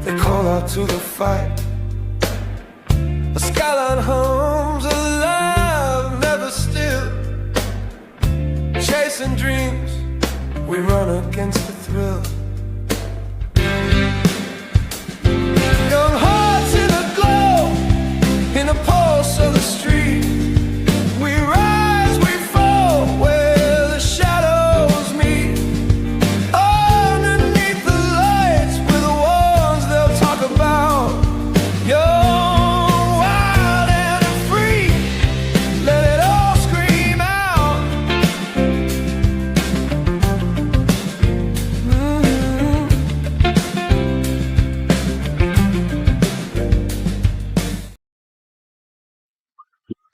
they call out to the fight. A skyline hums alive, never still. Chasing dreams, we run against the thrill. Young hearts in a glow, in a pulse of the street. We rise, we fall, where the shadows meet. Underneath the lights, we're the ones they'll talk about. Young, wild and free, let it all scream out.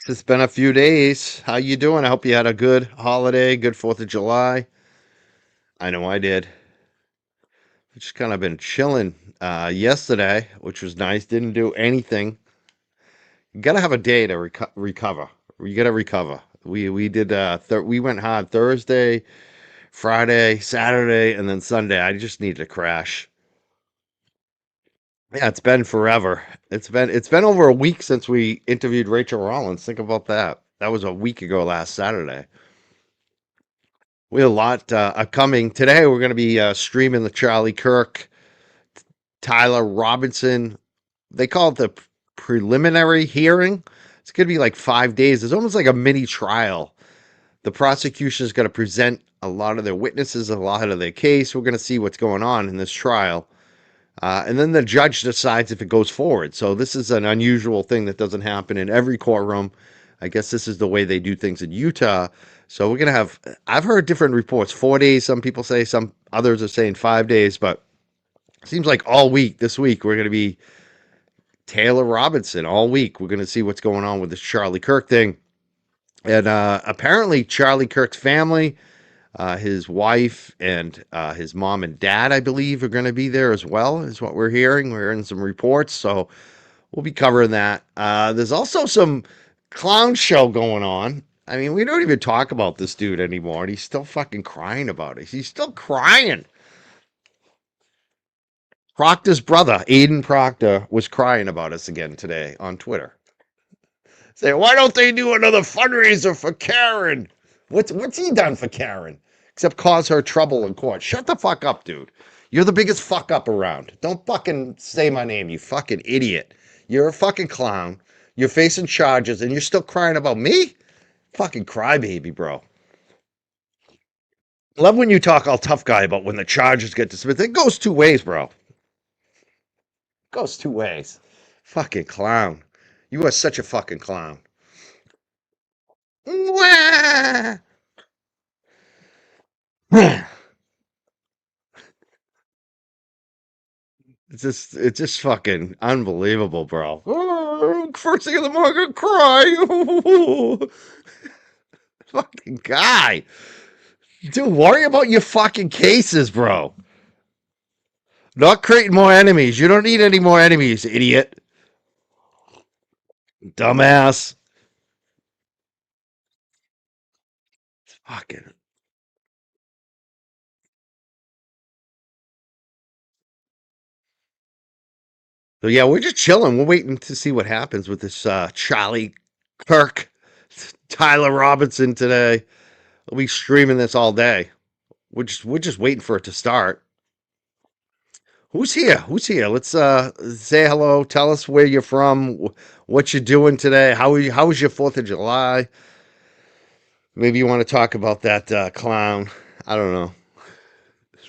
It's been a few days. How you doing? I hope you had a good holiday, good 4th of July. I know I did. Just kind of been chilling yesterday, which was nice. Didn't do anything. You gotta have a day to recover. You gotta recover. We did we went hard Thursday, Friday, Saturday, and then Sunday. I just needed to crash. Yeah, it's been forever. It's been over a week since we interviewed Rachel Rollins. Think about that. That was a week ago last Saturday. We have a lot coming today. We're going to be streaming the Charlie Kirk, Tyler Robinson. They call it the preliminary hearing. It's going to be like 5 days. It's almost like a mini trial. The prosecution is going to present a lot of their witnesses, a lot of their case. We're going to see what's going on in this trial. And then the judge decides if it goes forward. So this is an unusual thing that doesn't happen in every courtroom. I guess this is the way they do things in Utah. So we're going to have, I've heard different reports, 4 days. Some people say, some others are saying 5 days, but it seems like all week, this week, we're going to be Taylor Robinson all week. We're going to see what's going on with this Charlie Kirk thing. And apparently Charlie Kirk's family, his wife and his mom and dad, I believe, are going to be there as well, is what we're hearing. We're hearing some reports, so we'll be covering that. There's also some clown show going on. I mean, we don't even talk about this dude anymore, and he's still fucking crying about it. He's still crying. Proctor's brother, Aiden Proctor, was crying about us again today on Twitter. Saying, why don't they do another fundraiser for Karen? What's he done for Karen? Except cause her trouble in court. Shut the fuck up, dude. You're the biggest fuck up around. Don't fucking say my name, you fucking idiot. You're a fucking clown. You're facing charges and you're still crying about me? Fucking crybaby, bro. Love when you talk all tough guy about when the charges get dismissed. It goes two ways, bro. It goes two ways. Fucking clown. You are such a fucking clown. Mwah! It's just fucking unbelievable, bro. Oh, first thing in the morning, I'm gonna cry. Fucking guy. Dude, worry about your fucking cases, bro. Not creating more enemies. You don't need any more enemies, idiot. Dumbass. Fucking. So yeah, we're just chilling. We're waiting to see what happens with this Charlie Kirk, Tyler Robinson today. We'll be streaming this all day. We're just waiting for it to start. Who's here? Who's here? Let's say hello. Tell us where you're from, what you're doing today. How was your 4th of July? Maybe you want to talk about that clown. I don't know.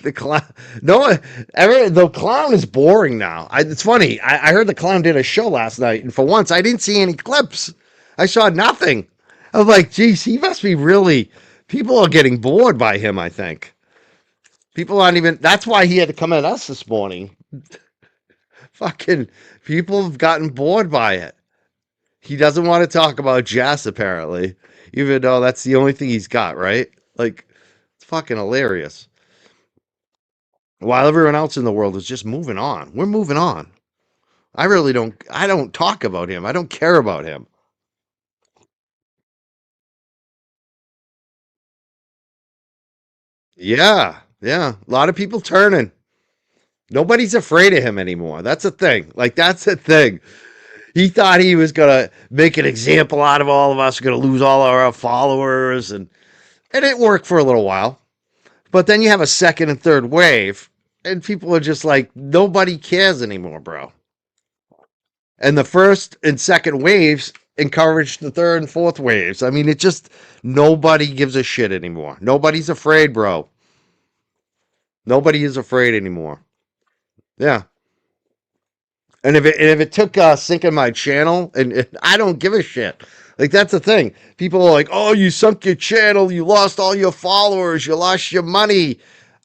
The clown. No, the clown is boring now. It's funny. I heard the clown did a show last night, and for once, I didn't see any clips. I saw nothing. I was like, geez, he must be really. People are getting bored by him, I think. People aren't even. That's why he had to come at us this morning. Fucking people have gotten bored by it. He doesn't want to talk about Jess, apparently, even though that's the only thing he's got, right? Like, it's fucking hilarious. While everyone else in the world is just moving on. We're moving on. I don't talk about him. I don't care about him. Yeah. Yeah. A lot of people turning. Nobody's afraid of him anymore. That's a thing. Like, that's a thing. He thought he was gonna make an example out of all of us, gonna lose all our followers, and it worked for a little while. But then you have a second and third wave, and people are just like, nobody cares anymore, bro. And the first and second waves encouraged the third and fourth waves. I mean, it just, nobody gives a shit anymore. Nobody's afraid, bro. Nobody is afraid anymore. Yeah. And if it took sinking my channel, and I don't give a shit. Like, that's the thing. People are like, "Oh, you sunk your channel. You lost all your followers. You lost your money."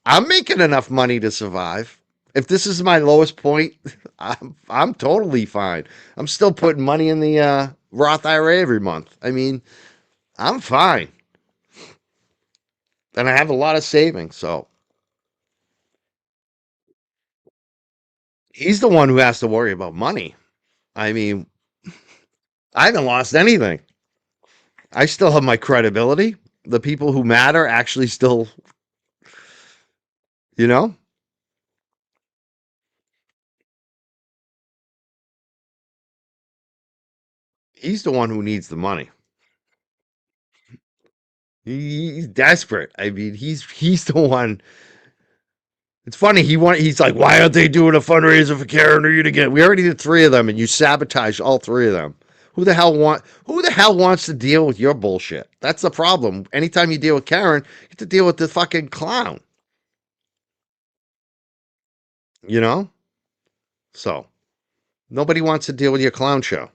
I'm making enough money to survive. If this is my lowest point, I'm totally fine. I'm still putting money in the Roth IRA every month. I mean, I'm fine, and I have a lot of savings. So he's the one who has to worry about money. I mean, I haven't lost anything. I still have my credibility. The people who matter actually still, you know, he's the one who needs the money. He's desperate. I mean, he's the one. It's funny. He's like, why aren't they doing a fundraiser for Karen Read again? We already did 3 of them, and you sabotaged all 3 of them. Who the hell wants to deal with your bullshit? That's the problem. Anytime you deal with Karen, you have to deal with the fucking clown. You know? So nobody wants to deal with your clown show.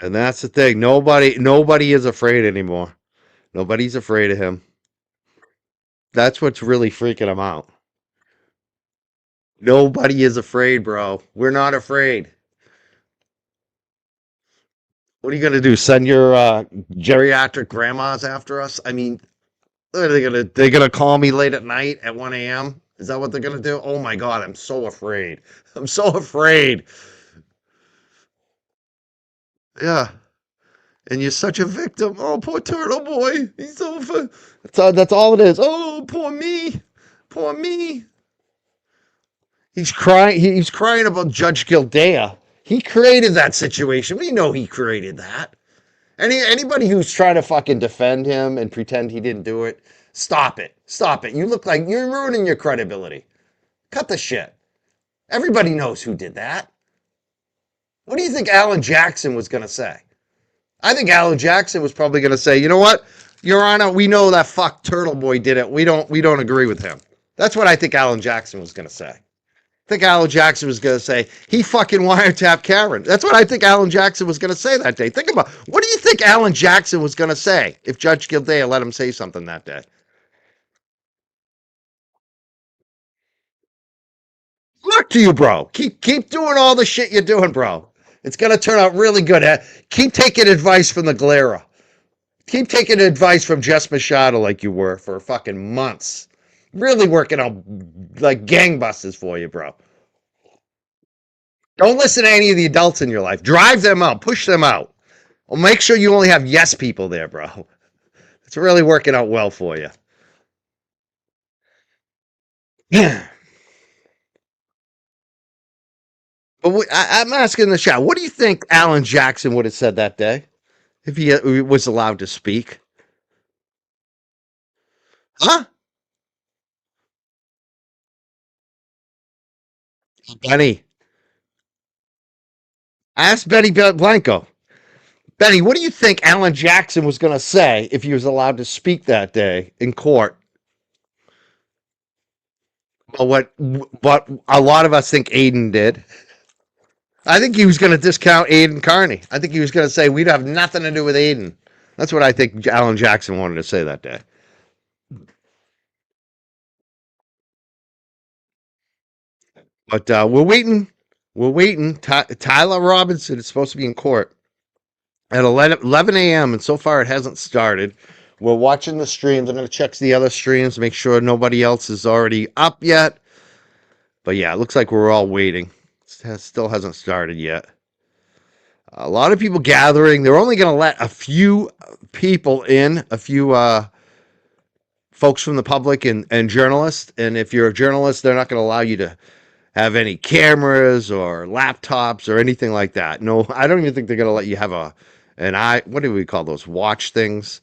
And that's the thing. Nobody is afraid anymore. Nobody's afraid of him. That's what's really freaking him out. Nobody is afraid, bro. We're not afraid. What are you gonna do? Send your geriatric grandmas after us? I mean, are they're gonna call me late at night at 1 a.m.? Is that what they're gonna do? Oh my god, I'm so afraid. I'm so afraid. Yeah. And you're such a victim. Oh, poor turtle boy. He's so that's all it is. Oh, poor me. Poor me. He's crying. He's crying about Judge Gildea. He created that situation. We know he created that. Anybody who's trying to fucking defend him and pretend he didn't do it, stop it. Stop it. You look like you're ruining your credibility. Cut the shit. Everybody knows who did that. What do you think Alan Jackson was going to say? I think Alan Jackson was probably going to say, "You know what, Your Honor, we know that fuck Turtle Boy did it. We don't agree with him." That's what I think Alan Jackson was going to say. I think Alan Jackson was going to say, he fucking wiretapped Karen. That's what I think Alan Jackson was going to say that day. Think about, what do you think Alan Jackson was going to say if Judge Gildea let him say something that day? Luck to you, bro. Keep doing all the shit you're doing, bro. It's going to turn out really good. Keep taking advice from the Glera. Keep taking advice from Jess Machado like you were for fucking months. Really working out like gangbusters for you, bro. Don't listen to any of the adults in your life. Drive them out. Push them out. Well, make sure you only have yes people there, bro. It's really working out well for you. Yeah. But I'm asking the chat, what do you think Alan Jackson would have said that day if he was allowed to speak? Huh? Benny. Ask Benny Blanco. Benny, what do you think Alan Jackson was going to say if he was allowed to speak that day in court? What a lot of us think Aiden did. I think he was going to discount Aiden Carney. I think he was going to say we'd have nothing to do with Aiden. That's what I think Alan Jackson wanted to say that day. But we're waiting. We're waiting. Tyler Robinson is supposed to be in court at 11 a.m. and so far it hasn't started. We're watching the streams. I'm going to check the other streams, make sure nobody else is already up yet. But yeah, it looks like we're all waiting. It still hasn't started yet. A lot of people gathering. They're only going to let a few people in, a few folks from the public and journalists. And if you're a journalist, they're not going to allow you to have any cameras or laptops or anything like that. No, I don't even think they're going to let you have what do we call those watch things?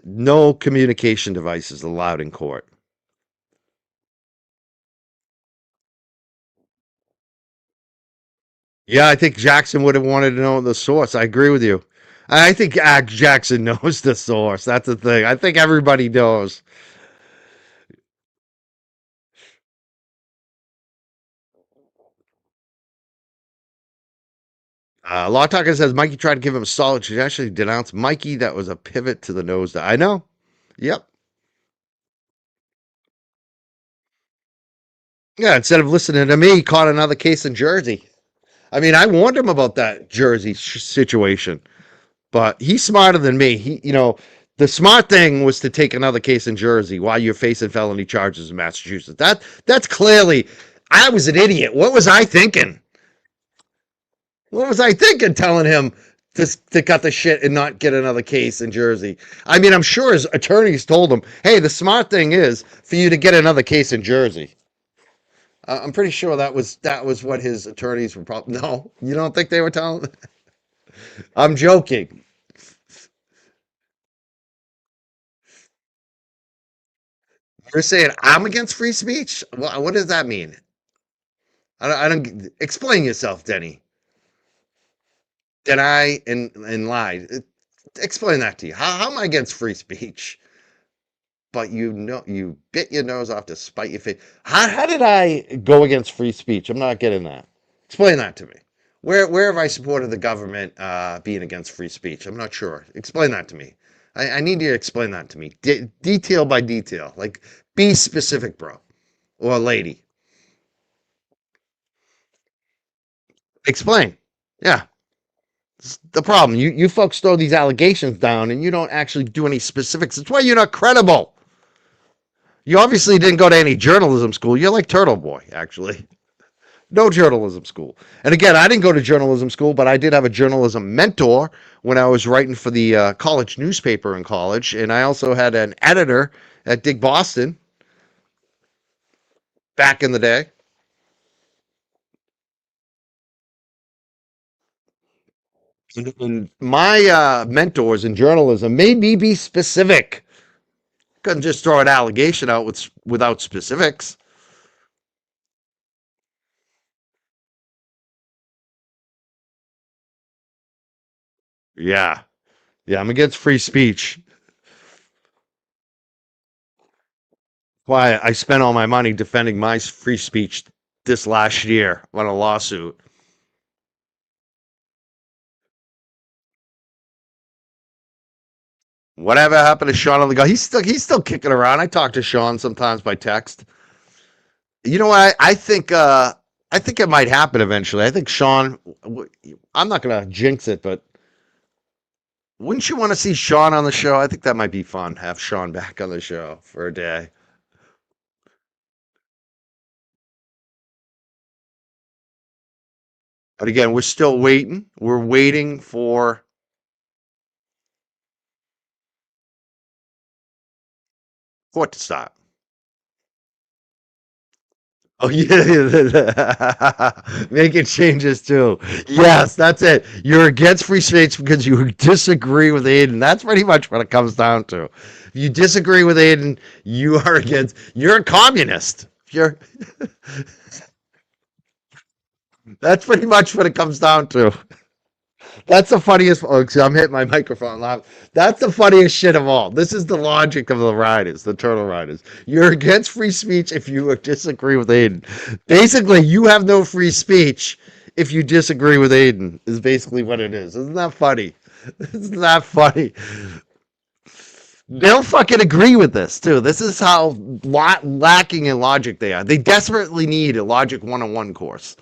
No communication devices allowed in court. Yeah, I think Jackson would have wanted to know the source. I agree with you. I think Jackson knows the source. That's the thing. I think everybody knows. Law Talker says Mikey tried to give him a solid. She actually denounced Mikey. That was a pivot to the nose. I know. Yep. Yeah. Instead of listening to me, he caught another case in Jersey. I mean, I warned him about that Jersey situation, but he's smarter than me. The smart thing was to take another case in Jersey while you're facing felony charges in Massachusetts. That's clearly. I was an idiot. What was I thinking? What was I thinking telling him to cut the shit and not get another case in Jersey? I mean, I'm sure his attorneys told him, hey, the smart thing is for you to get another case in Jersey. I'm pretty sure that was what his attorneys were probably. No, you don't think they were telling? I'm joking. You're saying I'm against free speech? What does that mean? I don't explain yourself, Denny. Deny and lie. Explain that to you. How am I against free speech? But you bit your nose off to spite your face. How did I go against free speech? I'm not getting that. Explain that to me. Where have I supported the government being against free speech? I'm not sure. Explain that to me. I need you to explain that to me, detail by detail. Like, be specific, bro, or lady. Explain. Yeah, it's the problem. You folks throw these allegations down, and you don't actually do any specifics. That's why you're not credible. You obviously didn't go to any journalism school. You're like Turtle Boy, actually. No journalism school. And again, I didn't go to journalism school, but I did have a journalism mentor when I was writing for the college newspaper in college. And I also had an editor at Dig Boston back in the day. And my mentors in journalism made me be specific. Couldn't just throw an allegation out without specifics. Yeah. Yeah, I'm against free speech. Why I spent all my money defending my free speech this last year on a lawsuit. Whatever happened to Sean on the go? He's still kicking around. I talk to Sean sometimes by text. You know what? I think it might happen eventually. I think Sean. I'm not gonna jinx it, but wouldn't you want to see Sean on the show? I think that might be fun. Have Sean back on the show for a day. But again, we're still waiting. We're waiting for court to start. Oh yeah, making changes too. Yes, that's it. You're against free speech because you disagree with Aiden. That's pretty much what it comes down to. If you disagree with Aiden, you are against. You're a communist. You're. That's pretty much what it comes down to. That's the funniest. Oh, I'm hitting my microphone loud. That's the funniest shit of all. This is the logic of the riders, the turtle riders. You're against free speech if you disagree with Aiden. Basically, you have no free speech if you disagree with Aiden. Is basically what it is. Isn't that funny? Isn't that funny? They'll fucking agree with this too. This is how lacking in logic they are. They desperately need a logic 101 course.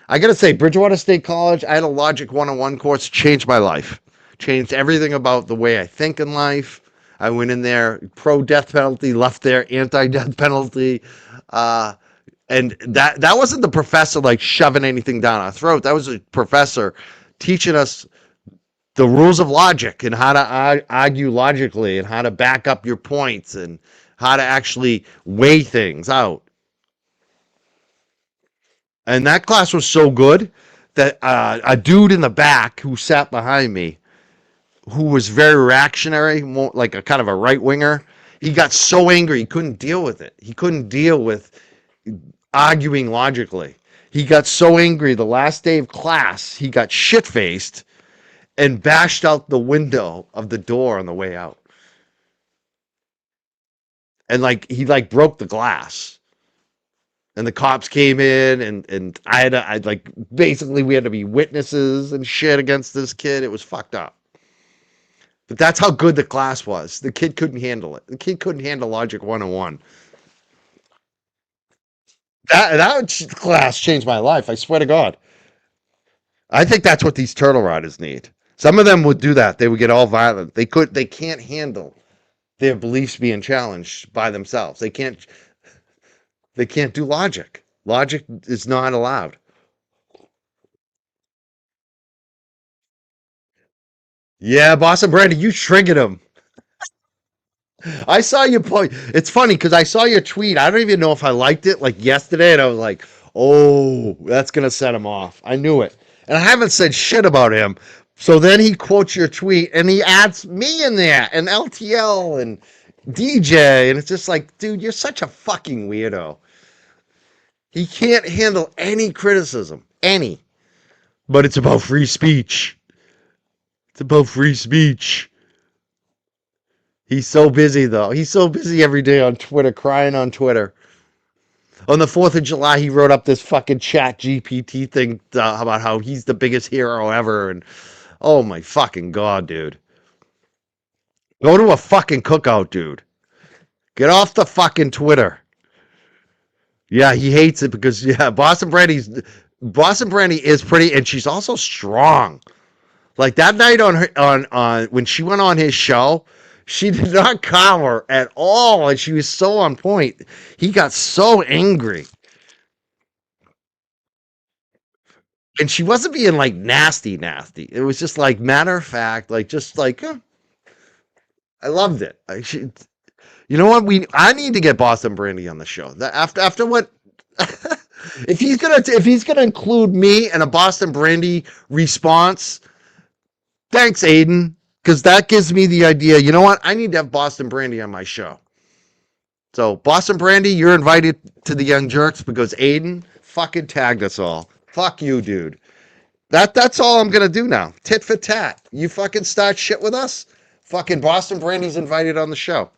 I gotta say, Bridgewater State College, I had a Logic 101 course, changed my life. Changed everything about the way I think in life. I went in there pro death penalty, left there anti death penalty. And that wasn't the professor like shoving anything down our throat. That was a professor teaching us the rules of logic and how to argue logically and how to back up your points and how to actually weigh things out. And that class was so good that a dude in the back who sat behind me, who was very reactionary, like a kind of a right winger, he got so angry he couldn't deal with it. He couldn't deal with arguing logically. He got so angry the last day of class, he got shit faced and bashed out the window of the door on the way out. And like he like broke the glass. And the cops came in and I like basically we had to be witnesses and shit against this kid. It was fucked up. But that's how good the class was. The kid couldn't handle it. The kid couldn't handle Logic 101. That class changed my life. I swear to God. I think that's what these turtle riders need. Some of them would do that. They would get all violent. They can't handle their beliefs being challenged by themselves. They can't do logic. Logic is not allowed. Yeah, Boston Brandy, you triggered him. I saw you point. It's funny because I saw your tweet. I don't even know if I liked it like yesterday, and I was like, "Oh, that's gonna set him off." I knew it, and I haven't said shit about him. So then he quotes your tweet, and he adds me in there, and LTL, and DJ, and it's just like, dude, you're such a fucking weirdo. He can't handle any criticism, any. But it's about free speech. It's about free speech. He's so busy, though. He's so busy every day on Twitter, crying on Twitter. On the 4th of July, he wrote up this fucking chat GPT thing about how he's the biggest hero ever. And oh my fucking God, dude. Go to a fucking cookout, dude. Get off the fucking Twitter. Yeah, he hates it because, yeah, Boston Brandy is pretty, and she's also strong. Like that night on when she went on his show, she did not cower at all, and she was so on point. He got so angry, and she wasn't being like nasty. It was just like matter of fact, like just like I loved it. You know what? I need to get Boston Brandy on the show. After what. if he's gonna include me and a Boston Brandy response, thanks, Aiden, because that gives me the idea. You know what? I need to have Boston Brandy on my show. So Boston Brandy, you're invited to the Young Jerks because Aiden fucking tagged us all. Fuck you, dude. That's all I'm gonna do now. Tit for tat. You fucking start shit with us. Fucking Boston Brandy's invited on the show.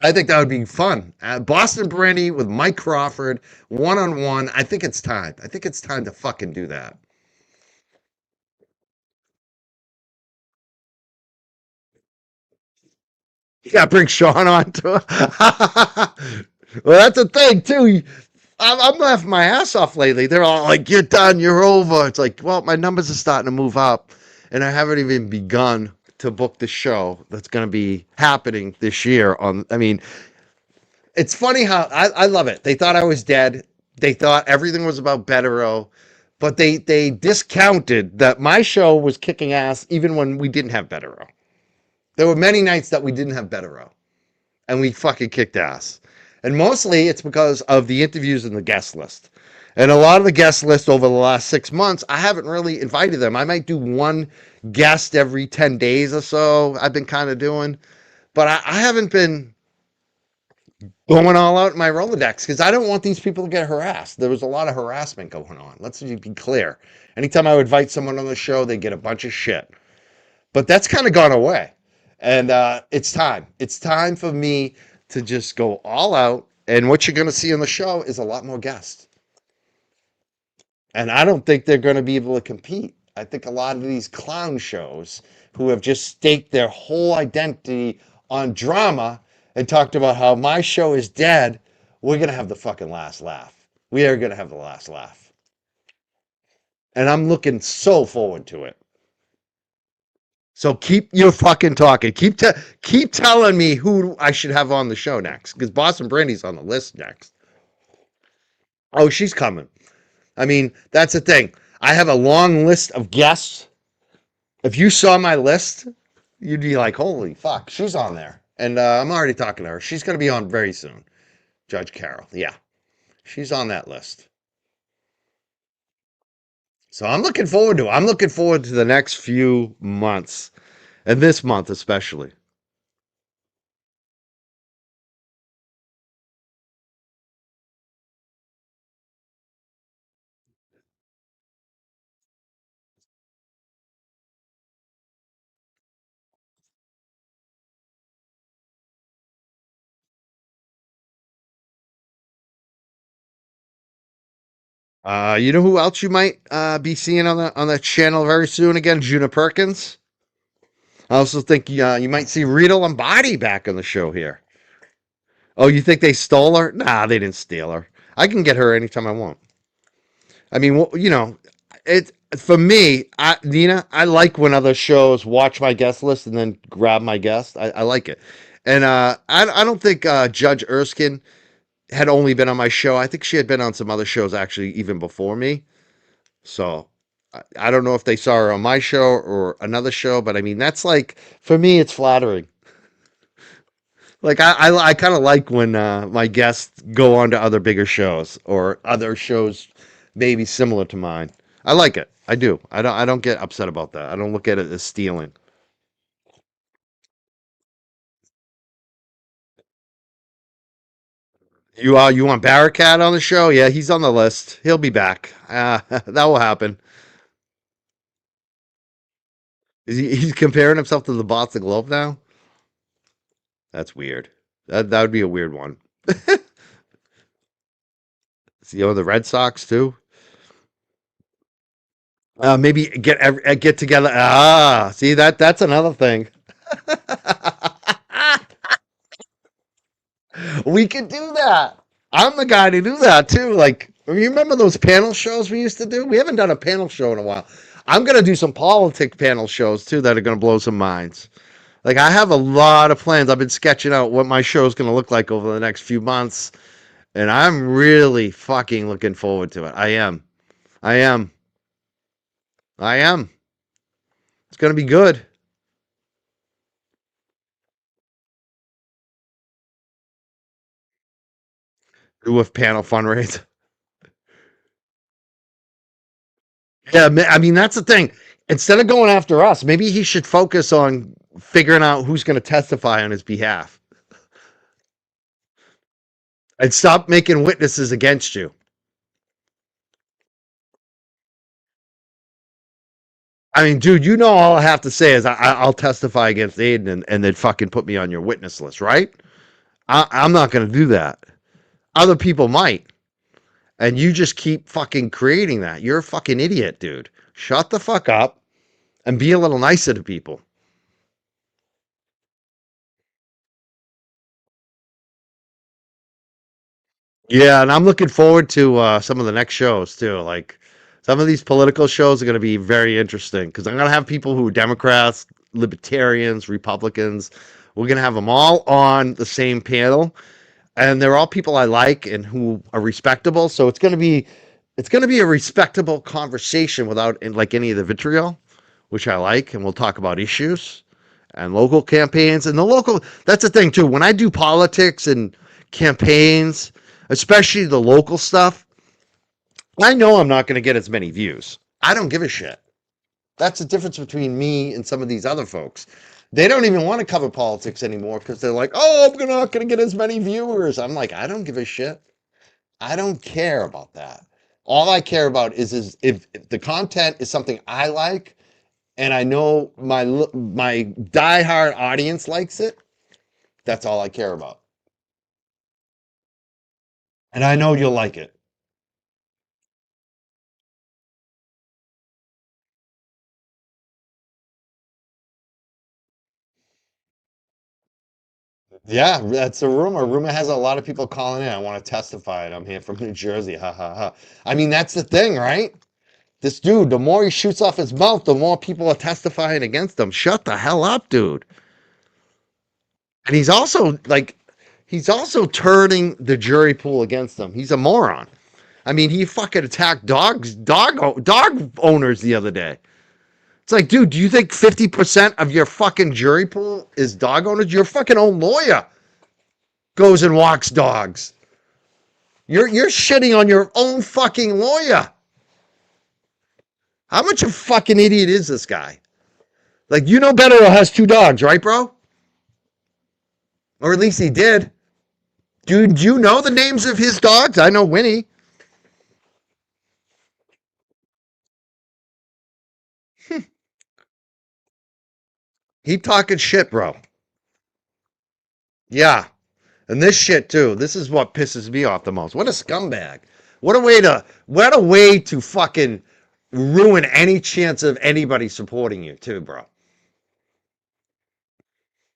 I think that would be fun. Boston Brandy with Mike Crawford, one-on-one. I think it's time. I think it's time to fucking do that. You got to bring Sean on to it. Well, that's the thing, too. I'm laughing my ass off lately. They're all like, you're done, you're over. It's like, well, my numbers are starting to move up, and I haven't even begun to book the show that's going to be happening this year. I mean, it's funny how I love it. They thought I was dead. They thought everything was about Betero, but they discounted that my show was kicking ass even when we didn't have Betero. There were many nights that we didn't have Betero, and we fucking kicked ass. And mostly it's because of the interviews and the guest list. And a lot of the guest list over the last 6 months, I haven't really invited them. I might do one guest every 10 days or so. I've been kind of doing, but I haven't been going all out in my Rolodex because I don't want these people to get harassed. There was a lot of harassment going on. Let's be clear. Anytime I would invite someone on the show, they get a bunch of shit. But that's kind of gone away. And it's time. It's time for me to just go all out. And what you're going to see on the show is a lot more guests. And I don't think they're going to be able to compete. I think a lot of these clown shows who have just staked their whole identity on drama and talked about how my show is dead, we're going to have the fucking last laugh. We are going to have the last laugh. And I'm looking so forward to it. So keep your fucking talking. Keep telling me who I should have on the show next, because Boston Brandy's on the list next. Oh, she's coming. I mean, that's the thing. I have a long list of guests. If you saw my list, you'd be like, holy fuck, she's on there. And I'm already talking to her. She's going to be on very soon. Judge Carol. Yeah, she's on that list. So I'm looking forward to it. I'm looking forward to the next few months, and this month especially. You know who else you might be seeing on the channel very soon again? Juna Perkins. I also think you might see Rita Lombardi back on the show here. Oh, you think they stole her? Nah, they didn't steal her. I can get her anytime I want. I mean, well, you know, it for me, Nina. I like when other shows watch my guest list and then grab my guest. I like it, and I don't think Judge Erskine had only been on my show. I think she had been on some other shows actually even before me. So I don't know if they saw her on my show or another show, but I mean that's like for me, it's flattering. Like I kind of like when my guests go on to other bigger shows or other shows maybe similar to mine. I like it. I do. I don't get upset about that. I don't look at it as stealing. You want Barricade on the show? Yeah, he's on the list. He'll be back. That will happen. He's comparing himself to the Boston Globe now? That's weird. That would be a weird one. You know the Red Sox too. Maybe get together. See that's another thing. We could do that. I'm the guy to do that too. Like, you remember those panel shows we used to do? We haven't done a panel show in a while. I'm gonna do some politic panel shows too that are gonna blow some minds. Like, I have a lot of plans. I've been sketching out what my show is gonna look like over the next few months, and I'm really fucking looking forward to it. I am. I am. I am. It's gonna be good. With panel fundraise. Yeah, I mean that's the thing. Instead of going after us, maybe he should focus on figuring out who's going to testify on his behalf and stop making witnesses against you. I mean, dude, you know all I have to say is I'll testify against Aiden and they'd fucking put me on your witness list, right? I'm not going to do that. Other people might. And you just keep fucking creating that. You're a fucking idiot, dude. Shut the fuck up and be a little nicer to people. Yeah, and I'm looking forward to some of the next shows too. Like some of these political shows are going to be very interesting because I'm going to have people who are Democrats, Libertarians, Republicans. We're going to have them all on the same panel, and they're all people I like and who are respectable. So it's going to be a respectable conversation without like any of the vitriol, which I like, and we'll talk about issues and local campaigns and the local. That's the thing too. When I do politics and campaigns, especially the local stuff, I know I'm not going to get as many views. I don't give a shit. That's the difference between me and some of these other folks. They don't even want to cover politics anymore because they're like, oh, I'm not going to get as many viewers. I'm like, I don't give a shit. I don't care about that. All I care about is if the content is something I like and I know my diehard audience likes it, that's all I care about. And I know you'll like it. Yeah, that's a rumor. Rumor has a lot of people calling in. I want to testify, and I'm here from New Jersey. Ha ha ha. I mean, that's the thing, right? This dude, the more he shoots off his mouth, the more people are testifying against him. Shut the hell up, dude. And he's also turning the jury pool against him. He's a moron. I mean, he fucking attacked dog owners the other day. It's like, dude, do you think 50% of your fucking jury pool is dog owners? Your fucking own lawyer goes and walks dogs. You're shitting on your own fucking lawyer. How much of a fucking idiot is this guy? Like, you know Beto has 2 dogs, right, bro? Or at least he did. Dude, do you know the names of his dogs? I know Winnie. He talking shit, bro. Yeah. And this shit too. This is what pisses me off the most. What a scumbag. What a way to fucking ruin any chance of anybody supporting you too, bro.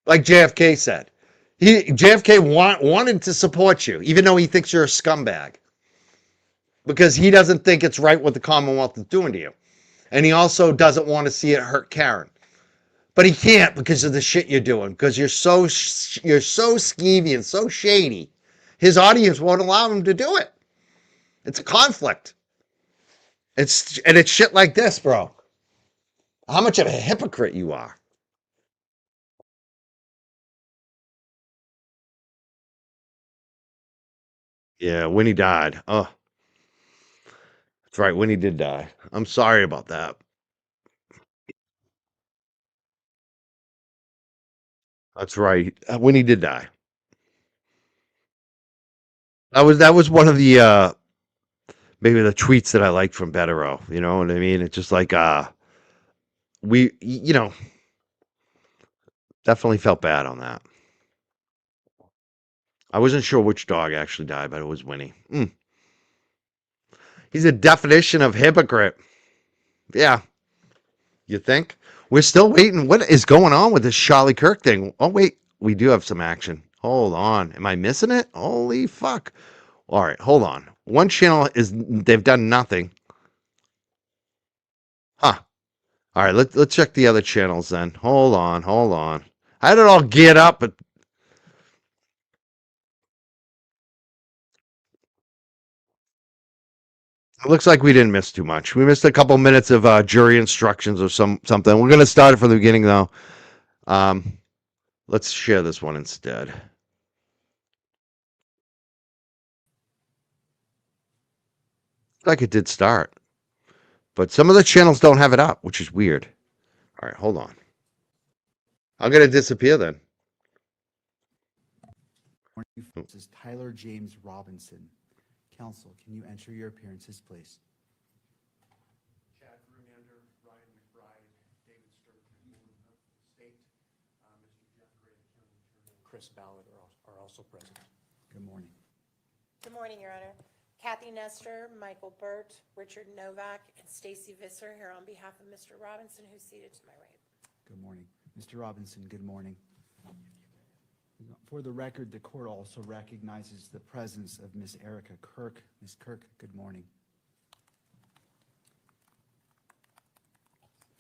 Like JFK said. JFK wanted to support you, even though he thinks you're a scumbag. Because he doesn't think it's right what the Commonwealth is doing to you. And he also doesn't want to see it hurt Karen. But he can't because of the shit you're doing. Because you're so skeevy and so shady. His audience won't allow him to do it. It's a conflict. It's shit like this, bro. How much of a hypocrite you are. Yeah, Winnie died. Oh, that's right. Winnie did die. I'm sorry about that. That's right. Winnie did die. That was one of the maybe the tweets that I liked from Betero. You know what I mean? It's just like we definitely felt bad on that. I wasn't sure which dog actually died, but it was Winnie. He's a definition of hypocrite. Yeah, you think? We're still waiting. What is going on with this Charlie Kirk thing? Oh wait, we do have some action. Hold on. Am I missing it? Holy fuck. All right, hold on. One channel they've done nothing. Huh. All right, let's check the other channels then. Hold on. How did it all get up? But it looks like we didn't miss too much. We missed a couple minutes of jury instructions or something. We're gonna start it from the beginning though. Let's share this one instead. Like it did start, but some of the channels don't have it up, which is weird. All right, hold on. I'm gonna disappear then. This is Tyler James Robinson. Counsel, can you enter your appearances, please? Chad Brunander, Ryan McBride, David Sturgeon, State, Mr. Jeff Gray, County Attorney, Chris Ballard are also present. Good morning. Good morning, Your Honor. Kathy Nestor, Michael Burt, Richard Novak, and Stacy Visser here on behalf of Mr. Robinson, who's seated to my right. Good morning. Mr. Robinson, good morning. For the record, the court also recognizes the presence of Ms. Erica Kirk. Ms. Kirk, good morning.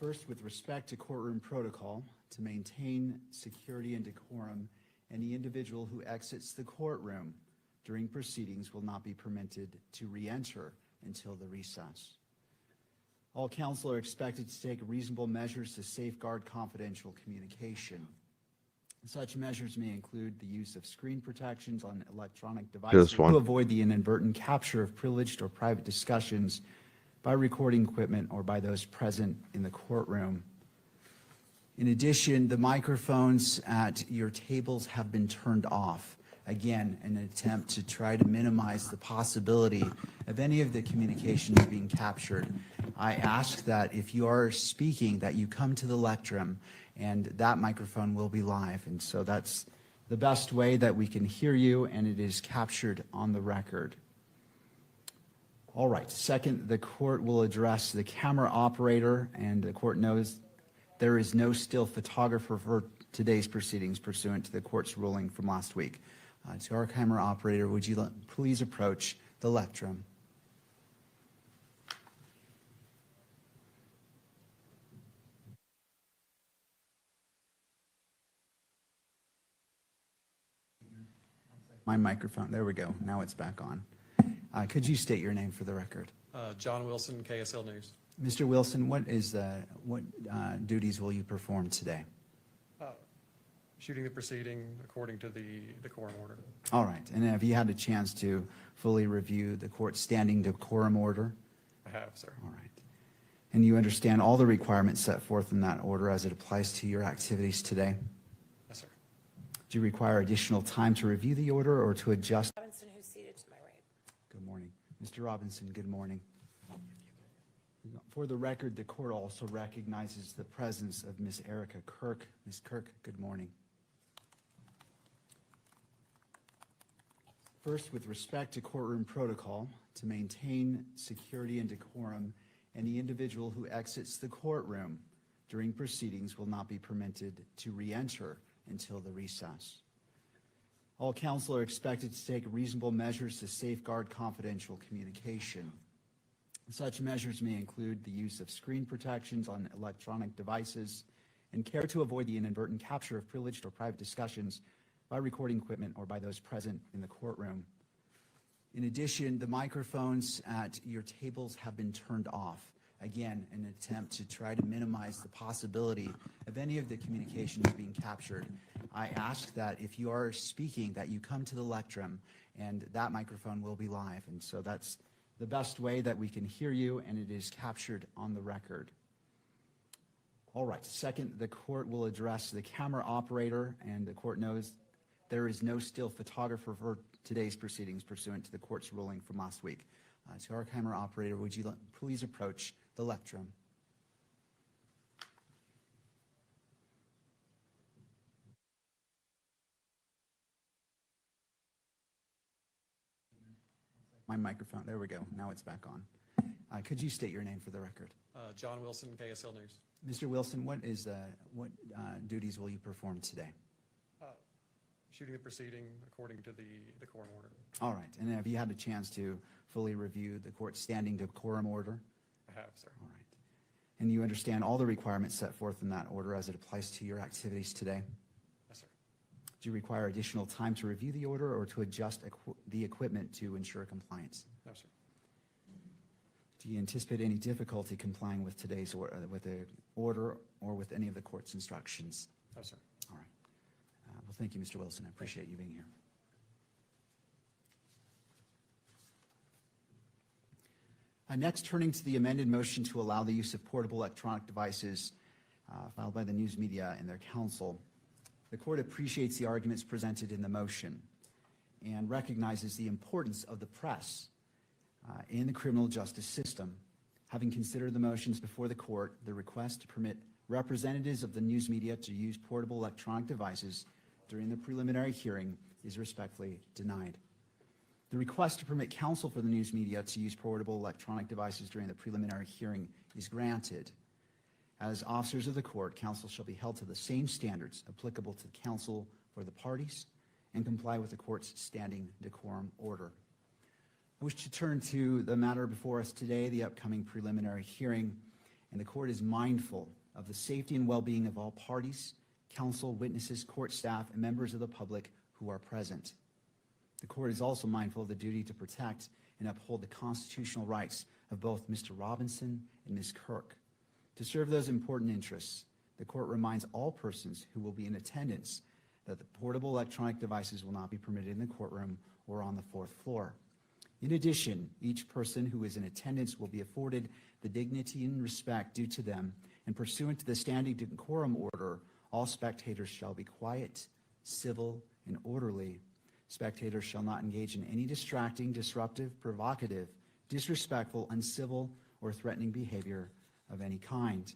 First, with respect to courtroom protocol, to maintain security and decorum, any individual who exits the courtroom during proceedings will not be permitted to re-enter until the recess. All counsel are expected to take reasonable measures to safeguard confidential communication. Such measures may include the use of screen protections on electronic devices to avoid the inadvertent capture of privileged or private discussions by recording equipment or by those present in the courtroom. In addition, the microphones at your tables have been turned off. Again, in an attempt to try to minimize the possibility of any of the communications being captured. I ask that if you are speaking, that you come to the lectern, and that microphone will be live. And so that's the best way that we can hear you, and it is captured on the record. All right, second, the court will address the camera operator, and the court knows there is no still photographer for today's proceedings pursuant to the court's ruling from last week. To our camera operator, would you please approach the lectern? My microphone, there we go. Now it's back on. Could you state your name for the record? John Wilson, KSL News. Mr. Wilson, what duties will you perform today? Shooting the proceeding according to the decorum order. All right, and have you had a chance to fully review the court's standing decorum order? I have, sir. All right. And you understand all the requirements set forth in that order as it applies to your activities today? Yes, sir. Do you require additional time to review the order or to adjust? Robinson, who's seated to my right. Good morning. Mr. Robinson, good morning. For the record, the court also recognizes the presence of Ms. Erica Kirk. Ms. Kirk, good morning. First, with respect to courtroom protocol, to maintain security and decorum, any individual who exits the courtroom during proceedings will not be permitted to re-enter until the recess. All counsel are expected to take reasonable measures to safeguard confidential communication. Such measures may include the use of screen protections on electronic devices and care to avoid the inadvertent capture of privileged or private discussions by recording equipment or by those present in the courtroom. In addition, the microphones at your tables have been turned off. Again, in an attempt to try to minimize the possibility of any of the communications being captured. I ask that if you are speaking, that you come to the lectern and that microphone will be live. And so that's the best way that we can hear you, and it is captured on the record. All right, second, the court will address the camera operator, and the court knows there is no still photographer for today's proceedings pursuant to the court's ruling from last week. To our camera operator, would you please approach the lectern? My microphone, there we go. Now it's back on. Could you state your name for the record? John Wilson, KSL News. Mr. Wilson, what duties will you perform today? Shooting the proceeding according to the decorum order. All right, and have you had a chance to fully review the court's standing decorum order? I have, sir. All right. And you understand all the requirements set forth in that order as it applies to your activities today? Yes, sir. Do you require additional time to review the order or to adjust the equipment to ensure compliance? No, sir. Do you anticipate any difficulty complying with today's with the order or with any of the court's instructions? No, sir. All right. Well, thank you, Mr. Wilson. I appreciate you being here. Next, turning to the amended motion to allow the use of portable electronic devices filed by the news media and their counsel. The court appreciates the arguments presented in the motion and recognizes the importance of the press in the criminal justice system. Having considered the motions before the court, the request to permit representatives of the news media to use portable electronic devices during the preliminary hearing is respectfully denied. The request to permit counsel for the news media to use portable electronic devices during the preliminary hearing is granted. As officers of the court, counsel shall be held to the same standards applicable to counsel for the parties and comply with the court's standing decorum order. I wish to turn to the matter before us today, the upcoming preliminary hearing, and the court is mindful of the safety and well-being of all parties, counsel, witnesses, court staff, and members of the public who are present. The court is also mindful of the duty to protect and uphold the constitutional rights of both Mr. Robinson and Ms. Kirk. To serve those important interests, the court reminds all persons who will be in attendance that the portable electronic devices will not be permitted in the courtroom or on the fourth floor. In addition, each person who is in attendance will be afforded the dignity and respect due to them, and pursuant to the standing decorum order, all spectators shall be quiet, civil, and orderly. Spectators shall not engage in any distracting, disruptive, provocative, disrespectful, uncivil, or threatening behavior of any kind.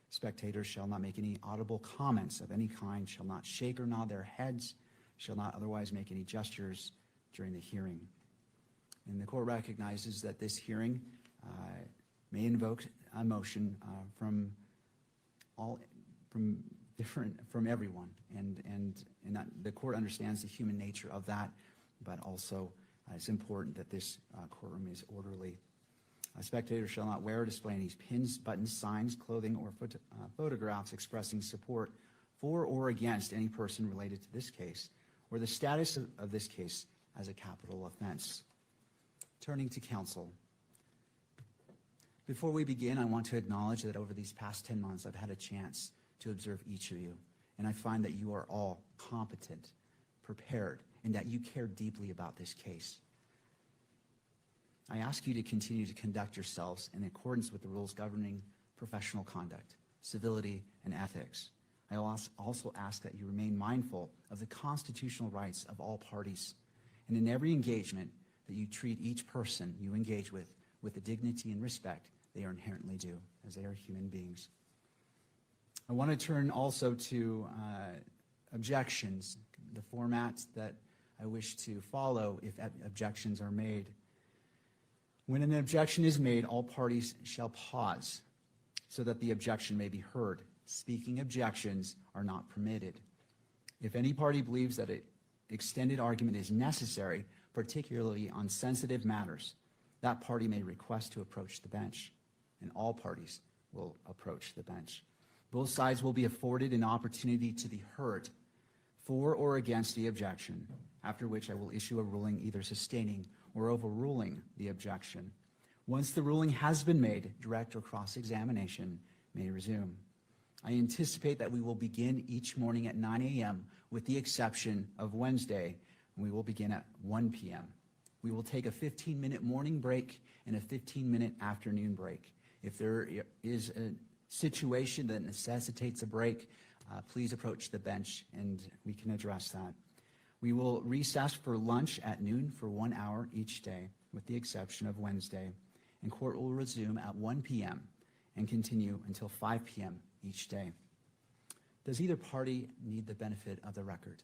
Spectators shall not make any audible comments of any kind, shall not shake or nod their heads, shall not otherwise make any gestures during the hearing. And the court recognizes that this hearing may invoke a motion from everyone, and that the court understands the human nature of that, but also it's important that this courtroom is orderly. Spectators shall not wear or display any pins, buttons, signs, clothing, or photographs expressing support for or against any person related to this case, or the status of this case as a capital offense. Turning to council. Before we begin, I want to acknowledge that over these past 10 months, I've had a chance to observe each of you, and I find that you are all competent, prepared, and that you care deeply about this case. I ask you to continue to conduct yourselves in accordance with the rules governing professional conduct, civility, and ethics. I also ask that you remain mindful of the constitutional rights of all parties, and in every engagement that you treat each person you engage with the dignity and respect they are inherently due, as they are human beings. I want to turn also to objections, the format that I wish to follow if objections are made. When an objection is made, all parties shall pause so that the objection may be heard. Speaking objections are not permitted. If any party believes that an extended argument is necessary, particularly on sensitive matters, that party may request to approach the bench, and all parties will approach the bench. Both sides will be afforded an opportunity to be heard for or against the objection, after which I will issue a ruling either sustaining or overruling the objection. Once the ruling has been made, direct or cross-examination may resume. I anticipate that we will begin each morning at 9 a.m. with the exception of Wednesday, and we will begin at 1 p.m. We will take a 15-minute morning break and a 15-minute afternoon break. If there is a situation that necessitates a break, please approach the bench and we can address that. We will recess for lunch at noon for 1 hour each day, with the exception of Wednesday, and court will resume at 1 p.m. and continue until 5 p.m. each day. Does either party need the benefit of the record?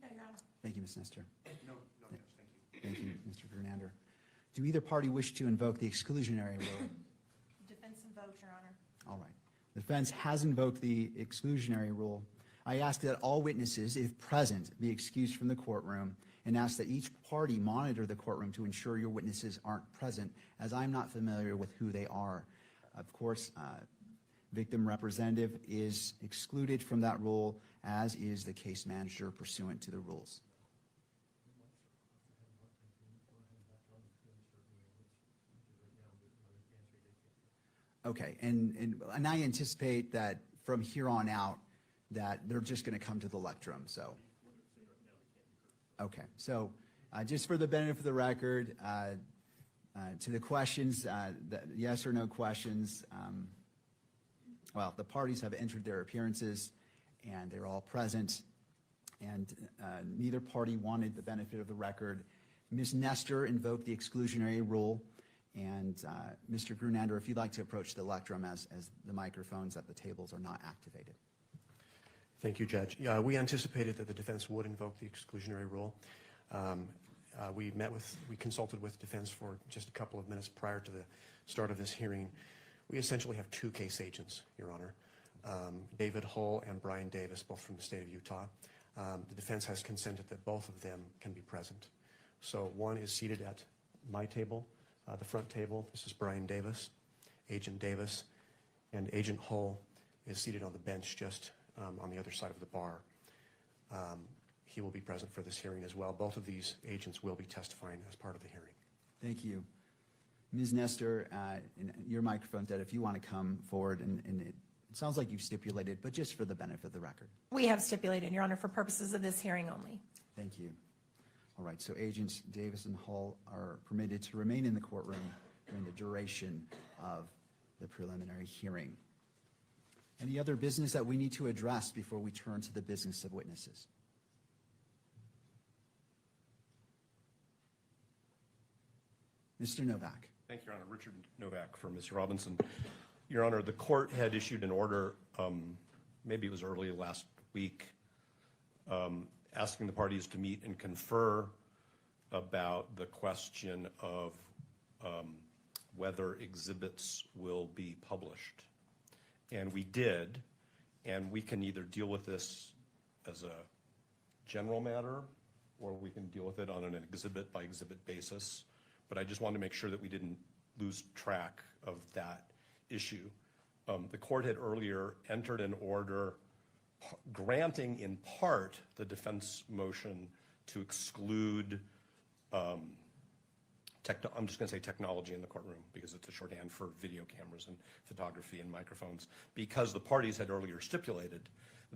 No, Your Honor. Thank you, Ms. Nestor. No, Judge, thank you. Thank you, Mr. Grunander. Do either party wish to invoke the exclusionary rule? Defense invoked, Your Honor. All right. The defense has invoked the exclusionary rule. I ask that all witnesses, if present, be excused from the courtroom, and ask that each party monitor the courtroom to ensure your witnesses aren't present, as I'm not familiar with who they are. Of course, victim representative is excluded from that rule, as is the case manager pursuant to the rules. Okay, and I anticipate that from here on out, that they're just going to come to the lectrum, so. Okay, so just for the benefit of the record, to the questions, the yes or no questions, well, the parties have entered their appearances and they're all present, and neither party wanted the benefit of the record. Ms. Nestor invoked the exclusionary rule, and Mr. Grunander, if you'd like to approach the lectrum as the microphones at the tables are not activated. Thank you, Judge. We anticipated that the defense would invoke the exclusionary rule. We consulted with defense for just a couple of minutes prior to the start of this hearing. We essentially have two case agents, Your Honor, David Hull and Brian Davis, both from the state of Utah. The defense has consented that both of them can be present. So one is seated at my table, the front table. This is Brian Davis, Agent Davis, and Agent Hull is seated on the bench just on the other side of the bar. He will be present for this hearing as well. Both of these agents will be testifying as part of the hearing. Thank you. Ms. Nestor, your microphone's dead. If you want to come forward, and it sounds like you've stipulated, but just for the benefit of the record. We have stipulated, Your Honor, for purposes of this hearing only. Thank you. All right, so Agents Davis and Hull are permitted to remain in the courtroom during the duration of the preliminary hearing. Any other business that we need to address before we turn to the business of witnesses? Mr. Novak. Thank you, Your Honor. Richard Novak for Ms. Robinson. Your Honor, the court had issued an order, maybe it was early last week, asking the parties to meet and confer about the question of whether exhibits will be published. And we did, and we can either deal with this as a general matter, or we can deal with it on an exhibit by exhibit basis. But I just wanted to make sure that we didn't lose track of that issue. The court had earlier entered an order granting in part the defense motion to exclude, I'm just going to say technology in the courtroom because it's a shorthand for video cameras and photography and microphones, because the parties had earlier stipulated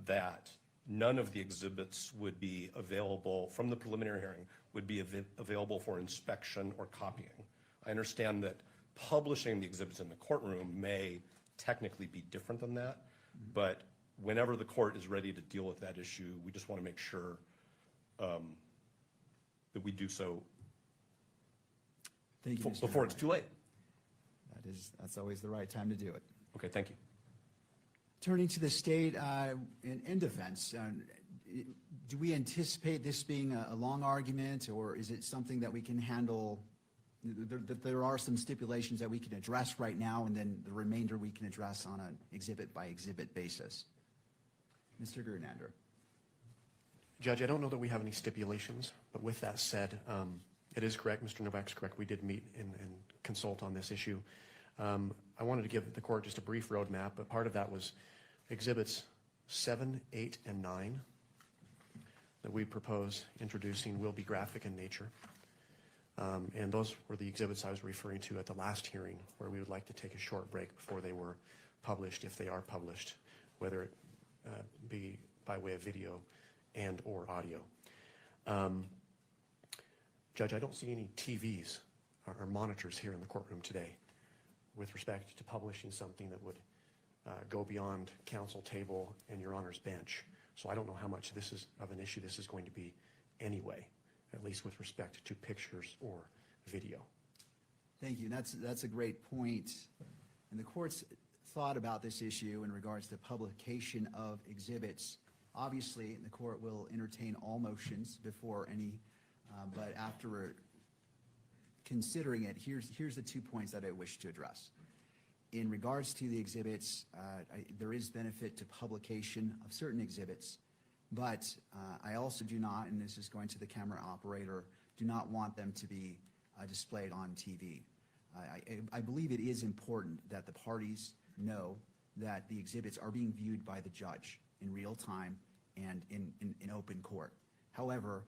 that none of the exhibits would be available from the preliminary hearing, would be available for inspection or copying. I understand that publishing the exhibits in the courtroom may technically be different than that, but whenever the court is ready to deal with that issue, we just want to make sure that we do so Thank you, Mr. before it's Novak. too late. That's always the right time to do it. Okay, thank you. Turning to the state in defense, do we anticipate this being a long argument, or is it something that we can handle? There are some stipulations that we can address right now, and then the remainder we can address on an exhibit-by-exhibit basis. Mr. Grunander. Judge, I don't know that we have any stipulations, but with that said, it is correct, Mr. Novak's correct, we did meet and consult on this issue. I wanted to give the court just a brief roadmap, but part of that was exhibits 7, 8, and 9 that we propose introducing will be graphic in nature. And those were the exhibits I was referring to at the last hearing, where we would like to take a short break before they were published, if they are published, whether it be by way of video and or audio. Judge, I don't see any TVs or monitors here in the courtroom today with respect to publishing something that would go beyond counsel table and your honor's bench. So I don't know how much this is of an issue this is going to be anyway, at least with respect to pictures or video. Thank you. That's a great point. And the court's thought about this issue in regards to publication of exhibits. Obviously, the court will entertain all motions before any, but after considering it, here's the 2 points that I wish to address. In regards to the exhibits, there is benefit to publication of certain exhibits, but I also do not, and this is going to the camera operator, do not want them to be displayed on TV. I believe it is important that the parties know that the exhibits are being viewed by the judge in real time and in open court. However,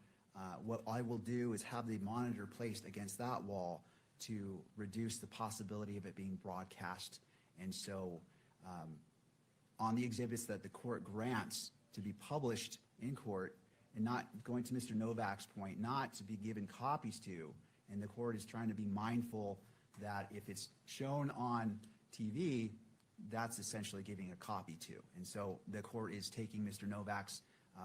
what I will do is have the monitor placed against that wall to reduce the possibility of it being broadcast. And so on the exhibits that the court grants to be published in court, and not going to Mr. Novak's point, not to be given copies to, and the court is trying to be mindful that if it's shown on TV, that's essentially giving a copy to. And so the court is taking Mr. Novak's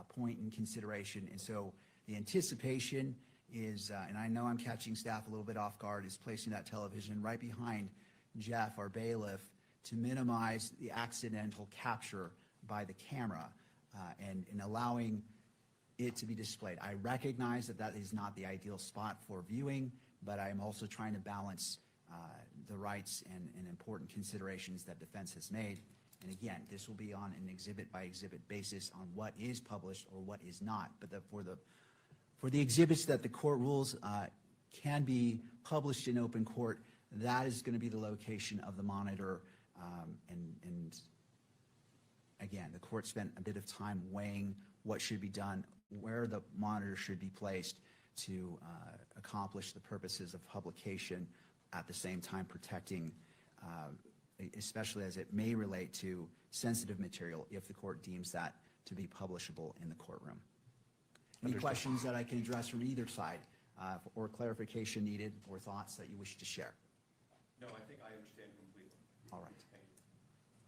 point in consideration. And so the anticipation is, and I know I'm catching staff a little bit off guard, is placing that television right behind Jeff, our bailiff, to minimize the accidental capture by the camera and allowing it to be displayed. I recognize that that is not the ideal spot for viewing, but I'm also trying to balance the rights and important considerations that defense has made. And again, this will be on an exhibit-by-exhibit basis on what is published or what is not. But for the exhibits that the court rules can be published in open court, that is going to be the location of the monitor. And again, the court spent a bit of time weighing what should be done, where the monitor should be placed to accomplish the purposes of publication, at the same time protecting, especially as it may relate to sensitive material if the court deems that to be publishable in the courtroom. Any questions that I can address from either side, or clarification needed, or thoughts that you wish to share? No, I think I understand completely. All right.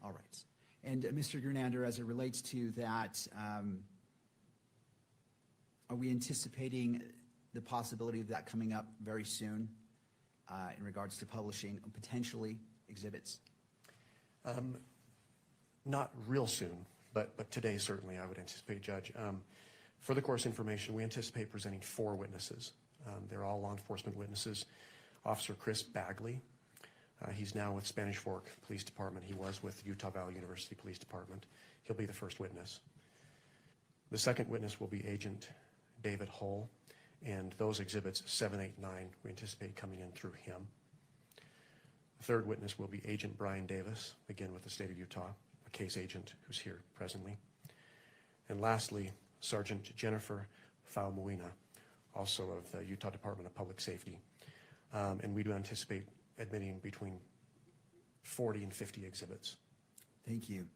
All right. And Mr. Grunander, as it relates to that, are we anticipating the possibility of that coming up very soon in regards to publishing potentially exhibits? Not real soon, but today certainly I would anticipate, Judge. For the court's information, we anticipate presenting 4 witnesses. They're all law enforcement witnesses. Officer Chris Bagley, he's now with Spanish Fork Police Department. He was with Utah Valley University Police Department. He'll be the first witness. The second witness will be Agent David Hull, and those exhibits 7, 8, 9, we anticipate coming in through him. The third witness will be Agent Brian Davis, again with the state of Utah, a case agent who's here presently. And lastly, Sergeant Jennifer Faumoina, also of the Utah Department of Public Safety. And we do anticipate admitting between 40 and 50 exhibits. Thank you.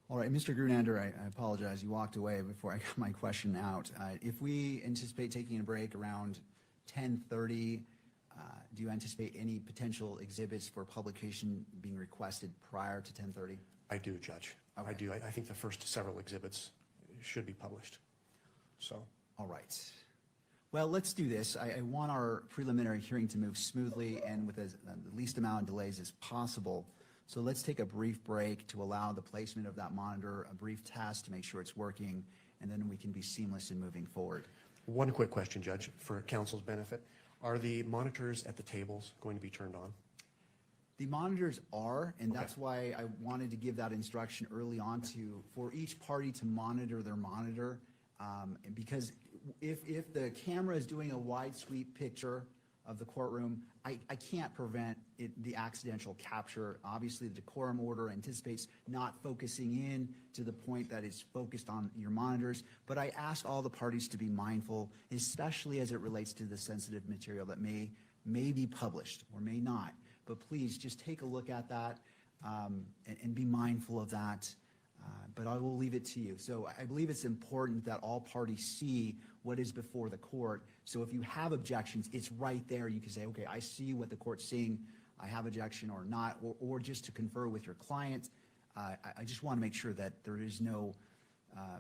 All right, Mr. Grunander, I apologize, you walked away before I got my question out. If we anticipate taking a break around 10:30, do you anticipate any potential exhibits for publication being requested prior to 10:30? I do, Judge. I Okay. do. I think the first several exhibits should be published. So, All right. Well, let's do this. I want our preliminary hearing to move smoothly and with the least amount of delays as possible. So let's take a brief break to allow the placement of that monitor, a brief test to make sure it's working, and then we can be seamless in moving forward. one quick question, Judge, for council's benefit. Are the monitors at the tables going to be turned on? The monitors are, and Okay. that's why I wanted to give that instruction early on for each party to monitor their monitor. And because if the camera is doing a wide sweep picture of the courtroom, I can't prevent the accidental capture. Obviously, the decorum order anticipates not focusing in to the point that it's focused on your monitors. But I ask all the parties to be mindful, especially as it relates to the sensitive material that may be published or may not. But please, just take a look at that and be mindful of that. But I will leave it to you. So I believe it's important that all parties see what is before the court. So if you have objections, it's right there. You can say, okay, I see what the court's seeing. I have objection or not, or just to confer with your client. I just want to make sure that there is no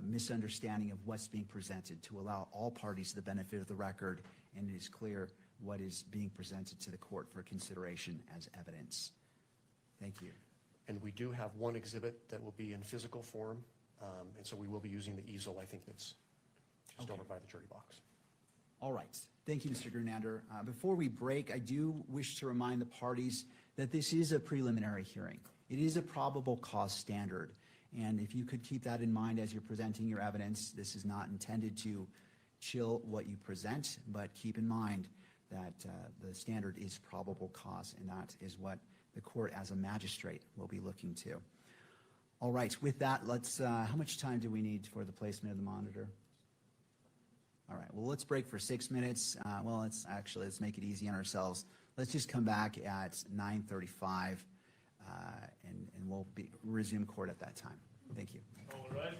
misunderstanding of what's being presented to allow all parties the benefit of the record, and it is clear what is being presented to the court for consideration as evidence. Thank you. And we do have one exhibit that will be in physical form, and so we will be using the easel, I think that's just over by the jury box. All right. Thank you, Mr. Gernander. Before we break, I do wish to remind the parties that this is a preliminary hearing. It is a probable cause standard. And if you could keep that in mind as you're presenting your evidence, this is not intended to chill what you present, but keep in mind that the standard is probable cause, and that is what the court as a magistrate will be looking to. All right, with that, let's, how much time do we need for the placement of the monitor? All right, well, let's break for 6 minutes. Well, let's make it easy on ourselves. Let's just come back at 9:35, and we'll resume court at that time. Thank you. All right.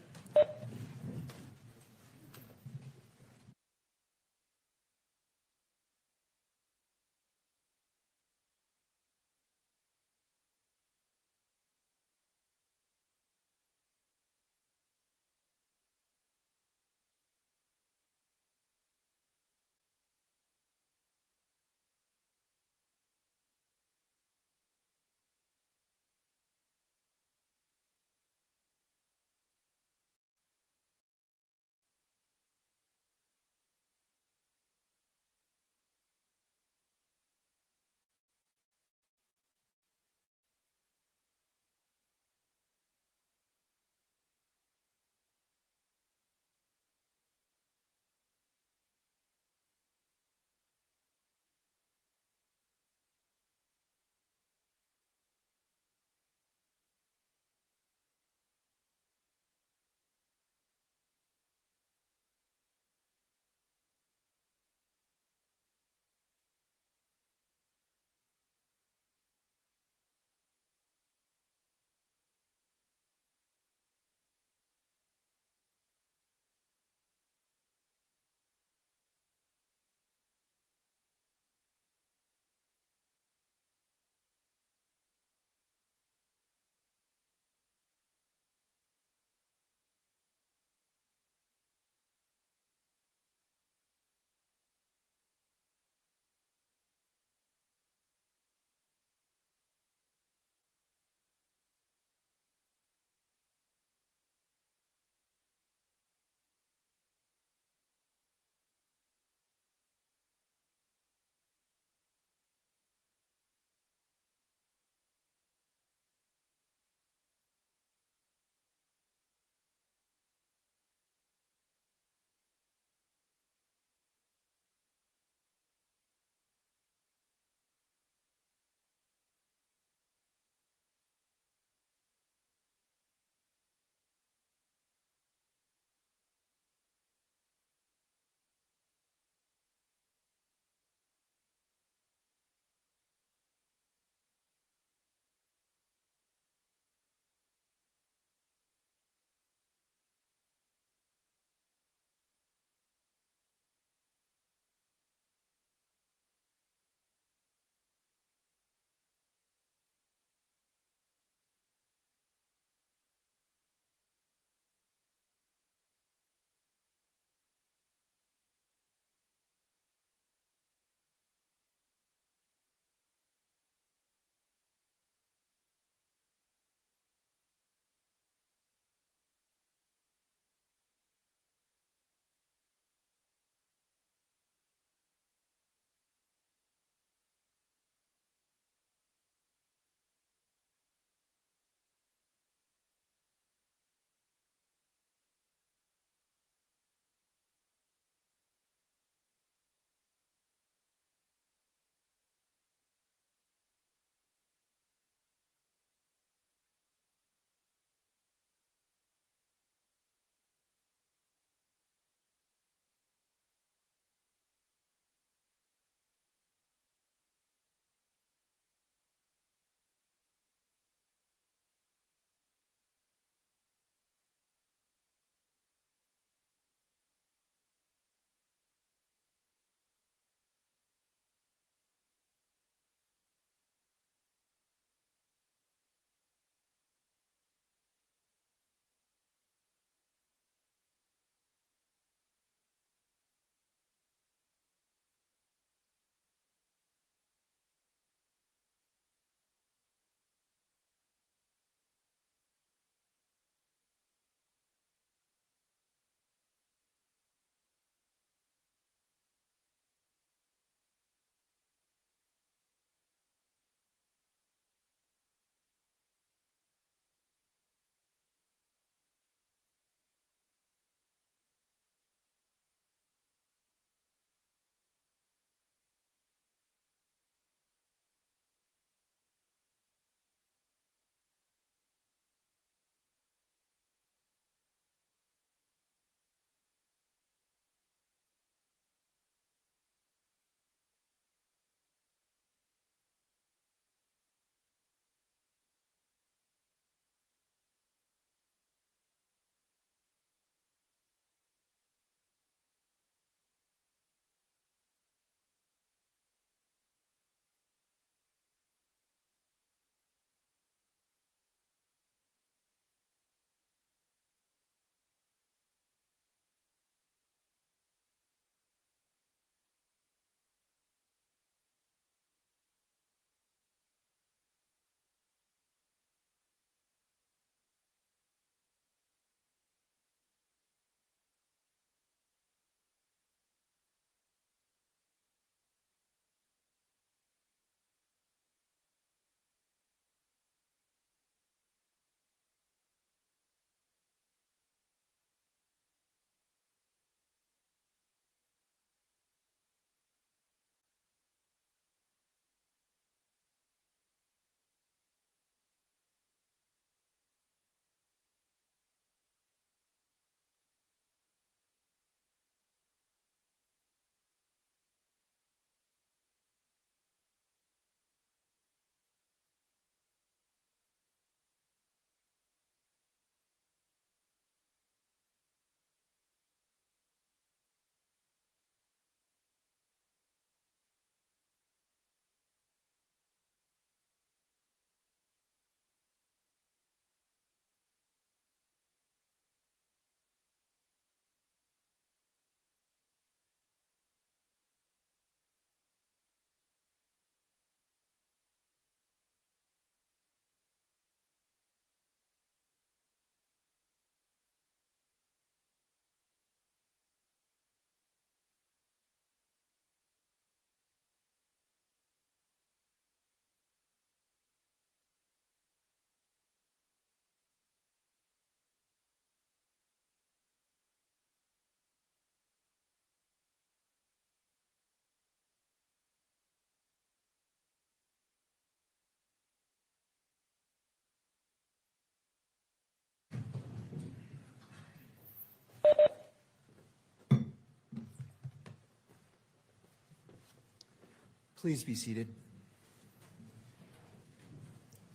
Please be seated.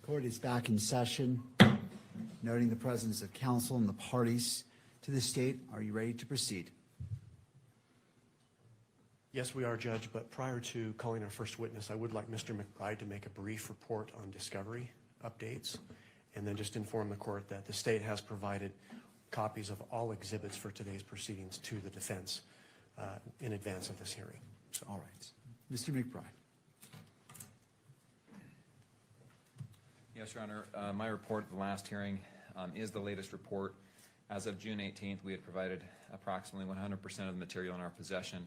Court is back in session. Noting the presence of counsel and the parties to the state, are you ready to proceed? Yes, we are, Judge, but prior to calling our first witness, I would like Mr. McBride to make a brief report on discovery updates, and then just inform the court that the state has provided copies of all exhibits for today's proceedings to the defense in advance of this hearing. So, All right. Mr. McBride. Yes, Your Honor. My report at the last hearing is the latest report. As of June 18th, we had provided approximately 100% of the material in our possession.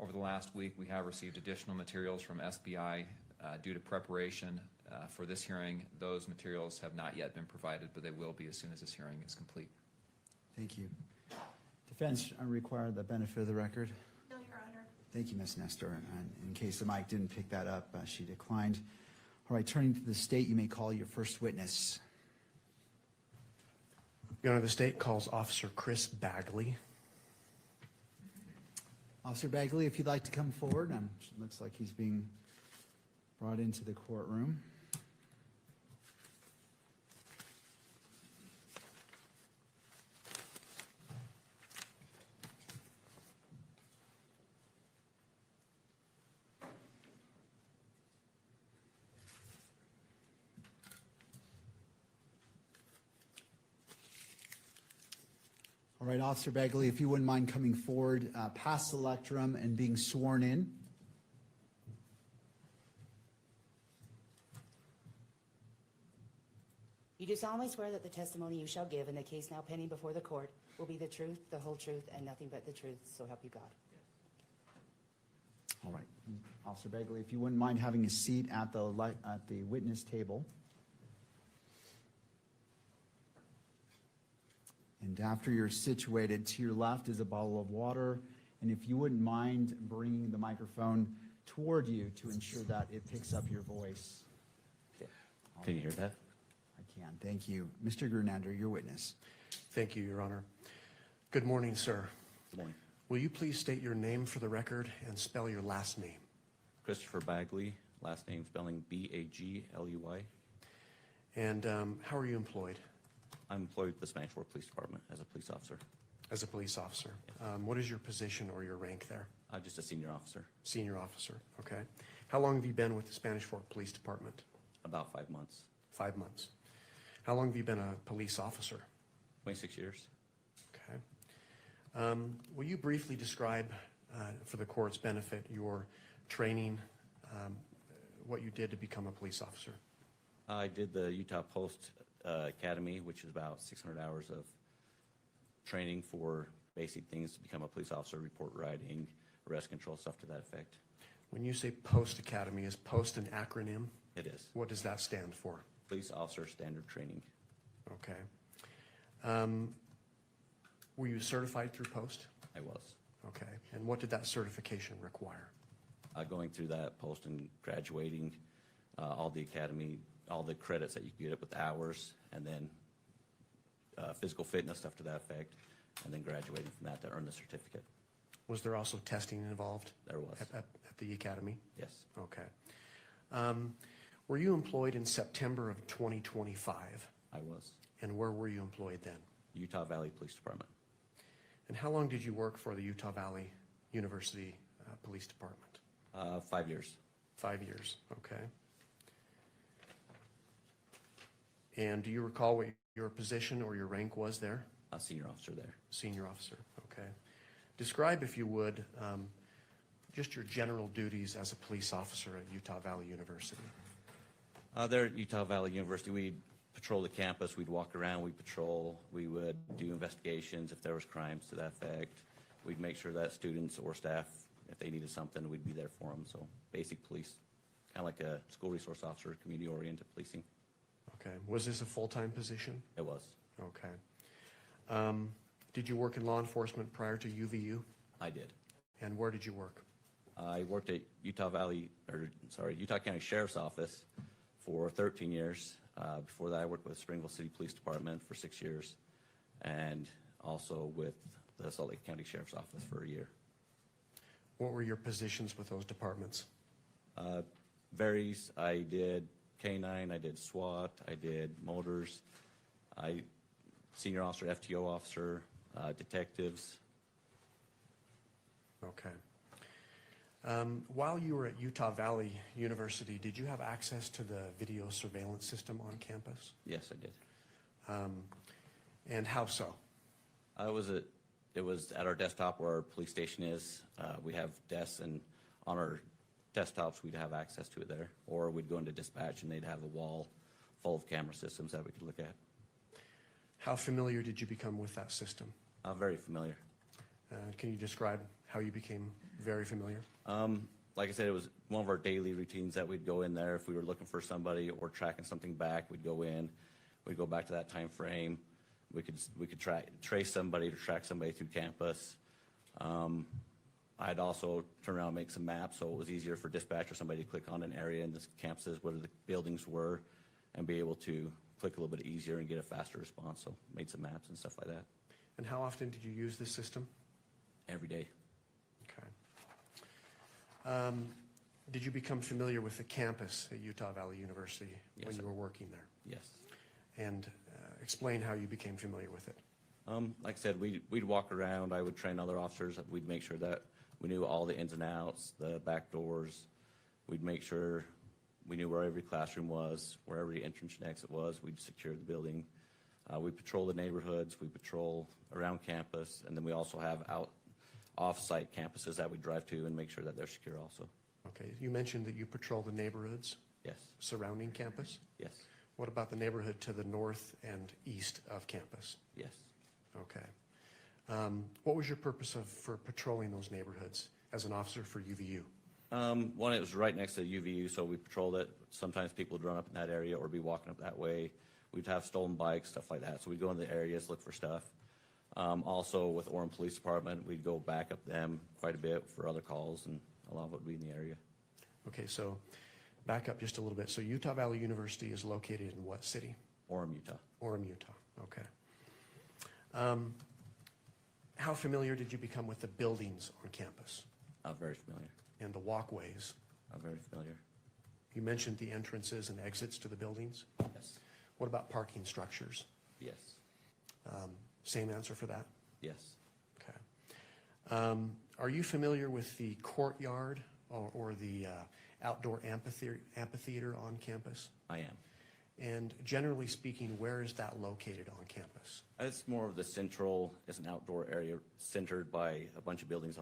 Over the last week, we have received additional materials from SBI due to preparation for this hearing. Those materials have not yet been provided, but they will be as soon as this hearing is complete. Thank you. Defense require the benefit of the record. No, Your Honor. Thank you, Ms. Nestor. And in case the mic didn't pick that up, she declined. All right, turning to the state, you may call your first witness. Your Honor, the state calls Officer Chris Bagley. Officer Bagley, if you'd like to come forward. Looks like he's being brought into the courtroom. All right, Officer Bagley, if you wouldn't mind coming forward past the lectern and being sworn in. You do solemnly swear that the testimony you shall give in the case now pending before the court will be the truth, the whole truth, and nothing but the truth, so help you God. All right, Officer Bagley, if you wouldn't mind having a seat at the witness table. And after you're situated, to your left is a bottle of water. And if you wouldn't mind bringing the microphone toward you to ensure that it picks up your voice. Can you hear that? I can, thank you. Mr. Grunander, your witness. Thank you, Your Honor. Good morning, sir. Good morning. Will you please state your name for the record and spell your last name? Christopher Bagley, last name spelling B-A-G-L-E-Y. And how are you employed? I'm employed with the Spanish Fork Police Department as a police officer. As a police officer. What is your position or your rank there? Just a senior officer. Senior officer, okay. How long have you been with the Spanish Fork Police Department? About 5 months. 5 months. How long have you been a police officer? 26 years. Okay. Will you briefly describe, for the court's benefit, your training, what you did to become a police officer? I did the Utah Post Academy, which is about 600 hours of training for basic things to become a police officer, report writing, arrest control, stuff to that effect. When you say Post Academy, is Post an acronym? It is. What does that stand for? Police Officer Standard Training. Okay. Were you certified through Post? I was. Okay. And what did that certification require? Going through that post and graduating, all the academy, all the credits that you could get with hours, and then physical fitness, stuff to that effect, and then graduating from that to earn the certificate. Was there also testing involved? There was. At the academy? Yes. Okay. Were you employed in September of 2025? I was. And where were you employed then? Utah Valley Police Department. And how long did you work for the Utah Valley University Police Department? 5 years. 5 years, okay. And do you recall what your position or your rank was there? A senior officer there. Senior officer, okay. Describe, if you would, just your general duties as a police officer at Utah Valley University. There at Utah Valley University, we'd patrol the campus, we'd walk around, we'd patrol, we would do investigations if there was crimes to that effect. We'd make sure that students or staff, if they needed something, we'd be there for them. So basic police, kind of like a school resource officer, community-oriented policing. Okay, was this a full-time position? It was. Okay. Did you work in law enforcement prior to UVU? I did. And where did you work? I worked at Utah County Sheriff's Office for 13 years. Before that, I worked with Springville City Police Department for 6 years, and also with the Salt Lake County Sheriff's Office for a year. What were your positions with those departments? Varies. I did K-9, I did SWAT, I did motors, senior officer, FTO officer, detectives. Okay. While you were at Utah Valley University, did you have access to the video surveillance system on campus? Yes, I did. And how so? It was at our desktop where our police station is. We have desks, and on our desktops, we'd have access to it there. Or we'd go into dispatch and they'd have a wall full of camera systems that we could look at. How familiar did you become with that system? Very familiar. Can you describe how you became very familiar? Like I said, it was one of our daily routines that we'd go in there. If we were looking for somebody or tracking something back, we'd go in, we'd go back to that time frame. We could trace somebody, to track somebody through campus. I'd also turn around and make some maps, so it was easier for dispatch or somebody to click on an area in the campuses where the buildings were and be able to click a little bit easier and get a faster response. So made some maps and stuff like that. And how often did you use this system? Every day. Okay. Did you become familiar with the campus at Utah Valley University when Yes, you were working there? Yes. And explain how you became familiar with it. Like I said, we'd walk around. I would train other officers. We'd make sure that we knew all the ins and outs, the back doors. We'd make sure we knew where every classroom was, where every entrance and exit was. We'd secure the building. We patrol the neighborhoods. We patrol around campus. And then we also have off-site campuses that we drive to and make sure that they're secure also. Okay. You mentioned that you patrol the neighborhoods Yes. surrounding campus. Yes. What about the neighborhood to the north and east of campus? Yes. Okay. What was your purpose for patrolling those neighborhoods as an officer for UVU? One, it was right next to the UVU, so we patrolled it. Sometimes people would run up in that area or be walking up that way. We'd have stolen bikes, stuff like that. So we'd go into the areas, look for stuff. Also with Orem Police Department, we'd go back up them quite a bit for other calls, and a lot of it would be in the area. Okay, so back up just a little bit. So Utah Valley University is located in what city? Orem, Utah. Orem, Utah. Okay. How familiar did you become with the buildings on campus Very familiar. and the walkways? Very familiar. You mentioned the entrances and exits to the buildings. Yes. What about parking structures? Yes. Same answer for that? Yes. Okay. Are you familiar with the courtyard or the outdoor amphitheater on campus? I am. And generally speaking, where is that located on campus? It's more of the central, it's an outdoor area centered by a bunch of buildings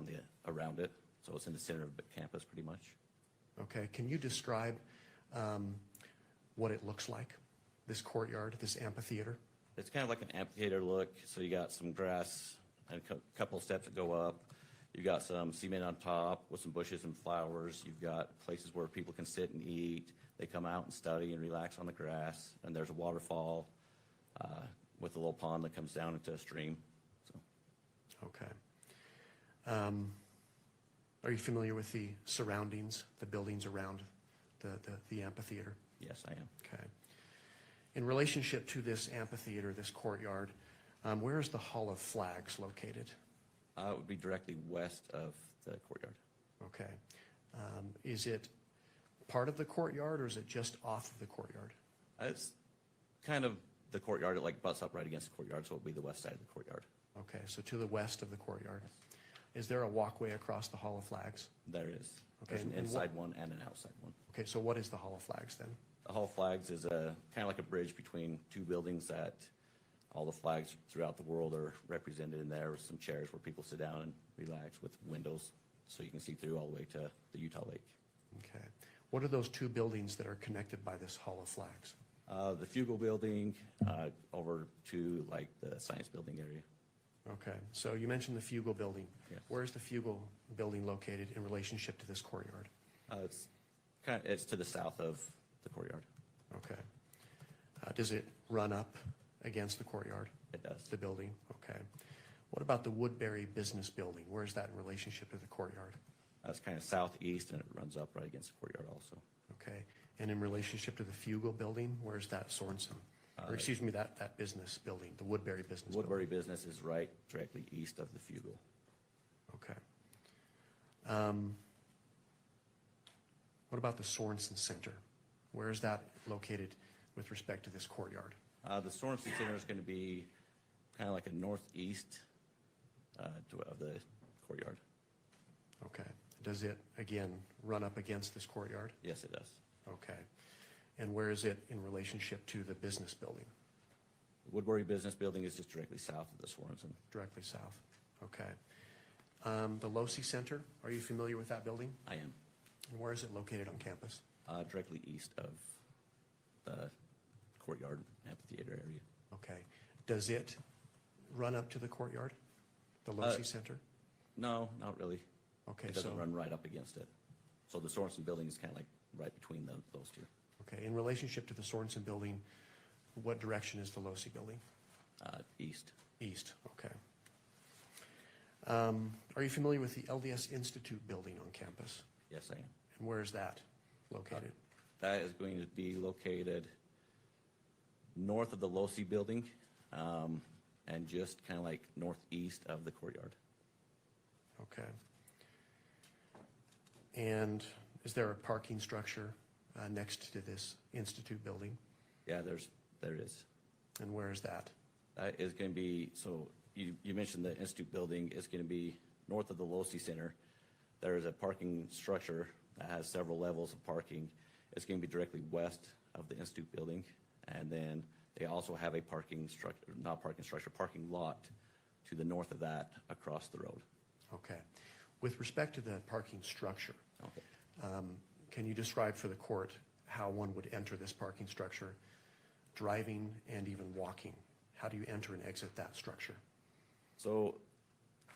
around it. So it's in the center of the campus pretty much. Okay, can you describe what it looks like, this courtyard, this amphitheater? It's kind of like an amphitheater look. So you got some grass and a couple of steps that go up. You got some cement on top with some bushes and flowers. You've got places where people can sit and eat. They come out and study and relax on the grass. And there's a waterfall with a little pond that comes down into a stream. So Okay. Are you familiar with the surroundings, the buildings around the amphitheater? yes, I am. Okay. In relationship to this amphitheater, this courtyard, where is the Hall of Flags located? It would be directly west of the courtyard. Okay. Is it part of the courtyard or is it just off of the courtyard? It's kind of the courtyard. It like butts up right against the courtyard, so it'll be the west side of the courtyard. Okay, so to the west of the courtyard. Is there a walkway across the Hall of Flags? There is. Okay, There's an and inside one and an outside one. Okay, so what is the Hall of Flags then? The Hall of Flags is kind of like a bridge between two buildings that all the flags throughout the world are represented in there with some chairs where people sit down and relax with windows so you can see through all the way to the Utah Lake. Okay. What are those two buildings that are connected by this Hall of Flags? The Fugal Building over to like the Science Building area. Okay, so you mentioned the Fugal Building. Yes. Where's the Fugal Building located in relationship to this courtyard? It's to the south of the courtyard. Okay. Does it run up against the courtyard, It does. the building? Okay. What about the Woodbury Business Building? Where's that in relationship to the courtyard? It's kind of southeast and it runs up right against the courtyard also. Okay. And in relationship to the Fugal Building, where's that Sorensen? Or excuse me, that business building, the Woodbury Business Building? Woodbury Business is right directly east of the Fugal. Okay. What about the Sorensen Center? Where is that located with respect to this courtyard? The Sorensen Center is going to be kind of like a northeast of the courtyard. Okay. Does it, again, run up against this courtyard? Yes, it does. Okay. And where is it in relationship to the business building? The Woodbury Business Building is just directly south of the Sorensen. Directly south. Okay. The Losi Center, are you familiar with that building? I am And where is it located on campus? directly east of the courtyard amphitheater area. Okay. Does it run up to the courtyard? The Losi Center? No, not really. Okay, It so, doesn't run right up against it. So the Sorensen Building is kind of like right between those two. okay, in relationship to the Sorensen building, what direction is the Losi building? East. East, okay. Are you familiar with the LDS Institute building on campus? Yes, I am. And where is that located? That is going to be located north of the Losi Building, and just kind of like northeast of the courtyard. Okay. And is there a parking structure next to this Institute building? Yeah, there is. And where is that? That is going to be, so you mentioned the Institute Building is going to be north of the Losi Center. There is a parking structure that has several levels of parking. It's going to be directly west of the Institute Building. And then they also have a parking lot to the north of that across the road. Okay. With respect to the parking structure, Okay. can you describe for the court how one would enter this parking structure, driving and even walking? How do you enter and exit that structure? So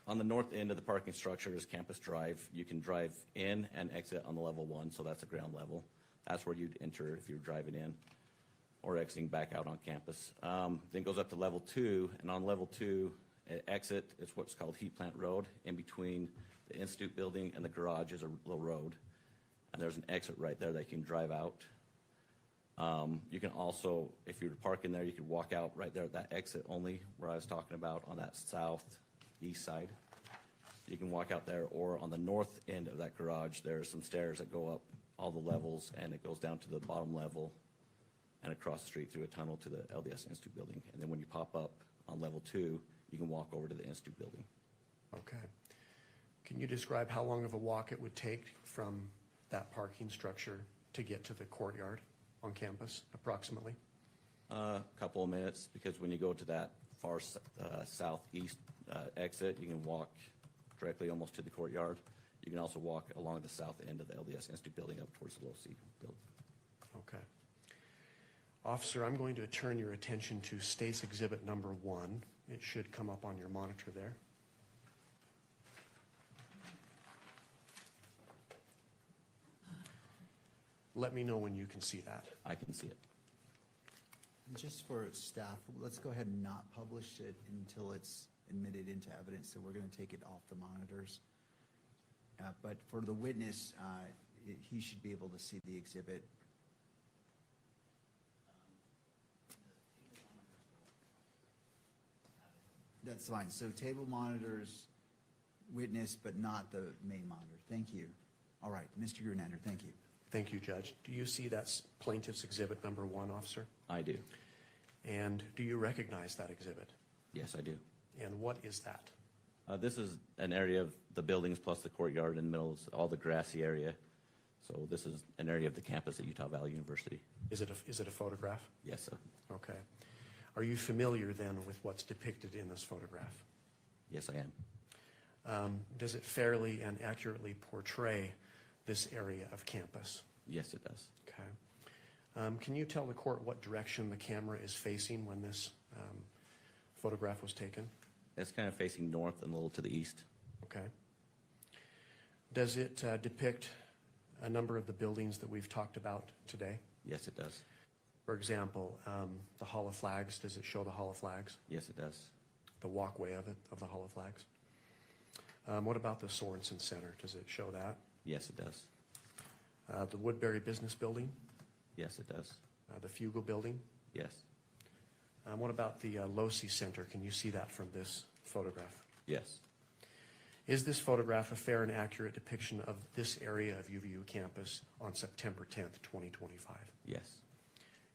on the north end of the parking structure is Campus Drive. You can drive in and exit on the level 1, so that's the ground level. That's where you'd enter if you're driving in or exiting back out on campus. Then goes up to level 2, and on level 2, exit is what's called Heat Plant Road. In between the Institute Building and the garage is a little road, and there's an exit right there that you can drive out. You can also, if you're parking there, you could walk out right there at that exit only where I was talking about on that southeast side. You can walk out there, or on the north end of that garage, there are some stairs that go up all the levels, and it goes down to the bottom level and across the street through a tunnel to the LDS Institute Building. And then when you pop up on level 2, you can walk over to the Institute Building. Okay. Can you describe how long of a walk it would take from that parking structure to get to the courtyard on campus, approximately? A couple of minutes, because when you go to that far southeast exit, you can walk directly almost to the courtyard. You can also walk along the south end of the LDS Institute Building up towards the Losi Building. Okay. Officer, I'm going to turn your attention to State's Exhibit Number 1. It should come up on your monitor there. Let me know when you can see that. I can see it. And just for staff, let's go ahead and not publish it until it's admitted into evidence, so we're going to take it off the monitors. But for the witness, he should be able to see the exhibit. That's fine. So table monitors, witness, but not the main monitor. Thank you. All right, Mr. Grunander, thank you. Thank you, Judge. Do you see that Plaintiff's Exhibit Number 1, Officer? I do. And do you recognize that exhibit? Yes, I do. And what is that? This is an area of the buildings plus the courtyard in the middle, is all the grassy area. So this is an area of the campus at Utah Valley University. Is it a photograph? Yes, sir. Okay. Are you familiar then with what's depicted in this photograph? Yes, I am. Does it fairly and accurately portray this area of campus? Yes, it does. Okay. Can you tell the court what direction the camera is facing when this photograph was taken? It's kind of facing north and a little to the east. Okay. Does it depict a number of the buildings that we've talked about today? Yes, it does. For example, the Hall of Flags, does it show the Hall of Flags? Yes, it does. The walkway of the Hall of Flags? What about the Sorensen Center? Does it show that? Yes, it does. The Woodbury Business Building? Yes, it does. The Fugel Building? Yes. What about the Losi Center? Can you see that from this photograph? Yes. Is this photograph a fair and accurate depiction of this area of UVU campus on September 10th, 2025? Yes.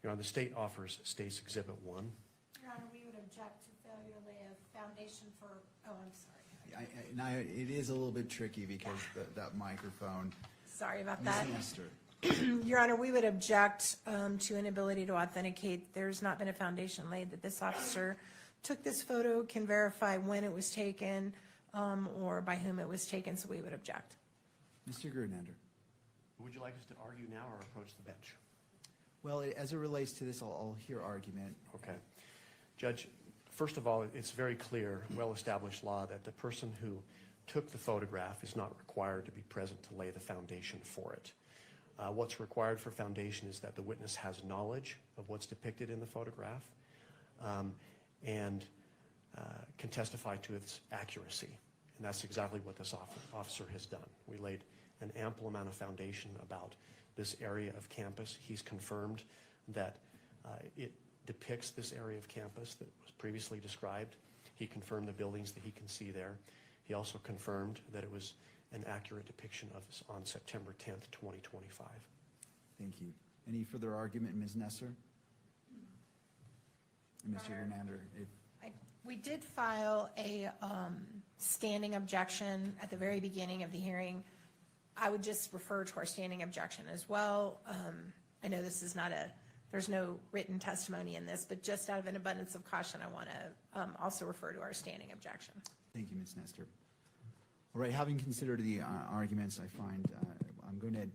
Your Honor, the state offers State's Exhibit 1. Your Honor, we would object to failure to lay a foundation for, oh, I'm sorry. It is a little bit tricky because that microphone. Sorry about Ms. that. Nestor. Your Honor, we would object to inability to authenticate. There's not been a foundation laid that this officer took this photo, can verify when it was taken, or by whom it was taken, so we would object. Mr. Grunander. Would you like us to argue now or approach the bench? Well, as it relates to this, I'll hear argument. Okay. Judge, first of all, it's very clear, well-established law that the person who took the photograph is not required to be present to lay the foundation for it. What's required for foundation is that the witness has knowledge of what's depicted in the photograph and can testify to its accuracy. And that's exactly what this officer has done. We laid an ample amount of foundation about this area of campus. He's confirmed that it depicts this area of campus that was previously described. He confirmed the buildings that he can see there. He also confirmed that it was an accurate depiction of this on September 10th, 2025. Thank you. Any further argument, Ms. Nestor? And Mr. Grunander, We did file a standing objection at the very beginning of the hearing. I would just refer to our standing objection as well. I know this is not there's no written testimony in this, but just out of an abundance of caution, I want to also refer to our standing objection. thank you, Ms. Nestor. All right, having considered the arguments, I find I'm going to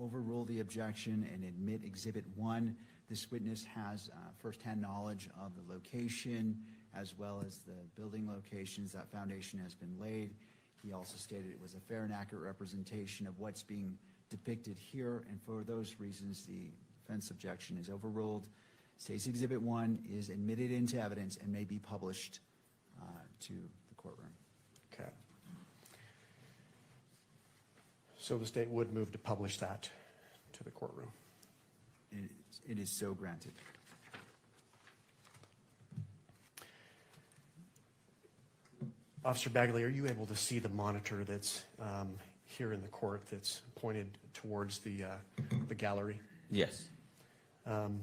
overrule the objection and admit Exhibit 1. This witness has firsthand knowledge of the location as well as the building locations. That foundation has been laid. He also stated it was a fair and accurate representation of what's being depicted here, and for those reasons, the defense objection is overruled. State's Exhibit 1 is admitted into evidence and may be published to the courtroom. Okay. So the state would move to publish that to the courtroom. It is so granted. Officer Bagley, are you able to see the monitor that's here in the court that's pointed towards the gallery? Yes. From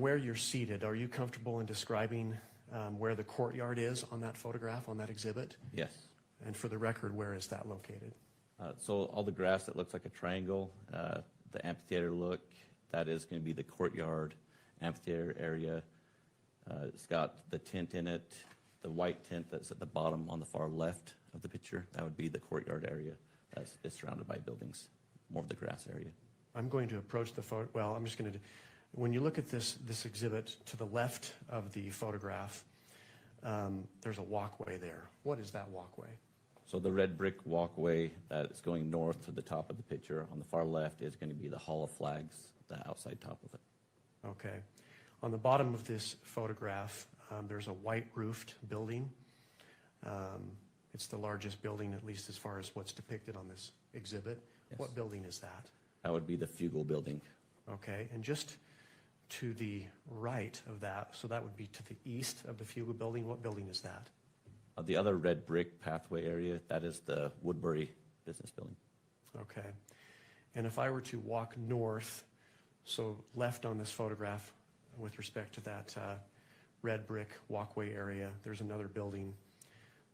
where you're seated, are you comfortable in describing where the courtyard is on that photograph, on that exhibit? Yes. And for the record, where is that located? So all the grass that looks like a triangle, the amphitheater look, that is going to be the courtyard amphitheater area. It's got the tent in it, the white tent that's at the bottom on the far left of the picture. That would be the courtyard area. It's surrounded by buildings, more of the grass area. I'm going to approach the photo, well, I'm just going to, when you look at this exhibit to the left of the photograph, there's a walkway there. What is that walkway? So the red brick walkway that is going north to the top of the picture on the far left is going to be the Hall of Flags, the outside top of it. Okay. On the bottom of this photograph, there's a white roofed building. It's the largest building, at least as far as what's depicted on this exhibit. Yes. What building is that? That would be the Fugel building. Okay, and just to the right of that, so that would be to the east of the Fugel building, what building is that? The other red brick pathway area, that is the Woodbury Business Building. Okay. And if I were to walk north, so left on this photograph with respect to that red brick walkway area, there's another building,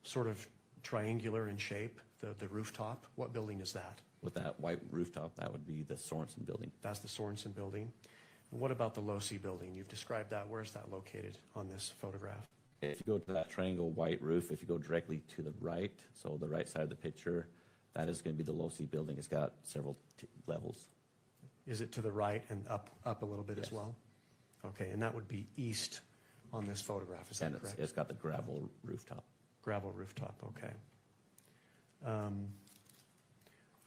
sort of triangular in shape, the rooftop. What building is that? With that white rooftop, that would be the Sorensen building. That's the Sorensen building. And what about the Losi building? You've described that. Where's that located on this photograph? If you go to that triangle white roof, if you go directly to the right, so the right side of the picture, that is going to be the Losi building. It's got several levels. Is it to the right and up a little bit as Yes. well? Okay, and that would be east on this photograph, is that And correct? it's got the gravel rooftop. Gravel rooftop, okay.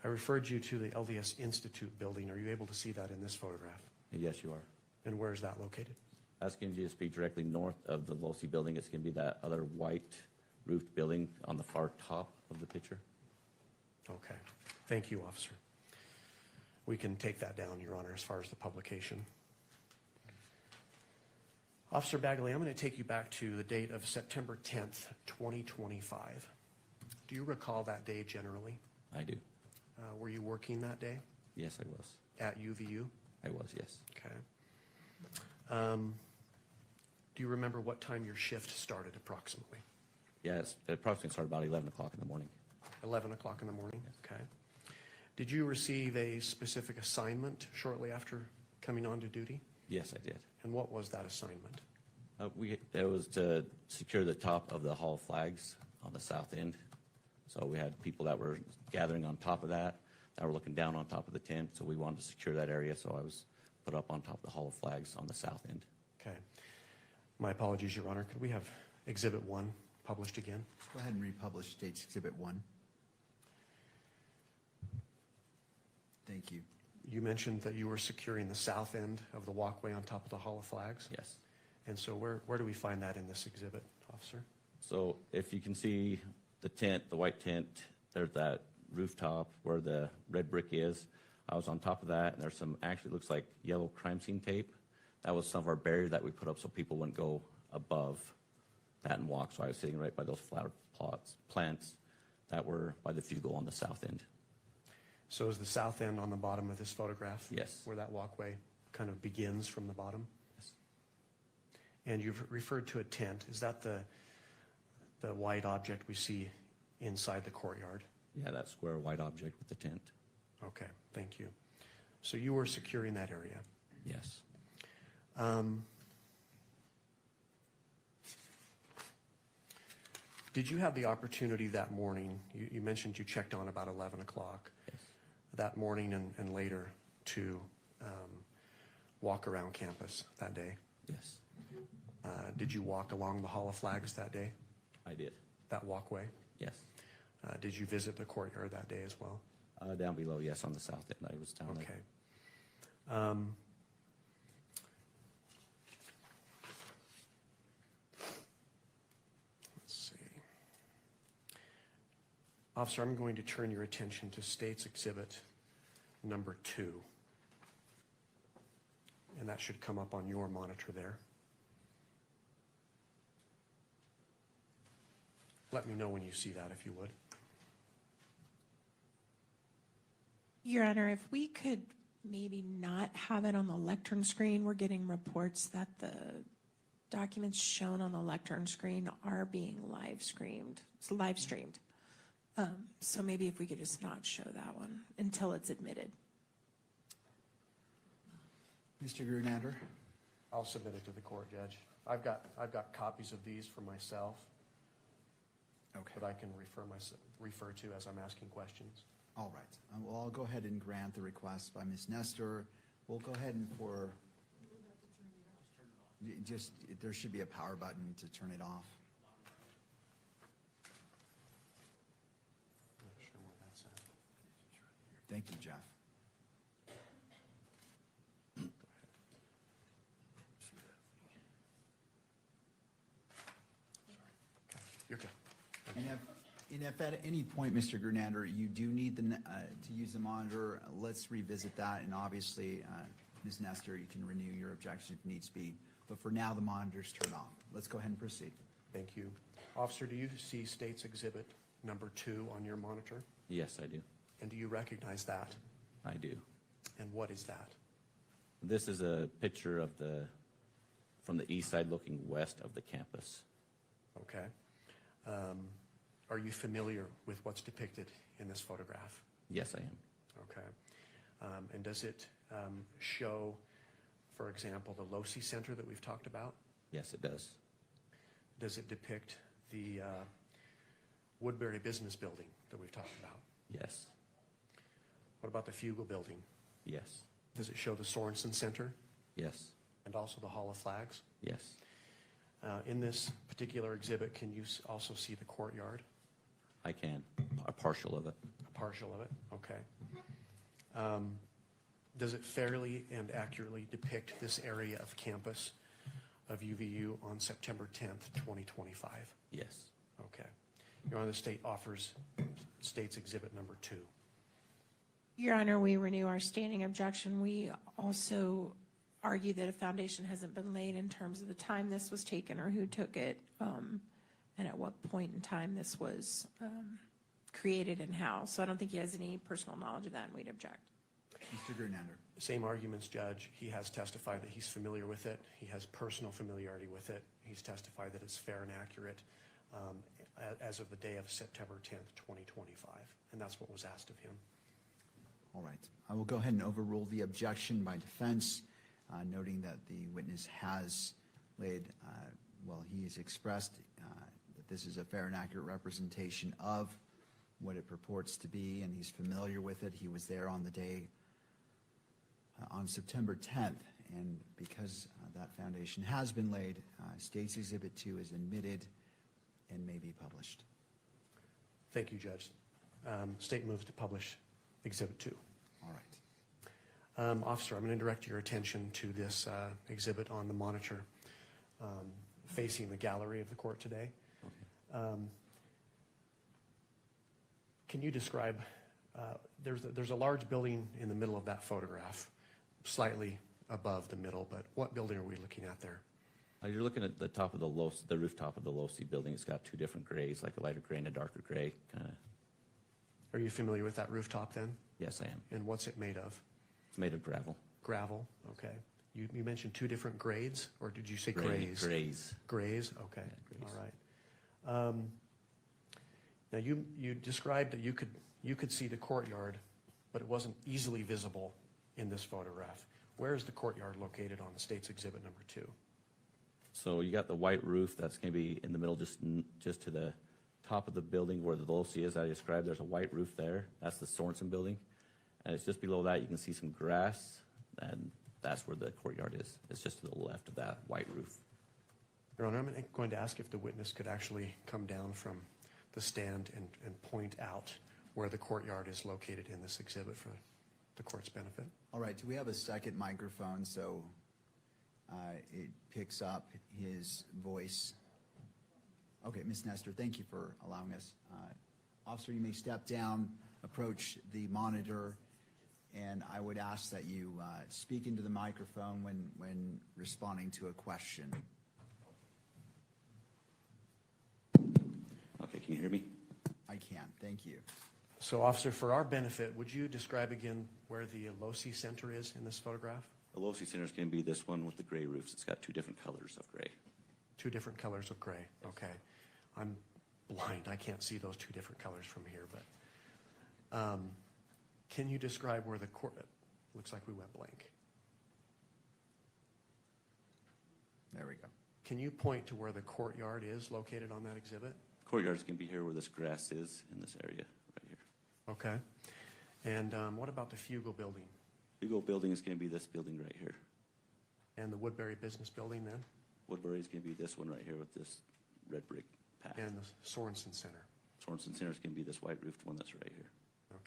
I referred you to the LDS Institute building. Are you able to see that in this photograph? Yes, you are. And where is that located? That's going to just be directly north of the Losi building. It's going to be that other white roofed building on the far top of the picture. Okay, thank you, officer. We can take that down, Your Honor, as far as the publication. Officer Bagley, I'm going to take you back to the date of September 10th, 2025. Do you recall that day generally? I do. Were you working that day Yes, I was. at UVU? I was, yes. Okay. Do you remember what time your shift started approximately? Yeah, it approximately started about 11 o'clock in the morning. 11 o'clock in the morning? Okay. Did you receive a specific assignment shortly after coming on to duty? Yes, I did. And what was that assignment? It was to secure the top of the hall flags on the south end. So we had people that were gathering on top of that were looking down on top of the tent. So we wanted to secure that area. So I was put up on top of the hall of flags on the south end. Okay. My apologies, Your Honor. Could we have Exhibit 1 published again? Go ahead and republish State's Exhibit 1. Thank you. You mentioned that you were securing the south end of the walkway on top of the Hall of Flags. Yes. And so where do we find that in this exhibit, officer? So if you can see the tent, the white tent, there's that rooftop where the red brick is. I was on top of that, and there's some, actually looks like yellow crime scene tape. That was some of our barrier that we put up so people wouldn't go above that and walk. So I was sitting right by those flower plants that were by the fugal on the south end. So is the south end on the bottom of this photograph? Yes. Where that walkway kind of begins from the bottom? Yes. And you've referred to a tent. Is that the white object we see inside the courtyard? Yeah, that square white object with the tent. Okay, thank you. So you were securing that area. Yes. Did you have the opportunity that morning, you mentioned you checked on about 11 o'clock, Yes. that morning and later to walk around campus that day? Yes, Did you walk along the Hall of Flags that day, I did. that walkway? Yes. Did you visit the courtyard that day as well? Down below, yes, on the south end. I was down there. Okay. Let's see. Officer, I'm going to turn your attention to State's Exhibit number 2. And that should come up on your monitor there. Let me know when you see that, if you would. Your Honor, if we could maybe not have it on the lectern screen, we're getting reports that the documents shown on the lectern screen are being live streamed. So maybe if we could just not show that one until it's admitted. Mr. Grunander? I'll submit it to the court, Judge. I've got copies of these for myself Okay. that I can refer to as I'm asking questions. All right. Well, I'll go ahead and grant the request by Ms. Nestor. We'll go ahead and there should be a power button to turn it off. I'm not sure where that's at. Thank you, Jeff. You're good. And if at any point, Mr. Grunander, you do need to use the monitor, let's revisit that. And obviously, Ms. Nestor, you can renew your objection if needs be. But for now, the monitor's turned off. Let's go ahead and proceed. Thank you. Officer, do you see State's Exhibit number 2 on your monitor? Yes, I do. And do you recognize that? I do. And what is that? This is a picture of from the east side looking west of the campus. Okay. Are you familiar with what's depicted in this photograph? Yes, I am. Okay. And does it show, for example, the Losi Center that we've talked about? Yes, it does. Does it depict the Woodbury Business Building that we've talked about? Yes. What about the Fugal Building? Yes. Does it show the Sorensen Center Yes. and also the Hall of Flags? Yes. In this particular exhibit, can you also see the courtyard? I can. A partial of it. A partial of it? Okay. Does it fairly and accurately depict this area of campus of UVU on September 10th, 2025? Yes. Okay. Your Honor, the state offers State's Exhibit number 2. Your Honor, we renew our standing objection. We also argue that a foundation hasn't been laid in terms of the time this was taken or who took it, and at what point in time this was created in-house. So I don't think he has any personal knowledge of that, and we'd object. Mr. Gernander. Same arguments, Judge. He has testified that he's familiar with it. He has personal familiarity with it. He's testified that it's fair and accurate as of the day of September 10th, 2025. And that's what was asked of him. All right. I will go ahead and overrule the objection by defense, noting that the witness has laid, he has expressed that this is a fair and accurate representation of what it purports to be, and he's familiar with it. He was there on the day, on September 10th, and because that foundation has been laid, State's Exhibit 2 is admitted and may be published. Thank you, Judge. State moves to publish Exhibit 2. All right. Officer, I'm going to direct your attention to this exhibit on the monitor facing the gallery of the court today. Can you describe, there's a large building in the middle of that photograph, slightly above the middle, but what building are we looking at there? You're looking at the top of the rooftop of the LOSI building. It's got two different grays, like a lighter gray and a darker gray. Are you familiar with that rooftop then? Yes, I am. And what's it made of? It's made of gravel. Gravel, okay. You mentioned two different grades, or did you say grays? Grays. Grays, okay, Yeah, grays. all right. Now, you described that you could see the courtyard, but it wasn't easily visible in this photograph. Where is the courtyard located on the State's Exhibit number 2? So you got the white roof that's going to be in the middle, just to the top of the building where the LOSI is. I described there's a white roof there. That's the Sorensen building. And it's just below that, you can see some grass, and that's where the courtyard is. It's just to the left of that white roof. Your Honor, I'm going to ask if the witness could actually come down from the stand and point out where the courtyard is located in this exhibit for the court's benefit. All right, do we have a second microphone so it picks up his voice? Okay, Ms. Nestor, thank you for allowing us. Officer, you may step down, approach the monitor, and I would ask that you speak into the microphone when responding to a question. Okay, can you hear me? I can, thank you. So, officer, for our benefit, would you describe again where the LOSI Center is in this photograph? The LOSI Center is going to be this one with the gray roofs. It's got two different colors of gray. Two different colors of gray, okay. I'm blind, I can't see those two different colors from here, but can you describe where the court, looks like we went blank. There we go. Can you point to where the courtyard is located on that exhibit? Courtyard is going to be here where this grass is in this area right here. Okay. And what about the Fugel building Hugo building is going to be this building right here. and the Woodbury Business Building then? Woodbury is going to be this one right here with this red brick path. And the Sorensen Center? Sorensen Center is going to be this white roofed one that's right here.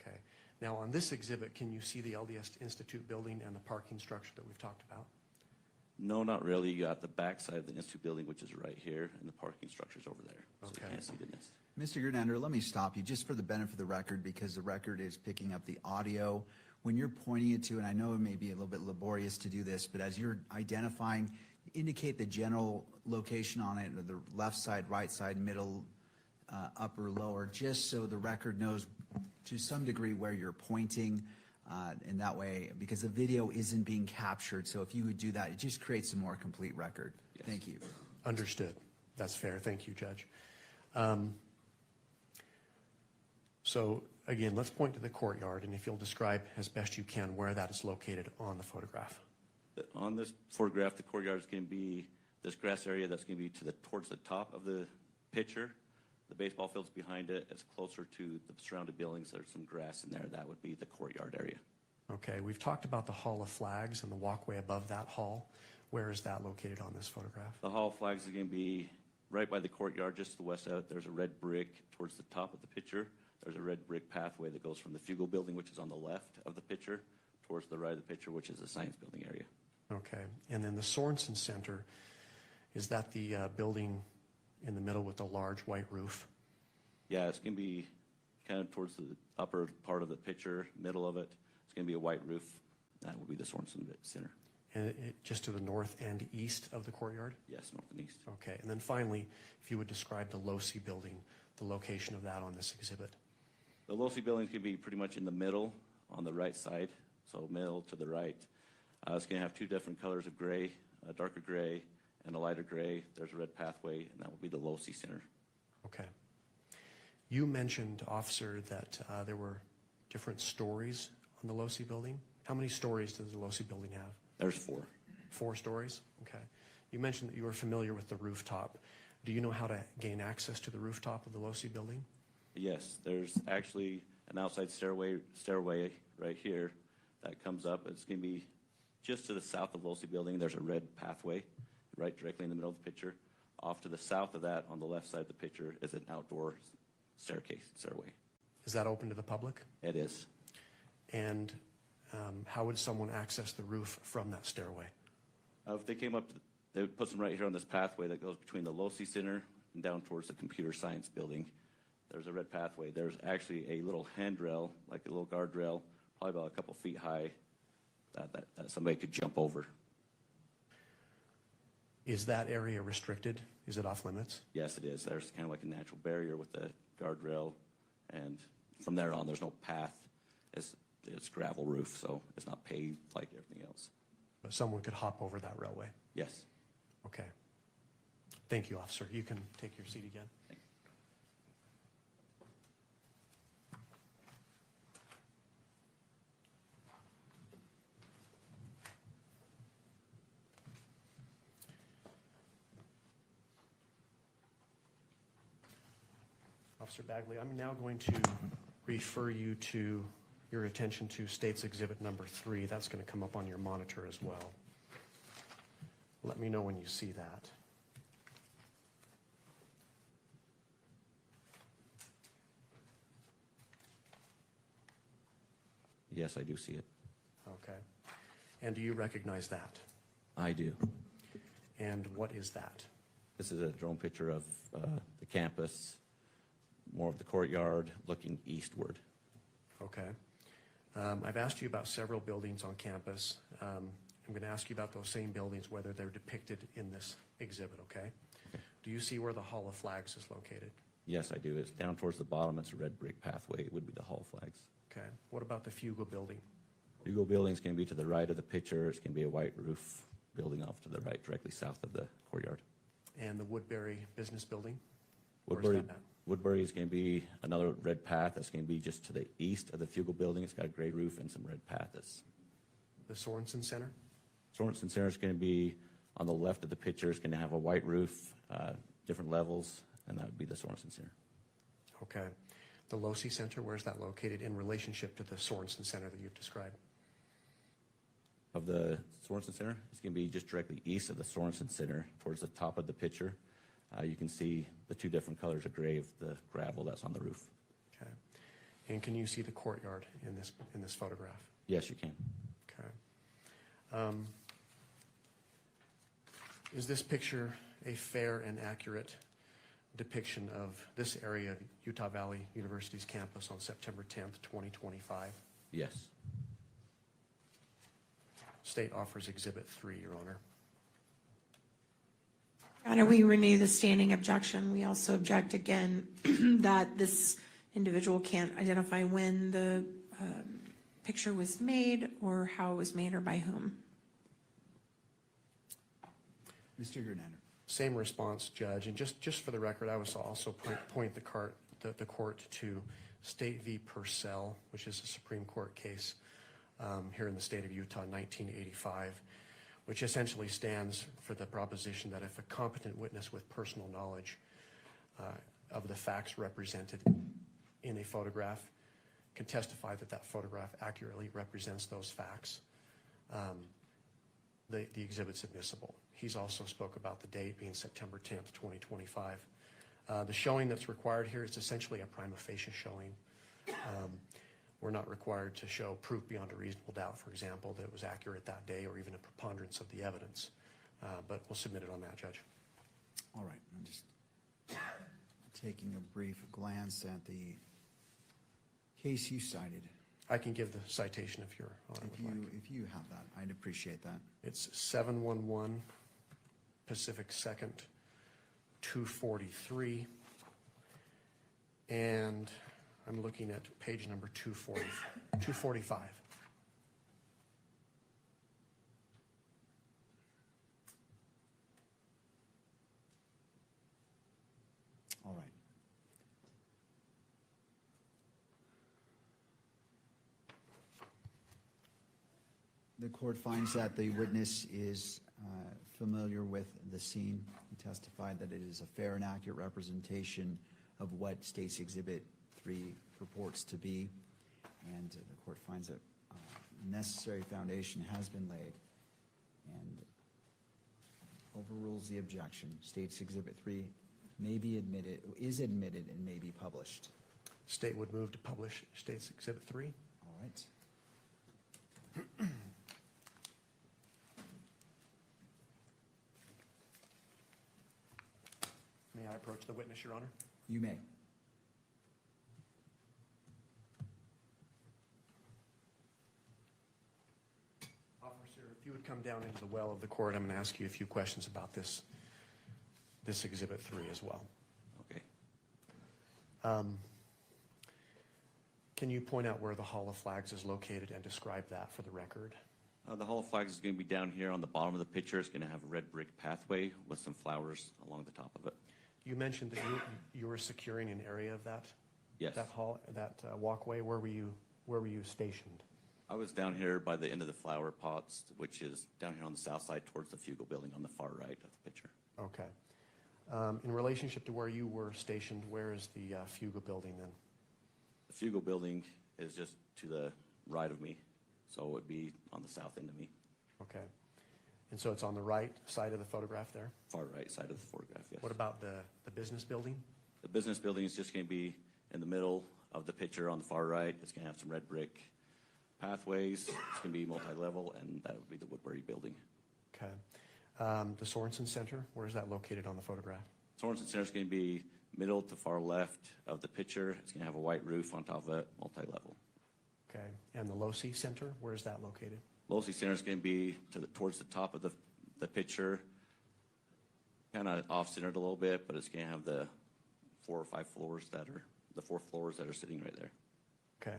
Okay. Now, on this exhibit, can you see the LDS Institute building and the parking structure that we've talked about? No, not really. You got the back side of the Institute building, which is right here, and the parking structure's over there. So Okay. you can't see the nest. Mr. Gernander, let me stop you just for the benefit of the record, because the record is picking up the audio. When you're pointing it to, and I know it may be a little bit laborious to do this, but as you're identifying, indicate the general location on it, the left side, right side, middle, upper, lower, just so the record knows to some degree where you're pointing, in that way, because the video isn't being captured. So if you would do that, it just creates a more complete record. Yes. Thank you. Understood. That's fair. Thank you, Judge. So again, let's point to the courtyard, and if you'll describe as best you can where that is located on the photograph. On this photograph, the courtyard is going to be this grass area that's going to be towards the top of the picture. The baseball field's behind it. It's closer to the surrounding buildings. There's some grass in there. That would be the courtyard area. Okay, we've talked about the Hall of Flags and the walkway above that hall. Where is that located on this photograph? The Hall of Flags is going to be right by the courtyard, just to the west of it. There's a red brick towards the top of the picture. There's a red brick pathway that goes from the Fugel building, which is on the left of the picture, towards the right of the picture, which is the science building area. Okay, and then the Sorensen Center, is that the building in the middle with the large white roof? Yeah, it's going to be kind of towards the upper part of the picture, middle of it. It's going to be a white roof. That will be the Sorensen Center. And just to the north and east of the courtyard? Yes, north and east. Okay, and then finally, if you would describe the LOSI building, the location of that on this exhibit. The Losi building's gonna be pretty much in the middle on the right side, so middle to the right. It's gonna have two different colors of gray, a darker gray and a lighter gray. There's a red pathway, and that will be the Losi Center. Okay. You mentioned, officer, that there were different stories on the Losi building. How many stories does the Losi building have? There's 4. 4 stories? Okay. You mentioned that you were familiar with the rooftop. Do you know how to gain access to the rooftop of the Losi building? Yes, there's actually an outside stairway right here that comes up. It's gonna be just to the south of Losi building. There's a red pathway right directly in the middle of the picture. Off to the south of that, on the left side of the picture, is an outdoor stairway. Is that open to the public? It is. And how would someone access the roof from that stairway? If they came up, they would put them right here on this pathway that goes between the Losi Center and down towards the computer science building. There's a red pathway. There's actually a little handrail, like a little guardrail, probably about a couple feet high, that somebody could jump over. Is that area restricted? Is it off limits? Yes, it is. There's kind of like a natural barrier with the guardrail, and from there on, there's no path. It's gravel roof, so it's not paved like everything else. But someone could hop over that railway? Yes. Okay. Thank you, officer. You can take your seat again. Thank you. Officer Bagley, I'm now going to refer you to your attention to State's Exhibit number 3. That's going to come up on your monitor as well. Let me know when you see that. Yes, I do see it. Okay. And do you recognize that? I do. And what is that? This is a drone picture of the campus, more of the courtyard, looking eastward. Okay. I've asked you about several buildings on campus. I'm going to ask you about those same buildings, whether they're depicted in this exhibit, okay? Do you see where the Hall of Flags is located? Yes, I do. It's down towards the bottom. It's a red brick pathway. It would be the Hall of Flags. Okay. What about the Fugal building? Hugo building's going to be to the right of the picture. It's going to be a white roof building off to the right, directly south of the courtyard. And the Woodbury Business Building? Where's that at? Woodbury is going to be another red path. That's going to be just to the east of the Fugal building. It's got a gray roof and some red path. The Sorensen Center? Sorensen Center is going to be on the left of the picture. It's going to have a white roof, different levels, and that would be the Sorensen Center. Okay. The Losi Center, where's that located in relationship to the Sorensen Center that you've described? Of the Sorensen Center, it's going to be just directly east of the Sorensen Center, towards the top of the picture. You can see the two different colors of gray of the gravel that's on the roof. Okay. And can you see the courtyard in this photograph? Yes, you can. Okay. Is this picture a fair and accurate depiction of this area of Utah Valley University's campus on September 10th, 2025? Yes. State offers Exhibit 3, Your Honor. Your Honor, we renew the standing objection. We also object again that this individual can't identify when the picture was made or how it was made or by whom. Mr. Gernander. Same response, Judge. And just for the record, I was also point the court to State v. Purcell, which is a Supreme Court case here in the state of Utah, 1985, which essentially stands for the proposition that if a competent witness with personal knowledge of the facts represented in a photograph can testify that that photograph accurately represents those facts, the exhibit's admissible. He's also spoke about the date being September 10th, 2025. The showing that's required here is essentially a prima facie showing. We're not required to show proof beyond a reasonable doubt, for example, that it was accurate that day or even a preponderance of the evidence. But we'll submit it on that, Judge. All right, I'm just taking a brief glance at the case you cited. I can give the citation if Your Honor would like. If you have that, I'd appreciate that. It's 711 Pacific 2nd, 243. And I'm looking at page number 245. All right. The court finds that the witness is familiar with the scene. He testified that it is a fair and accurate representation of what State's Exhibit 3 purports to be, and the court finds that necessary foundation has been laid and overrules the objection. State's Exhibit 3 may be admitted, is admitted, and may be published. State would move to publish State's Exhibit 3. All right. May I approach the witness, Your Honor? You may. Officer, if you would come down into the well of the court, I'm going to ask you a few questions about this Exhibit 3 as well. Okay. Can you point out where the Hall of Flags is located and describe that for the record? The Hall of Flags is going to be down here on the bottom of the picture. It's going to have a red brick pathway with some flowers along the top of it. You mentioned that you were securing an area of that? Yes. That hall, that walkway. Where were you stationed? I was down here by the end of the flower pots, which is down here on the south side towards the Fugal building on the far right of the picture. Okay. In relationship to where you were stationed, where is the Fuga building then? The Fugal building is just to the right of me, so it would be on the south end of me, Okay. And so it's on the right side of the photograph there? far right side of the photograph, yes. What about the business building? The business building is just going to be in the middle of the picture on the far right. It's going to have some red brick pathways. It's going to be multi-level, and that would be the Woodbury building. Okay. The Sorensen Center, where is that located on the photograph? Sorensen Center is going to be middle to far left of the picture. It's going to have a white roof on top of it, multi-level. Okay. And the Losi Center, where is that located? Losi Center is going to be towards the top of the picture, kind of off-centered a little bit, but it's going to have the 4 or 5 floors that are, the 4 floors that are sitting right there. Okay.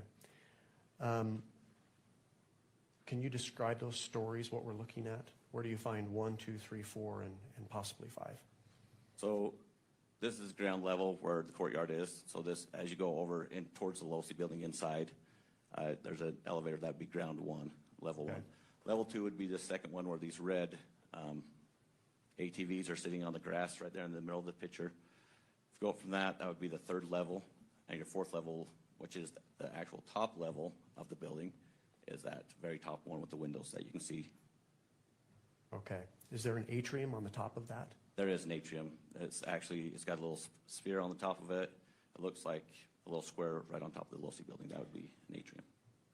Can you describe those stories, what we're looking at? Where do you find 1, 2, 3, 4, and possibly 5? So this is ground level where the courtyard is. So this, as you go over in towards the Losi building inside, there's an elevator that would be ground 1, level Okay. 1. Level 2 would be the second one where these red ATVs are sitting on the grass right there in the middle of the picture. If you go up from that, that would be the 3rd level, and your 4th level, which is the actual top level of the building, is that very top one with the windows that you can see. Okay. Is there an atrium on the top of that? There is an atrium. It's got a little sphere on the top of it. It looks like a little square right on top of the Losi building. That would be an atrium.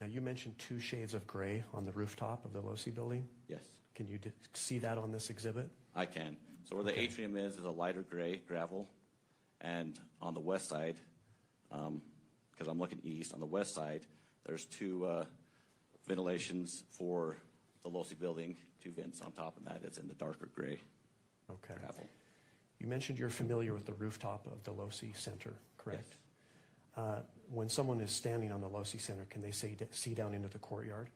Now, you mentioned 2 shades of gray on the rooftop of the Losi building. Yes, Can you see that on this exhibit? I can. So where the atrium is a lighter gray gravel. And on the west side, because I'm looking east, on the west side, there's 2 ventilations for the Losi building, 2 vents on top of that. It's in the darker gray Okay. gravel. You mentioned you're familiar with the rooftop of the Losi Center, correct? Yes. When someone is standing on the Losi Center, can they see down into the courtyard?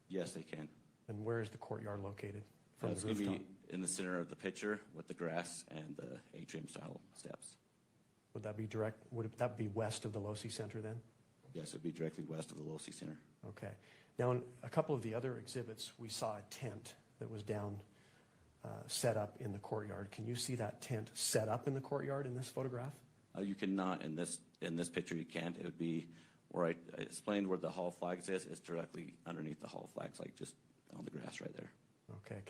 Yes, they can. And where is the courtyard located from It's the going to rooftop? be in the center of the picture with the grass and the atrium-style steps. Would that be west of the Losi Center then? Yes, it'd be directly west of the Losi Center. Okay. Now, in a couple of the other exhibits, we saw a tent that was down, set up in the courtyard. Can you see that tent set up in the courtyard in this photograph? You cannot in this picture. You can't. It would be where I explained where the Hall of Flags is. It's directly underneath the Hall of Flags, like just on the grass right there. Okay.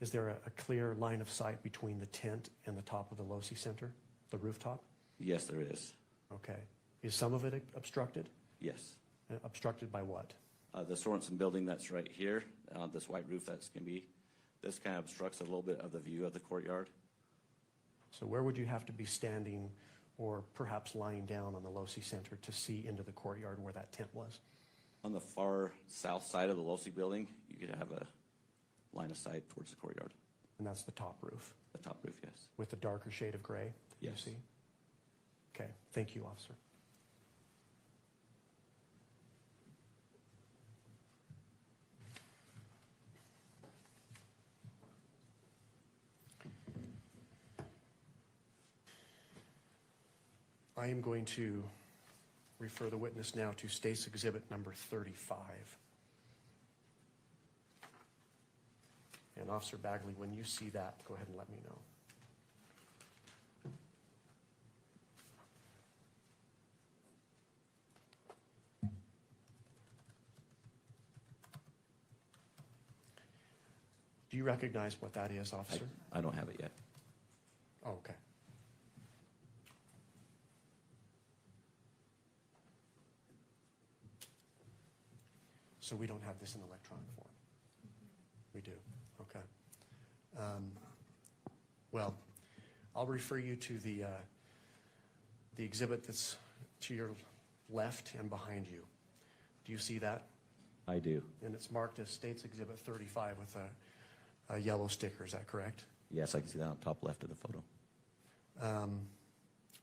Is there a clear line of sight between the tent and the top of the Losi Center, the rooftop? Yes, there is. Okay. Is some of it obstructed? Yes. Obstructed by what? The Sorensen building that's right here, this white roof that's going to be, this kind of obstructs a little bit of the view of the courtyard. So where would you have to be standing or perhaps lying down on the Losi Center to see into the courtyard where that tent was? On the far south side of the Losi building, you could have a line of sight towards the courtyard. And that's the top roof The top roof, yes. with the darker shade of gray that Yes. you see? Okay. Thank you, officer. I am going to refer the witness now to State's Exhibit number 35. And Officer Bagley, when you see that, go ahead and let me know. Do you recognize what that is, officer? I don't have it yet. Oh, okay. So we don't have this in electronic form? We do, okay. Well, I'll refer you to the exhibit that's to your left and behind you. Do you see that? I do. And it's marked as State's Exhibit 35 with a yellow sticker, is that correct? Yes, I can see that on top left of the photo.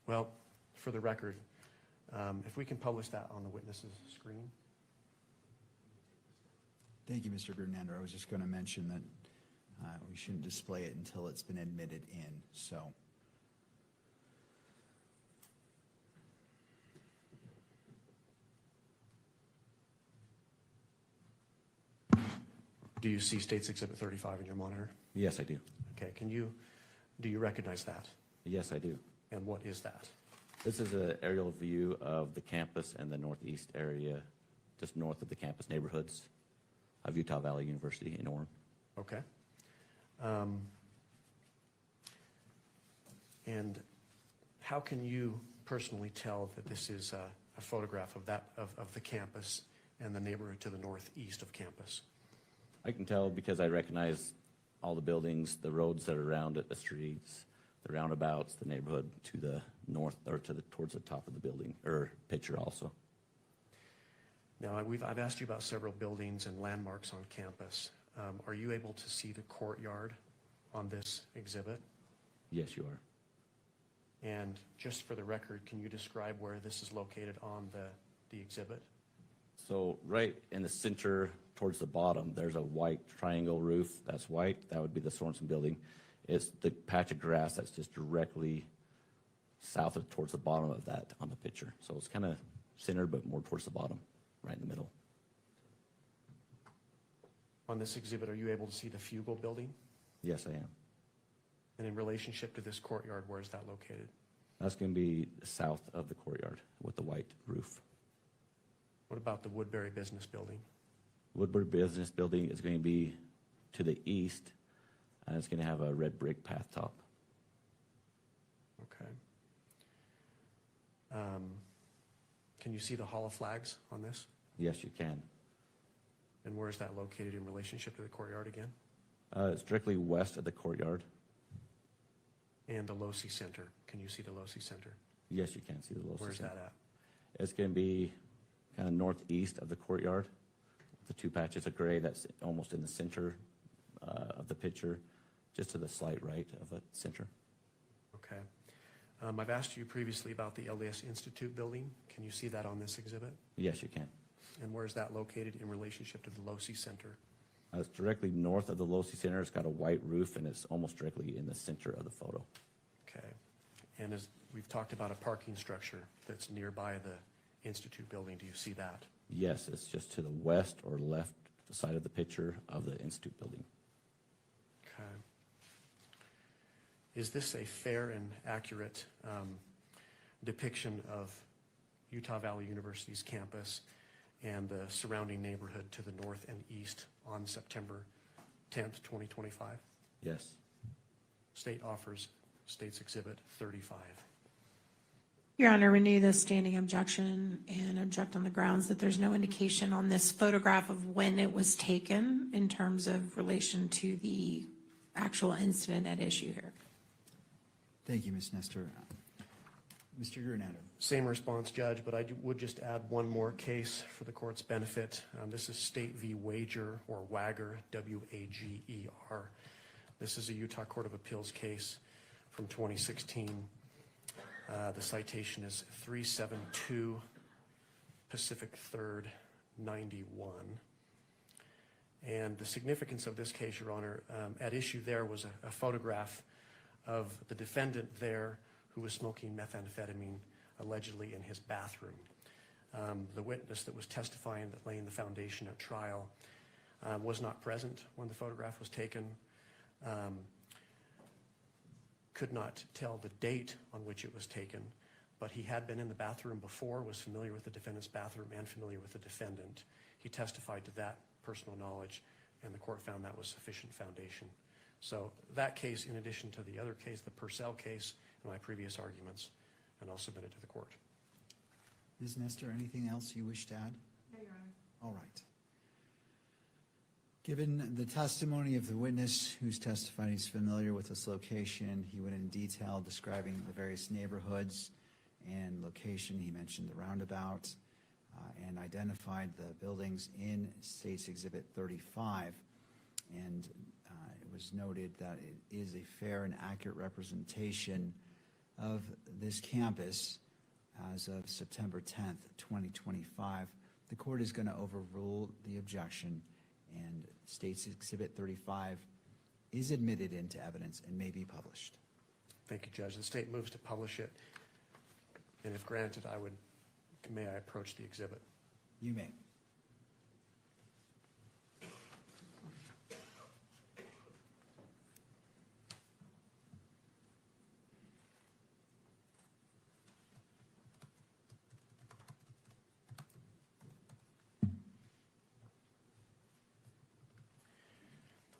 Well, for the record, if we can publish that on the witness's screen. Thank you, Mr. Grunander. I was just going to mention that we shouldn't display it until it's been admitted in, so. Do you see State's Exhibit 35 in your monitor? Yes, I do. Okay, do you recognize that? Yes, I do. And what is that? This is an aerial view of the campus and the northeast area, just north of the campus neighborhoods of Utah Valley University in Orem. Okay. And how can you personally tell that this is a photograph of the campus and the neighborhood to the northeast of campus? I can tell because I recognize all the buildings, the roads that are around it, the streets, the roundabouts, the neighborhood to the north or towards the top of the building or picture also. Now, I've asked you about several buildings and landmarks on campus. Are you able to see the courtyard on this exhibit? Yes, you are. And just for the record, can you describe where this is located on the exhibit? So right in the center towards the bottom, there's a white triangle roof. That's white. That would be the Sorensen building. It's the patch of grass that's just directly south of towards the bottom of that on the picture. So it's kind of centered, but more towards the bottom, right in the middle. On this exhibit, are you able to see the Fugel building? Yes, I am. And in relationship to this courtyard, where is that located? That's going to be south of the courtyard with the white roof. What about the Woodbury Business Building? Woodbury Business Building is going to be to the east, and it's going to have a red brick path top. Okay. Can you see the Hall of Flags on this? Yes, you can. And where is that located in relationship to the courtyard again? It's directly west of the courtyard. And the Losi Center. Can you see the Losi Center? Yes, you can see the Losi Where's Center. that at? It's going to be kind of northeast of the courtyard. The two patches of gray that's almost in the center of the picture, just to the slight right of the center. Okay. I've asked you previously about the LDS Institute building. Can you see that on this exhibit? Yes, you can. And where is that located in relationship to the Losi Center? It's directly north of the Losi Center. It's got a white roof, and it's almost directly in the center of the photo. Okay. And as we've talked about a parking structure that's nearby the Institute building, do you see that? Yes, it's just to the west or left side of the picture of the Institute building. Okay. Is this a fair and accurate depiction of Utah Valley University's campus and the surrounding neighborhood to the north and east on September 10th, 2025? Yes. State offers State's Exhibit 35. Your Honor, renew the standing objection and object on the grounds that there's no indication on this photograph of when it was taken in terms of relation to the actual incident at issue here. Thank you, Ms. Nestor. Mr. Grunander. Same response, Judge, but I would just add one more case for the court's benefit. This is State v. Wager, or Wager, W-A-G-E-R. This is a Utah Court of Appeals case from 2016. The citation is 372 Pacific 3rd, 91. And the significance of this case, Your Honor, at issue there was a photograph of the defendant there who was smoking methamphetamine allegedly in his bathroom. The witness that was testifying that laying the foundation at trial was not present when the photograph was taken, could not tell the date on which it was taken, but he had been in the bathroom before, was familiar with the defendant's bathroom and familiar with the defendant. He testified to that personal knowledge, and the court found that was sufficient foundation. So that case, in addition to the other case, the Purcell case, and my previous arguments, and I'll submit it to the court. Ms. Nestor, anything else you wish to add? No, Your Honor. All right. Given the testimony of the witness who's testified he's familiar with this location, he went in detail describing the various neighborhoods and location. He mentioned the roundabout and identified the buildings in State's Exhibit 35. And it was noted that it is a fair and accurate representation of this campus as of September 10th, 2025. The court is going to overrule the objection, and State's Exhibit 35 is admitted into evidence and may be published. Thank you, Judge. The state moves to publish it, and if granted, may I approach the exhibit? You may.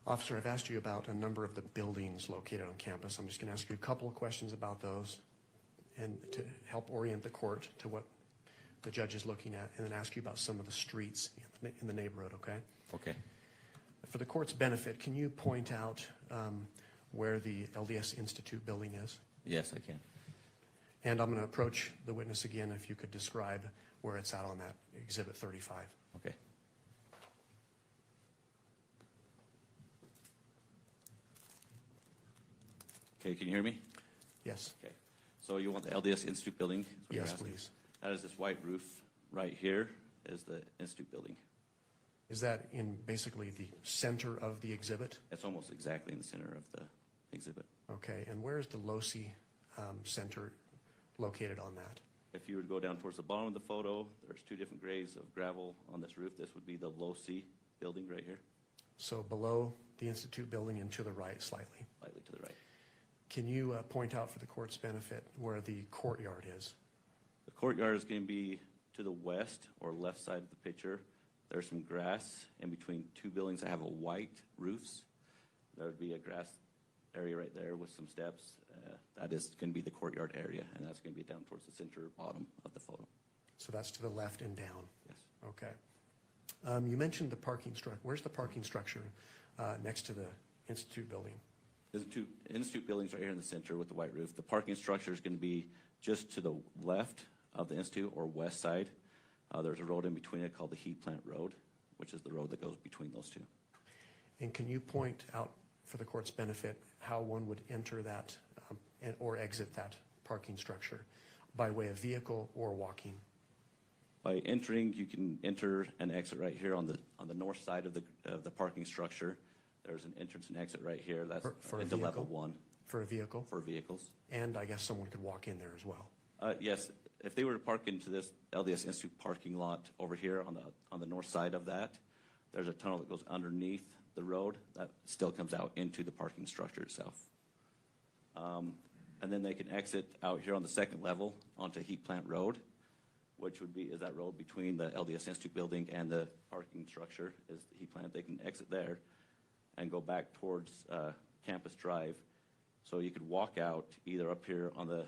Officer, I've asked you about a number of the buildings located on campus. I'm just going to ask you a couple of questions about those and to help orient the court to what the judge is looking at, and then ask you about some of the streets in the neighborhood, okay? Okay. For the court's benefit, can you point out where the LDS Institute building is? Yes, I can. And I'm going to approach the witness again, if you could describe where it's at on that Exhibit 35. Okay. Okay, can you hear me? Yes. Okay. So you want the LDS Institute building? is what you're Yes, asking? please. That is this white roof right here is the Institute building. Is that in basically the center of the exhibit? It's almost exactly in the center of the exhibit. Okay, and where is the LOSI Center located on that? If you were to go down towards the bottom of the photo, there's two different grades of gravel on this roof. This would be the LOSI building right here, So below the Institute building and to the right slightly. slightly to the right. Can you point out for the court's benefit where the courtyard is? The courtyard is going to be to the west or left side of the picture. There's some grass in between two buildings that have a white roofs. There would be a grass area right there with some steps. That is going to be the courtyard area, and that's going to be down towards the center bottom of the photo. So that's to the left and down? Yes. Okay. You mentioned the parking structure. Where's the parking structure next to the Institute building? There's two Institute buildings right here in the center with the white roof. The parking structure is going to be just to the left of the Institute or west side. There's a road in between it called the Heat Plant Road, which is the road that goes between those two. And can you point out for the court's benefit how one would enter that or exit that parking structure by way of vehicle or walking? By entering, you can enter and exit right here on the north side of the parking structure. There's an entrance and exit right here. That's For a into level vehicle? 1 For a vehicle? for vehicles. And I guess someone could walk in there as well. Yes, if they were to park into this LDS Institute parking lot over here on the north side of that, there's a tunnel that goes underneath the road that still comes out into the parking structure itself. And then they can exit out here on the second level onto Heat Plant Road, which is that road between the LDS Institute building and the parking structure is the Heat Plant. They can exit there and go back towards Campus Drive. So you could walk out either up here on the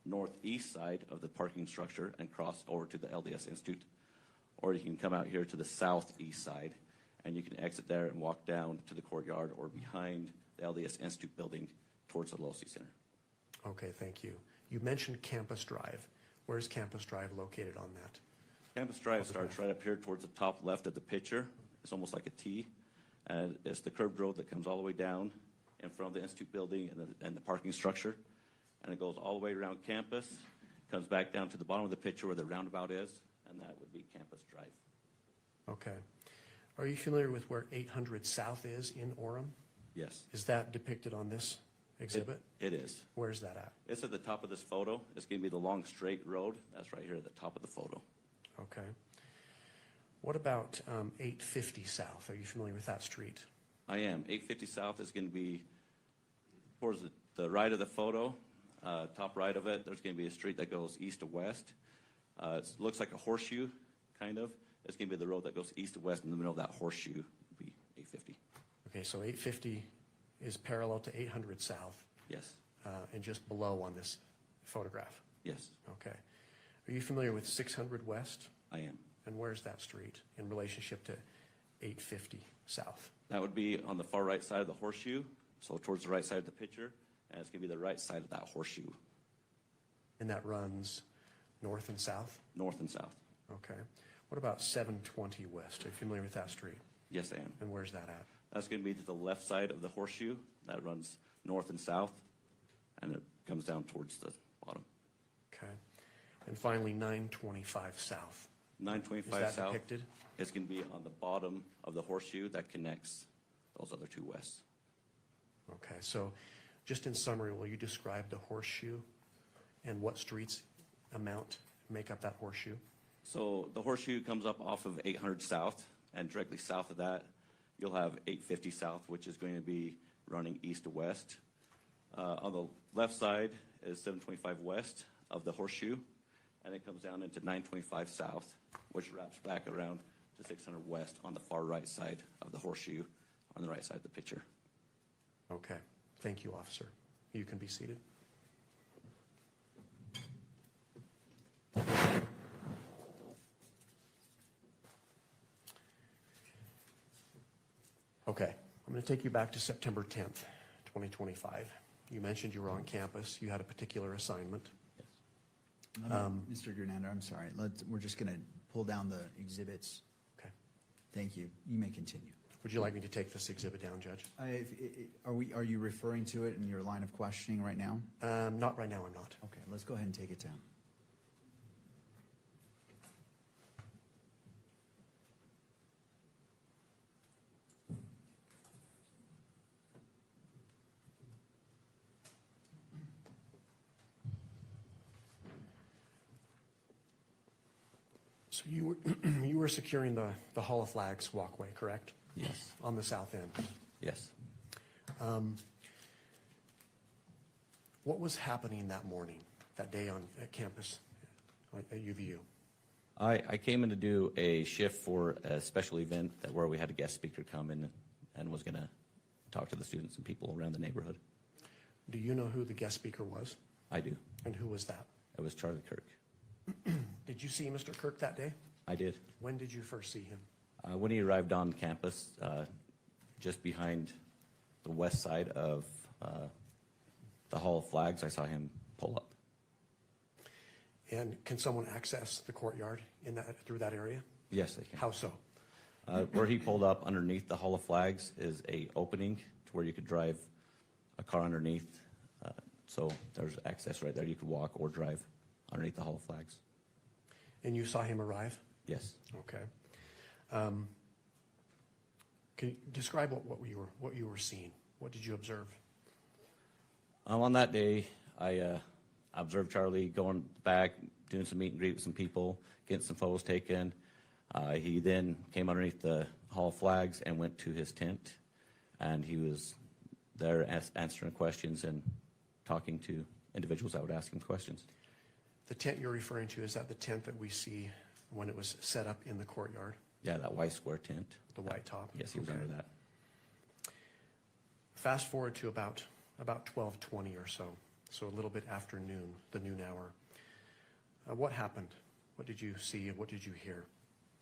northeast side of the parking structure and cross over to the LDS Institute, or you can come out here to the southeast side and you can exit there and walk down to the courtyard or behind the LDS Institute building towards the LOSI Center. Okay, thank you. You mentioned Campus Drive. Where's Campus Drive located on that? Campus Drive starts right up here towards the top left of the picture. It's almost like a T. And it's the curved road that comes all the way down in front of the Institute building and the parking structure. And it goes all the way around campus, comes back down to the bottom of the picture where the roundabout is, and that would be Campus Drive. Okay. Are you familiar with where 800 South is in Orem? Yes. Is that depicted on this exhibit? It is. Where's that at? It's at the top of this photo. It's going to be the long straight road. That's right here at the top of the photo. Okay. What about 850 South? Are you familiar with that street? I am. 850 South is going to be towards the right of the photo, top right of it. There's going to be a street that goes east to west. It looks like a horseshoe, kind of. It's going to be the road that goes east to west. In the middle of that horseshoe would be 850. Okay, so 850 is parallel to 800 South Yes. and just below on this photograph. Yes, Okay. Are you familiar with 600 West? I am. And where's that street in relationship to 850 South? That would be on the far right side of the horseshoe, so towards the right side of the picture, and it's going to be the right side of that horseshoe, And that runs north and south? north and south. Okay. What about 720 West? Are you familiar with that street? Yes, I am. And where's that at? That's going to be to the left side of the horseshoe. That runs north and south, and it comes down towards the bottom. Okay. And finally, 925 South. Is 925 that south, depicted? it's going to be on the bottom of the horseshoe that connects those other two wests. Okay, so just in summary, will you describe the horseshoe and what streets make up that horseshoe? So the horseshoe comes up off of 800 South, and directly south of that, you'll have 850 South, which is going to be running east to west. On the left side is 725 West of the horseshoe, and it comes down into 925 South, which wraps back around to 600 West on the far right side of the horseshoe, on the right side of the picture. Okay, thank you, officer. You can be seated. Okay, I'm going to take you back to September 10th, 2025. You mentioned you were on campus. You had a particular assignment. Mr. Gernander, I'm sorry. We're just going to pull down the exhibits. Okay. Thank you. You may continue. Would you like me to take this exhibit down, Judge? Are you referring to it in your line of questioning right now? Not right now, I'm not. Okay, let's go ahead and take it down. So you were, you were securing the Hall of Flags walkway, correct? Yes. On the south end. Yes. What was happening that morning, that day at campus at UVU? I came in to do a shift for a special event where we had a guest speaker come in and was going to talk to the students and people around the neighborhood. Do you know who the guest speaker was? I do. And who was that? It was Charlie Kirk. Did you see Mr. Kirk that day? I did. When did you first see him? When he arrived on campus, just behind the west side of the Hall of Flags, I saw him pull up. And can someone access the courtyard through that area? Yes, they can. How so? Where he pulled up underneath the Hall of Flags is a opening to where you could drive a car underneath. So there's access right there. You could walk or drive underneath the Hall of Flags. And you saw him arrive? Yes. Okay. Can you describe what you were seeing? What did you observe? On that day, I observed Charlie going back, doing some meet and greet with some people, getting some photos taken. He then came underneath the Hall of Flags and went to his tent, and he was there answering questions and talking to individuals that would ask him questions. The tent you're referring to, is that the tent that we see when it was set up in the courtyard? Yeah, that white square tent. The white top? Yes, he was Okay. under that. Fast forward to about 12:20 or so a little bit after noon, the noon hour. What happened? What did you see and what did you hear?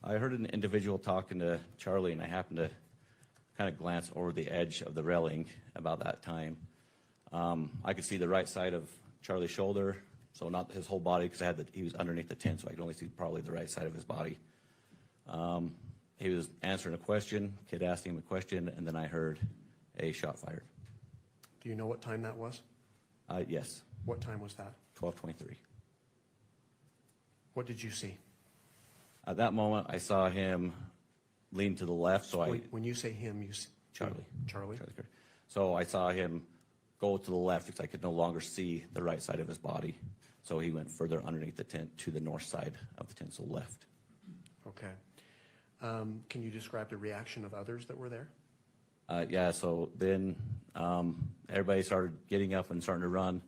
I heard an individual talking to Charlie, and I happened to kind of glance over the edge of the railing about that time. I could see the right side of Charlie's shoulder, so not his whole body, because he was underneath the tent, so I could only see probably the right side of his body. He was answering a question, kid asked him a question, and then I heard a shot fired. Do you know what time that was? Yes, What time was that? 12:23. What did you see? At that moment, I saw him lean to the left, so When you say him, you see Charlie. Charlie? Charlie Kirk. So I saw him go to the left because I could no longer see the right side of his body. So he went further underneath the tent to the north side of the tent, so left. Okay. Can you describe the reaction of others that were there? Yeah, so then everybody started getting up and starting to run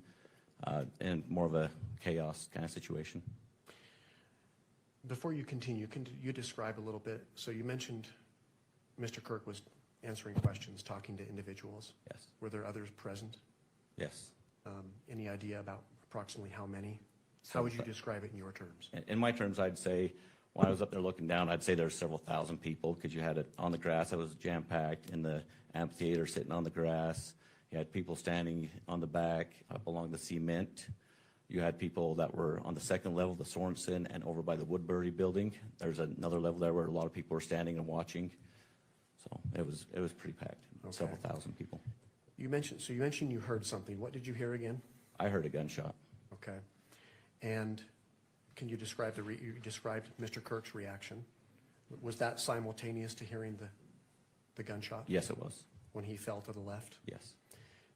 in more of a chaos kind of situation. Before you continue, can you describe a little bit? So you mentioned Mr. Kirk was answering questions, talking to individuals. Yes. Were there others present? Yes. Any idea about approximately how many? How would you describe it in your terms? In my terms, I'd say, when I was up there looking down, I'd say there's several thousand people, because you had it on the grass that was jam-packed, in the amphitheater sitting on the grass. You had people standing on the back, up along the cement. You had people that were on the second level, the Sorensen, and over by the Woodbury building. There's another level there where a lot of people were standing and watching. So it was pretty packed, several thousand people. You mentioned you heard something. What did you hear again? I heard a gunshot. Okay. And can you describe you described Mr. Kirk's reaction? Was that simultaneous to hearing the gunshot? Yes, it was. When he fell to the left? Yes.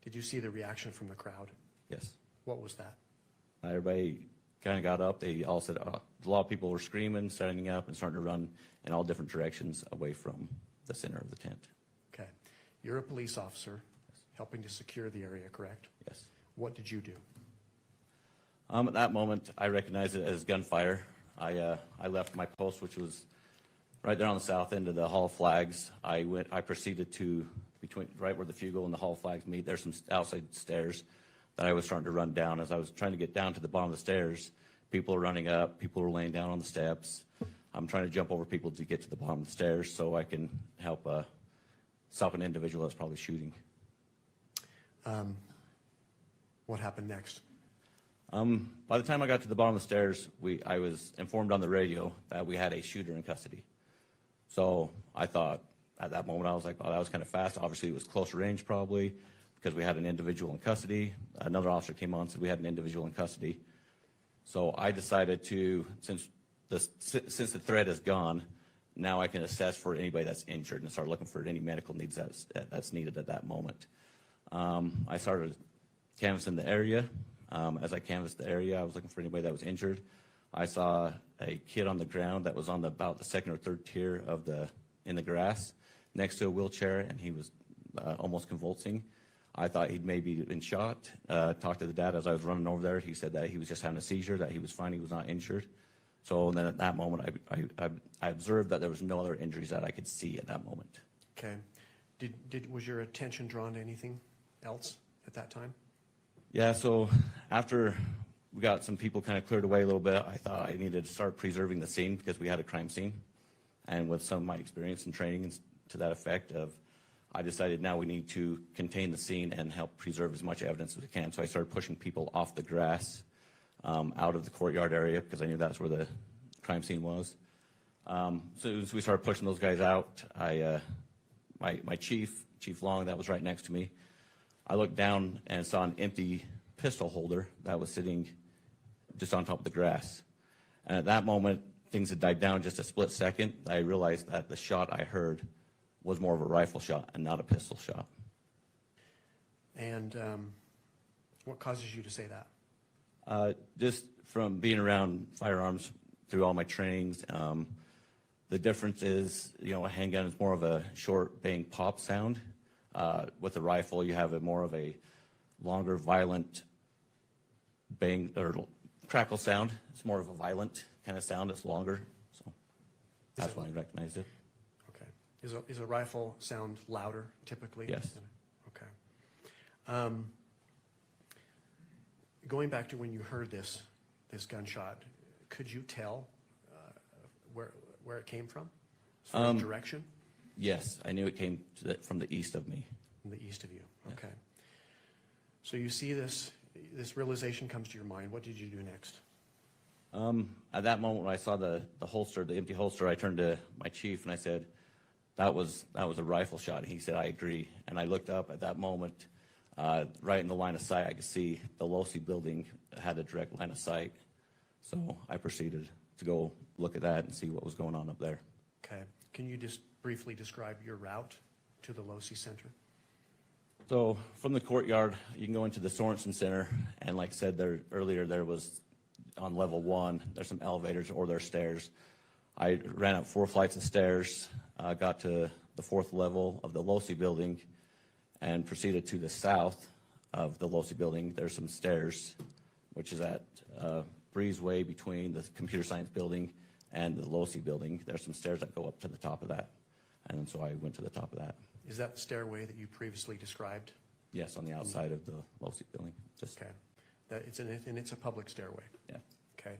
Did you see the reaction from the crowd? Yes. What was that? Everybody kind of got up. They all said, a lot of people were screaming, standing up, and starting to run in all different directions away from the center of the tent. Okay. You're a police officer helping to secure the area, correct? Yes. What did you do? At that moment, I recognized it as gunfire. I left my post, which was right there on the south end of the Hall of Flags. I proceeded to right where the Fugle and the Hall of Flags meet. There's some outside stairs that I was starting to run down. As I was trying to get down to the bottom of the stairs, people were running up, people were laying down on the steps. I'm trying to jump over people to get to the bottom of the stairs so I can help stop an individual that's probably shooting. What happened next? By the time I got to the bottom of the stairs, I was informed on the radio that we had a shooter in custody. So I thought, at that moment, I was like, oh, that was kind of fast. Obviously, it was close range probably, because we had an individual in custody. Another officer came on and said we had an individual in custody. So I decided to, since the threat is gone, now I can assess for anybody that's injured and start looking for any medical needs that's needed at that moment. I started canvassing the area. As I canvassed the area, I was looking for anybody that was injured. I saw a kid on the ground that was on about the second or third tier in the grass next to a wheelchair, and he was almost convulsing. I thought he'd maybe been shot. Talked to the dad as I was running over there. He said that he was just having a seizure, that he was fine, he was not injured. So then at that moment, I observed that there was no other injuries that I could see at that moment. Okay. Was your attention drawn to anything else at that time? Yeah, so after we got some people kind of cleared away a little bit, I thought I needed to start preserving the scene because we had a crime scene. And with some of my experience and training to that effect I decided now we need to contain the scene and help preserve as much evidence as we can. So I started pushing people off the grass, out of the courtyard area, because I knew that's where the crime scene was. So as we started pushing those guys out, my Chief Long, that was right next to me, I looked down and saw an empty pistol holder that was sitting just on top of the grass. And at that moment, things had died down just a split second. I realized that the shot I heard was more of a rifle shot and not a pistol shot. And what causes you to say that? Just from being around firearms through all my trainings, the difference is, a handgun is more of a short bang pop sound. With a rifle, you have more of a longer, violent bang or crackle sound. It's more of a violent kind of sound. It's longer, so that's why I recognized it. Okay. Is a rifle sound louder typically? Yes. Okay. Going back to when you heard this gunshot, could you tell where it came from? As far as direction? Yes, I knew it came from the east of me. From the east of you. Okay. So you see this realization comes to your mind. What did you do next? At that moment, when I saw the holster, the empty holster, I turned to my chief and I said, that was a rifle shot. And he said, I agree. And I looked up at that moment, right in the line of sight, I could see the Losi building had a direct line of sight. So I proceeded to go look at that and see what was going on up there. Okay. Can you just briefly describe your route to the Losi Center? So from the courtyard, you can go into the Sorensen Center, and like I said there earlier, there was on level 1, there's some elevators or there's stairs. I ran up 4 flights of stairs, got to the 4th level of the LOSI building, and proceeded to the south of the LOSI building. There's some stairs, which is at breezeway between the computer science building and the LOSI building. There's some stairs that go up to the top of that, and so I went to the top of that. Is that the stairway that you previously described? Yes, on the outside of the LOSI building. Just Okay. And it's a public stairway? yeah, Okay.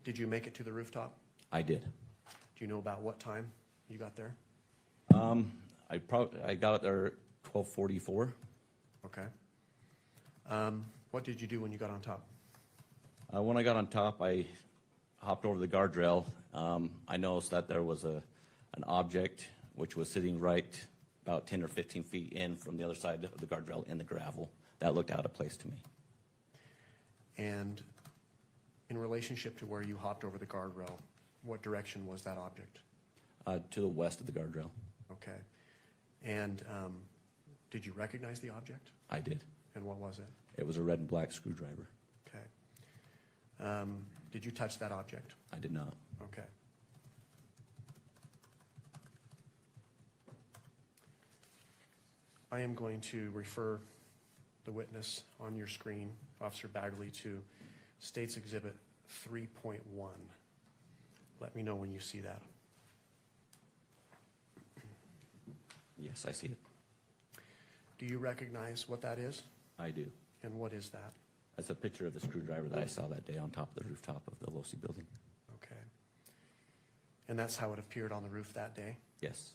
Did you make it to the rooftop? I did. Do you know about what time you got there? I got there at 12:44. Okay. What did you do when you got on top? When I got on top, I hopped over the guardrail. I noticed that there was an object which was sitting right about 10 or 15 feet in from the other side of the guardrail in the gravel. That looked out of place to me. And in relationship to where you hopped over the guardrail, what direction was that object? To the west of the guardrail. Okay. And did you recognize the object? I did. And what was it? It was a red and black screwdriver. Okay. Did you touch that object? I did not. Okay. I am going to refer the witness on your screen, Officer Bagley, to State's Exhibit 3.1. Let me know when you see that. Yes, I see it. Do you recognize what that is? I do. And what is that? That's a picture of the screwdriver that I saw that day on top of the rooftop of the LOSI building. Okay. And that's how it appeared on the roof that day? Yes.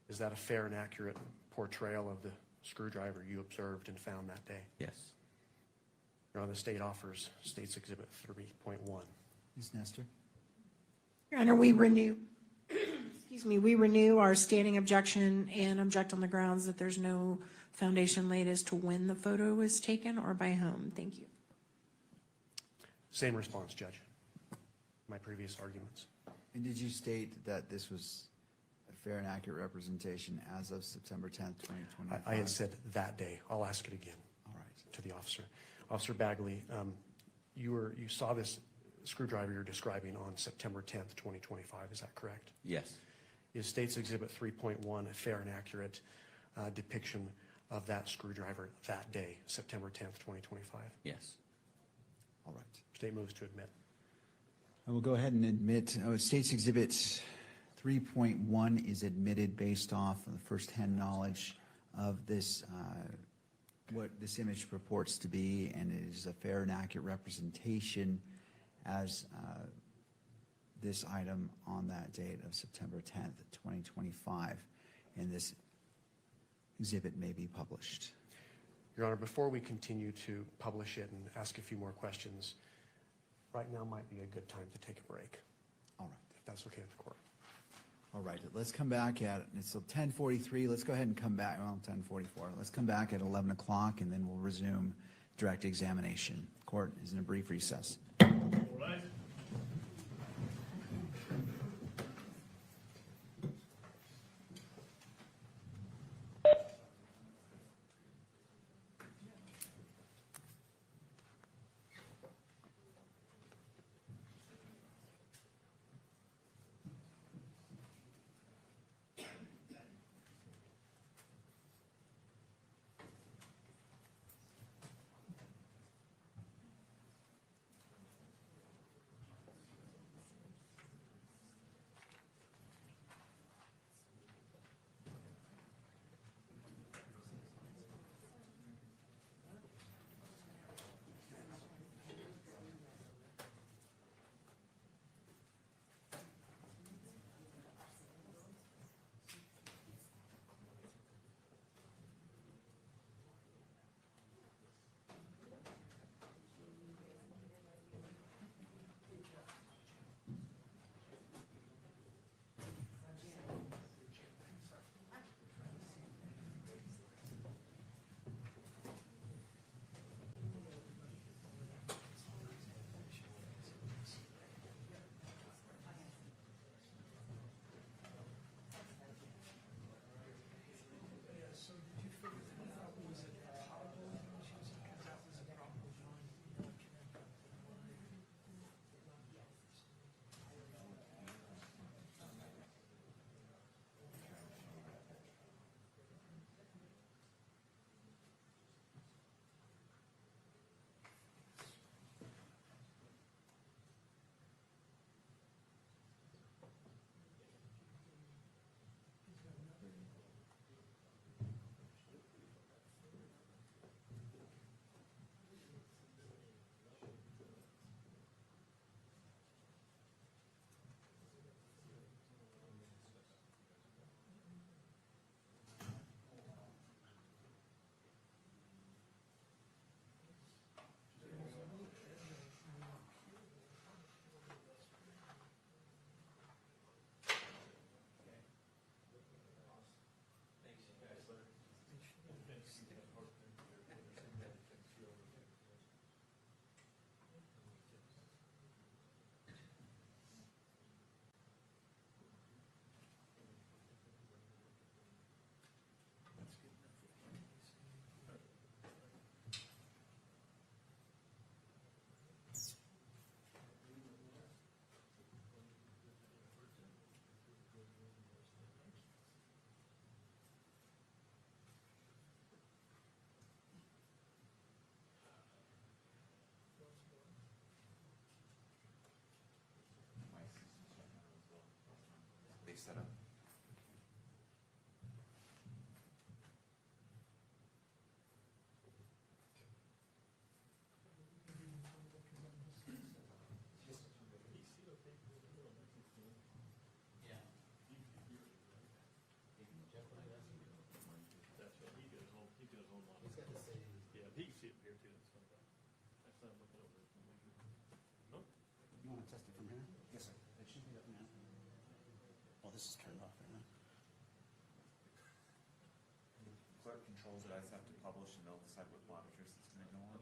Is that a fair and accurate portrayal of the screwdriver you observed and found that day? Yes. Your Honor, the state offers State's Exhibit 3.1. Ms. Nestor? Your Honor, we renew, we renew our standing objection and object on the grounds that there's no foundation laid as to when the photo was taken or by whom. Thank you. Same response, Judge. My previous arguments. And did you state that this was a fair and accurate representation as of September 10th, 2025? I had said that day. I'll ask it again All right. to the officer. Officer Bagley, you saw this screwdriver you're describing on September 10th, 2025. Is that correct? Yes. Is State's Exhibit 3.1 a fair and accurate depiction of that screwdriver that day, September 10th, 2025? Yes. All right. State moves to admit. I will go ahead and admit, State's Exhibit 3.1 is admitted based off of the first-hand knowledge of this, what this image purports to be, and it is a fair and accurate representation as this item on that date of September 10th, 2025, and this exhibit may be published. Your Honor, before we continue to publish it and ask a few more questions, right now might be a good time to take a break, All right. if that's okay with the court. All right, let's come back at, it's 10:43, let's go ahead and come back, well, 10:44. Let's come back at 11 o'clock, and then we'll resume direct examination. Court is in a brief recess. set up. You want to test it from here? Yes, sir. It should be up now. Well, this is turned off right now. Clerk controls it, I just have to publish and they'll decide what monitors it's gonna go on.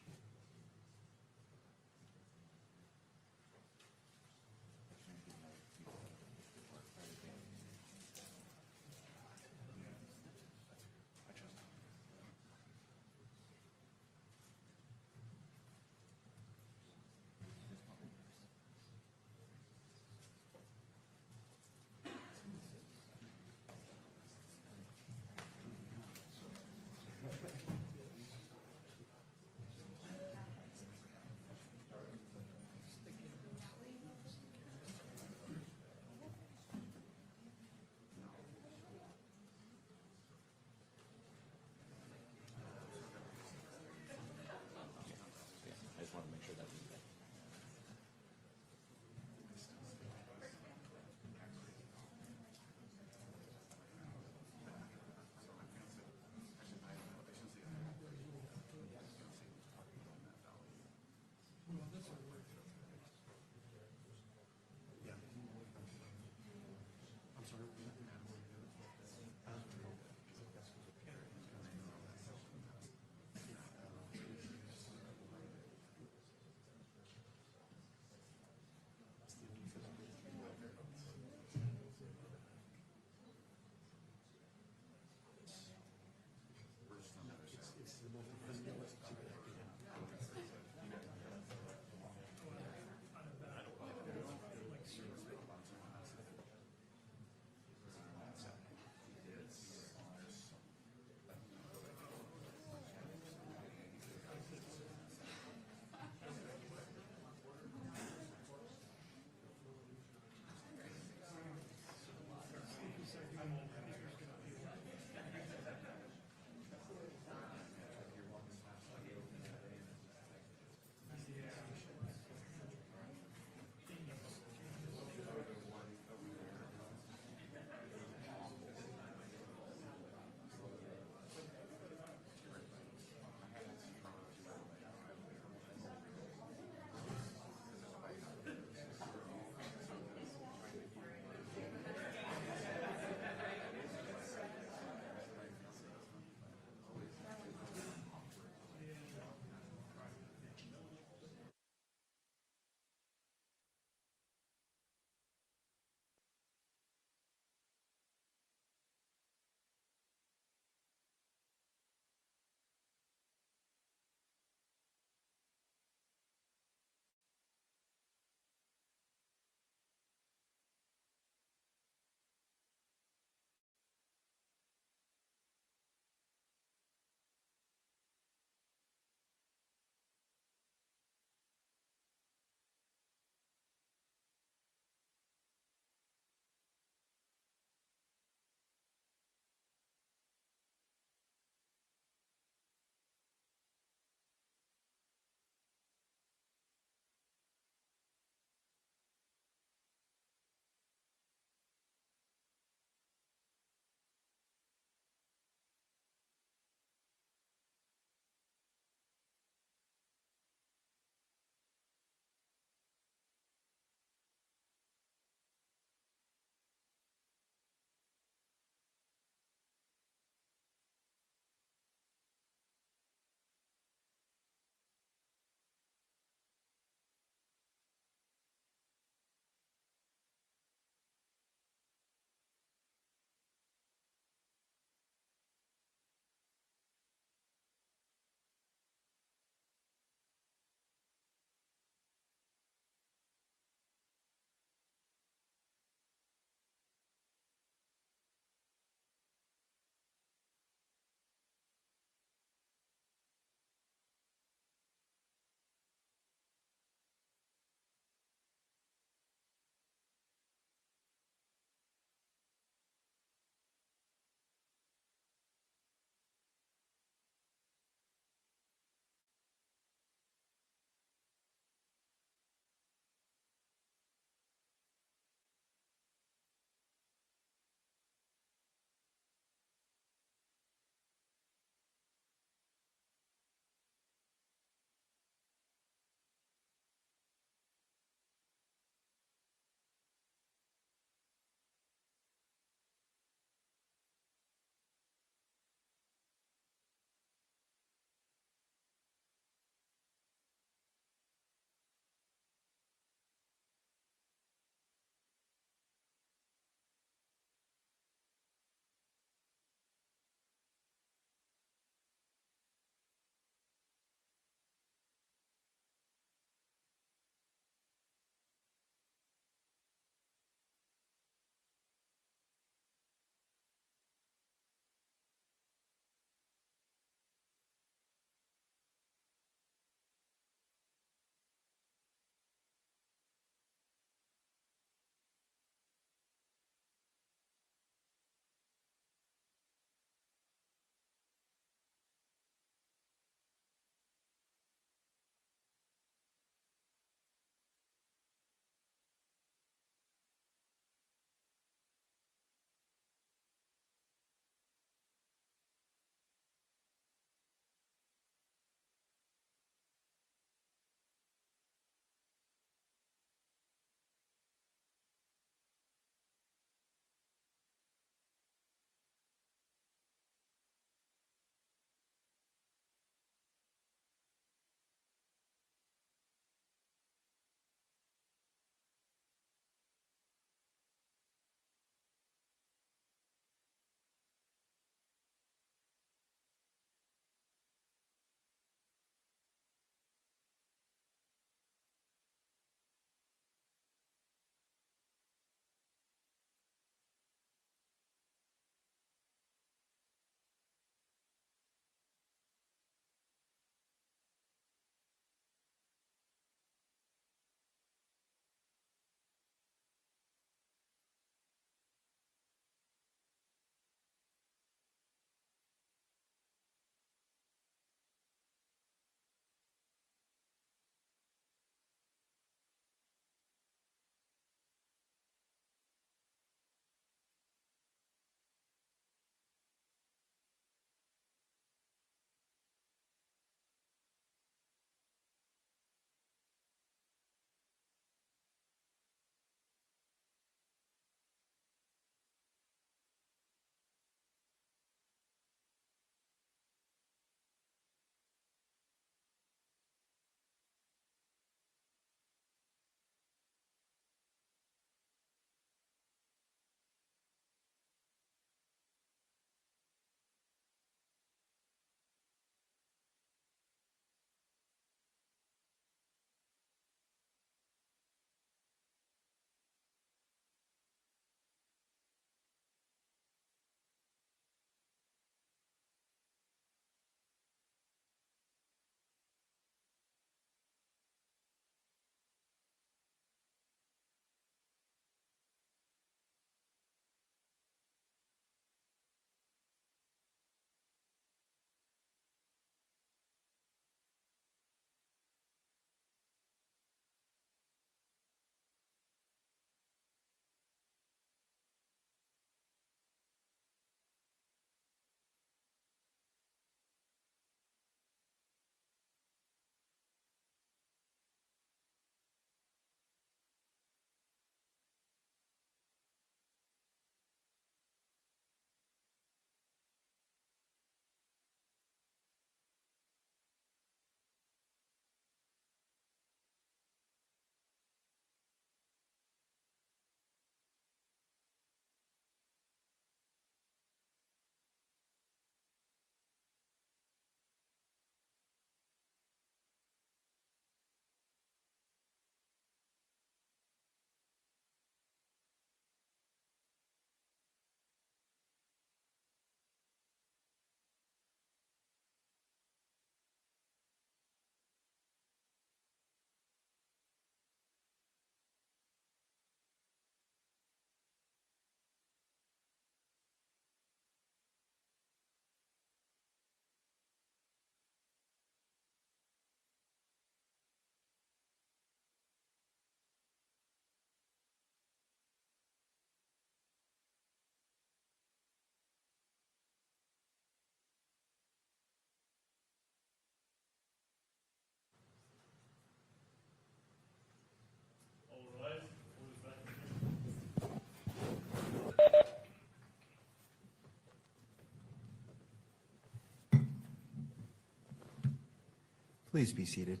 Please be seated.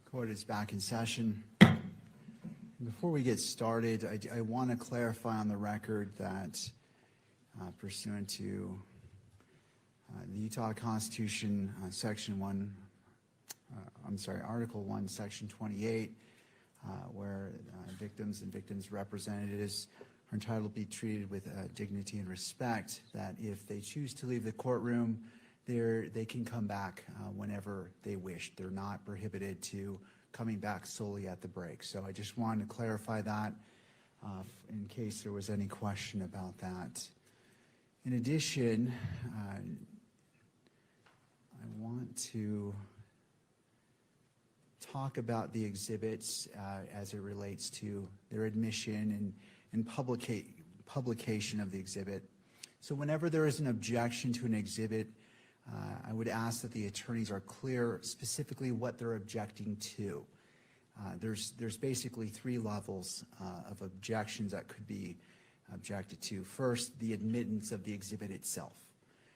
Court is back in session. Before we get started, I want to clarify on the record that pursuant to the Utah Constitution, Article 1, Section 28, where victims and victims' representatives are entitled to be treated with dignity and respect, that if they choose to leave the courtroom, they can come back whenever they wish. They're not prohibited to coming back solely at the break. So I just wanted to clarify that in case there was any question about that. In addition, I want to talk about the exhibits as it relates to their admission and publication of the exhibit. So whenever there is an objection to an exhibit, I would ask that the attorneys are clear specifically what they're objecting to. There's basically three levels of objections that could be objected to. First, the admittance of the exhibit itself.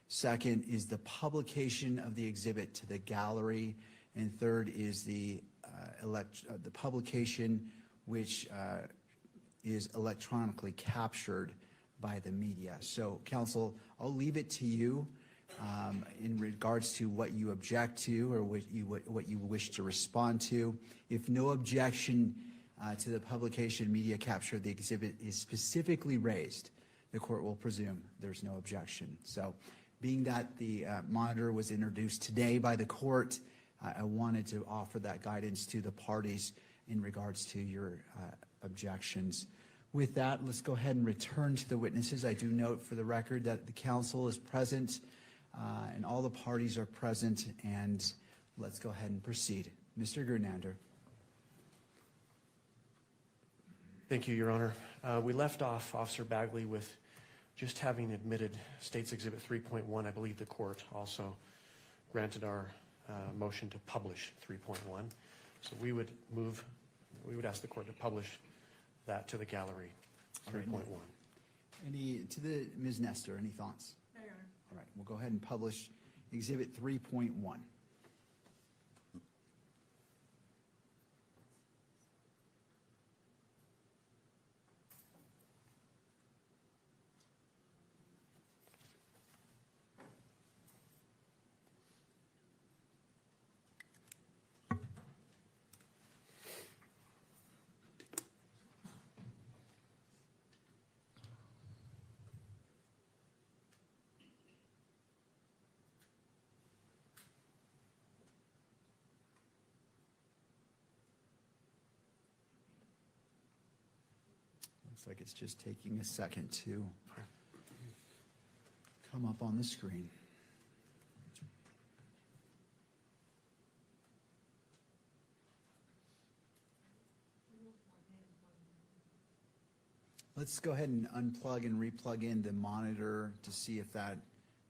Second is the publication of the exhibit to the gallery. And third is the publication which is electronically captured by the media. So, counsel, I'll leave it to you in regards to what you object to or what you wish to respond to. If no objection to the publication media capture of the exhibit is specifically raised, the court will presume there's no objection. So, being that the monitor was introduced today by the court, I wanted to offer that guidance to the parties in regards to your objections. With that, let's go ahead and return to the witnesses. I do note for the record that the counsel is present and all the parties are present, and let's go ahead and proceed. Mr. Gernander. Thank you, Your Honor. We left off Officer Bagley with just having admitted State's Exhibit 3.1. I believe the court also granted our motion to publish 3.1. So we would ask the court to publish that to the gallery, 3.1. Ms. Nestor, any thoughts? No, Your Honor. All right, we'll go ahead and publish Exhibit 3.1. Looks like it's just taking a second to come up on the screen. Let's go ahead and unplug and replug in the monitor to see if that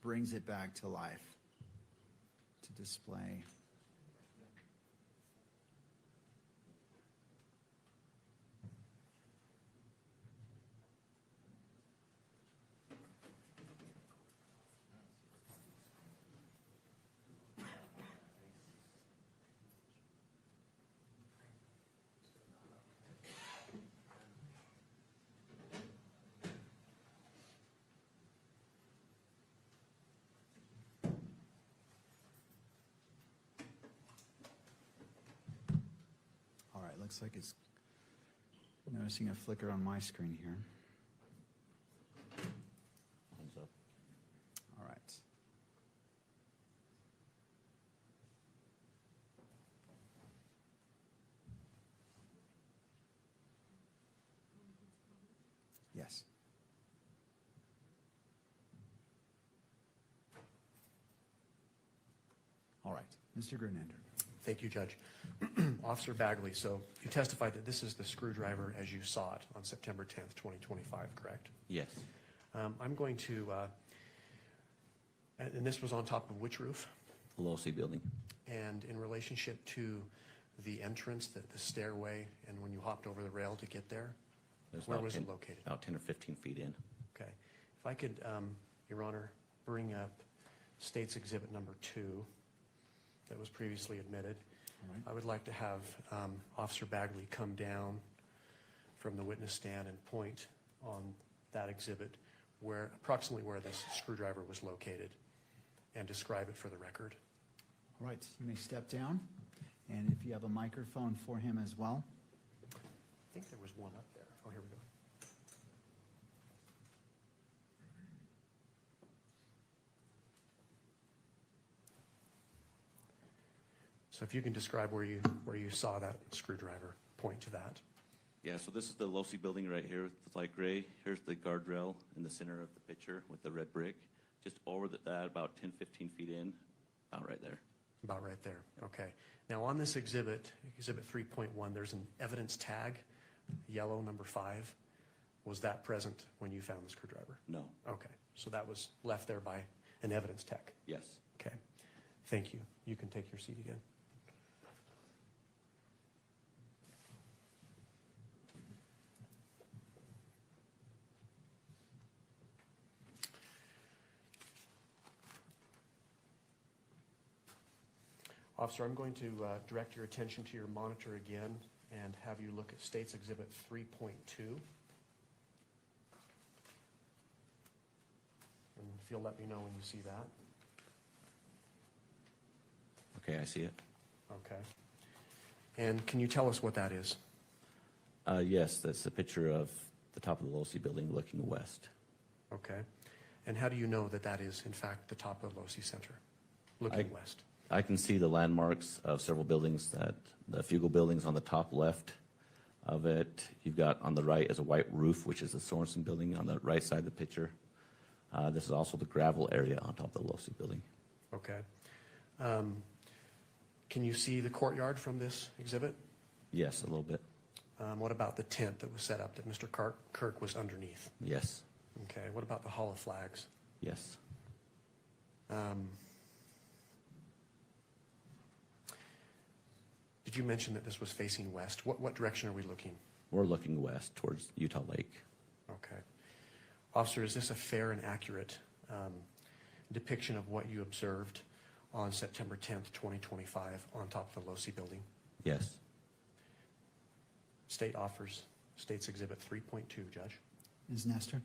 brings it back to life, to display. Looks like it's noticing a flicker on my screen here. Thumbs up. All right. Yes. All right, Mr. Gernander. Thank you, Judge. Officer Bagley, so you testified that this is the screwdriver as you saw it on September 10th, 2025, correct? Yes. I'm going to, and this was on top of which roof? The Losee building. And in relationship to the entrance, the stairway, and when you hopped over the rail to get there, There's where about was 10 it located? About 10 or 15 feet in. Okay. If I could Your Honor, bring up State's Exhibit number 2 that was previously admitted. I would like to have Officer Bagley come down from the witness stand and point on that exhibit where, approximately where this screwdriver was located, and describe it for the record. All right, you may step down, and if you have a microphone for him as well. I think there was one up there. Oh, here we go. So if you can describe where you saw that screwdriver, point to that. Yeah, so this is the Losi building right here with the light gray. Here's the guardrail in the center of the picture with the red brick. Just over that, about 10, 15 feet in, about right there. About right there, okay. Now on this exhibit, Exhibit 3.1, there's an evidence tag, yellow number 5. Was that present when you found the screwdriver? No, Okay, so that was left there by an evidence tech. yes. Okay, thank you. You can take your seat again. Officer, I'm going to direct your attention to your monitor again and have you look at State's Exhibit 3.2. And if you'll let me know when you see that. Okay, I see it. Okay. And can you tell us what that is? Yes, that's a picture of the top of the Losi building looking west. Okay. And how do you know that that is, in fact, the top of Losi Center, looking west? I can see the landmarks of several buildings, that the Fugel building's on the top left of it. You've got on the right is a white roof, which is the Sorensen building on the right side of the picture. This is also the gravel area on top of the Losi building. Okay. Can you see the courtyard from this exhibit? Yes, a little bit. What about the tent that was set up that Mr. Kirk was underneath? Yes, Okay. What about the Hall of Flags? yes. Did you mention that this was facing west? What direction are we looking? We're looking west towards Utah Lake. Okay. Officer, is this a fair and accurate depiction of what you observed on September 10th, 2025 on top of the Losi building? Yes, State offers State's Exhibit 3.2, Judge. Ms. Nestor?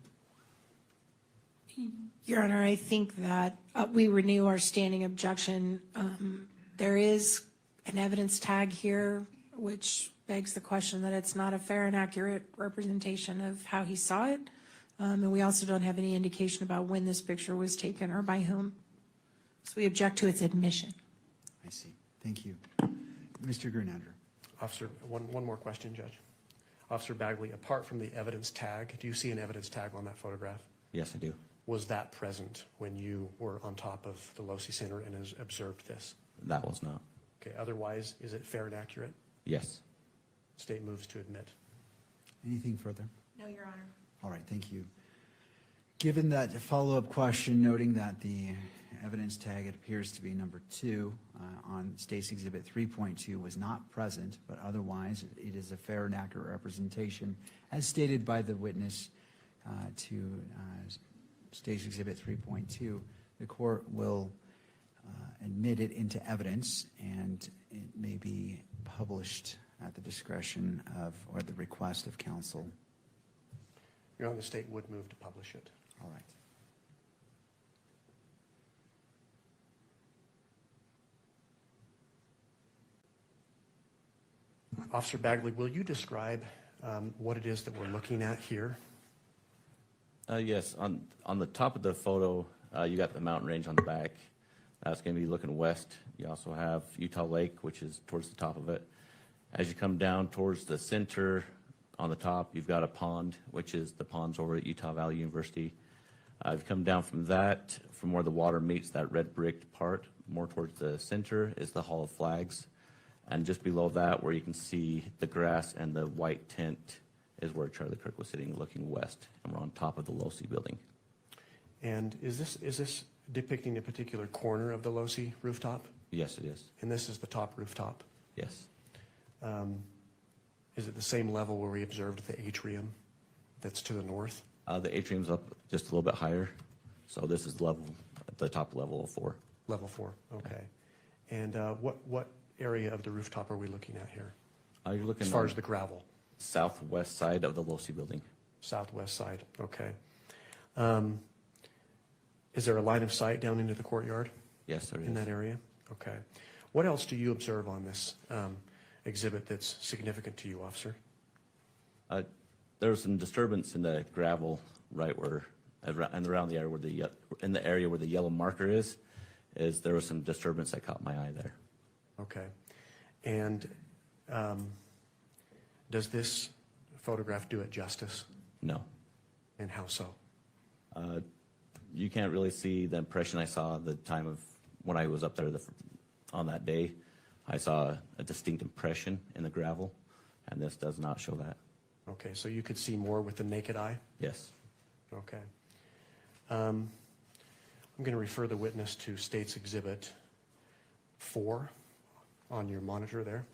Your Honor, I think that we renew our standing objection. There is an evidence tag here, which begs the question that it's not a fair and accurate representation of how he saw it. And we also don't have any indication about when this picture was taken or by whom. So we object to its admission. I see. Thank you. Mr. Grunander? Officer, one more question, Judge. Officer Bagley, apart from the evidence tag, do you see an evidence tag on that photograph? yes, I do. Was that present when you were on top of the Losi Center and has observed this? That was not. Okay, otherwise, is it fair and accurate? Yes, State moves to admit. Anything further? No, Your Honor. All right, thank you. Given that follow-up question, noting that the evidence tag, it appears to be number 2 on State's Exhibit 3.2 was not present, but otherwise it is a fair and accurate representation as stated by the witness to State's Exhibit 3.2. The court will admit it into evidence, and it may be published at the discretion of, or the request of counsel. Your Honor, the State would move to publish it. All right. Officer Bagley, will you describe what it is that we're looking at here? yes, on the top of the photo, you got the mountain range on the back. That's going to be looking west. You also have Utah Lake, which is towards the top of it. As you come down towards the center, on the top, you've got a pond, which is the ponds over at Utah Valley University. If you come down from that, from where the water meets that red bricked part, more towards the center is the Hall of Flags. And just below that, where you can see the grass and the white tent, is where Charlie Kirk was sitting looking west. And we're on top of the Losi building. And is this depicting a particular corner of the Losi rooftop? Yes, it is. And this is the top rooftop? Yes. Is it the same level where we observed the atrium that's to the north? The atrium's up just a little bit higher. So this is level, the top level of 4. Level 4, okay. And what area of the rooftop are we looking at here? You're looking As far on as the gravel? southwest side of the LoSi building. Southwest side, okay. Is there a line of sight down into the courtyard Yes, there in is. that area? Okay. What else do you observe on this exhibit that's significant to you, officer? There was some disturbance in the gravel right where, and around the area where in the area where the yellow marker is there was some disturbance that caught my eye there. Okay. And does this photograph do it justice? No. And how so? You can't really see the impression I saw the time of when I was up there on that day. I saw a distinct impression in the gravel, and this does not show that. Okay, so you could see more with the naked eye? Yes. Okay. I'm going to refer the witness to State's Exhibit 4 on your monitor there.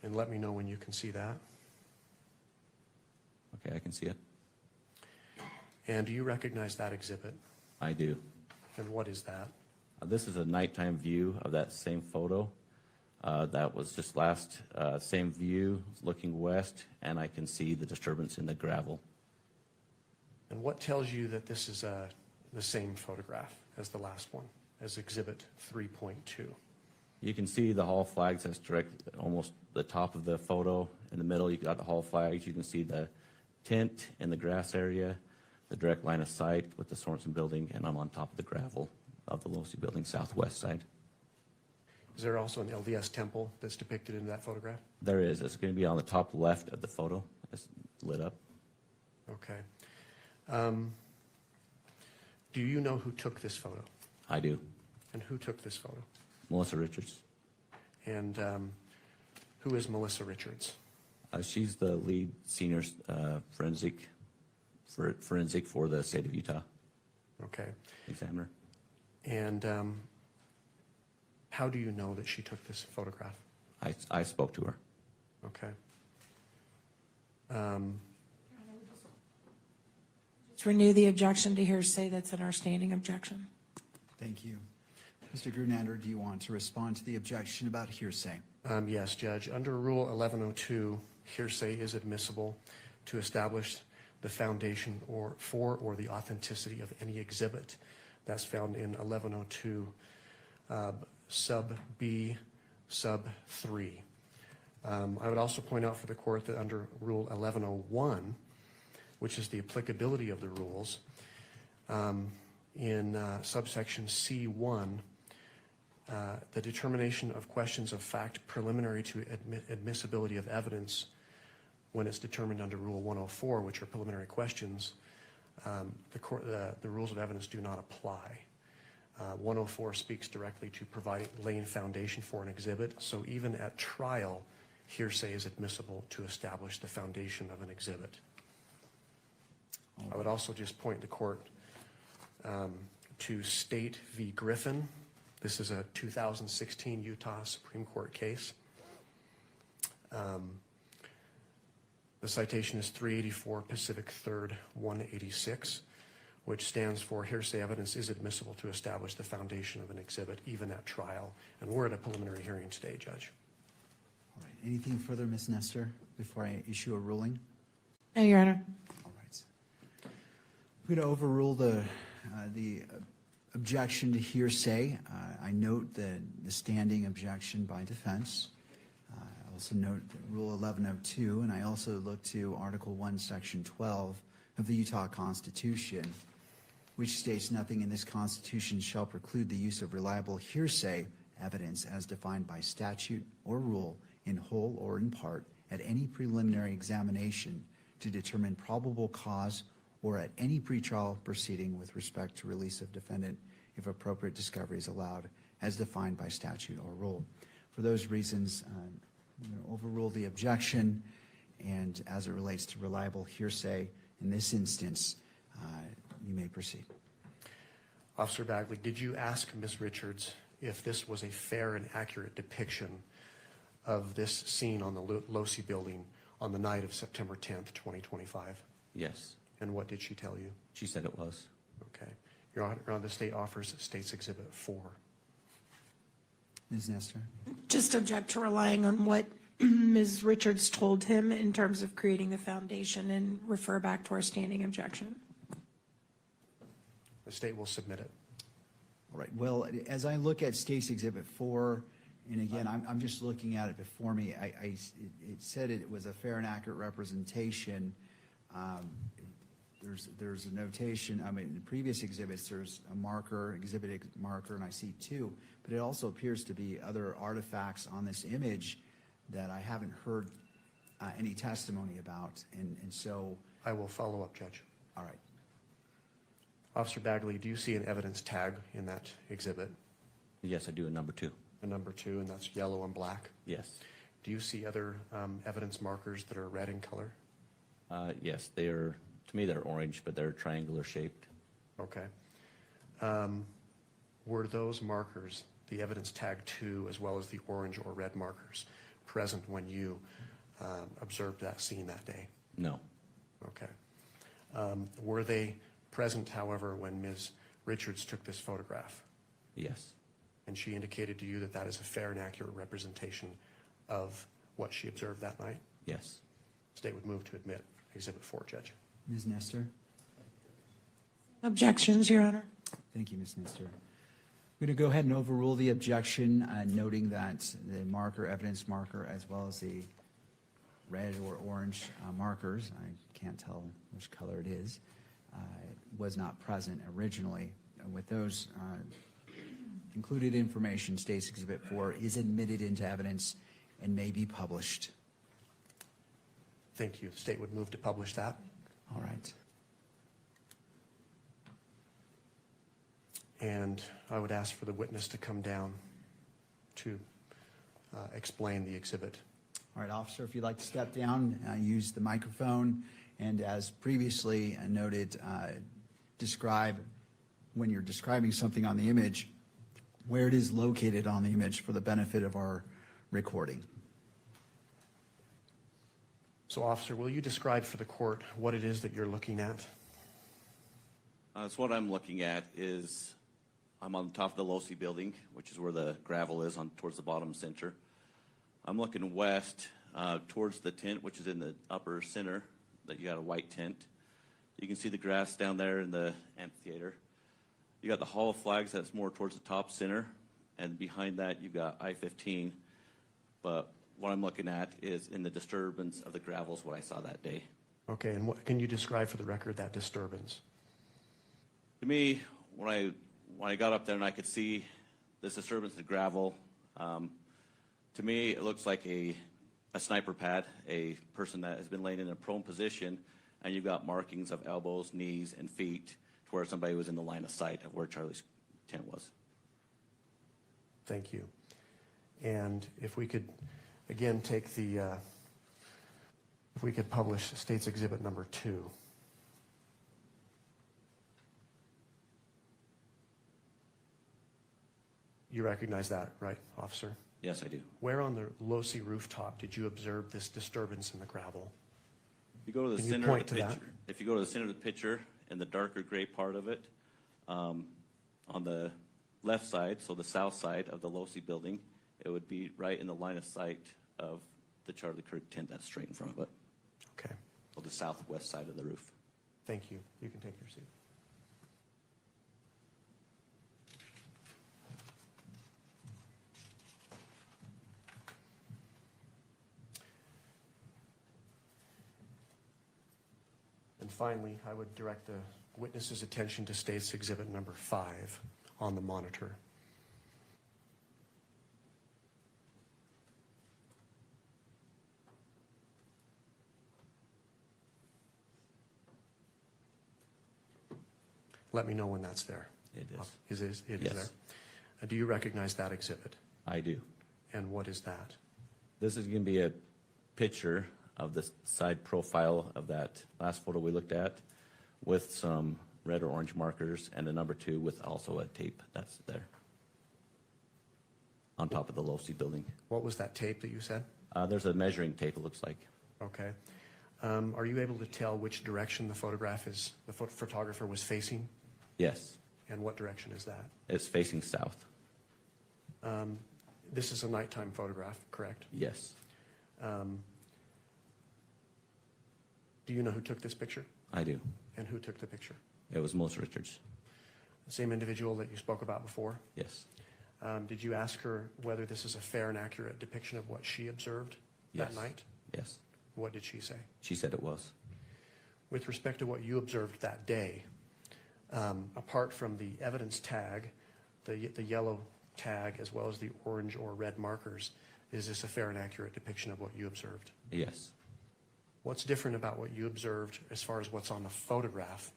And let me know when you can see that. Okay, I can see it. And do you recognize that exhibit? I do. And what is that? This is a nighttime view of that same photo. That was just same view, looking west, and I can see the disturbance in the gravel. And what tells you that this is the same photograph as the last one, as Exhibit 3.2? You can see the hall flags. That's direct, almost the top of the photo. In the middle, you got the hall flags. You can see the tint in the grass area, the direct line of sight with the Sorensen building, and I'm on top of the gravel of the LoSi building southwest side. Is there also an LDS temple that's depicted in that photograph? There is. It's going to be on the top left of the photo. It's lit up. Okay. Do you know who took this photo? I do. And who took this photo? Melissa Richards. And who is Melissa Richards? She's the lead senior forensic for the state of Utah Okay. examiner. And how do you know that she took this photograph? I spoke to her. Okay. Let's renew the objection to hearsay that's in our standing objection. Thank you. Mr. Grunander, do you want to respond to the objection about hearsay? Yes, Judge. Under Rule 1102, hearsay is admissible to establish the foundation for the authenticity of any exhibit. That's found in 1102 sub B sub 3. I would also point out for the court that under Rule 1101, which is the applicability of the rules, in subsection C1, the determination of questions of fact preliminary to admissibility of evidence when it's determined under Rule 104, which are preliminary questions, the rules of evidence do not apply. 104 speaks directly to laying foundation for an exhibit, so even at trial, hearsay is admissible to establish the foundation of an exhibit. I would also just point the court to State v. Griffin. This is a 2016 Utah Supreme Court case. The citation is 384 Pacific 3rd 186, which stands for hearsay evidence is admissible to establish the foundation of an exhibit even at trial. And we're at a preliminary hearing today, Judge. All right. Anything further, Ms. Nestor, before I issue a ruling? No, Your Honor. All right. I'm going to overrule the objection to hearsay. I note the standing objection by defense. I also note Rule 1102, and I also look to Article 1, Section 12 of the Utah Constitution, which states nothing in this Constitution shall preclude the use of reliable hearsay evidence as defined by statute or rule in whole or in part at any preliminary examination to determine probable cause or at any pretrial proceeding with respect to release of defendant if appropriate discovery is allowed as defined by statute or rule. For those reasons, I'm going to overrule the objection, and as it relates to reliable hearsay, in this instance, you may proceed. Officer Bagley, did you ask Ms. Richards if this was a fair and accurate depiction of this scene on the LoSi building on the night of September 10th, 2025? Yes, And what did she tell you? she said it was. Okay. Your Honor, the state offers State's Exhibit 4. Ms. Nestor? Just object to relying on what Ms. Richards told him in terms of creating the foundation and refer back to our standing objection. The state will submit it. All right, well, as I look at State's Exhibit 4, and again, I'm just looking at it before me, it said it was a fair and accurate representation. There's a notation, I mean, in the previous exhibits, there's a marker, exhibit marker, and I see 2, but it also appears to be other artifacts on this image that I haven't heard any testimony about, and so, I will follow up, Judge. all right. Officer Bagley, do you see an evidence tag in that exhibit? Yes, I do, in number 2. A number 2, and that's yellow and black. Yes. Do you see other evidence markers that are red in color? Yes, to me, they're orange, but they're triangular shaped. Okay. Were those markers, the evidence tag 2, as well as the orange or red markers, present when you observed that scene that day? No, Okay. Were they present, however, when Ms. Richards took this photograph? yes, And she indicated to you that that is a fair and accurate representation of what she observed that night? yes. State would move to admit Exhibit 4, Judge. Ms. Nestor? Objections, Your Honor. Thank you, Ms. Nestor. I'm going to go ahead and overrule the objection, noting that the marker, evidence marker, as well as the red or orange markers, I can't tell which color it is, was not present originally. With those included information, State's Exhibit 4 is admitted into evidence and may be published. Thank you. The state would move to publish that. All right. And I would ask for the witness to come down to explain the exhibit. All right, officer, if you'd like to step down, use the microphone, and as previously noted, describe, when you're describing something on the image, where it is located on the image for the benefit of our recording. So, officer, will you describe for the court what it is that you're looking at? So what I'm looking at is, I'm on top of the Losi building, which is where the gravel is towards the bottom center. I'm looking west towards the tent, which is in the upper center, that you got a white tent. You can see the grass down there in the amphitheater. You got the Hall of Flags that's more towards the top center, and behind that you've got I-15. But what I'm looking at is in the disturbance of the gravel is what I saw that day. Okay, and what can you describe for the record that disturbance? To me, when I got up there and I could see this disturbance of the gravel, to me it looks like a sniper pad, a person that has been laying in a prone position, and you've got markings of elbows, knees, and feet to where somebody was in the line of sight of where Charlie's tent was. Thank you. And if we could, again, take the, if we could publish State's Exhibit number 2. You recognize that, right, officer? Yes, I do. Where on the Losi rooftop did you observe this disturbance in the gravel? If you go to the Can you center point of the to that? picture, if you go to the center of the picture in the darker gray part of it, on the left side, so the south side of the Losi building, it would be right in the line of sight of the Charlie Kirk tent that's straight in front of it, Okay, or the southwest side of the roof. thank you. You can take your seat. And finally, I would direct the witness's attention to State's Exhibit number 5 on the monitor. Let me know when that's there. It is. It is Yes. there. Do you recognize that exhibit? I do. And what is that? This is going to be a picture of the side profile of that last photo we looked at with some red or orange markers and a number 2 with also a tape that's there on top of the Losi building. What was that tape that you said? There's a measuring tape, it looks like. Okay. Are you able to tell which direction the photograph is, the photographer was facing? Yes, And what direction is that? it's facing south. This is a nighttime photograph, correct? Yes, Do you know who took this picture I do. and who took the picture? It was Melissa Richards. The same individual that you spoke about before? Yes, Did you ask her whether this is a fair and accurate depiction of what she observed that Yes. night? yes. What did she say? She said it was. With respect to what you observed that day, apart from the evidence tag, the yellow tag, as well as the orange or red markers, is this a fair and accurate depiction of what you observed? Yes. What's different about what you observed as far as what's on the photograph,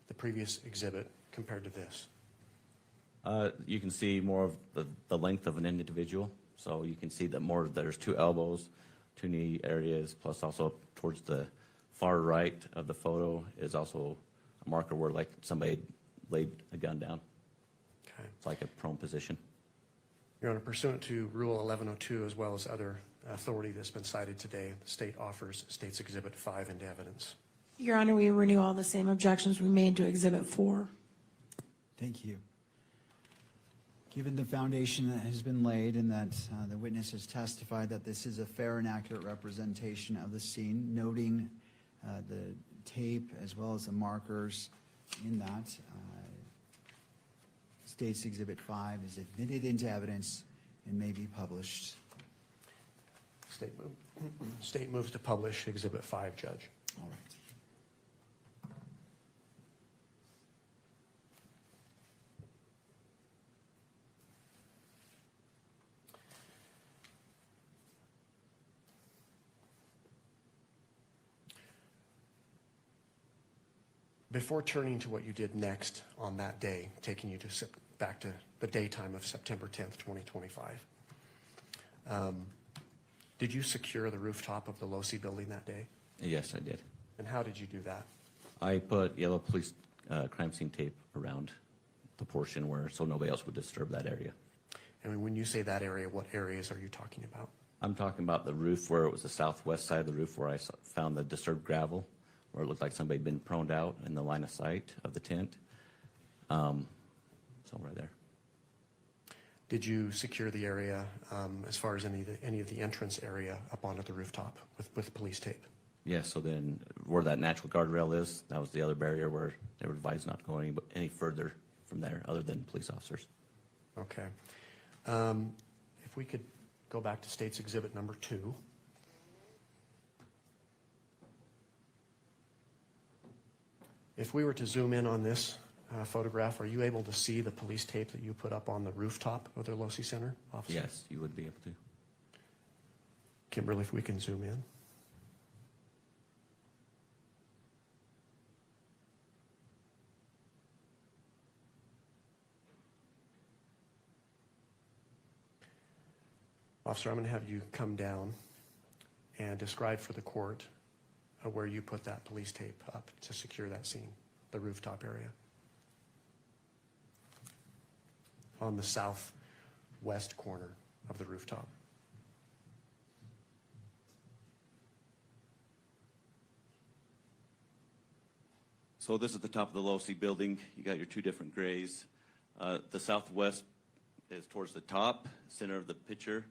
the previous exhibit, compared to this? You can see more of the length of an individual. So you can see that more, there's 2 elbows, 2 knee areas, plus also towards the far right of the photo is also a marker where like somebody laid a gun down. Okay. It's like a prone position. Your Honor, pursuant to Rule 1102, as well as other authority that's been cited today, the state offers State's Exhibit 5 into evidence. Your Honor, we renew all the same objections we made to Exhibit 4. Thank you. Given the foundation that has been laid and that the witness has testified that this is a fair and accurate representation of the scene, noting the tape as well as the markers in that, State's Exhibit 5 is admitted into evidence and may be published. State moves to publish Exhibit 5, Judge. All right. Before turning to what you did next on that day, taking you to back to the daytime of September 10th, 2025, did you secure the rooftop of the Losi building that day? Yes, I did. And how did you do that? I put yellow police crime scene tape around the portion where, so nobody else would disturb that area. And when you say that area, what areas are you talking about? I'm talking about the roof where it was the southwest side of the roof where I found the disturbed gravel, where it looked like somebody had been proned out in the line of sight of the tent. So right there. Did you secure the area as far as any of the entrance area up onto the rooftop with police tape? Yeah, so then where that natural guardrail is, that was the other barrier where they were advised not to go any further from there other than police officers. Okay. If we could go back to State's Exhibit number 2. If we were to zoom in on this photograph, are you able to see the police tape that you put up on the rooftop of the Losi Center, officer? Yes, you would be able to. Kimberly, if we can zoom in. Officer, I'm going to have you come down and describe for the court where you put that police tape up to secure that scene, the rooftop area. On the southwest corner of the rooftop. So this is the top of the Losi building. You got your 2 different grays. The southwest is towards the top, center of the picture.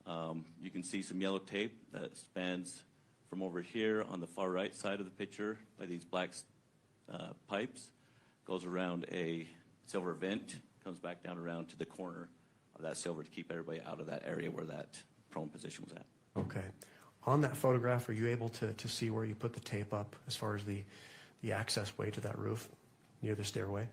You can see some yellow tape that spans from over here on the far right side of the picture by these black pipes, goes around a silver vent, comes back down around to the corner of that silver to keep everybody out of that area where that prone position was at. Okay. On that photograph, are you able to see where you put the tape up as far as the access way to that roof near the stairway?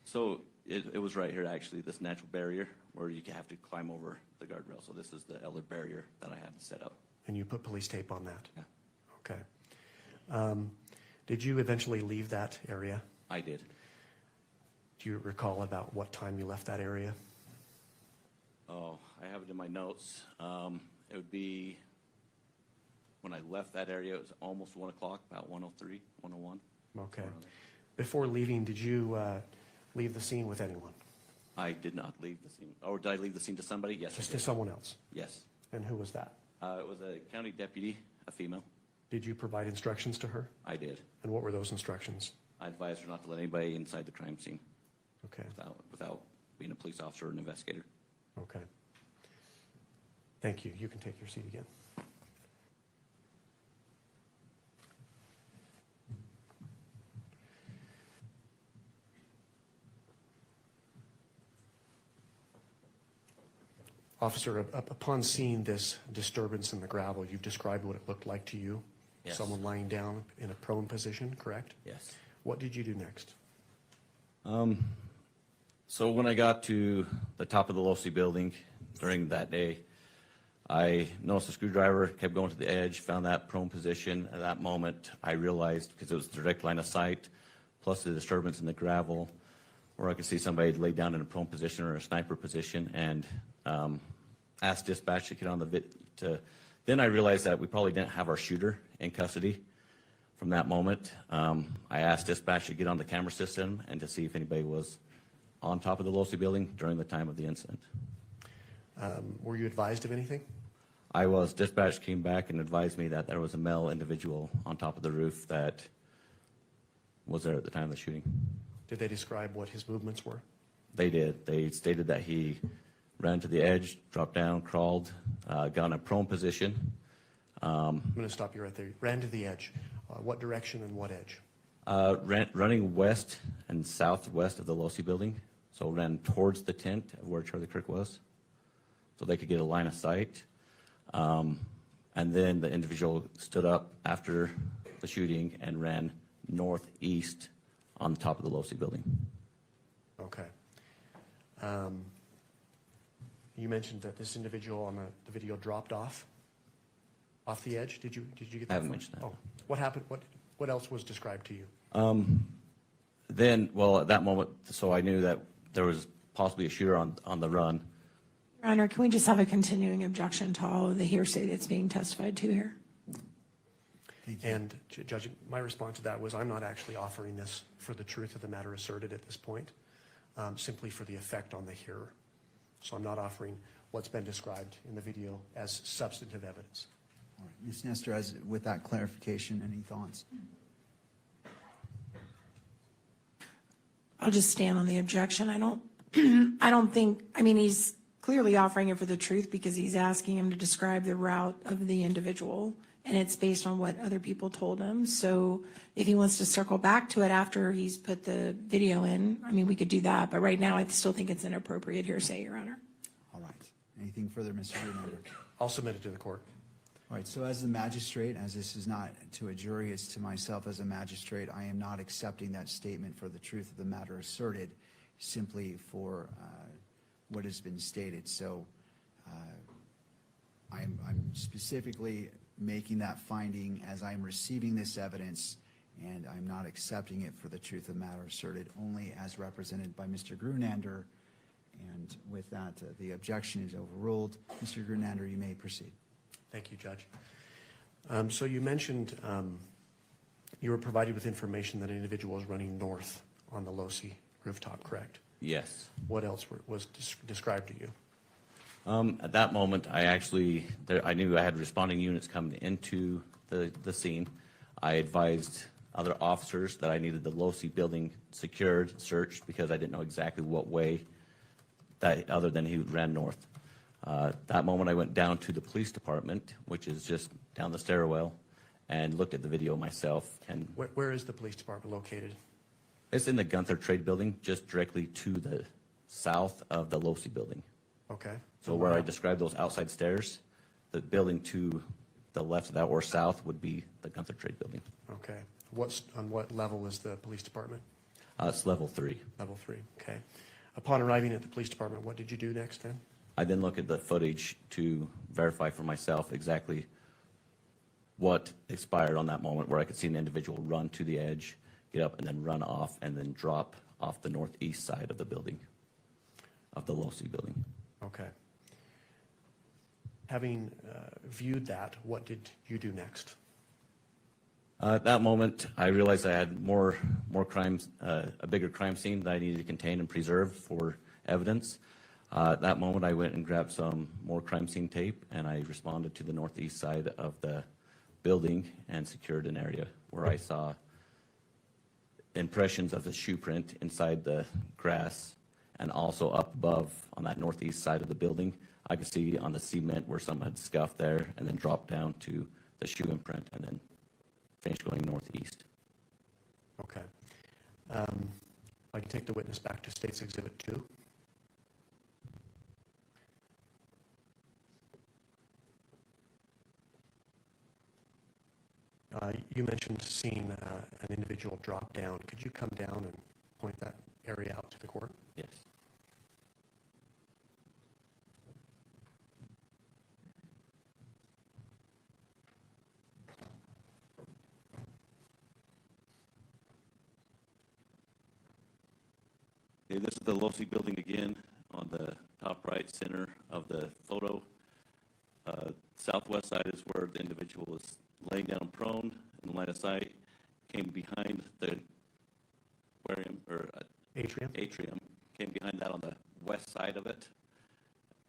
So it was right here, actually, this natural barrier where you have to climb over the guardrail. So this is the other barrier that I had to set up. And you put police tape on that? Yeah. Okay. Did you eventually leave that area? I did. Do you recall about what time you left that area? Oh, I have it in my notes. It would be, when I left that area, it was almost 1 o'clock, about 1:03, 1:01. Okay. Before leaving, did you leave the scene with anyone? I did not leave the scene. Or did I leave the scene to somebody? Yes, I Just did. to someone else? Yes. And who was that? It was a county deputy, a female. Did you provide instructions to her? I did. And what were those instructions? I advised her not to let anybody inside the crime scene Okay, without being a police officer or an investigator. okay. Thank you. You can take your seat again. Officer, upon seeing this disturbance in the gravel, you've described what it looked like to you? Yes. Someone lying down in a prone position, correct? Yes. What did you do next? So when I got to the top of the Losi building during that day, I noticed a screwdriver, kept going to the edge, found that prone position. At that moment, I realized, because it was direct line of sight, plus the disturbance in the gravel, where I could see somebody laid down in a prone position or a sniper position, and asked dispatch to get on the then I realized that we probably didn't have our shooter in custody. From that moment, I asked dispatch to get on the camera system and to see if anybody was on top of the Losi building during the time of the incident. Were you advised of anything? I was. Dispatch came back and advised me that there was a male individual on top of the roof that was there at the time of the shooting. Did they describe what his movements were? They did. They stated that he ran to the edge, dropped down, crawled, got in a prone position. I'm going to stop you right there. Ran to the edge. What direction and what edge? Running west and southwest of the Losi building, so ran towards the tent of where Charlie Kirk was, so they could get a line of sight. And then the individual stood up after the shooting and ran northeast on the top of the Losi building. Okay. You mentioned that this individual on the video dropped off the edge. Did you get that? I haven't far? mentioned that. Oh, what happened? What else was described to you? Then, well, at that moment, so I knew that there was possibly a shooter on the run. Your Honor, can we just have a continuing objection to all of the hearsay that's being testified to here? And Judge, my response to that was I'm not actually offering this for the truth of the matter asserted at this point, simply for the effect on the hearer. So I'm not offering what's been described in the video as substantive evidence. All right, Ms. Nestor, with that clarification, any thoughts? I'll just stand on the objection. I don't think, I mean, he's clearly offering it for the truth because he's asking him to describe the route of the individual, and it's based on what other people told him. So if he wants to circle back to it after he's put the video in, I mean, we could do that, but right now I still think it's inappropriate hearsay, Your Honor. All right. Anything further, Mr. Greenberg? I'll submit it to the court. All right, so as the magistrate, as this is not to a jury, it's to myself as a magistrate, I am not accepting that statement for the truth of the matter asserted, simply for what has been stated. So I'm specifically making that finding as I'm receiving this evidence, and I'm not accepting it for the truth of the matter asserted, only as represented by Mr. Grunander. And with that, the objection is overruled. Mr. Grunander, you may proceed. Thank you, Judge. So you mentioned you were provided with information that an individual was running north on the Losi rooftop, correct? Yes. What else was described to you? At that moment, I knew I had responding units coming into the scene. I advised other officers that I needed the Losi building secured, searched, because I didn't know exactly what way other than he ran north. That moment, I went down to the police department, which is just down the stairwell, and looked at the video myself. And Where is the police department located? it's in the Gunther Trade Building, just directly to the south of the Losi building. Okay. So where I described those outside stairs, the building to the left of that or south would be the Gunther Trade Building. Okay. On what level is the police department? It's level 3. Level 3, okay. Upon arriving at the police department, what did you do next then? I then look at the footage to verify for myself exactly what expired on that moment, where I could see an individual run to the edge, get up, and then run off, and then drop off the northeast side of the building, of the Losi building. Okay. Having viewed that, what did you do next? At that moment, I realized I had more crimes, a bigger crime scene that I needed to contain and preserve for evidence. At that moment, I went and grabbed some more crime scene tape, and I responded to the northeast side of the building and secured an area where I saw impressions of the shoe print inside the grass, and also up above on that northeast side of the building, I could see on the cement where someone had scuffed there and then dropped down to the shoe imprint and then finished going northeast. Okay. I can take the witness back to State's Exhibit 2. You mentioned seeing an individual drop down. Could you come down and point that area out to the court? Yes. Okay, this is the Losi building again on the top right center of the photo. Southwest side is where the individual was laying down prone in the line of sight, came behind the aquarium or atrium, came behind that on the west side of it,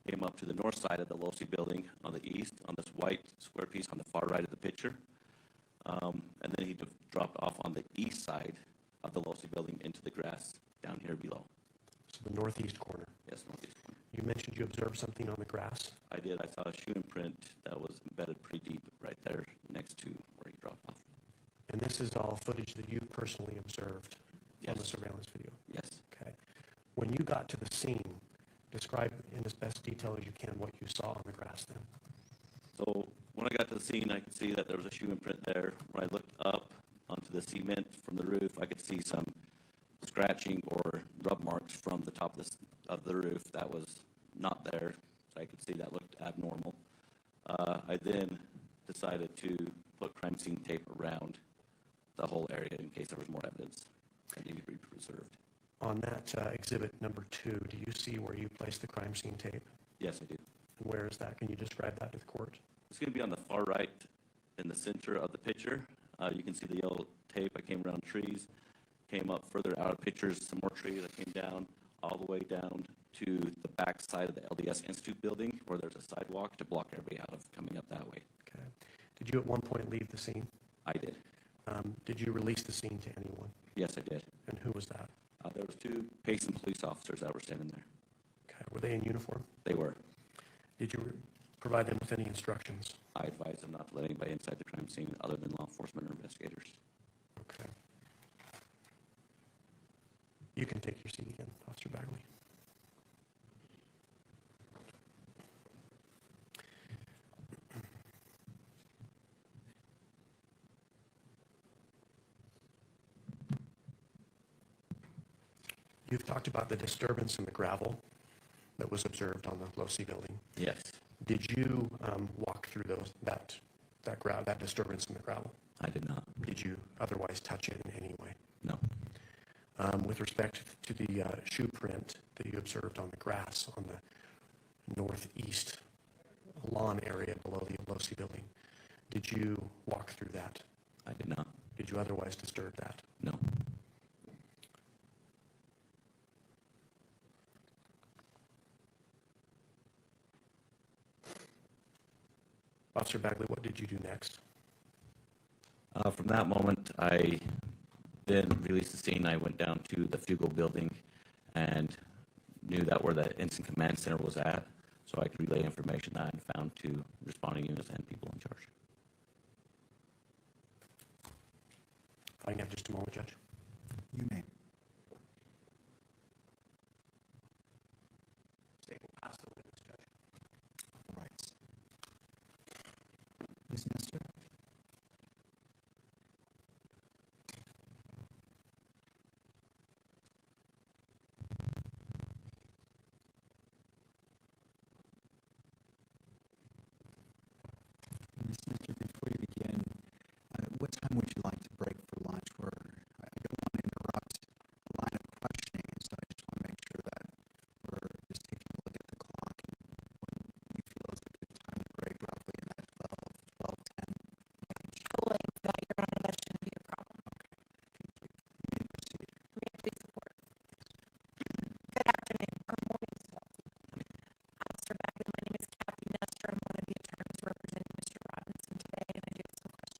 came up to the north side of the Losi building on the east on this white square piece on the far right of the picture. And then he dropped off on the east side of the Losi building into the grass down here below. So the northeast corner. Yes, northeast corner. You mentioned you observed something on the grass. I did. I saw a shoe imprint that was embedded pretty deep right there next to where he dropped off. And this is all footage that you personally observed on the Yes. surveillance video? Yes. Okay. When you got to the scene, describe in as best detail as you can what you saw on the grass then. So when I got to the scene, I could see that there was a shoe imprint there. When I looked up onto the cement from the roof, I could see some scratching or rub marks from the top of the roof that was not there. So I could see that looked abnormal. I then decided to put crime scene tape around the whole area in case there was more evidence that needed to be preserved. On that exhibit number 2, do you see where you placed the crime scene tape? Yes, I do. And where is that? Can you describe that to the court? It's going to be on the far right in the center of the picture. You can see the yellow tape. I came around trees, came up further out of pictures, some more trees. I came down all the way down to the back side of the LDS Institute building where there's a sidewalk to block everybody out of coming up that way. Okay. Did you at one point leave the scene? I did. Did you release the scene to anyone? Yes, I did. And who was that? There was 2 Payson police officers that were standing there. Okay. Were they in uniform? They were. Did you provide them with any instructions? I advised them not to let anybody inside the crime scene other than law enforcement or investigators. Okay. You can take your seat again, Officer Bagley. You've talked about the disturbance in the gravel that was observed on the Losi building. Yes. Did you walk through that disturbance in the gravel? I did not. Did you otherwise touch it in any way? No. With respect to the shoe print that you observed on the grass on the northeast lawn area below the Losi building, did you walk through that? I did not. Did you otherwise disturb that? No. Officer Bagley, what did you do next? From that moment, I then released the scene. I went down to the Fugal building and knew that where the incident command center was at, so I could relay information that I found to responding units and people in charge. If I can have just a moment, Judge. You may. State will pass the witness, Judge. All right. Ms. Nestor? Ms. Nestor, before you begin, what time would you like to break for lunch? I don't want to interrupt a line of questioning, and so I just want to make sure that we're just taking a look at the clock and when you feel it's a good time to break, roughly in that 12:10 range. Totally, that, Your Honor, that shouldn't be a problem. You may proceed. May I please report? Good afternoon, or morning still. Officer Bagley, my name is Kathy Nestor. I'm one of the attorneys representing Mr. Robinson today, and I do have some questions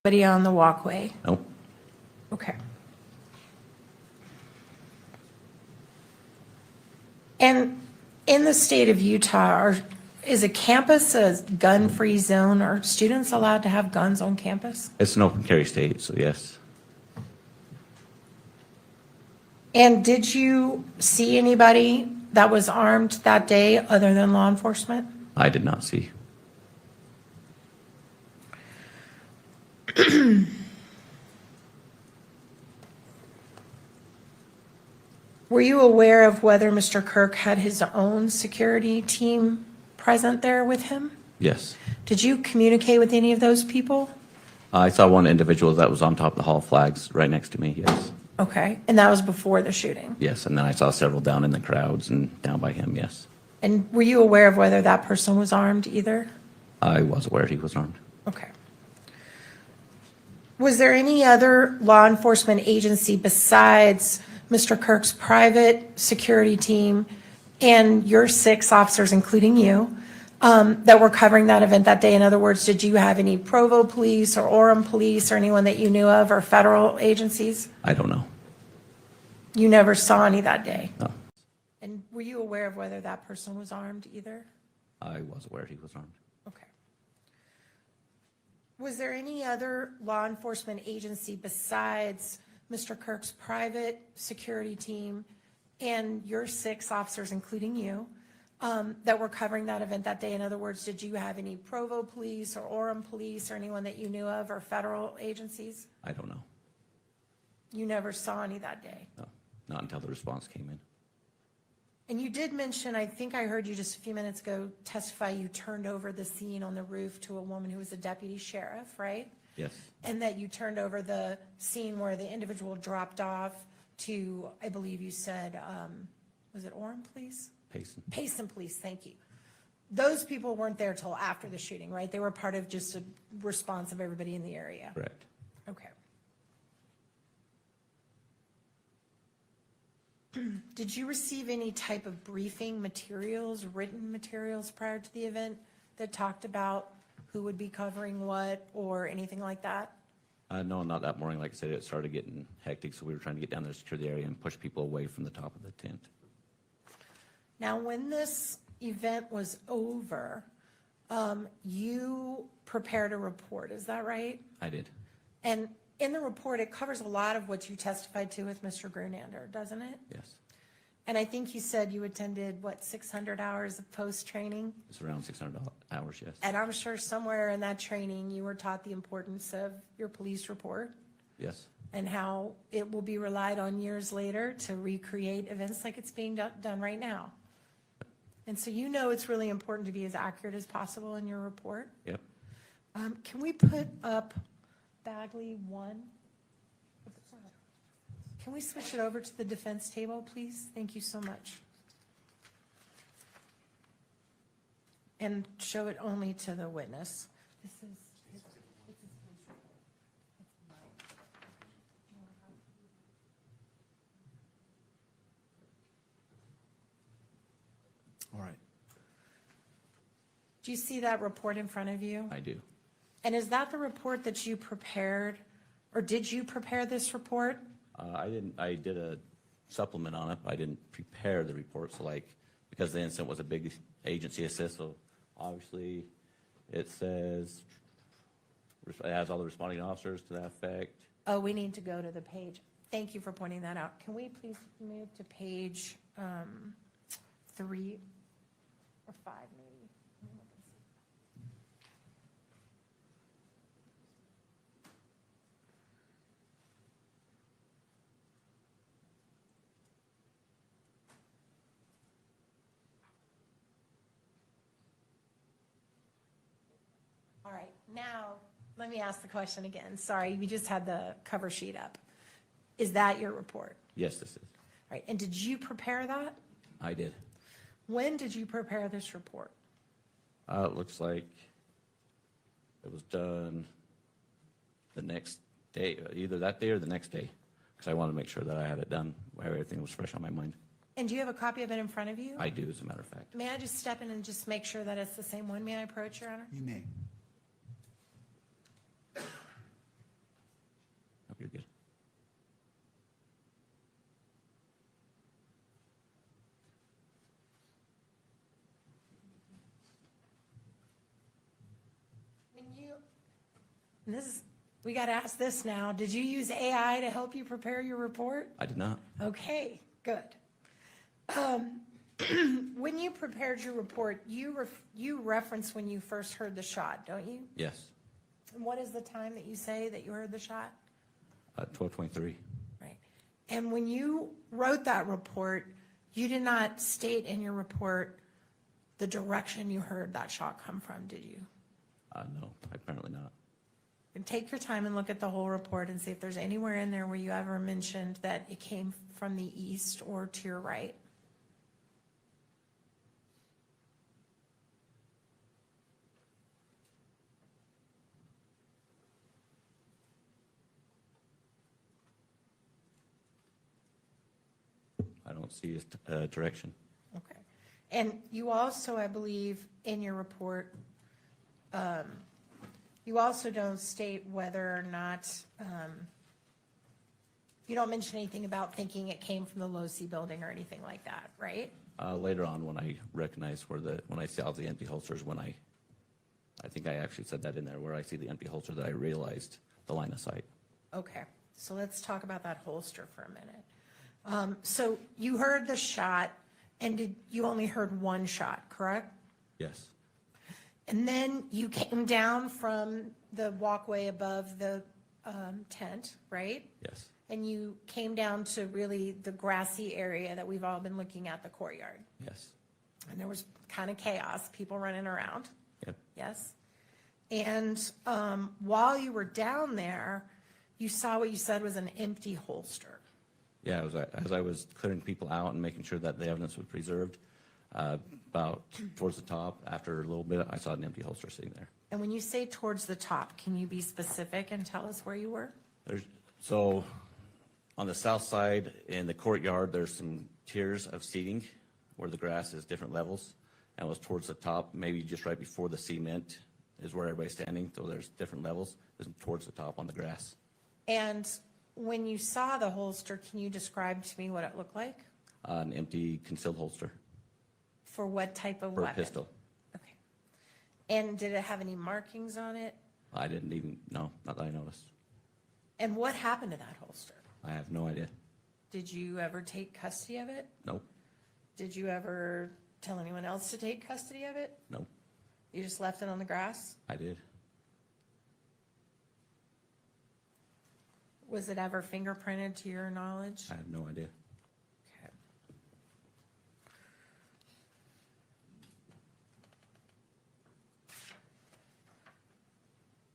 Anybody on the walkway? Nope. Okay. And in the state of Utah, is a campus a gun-free zone? Are students allowed to have guns on campus? It's an open carry state, so yes. And did you see anybody that was armed that day other than law enforcement? I did not see. Were you aware of whether Mr. Kirk had his own security team present there with him? Yes. Did you communicate with any of those people? I saw one individual that was on top of the hall flags right next to me, yes. Okay, and that was before the shooting? Yes, and then I saw several down in the crowds and down by him, yes. And were you aware of whether that person was armed either? I was aware he was armed. Okay. Was there any other law enforcement agency besides Mr. Kirk's private security team and your 6 officers, including you, that were covering that event that day? In other words, did you have any Provo police or Orem police or anyone that you knew of, or federal agencies? I don't know. You never saw any that day? No, And were you aware of whether that person was armed either? I was aware he was armed. Okay. Was there any other law enforcement agency besides Mr. Kirk's private security team and your 6 officers, including you, that were covering that event that day? In other words, did you have any Provo police or Orem police or anyone that you knew of, or federal agencies? I don't know. You never saw any that day? No, not until the response came in. And you did mention, I think I heard you just a few minutes ago testify, you turned over the scene on the roof to a woman who was a deputy sheriff, right? Yes, And that you turned over the scene where the individual dropped off to, I believe you said, was it Orem Police? Payson. Payson Police, thank you. Those people weren't there till after the shooting, right? They were part of just a response of everybody in the area? Correct. Okay. Did you receive any type of briefing materials, written materials prior to the event that talked about who would be covering what or anything like that? No, not that morning. Like I said, it started getting hectic, so we were trying to get down there, secure the area, and push people away from the top of the tent. Now, when this event was over, you prepared a report, is that right? I did. And in the report, it covers a lot of what you testified to with Mr. Grunander, doesn't it? Yes. And I think you said you attended, what, 600 hours of post-training? It's around 600 hours, yes. And I'm sure somewhere in that training, you were taught the importance of your police report Yes. and how it will be relied on years later to recreate events like it's being done right now. And so you know it's really important to be as accurate as possible in your report. Yep. Can we put up Bagley 1? Can we switch it over to the defense table, please? Thank you so much. And show it only to the witness. This is. All right. Do you see that report in front of you? I do. And is that the report that you prepared, or did you prepare this report? I did a supplement on it. I didn't prepare the report, so like, because the incident was a big agency assist, so obviously it says, it has all the responding officers to that effect. Oh, we need to go to the page. Thank you for pointing that out. Can we please move to page 3 or 5 maybe? All right, now, let me ask the question again. Sorry, we just had the cover sheet up. Is that your report? Yes, this is. All right, and did you prepare that? I did. When did you prepare this report? It looks like it was done the next day, either that day or the next day, because I wanted to make sure that I had it done, where everything was fresh on my mind. And do you have a copy of it in front of you? I do, as a matter of fact. May I just step in and just make sure that it's the same one? May I approach, Your Honor? You may. you're good. And this is, we got to ask this now. Did you use AI to help you prepare your report? I did not. Okay, good. When you prepared your report, you referenced when you first heard the shot, don't you? Yes. And what is the time that you say that you heard the shot? 12:23. Right. And when you wrote that report, you did not state in your report the direction you heard that shot come from, did you? No, apparently not. And take your time and look at the whole report and see if there's anywhere in there where you ever mentioned that it came from the east or to your right. I don't see his direction. Okay. And you also, I believe, in your report, you also don't state whether or not, you don't mention anything about thinking it came from the Low-C building or anything like that, right? Later on, when I recognized when I saw the empty holsters, I think I actually said that in there, where I see the empty holster, that I realized the line of sight. Okay, so let's talk about that holster for a minute. So you heard the shot, and you only heard one shot, correct? Yes. And then you came down from the walkway above the tent, right? Yes. And you came down to really the grassy area that we've all been looking at, the courtyard. Yes. And there was kind of chaos, people running around, Yep. yes? And while you were down there, you saw what you said was an empty holster. Yeah, as I was clearing people out and making sure that the evidence was preserved, about towards the top, after a little bit, I saw an empty holster sitting there. And when you say towards the top, can you be specific and tell us where you were? So on the south side in the courtyard, there's some tiers of seating where the grass is different levels. And it was towards the top, maybe just right before the cement is where everybody's standing. So there's different levels. It's towards the top on the grass. And when you saw the holster, can you describe to me what it looked like? An empty concealed holster For what type of for a weapon? pistol. Okay. And did it have any markings on it? I didn't even know, not that I noticed. And what happened to that holster? I have no idea. Did you ever take custody of it? Nope, Did you ever tell anyone else to take custody of it? nope, You just left it on the grass? I did. Was it ever fingerprinted to your knowledge? I have no idea. Okay.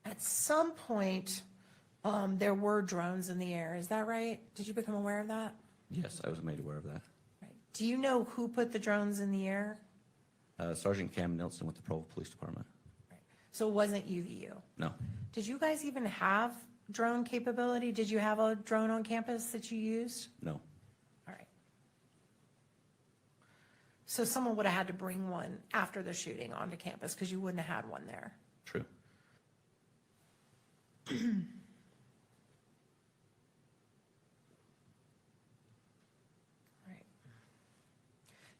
At some point, there were drones in the air, is that right? Did you become aware of that? Yes, I was made aware of that. Right. Do you know who put the drones in the air? Sergeant Cam Nelson with the Provo Police Department. So it wasn't UVU? No, Did you guys even have drone capability? Did you have a drone on campus that you used? no, All right. So someone would have had to bring one after the shooting onto campus because you wouldn't have had one there. true. Right.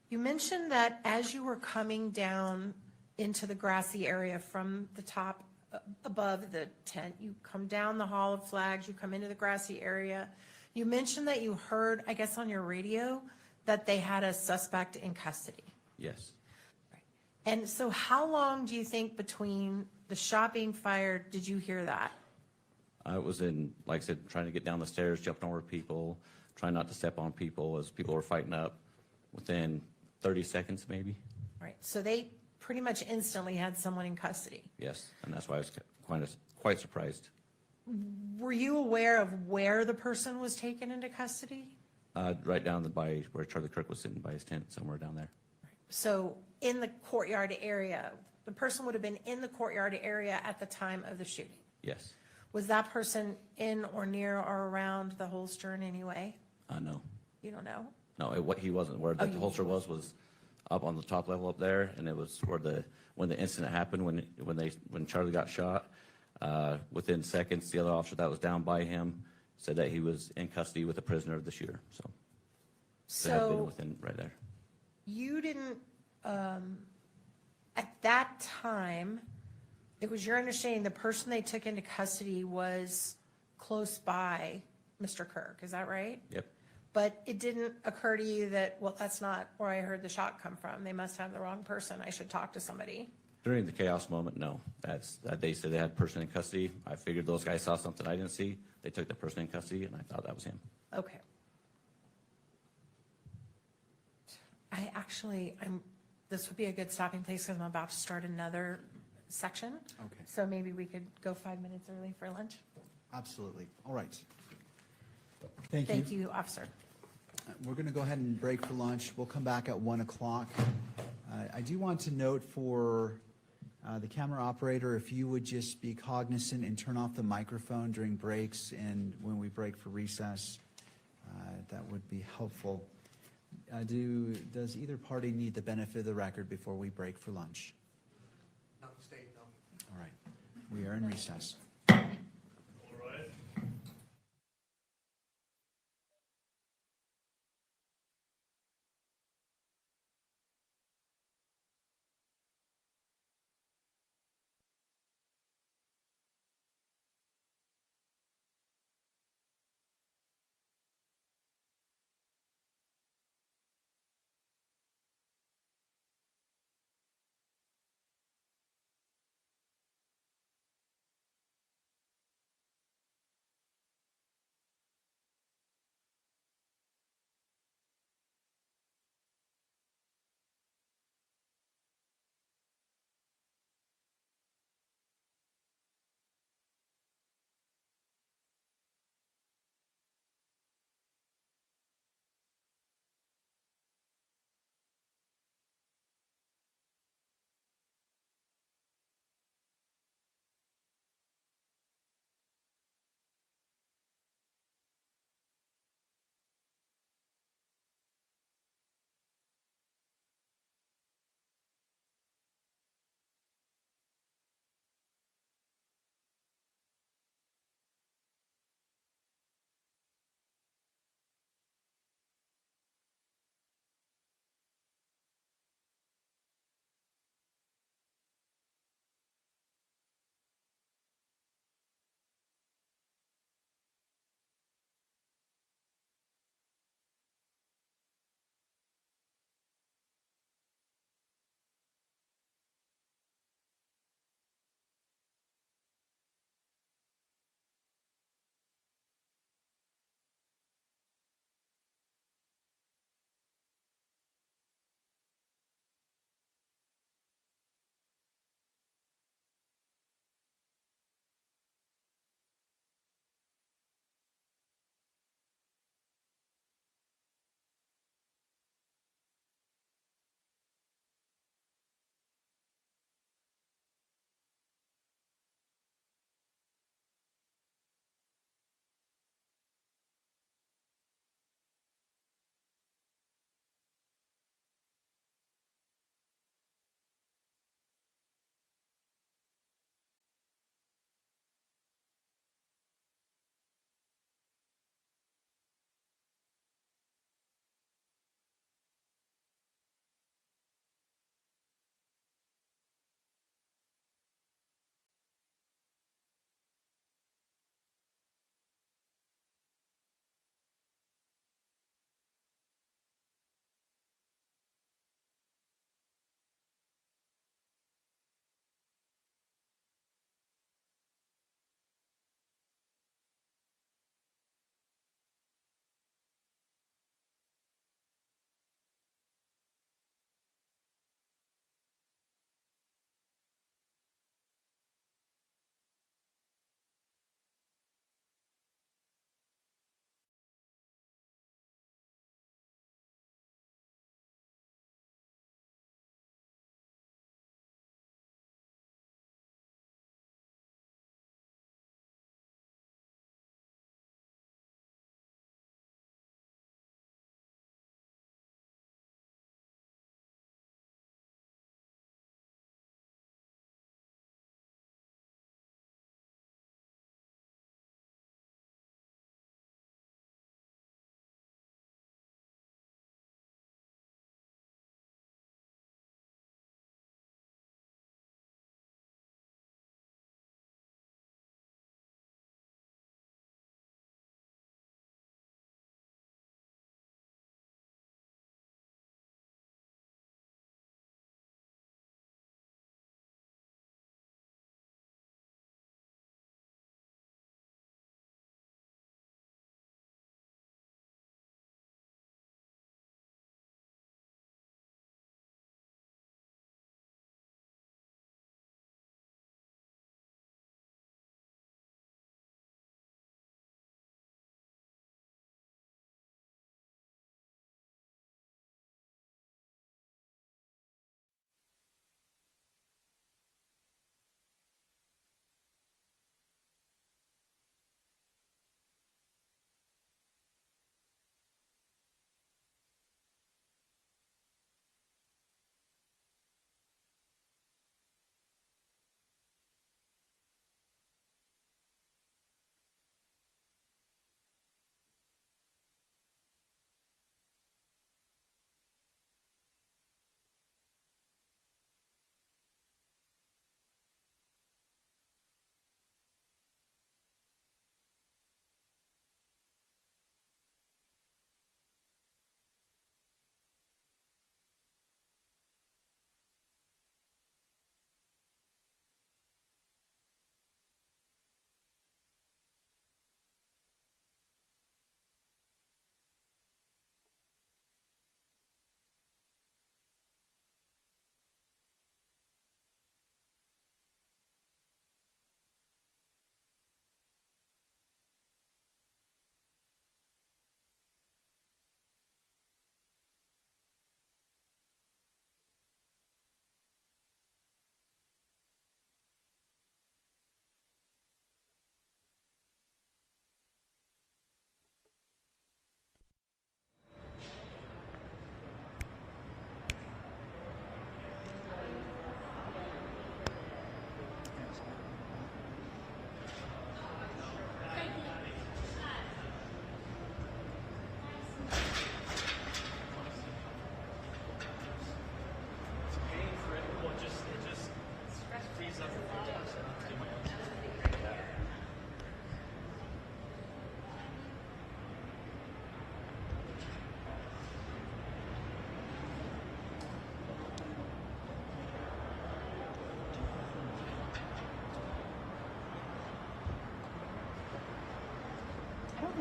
You mentioned that as you were coming down into the grassy area from the top above the tent, you come down the Hall of Flags, you come into the grassy area. You mentioned that you heard, I guess on your radio, that they had a suspect in custody. Yes. And so how long do you think between the shot being fired, did you hear that? I was in, like I said, trying to get down the stairs, jumping over people, trying not to step on people as people were fighting up. Within 30 seconds, maybe. Right, so they pretty much instantly had someone in custody. Yes, and that's why I was quite surprised. Were you aware of where the person was taken into custody? Right down by where Charlie Kirk was sitting by his tent, somewhere down there. So in the courtyard area, the person would have been in the courtyard area at the time of the shooting. Yes. Was that person in or near or around the holster in any way? No. You don't know? No, he wasn't. Where the holster was up on the top level up there, and it was where when the incident happened, when Charlie got shot. Within seconds, the other officer that was down by him said that he was in custody with a prisoner of the shooter, so. They have been So within, right there. you didn't, at that time, it was your understanding the person they took into custody was close by Mr. Kirk, is that right? Yep. But it didn't occur to you that, well, that's not where I heard the shot come from. They must have the wrong person. I should talk to somebody. During the chaos moment, no. That they said they had a person in custody. I figured those guys saw something I didn't see. They took the person in custody, and I thought that was him. Okay. This would be a good stopping place because I'm about to start another section. Okay. So maybe we could go 5 minutes early for lunch. Absolutely. All right. Thank you. Thank you, officer. We're going to go ahead and break for lunch. We'll come back at 1 o'clock. I do want to note for the camera operator, if you would just be cognizant and turn off the microphone during breaks and when we break for recess, that would be helpful. Does either party need the benefit of the record before we break for lunch? Not the state, no. All right. We are in recess.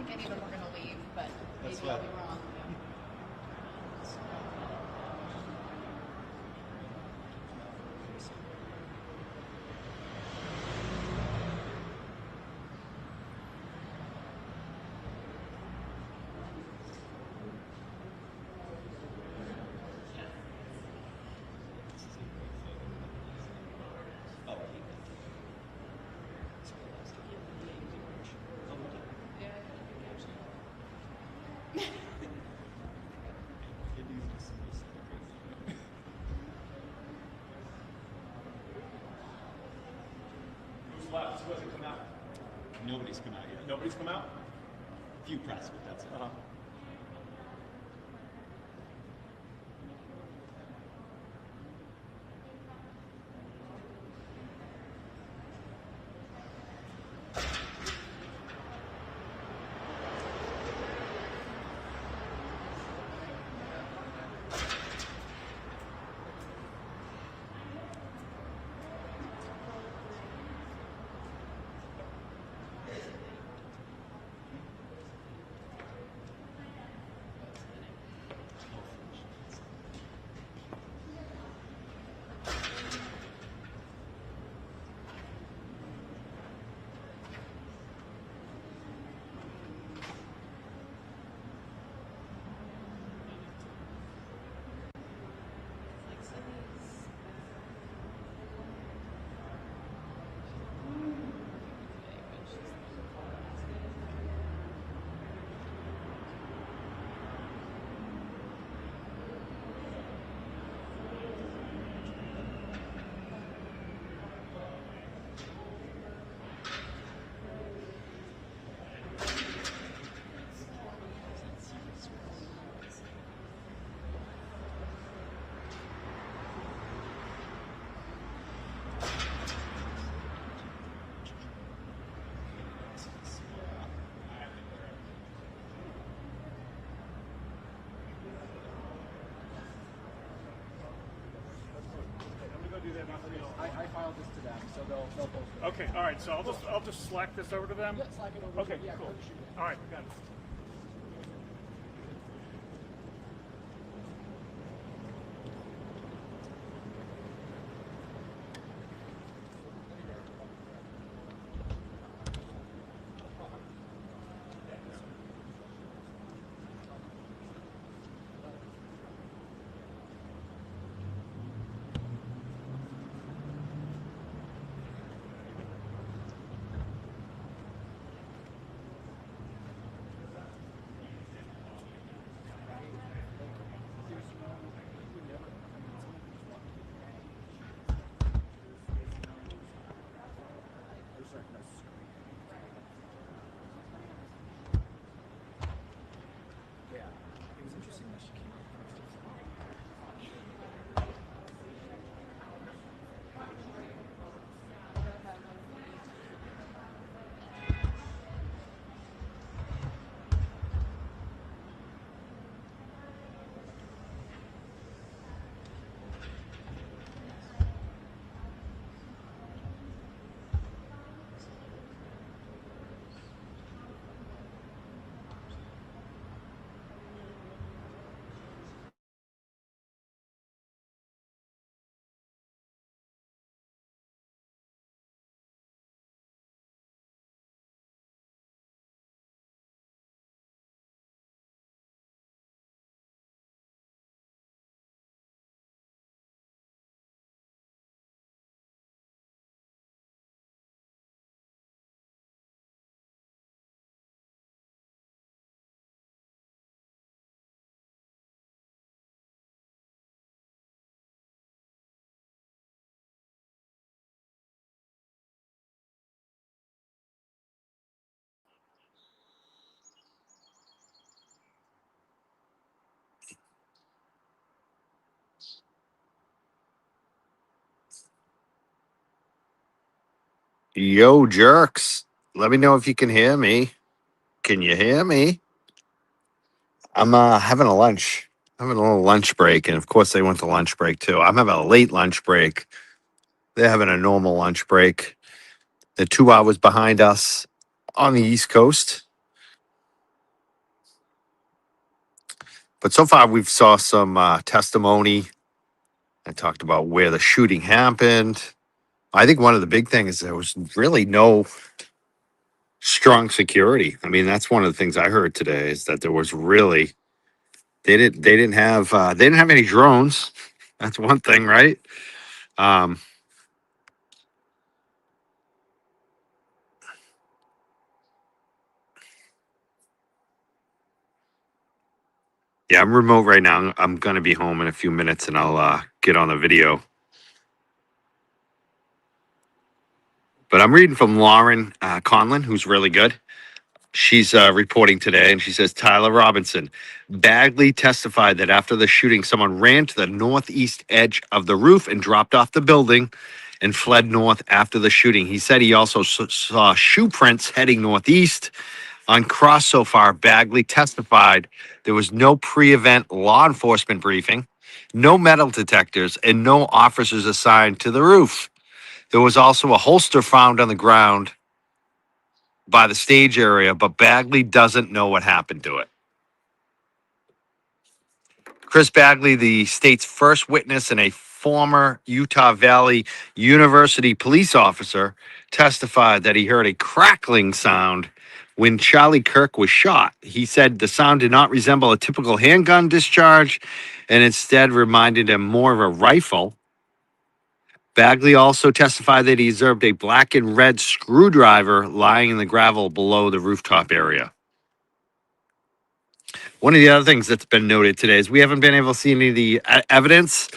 think any of them were gonna leave, but maybe I'll be wrong. Who's left? Who hasn't come out? Nobody's come out yet. Nobody's come out? Few press, but that's it. I filed this to them, so they'll post it. Okay, all right, so I'll just slack this over to them? Yeah, slack it over. Okay, Yeah, cool. Cody should be. All right, got it. Yo, jerks. Let me know if you can hear me. Can you hear me? I'm having a lunch. Having a little lunch break, and of course they went to lunch break too. I'm having a late lunch break. They're having a normal lunch break. They're 2 hours behind us on the East Coast. But so far, we've saw some testimony. I talked about where the shooting happened. I think one of the big things is there was really no strong security. I mean, that's one of the things I heard today is that there was really they didn't have any drones. That's one thing, right? Um, yeah, I'm remote right now. I'm gonna be home in a few minutes, and I'll get on the video. But I'm reading from Lauren Conlon, who's really good. She's reporting today, and she says Tyler Robinson. Bagley testified that after the shooting, someone ran to the northeast edge of the roof and dropped off the building and fled north after the shooting. He said he also saw shoe prints heading northeast. On cross so far, Bagley testified there was no pre-event law enforcement briefing, no metal detectors, and no officers assigned to the roof. There was also a holster found on the ground by the stage area, but Bagley doesn't know what happened to it. Chris Bagley, the state's first witness and a former Utah Valley University police officer, testified that he heard a crackling sound when Charlie Kirk was shot. He said the sound did not resemble a typical handgun discharge and instead reminded him more of a rifle. Bagley also testified that he observed a black and red screwdriver lying in the gravel below the rooftop area. One of the other things that's been noted today is we haven't been able to see any of the evidence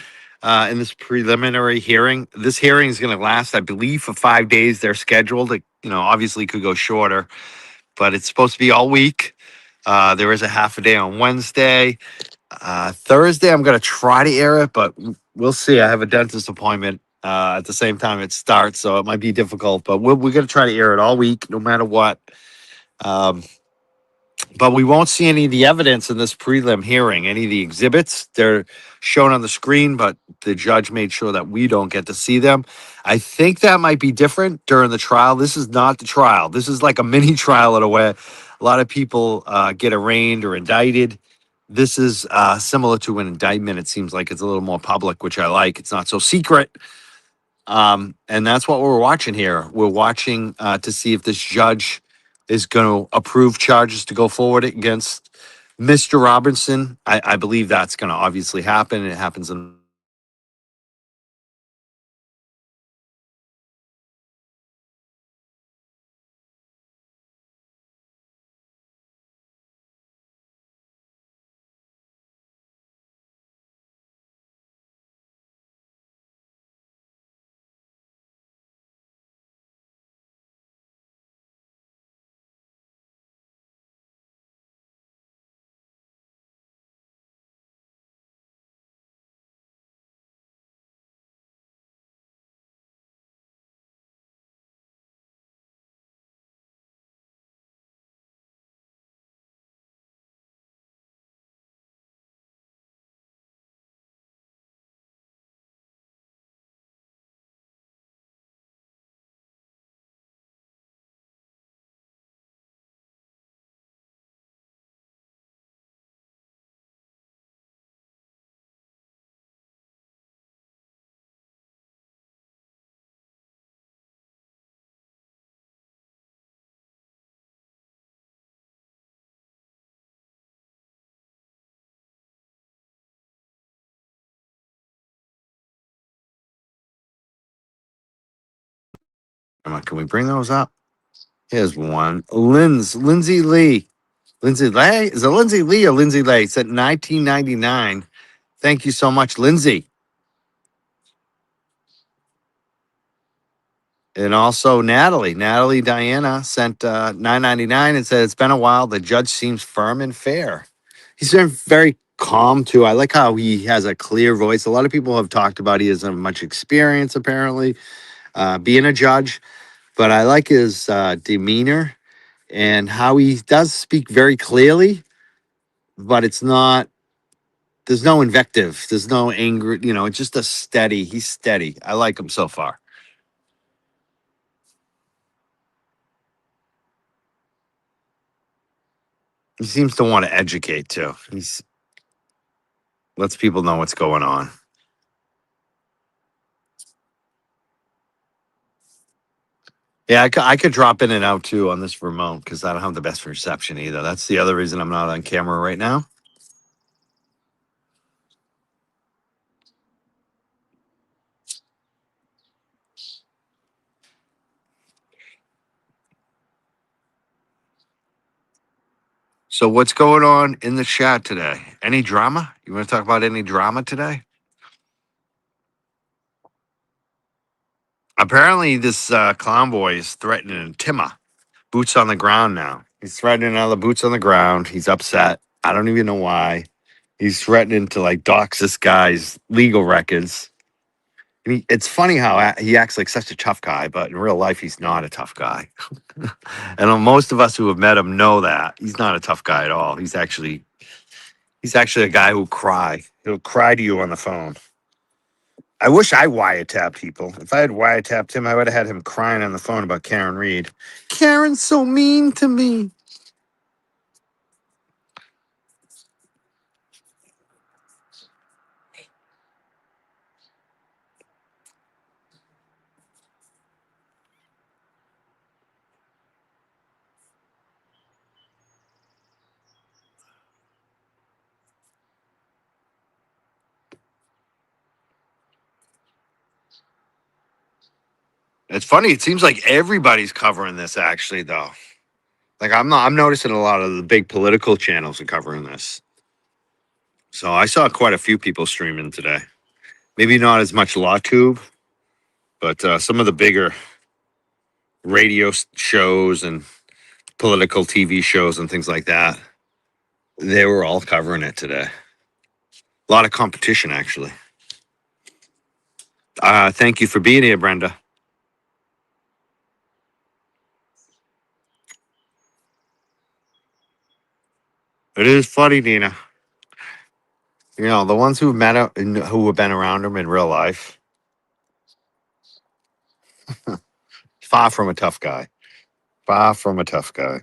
in this preliminary hearing. This hearing is going to last, I believe, for 5 days. They're scheduled. It, obviously could go shorter, but it's supposed to be all week. There is a half a day on Wednesday. Thursday, I'm going to try to air it, but we'll see. I have a dentist appointment at the same time it starts, so it might be difficult, but we're going to try to air it all week, no matter what. But we won't see any of the evidence in this prelim hearing. Any of the exhibits, they're shown on the screen, but the judge made sure that we don't get to see them. I think that might be different during the trial. This is not the trial. This is like a mini trial in a way. A lot of people get arraigned or indicted. This is similar to an indictment. It seems like it's a little more public, which I like. It's not so secret. And that's what we're watching here. We're watching to see if this judge is going to approve charges to go forward against Mr. Robinson. I believe that's going to obviously happen. It happens in can we bring those up? Here's one. Lindsay Lee. Lindsay Lay? Is it Lindsay Lee or Lindsay Lay? It's at 1999. Thank you so much, Lindsay. And also Natalie. Natalie Diana sent $9.99 and said, it's been a while. The judge seems firm and fair. He's been very calm, too. I like how he has a clear voice. A lot of people have talked about he doesn't have much experience, apparently, being a judge. But I like his demeanor and how he does speak very clearly, but it's not, there's no invective. There's no anger. It's just he's steady. I like him so far. He seems to want to educate too. Lets people know what's going on. Yeah, I could drop in and out too on this remote because I don't have the best reception either. That's the other reason I'm not on camera right now. So what's going on in the chat today? Any drama? You want to talk about any drama today? Apparently, this clown boy is threatening Timma. Boots on the ground now. He's threatening another boots on the ground. He's upset. I don't even know why. He's threatening to like dox this guy's legal records. It's funny how he acts like such a tough guy, but in real life, he's not a tough guy. And most of us who have met him know that he's not a tough guy at all. He's actually a guy who'll cry. He'll cry to you on the phone. I wish I wiretapped people. If I had wiretapped him, I would have had him crying on the phone about Karen Reed. Karen's so mean to me. It's funny. It seems like everybody's covering this actually, though. Like I'm noticing a lot of the big political channels are covering this. So I saw quite a few people streaming today. Maybe not as much LawTube, but some of the bigger radio shows and political TV shows and things like that, they were all covering it today. A lot of competition, actually. Thank you for being here, Brenda. It is funny, Nina. You know, the ones who've met him, who have been around him in real life, far from a tough guy. Far from a tough guy.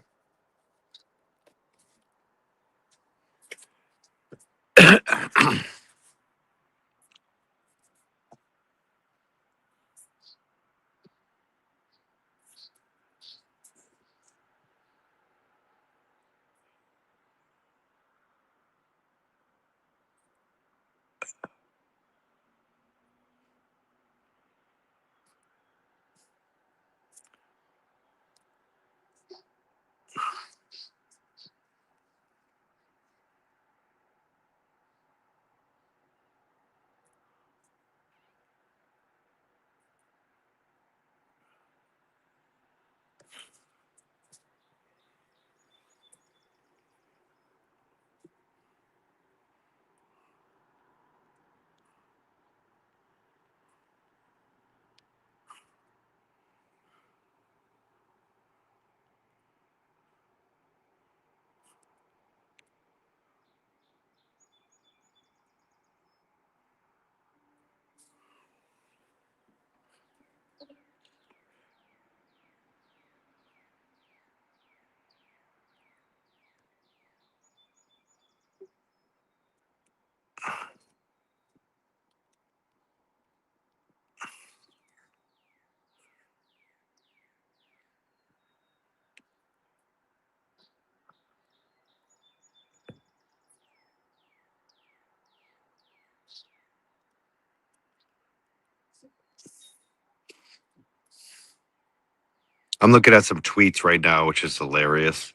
I'm looking at some tweets right now, which is hilarious.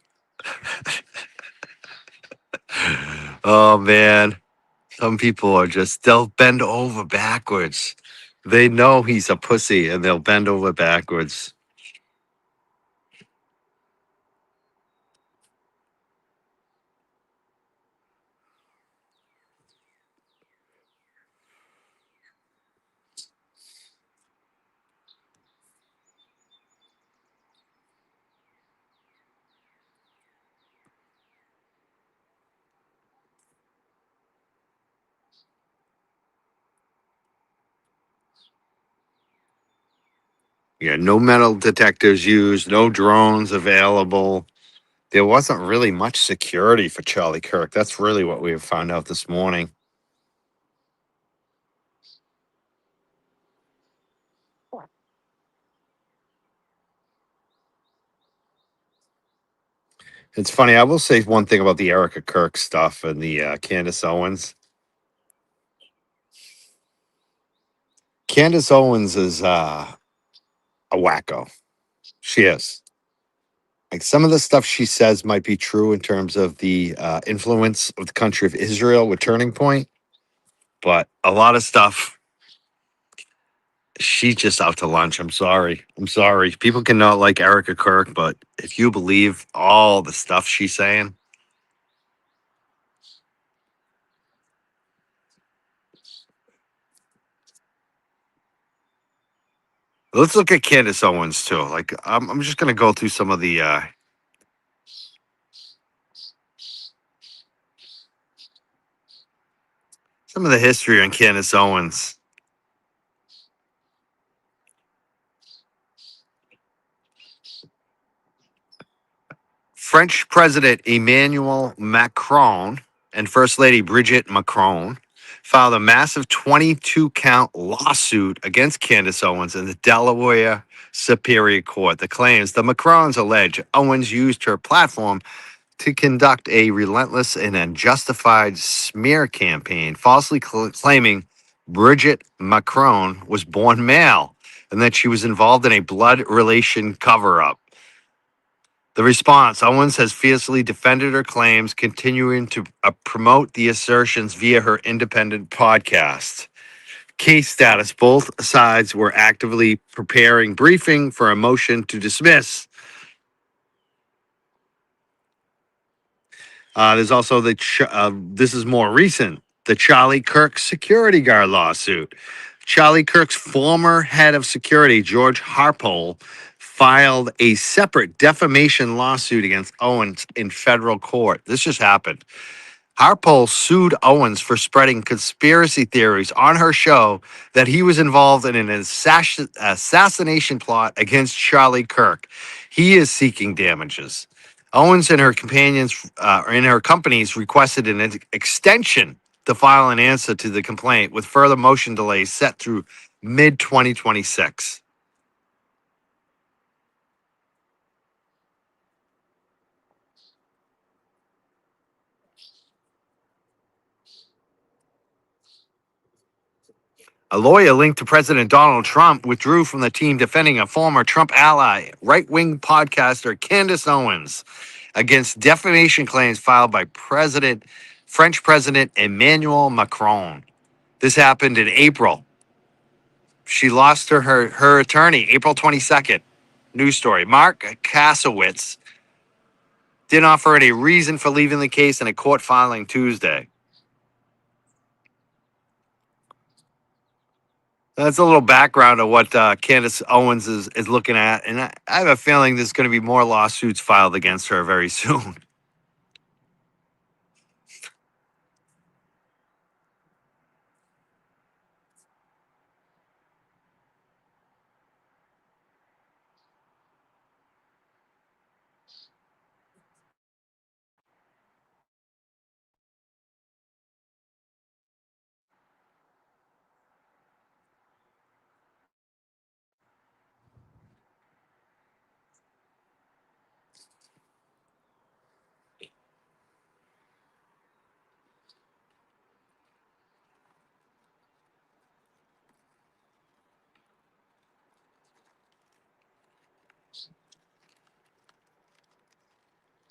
Oh, man. Some people are just, they'll bend over backwards. They know he's a pussy and they'll bend over backwards. Yeah, no metal detectors used, no drones available. There wasn't really much security for Charlie Kirk. That's really what we found out this morning. It's funny. I will say one thing about the Erica Kirk stuff and the Candace Owens. Candace Owens is a wacko. She is. Like some of the stuff she says might be true in terms of the influence of the country of Israel with Turning Point, but a lot of stuff she's just out to lunch. I'm sorry. I'm sorry. People can not like Erica Kirk, but if you believe all the stuff she's saying, let's look at Candace Owens too. Like I'm just gonna go through some of the history on Candace Owens. French President Emmanuel Macron and First Lady Brigitte Macron filed a massive 22-count lawsuit against Candace Owens in the Delaware Superior Court. The claims the Macrons allege Owens used her platform to conduct a relentless and unjustified smear campaign, falsely claiming Brigitte Macron was born male and that she was involved in a blood relation cover-up. The response: Owens has fiercely defended her claims, continuing to promote the assertions via her independent podcast. Case status: both sides were actively preparing briefing for a motion to dismiss. There's also this is more recent, the Charlie Kirk security guard lawsuit. Charlie Kirk's former head of security, George Harpole, filed a separate defamation lawsuit against Owens in federal court. This just happened. Harpole sued Owens for spreading conspiracy theories on her show that he was involved in an assassination plot against Charlie Kirk. He is seeking damages. Owens and her companies requested an extension to file an answer to the complaint, with further motion delays set through mid-2026. A lawyer linked to President Donald Trump withdrew from the team defending a former Trump ally, right-wing podcaster Candace Owens, against defamation claims filed by French President Emmanuel Macron. This happened in April. She lost her attorney April 22nd. News story. Mark Kasowitz didn't offer any reason for leaving the case in a court filing Tuesday. That's a little background of what Candace Owens is looking at. And I have a feeling there's going to be more lawsuits filed against her very soon.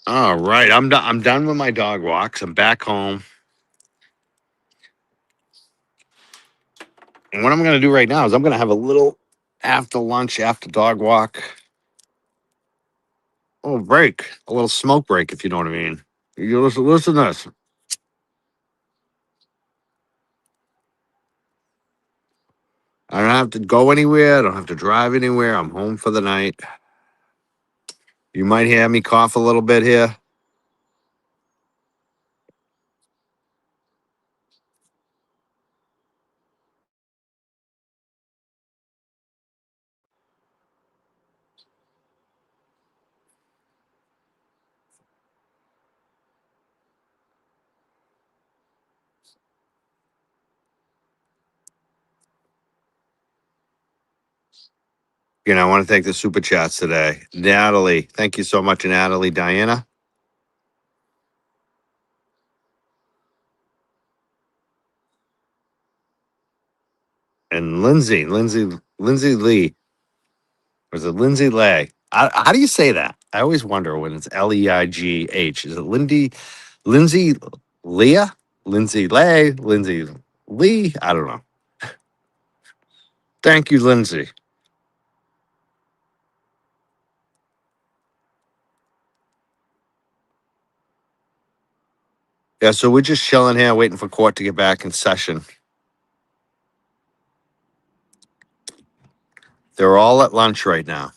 All right. I'm done with my dog walks. I'm back home. And what I'm going to do right now is I'm going to have a little after lunch, after dog walk, a little break, a little smoke break, if you know what I mean. You listen to this. I don't have to go anywhere. I don't have to drive anywhere. I'm home for the night. You might hear me cough a little bit here. I want to thank the super chats today. Natalie, thank you so much, Natalie. Diana, and Lindsay Lee. Or is it Lindsay Lay? How do you say that? I always wonder when it's Leigh. Is it Lindsay Leah? Lindsay Lay? Lindsay Lee? I don't know. Thank you, Lindsay. Yeah, so we're just chilling here waiting for court to get back in session. They're all at lunch right now.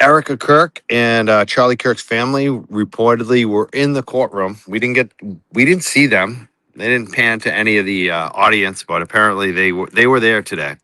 Erica Kirk and Charlie Kirk's family reportedly were in the courtroom. We didn't see them. They didn't pan to any of the audience, but apparently they were there today.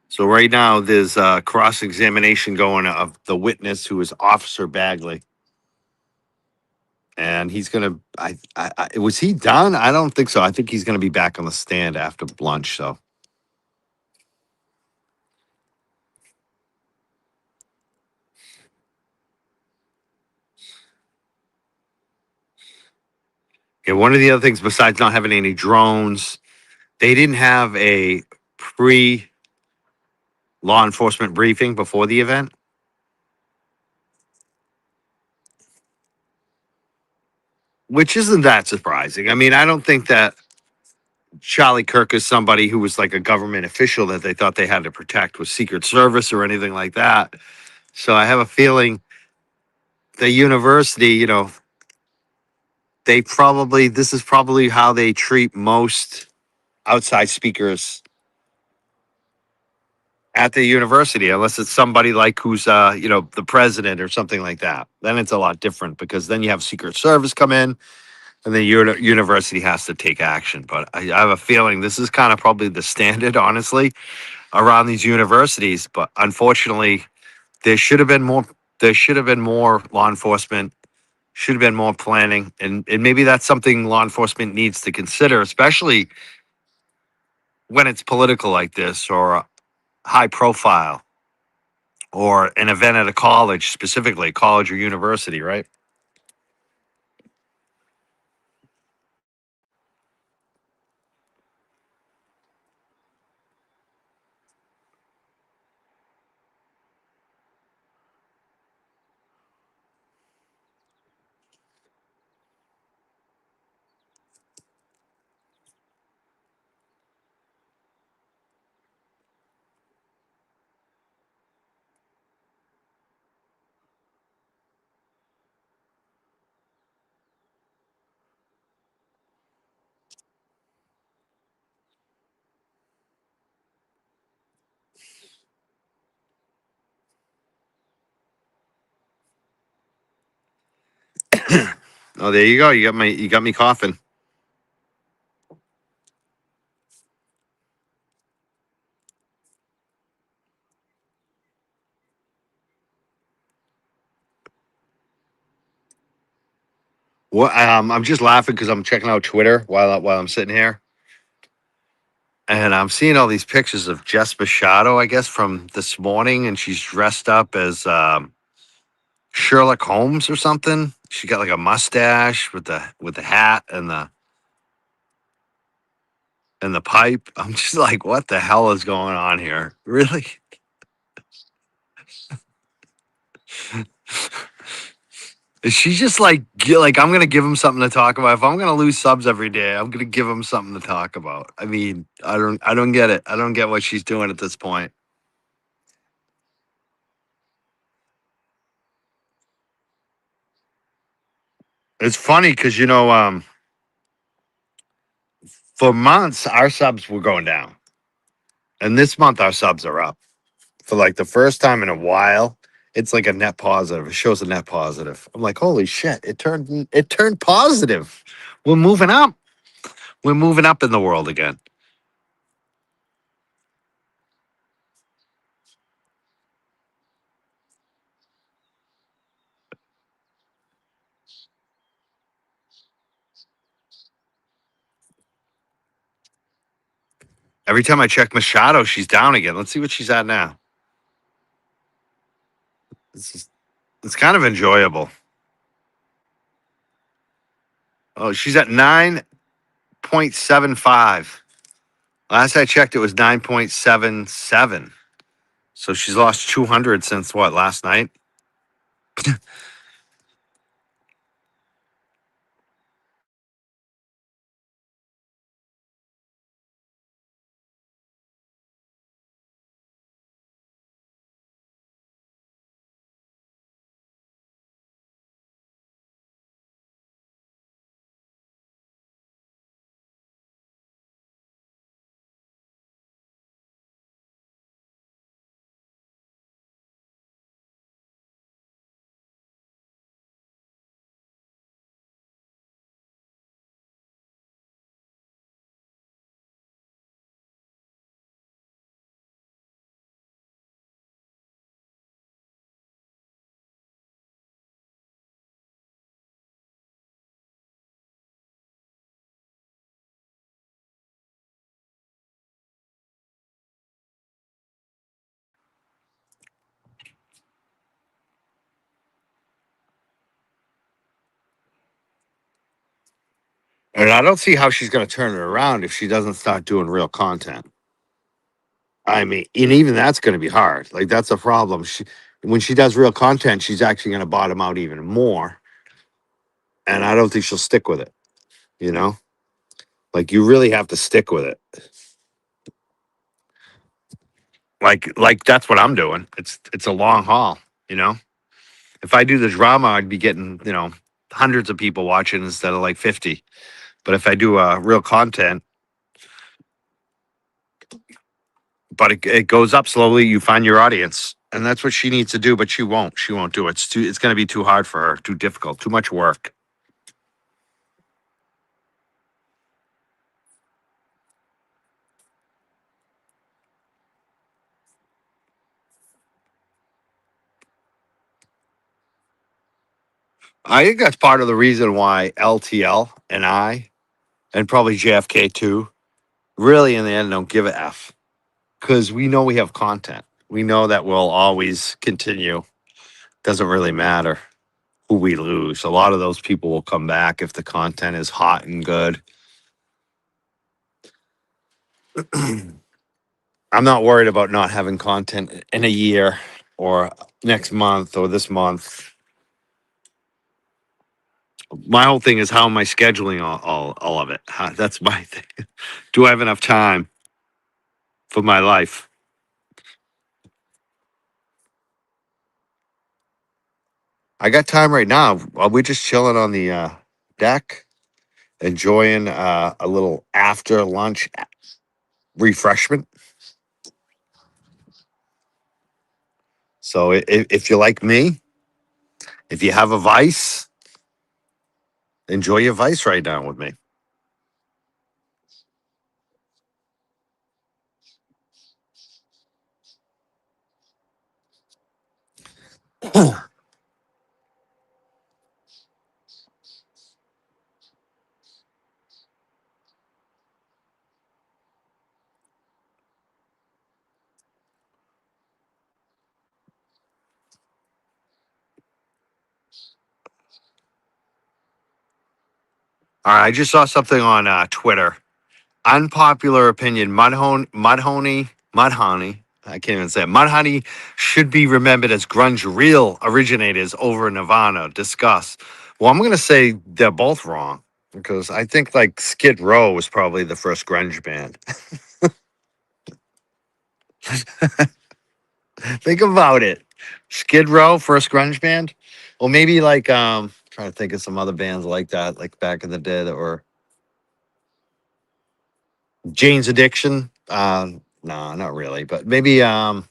So right now there's cross examination going of the witness who is Officer Bagley, and he's gonna. Was he done? I don't think so. I think he's gonna be back on the stand after lunch. So. Yeah, one of the other things besides not having any drones, they didn't have a pre law enforcement briefing before the event, which isn't that surprising. I mean, I don't think that Charlie Kirk is somebody who was like a government official that they thought they had to protect with Secret Service or anything like that. So I have a feeling the university, this is probably how they treat most outside speakers at the university, unless it's somebody like who's the president or something like that. Then it's a lot different because then you have Secret Service come in and the university has to take action. But I have a feeling this is kind of probably the standard, honestly, around these universities. But unfortunately, there should have been more. There should have been more law enforcement. Should have been more planning, and maybe that's something law enforcement needs to consider, especially when it's political like this or high profile or an event at a college, specifically college or university, right? Oh, there you go. You got me coughing. What? I'm just laughing because I'm checking out Twitter while I'm sitting here, and I'm seeing all these pictures of Jess Machado, I guess, from this morning, and she's dressed up as Sherlock Holmes or something. She got like a mustache with the hat and the pipe. I'm just like, what the hell is going on here? Really? Is she just like I'm gonna give him something to talk about? If I'm gonna lose subs every day, I'm gonna give him something to talk about. I mean, I don't get it. I don't get what she's doing at this point. It's funny because for months our subs were going down, and this month our subs are up for like the first time in a while. It's like a net positive. It shows a net positive. I'm like, holy shit! It turned positive. We're moving up. We're moving up in the world again. Every time I check Machado, she's down again. Let's see what she's at now. It's kind of enjoyable. Oh, she's at 9.75. Last I checked, it was 9.77. So she's lost 200 since what, last night? And I don't see how she's going to turn it around if she doesn't start doing real content. I mean, and even that's going to be hard. Like, that's a problem. When she does real content, she's actually going to bottom out even more. And I don't think she'll stick with it. You know, like, you really have to stick with it. Like that's what I'm doing. It's a long haul. You know, if I do the drama, I'd be getting, hundreds of people watching instead of like 50. But if I do real content, but it goes up slowly, you find your audience. And that's what she needs to do, but she won't. She won't do it. It's going to be too hard for her, too difficult, too much work. I think that's part of the reason why LTL and I, and probably JFK too, really in the end don't give a F. Because we know we have content. We know that we'll always continue. Doesn't really matter who we lose. A lot of those people will come back if the content is hot and good. I'm not worried about not having content in a year or next month or this month. My whole thing is, how am I scheduling all of it? That's my thing. Do I have enough time for my life? I got time right now. We're just chilling on the deck, enjoying a little after lunch refreshment. So if you like me, if you have a vice, enjoy your vice right now with me. All right, I just saw something on Twitter. Unpopular opinion: Mudhoney. I can't even say it. Mudhoney should be remembered as grunge real originators over Nirvana. Discuss. Well, I'm going to say they're both wrong because I think like Skid Row was probably the first grunge band. Think about it. Skid Row, first grunge band. Well, maybe like trying to think of some other bands like that, like back in the day that were Jane's Addiction. No, not really, but maybe I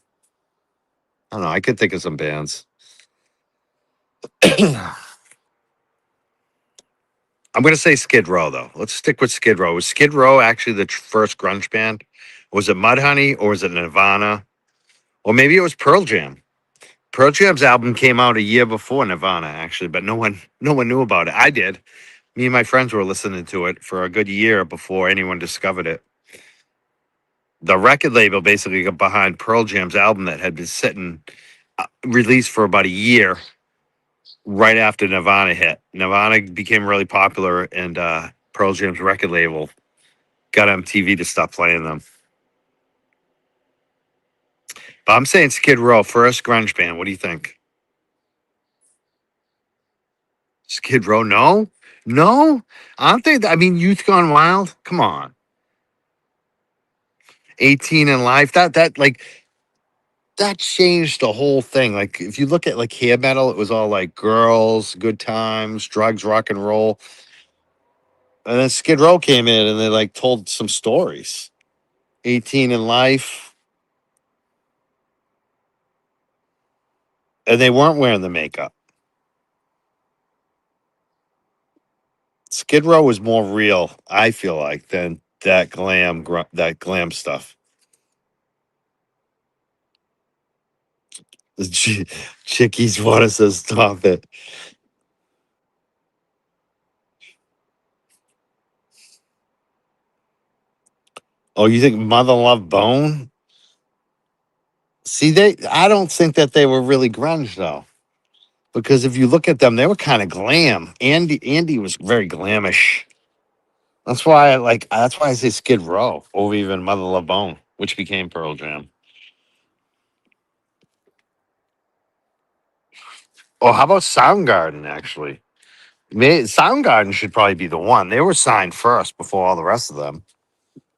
don't know. I could think of some bands. I'm gonna say Skid Row though. Let's stick with Skid Row. Was Skid Row actually the first grunge band? Was it Mudhoney or was it Nirvana? Or maybe it was Pearl Jam. Pearl Jam's album came out a year before Nirvana, actually, but no one knew about it. I did. Me and my friends were listening to it for a good year before anyone discovered it. the record label basically got behind Pearl Jam's album that had been sitting released for about a year right after Nirvana hit. Nirvana became really popular, and Pearl Jam's record label got MTV to stop playing them. But I'm saying Skid Row, first grunge band. What do you think? Skid Row? No, no. I don't think. I mean, Youth Gone Wild. Come on. 18 in Life. That like that changed the whole thing. Like if you look at like hair metal, it was all like girls, good times, drugs, rock and roll. And then Skid Row came in and they like told some stories. 18 in Life. And they weren't wearing the makeup. Skid Row was more real, I feel like, than that glam stuff. The Chickies want us to stop it. Oh, you think Mother Love Bone? See, I don't think that they were really grunge though, because if you look at them, they were kind of glam. Andy was very glamish. That's why I like. That's why I say Skid Row over even Mother Love Bone, which became Pearl Jam. Oh, how about Soundgarden? Actually, Soundgarden should probably be the one. They were signed first before all the rest of them.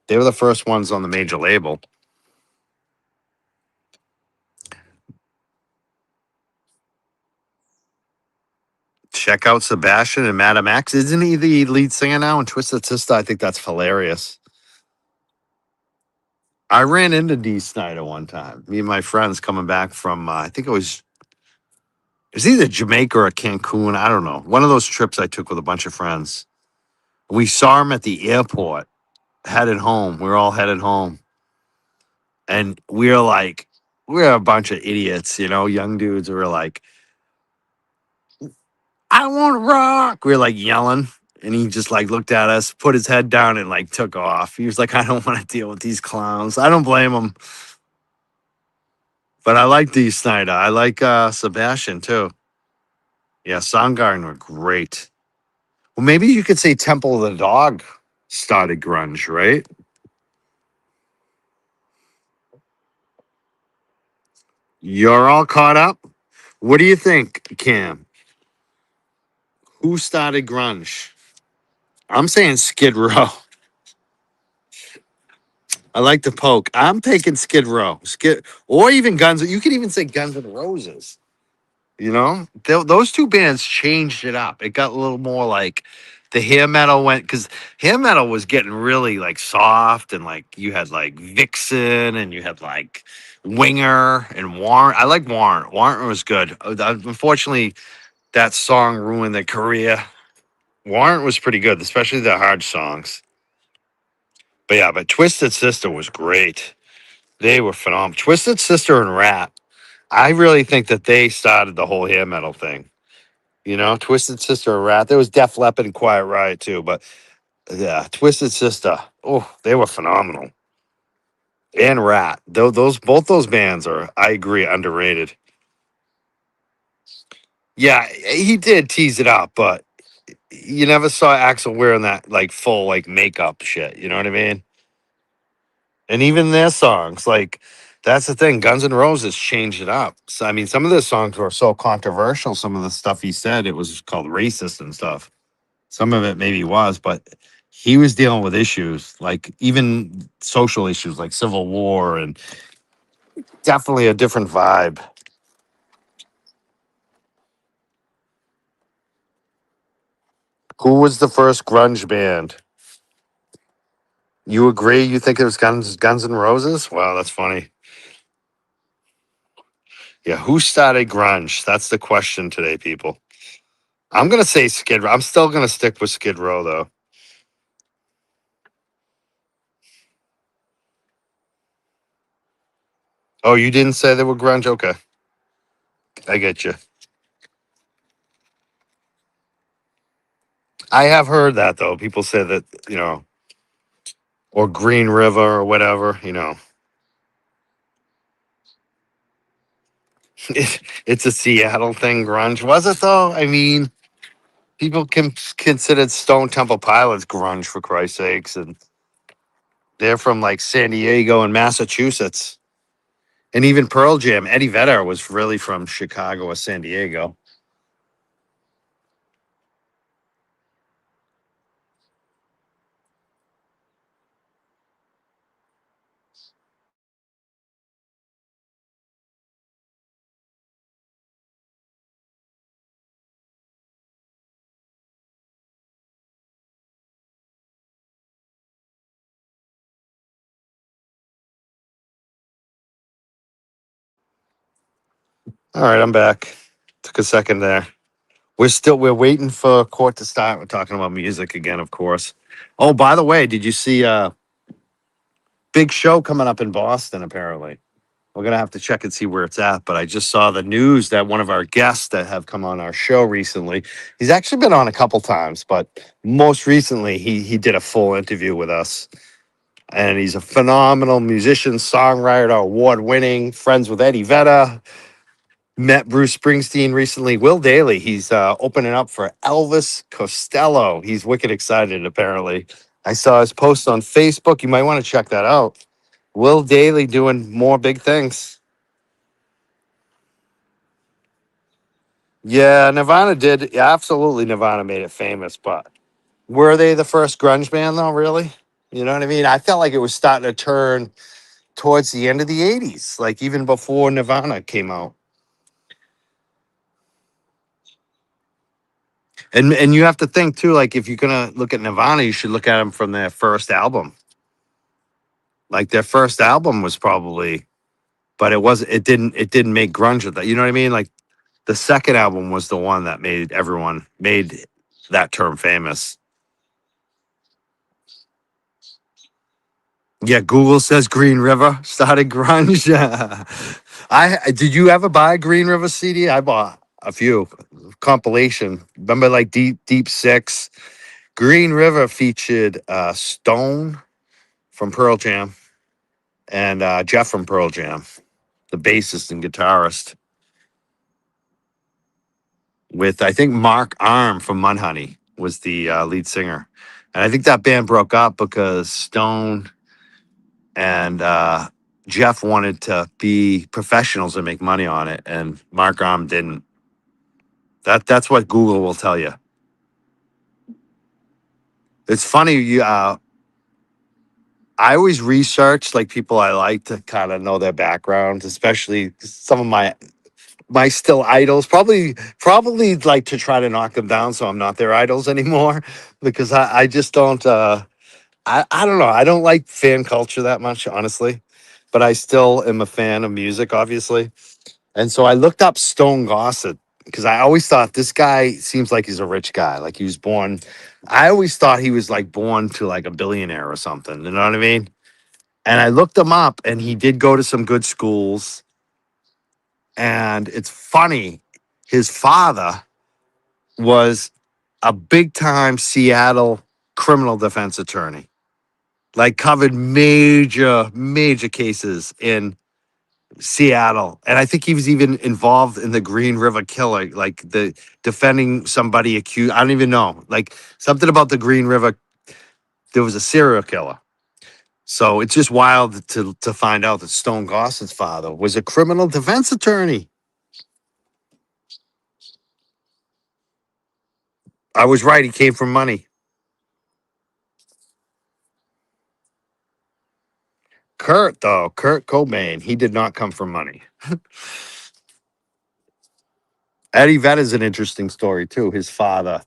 They were the first ones on the major label. Check out Sebastian and Madam X. Isn't he the lead singer now in Twisted Sister? I think that's hilarious. I ran into Dee Snider one time. Me and my friends coming back from, I think it was either Jamaica or Cancun. I don't know. One of those trips I took with a bunch of friends. We saw him at the airport, headed home. We were all headed home. And we were a bunch of idiots, young dudes who were like, I want to rock. We were like yelling. And he just like looked at us, put his head down, and like took off. He was like, I don't want to deal with these clowns. I don't blame him. But I like Dee Snider. I like Sebastian too. Yeah, Soundgarden were great. Well, maybe you could say Temple of the Dog started grunge, right? You're all caught up? What do you think, Cam? Who started grunge? I'm saying Skid Row. I like the poke. I'm taking Skid Row. Or even Guns. You could even say Guns N' Roses. Those two bands changed it up. It got a little more like the hair metal went, because hair metal was getting really like soft, and like you had like Vixen and you had like Winger and Warrant. I like Warrant. Warrant was good. Unfortunately, that song ruined their career. Warrant was pretty good, especially the hard songs. But yeah, but Twisted Sister was great. They were phenomenal. Twisted Sister and Rat. I really think that they started the whole hair metal thing. Twisted Sister and Rat. There was Def Leppard and Quiet Riot too, but yeah, Twisted Sister. Oh, they were phenomenal. And Rat. Both those bands are, I agree, underrated. Yeah, he did tease it up, but you never saw Axl wearing that like full like makeup shit. You know what I mean? And even their songs, like that's the thing. Guns N' Roses changed it up. So I mean, some of the songs were so controversial. Some of the stuff he said, it was called racist and stuff. Some of it maybe was, but he was dealing with issues, like even social issues like Civil War, and definitely a different vibe. Who was the first grunge band? You agree? You think it was Guns N' Roses? Wow, that's funny. Yeah, who started grunge? That's the question today, people. I'm gonna say Skid Row. I'm still gonna stick with Skid Row though. Oh, you didn't say they were grunge? Okay. I get you. I have heard that though. People say that, or Green River or whatever, you know. It's a Seattle thing, grunge. Was it though? I mean, people considered Stone Temple Pilots grunge for Christ's sakes, and they're from like San Diego and Massachusetts. And even Pearl Jam, Eddie Vedder was really from Chicago or San Diego. All right, I'm back. Took a second there. We're waiting for court to start. We're talking about music again, of course. Oh, by the way, did you see big show coming up in Boston apparently? We're gonna have to check and see where it's at, but I just saw the news that one of our guests that have come on our show recently, he's actually been on a couple times, but most recently he did a full interview with us. And he's a phenomenal musician, songwriter, award-winning, friends with Eddie Vedder. Met Bruce Springsteen recently. Will Daly, he's opening up for Elvis Costello. He's wicked excited, apparently. I saw his post on Facebook. You might want to check that out. Will Daly doing more big things. Yeah, Nirvana did. Yeah, absolutely, Nirvana made it famous, but were they the first grunge band, though, really? You know what I mean? I felt like it was starting to turn towards the end of the 80s, like even before Nirvana came out. And you have to think too, like if you're gonna look at Nirvana, you should look at them from their first album. Like their first album was probably, but it didn't make grunge with that. You know what I mean? Like the second album was the one that made that term famous. Yeah, Google says Green River started grunge. I did you ever buy a Green River CD? I bought a few compilation. Remember like Deep Six? Green River featured Stone from Pearl Jam and Jeff from Pearl Jam, the bassist and guitarist, with I think Mark Arm from Mudhoney was the lead singer. And I think that band broke up because Stone and Jeff wanted to be professionals and make money on it, and Mark Arm didn't. That's what Google will tell you. It's funny, I always research like people I like to kind of know their backgrounds, especially some of my still idols. Probably like to try to knock them down so I'm not their idols anymore because I just don't. I don't know. I don't like fan culture that much, honestly, but I still am a fan of music, obviously. And so I looked up Stone Gossett because I always thought this guy seems like he's a rich guy. Like he was born. I always thought he was like born to like a billionaire or something. You know what I mean? And I looked him up, and he did go to some good schools. And it's funny, his father was a big time Seattle criminal defense attorney, like covered major cases in Seattle. And I think he was even involved in the Green River killer, like the defending somebody accused. I don't even know, like something about the Green River. There was a serial killer. So it's just wild to find out that Stone Gossett's father was a criminal defense attorney. I was right. He came from money. Kurt Cobain, he did not come from money. Eddie Vedder is an interesting story too. His father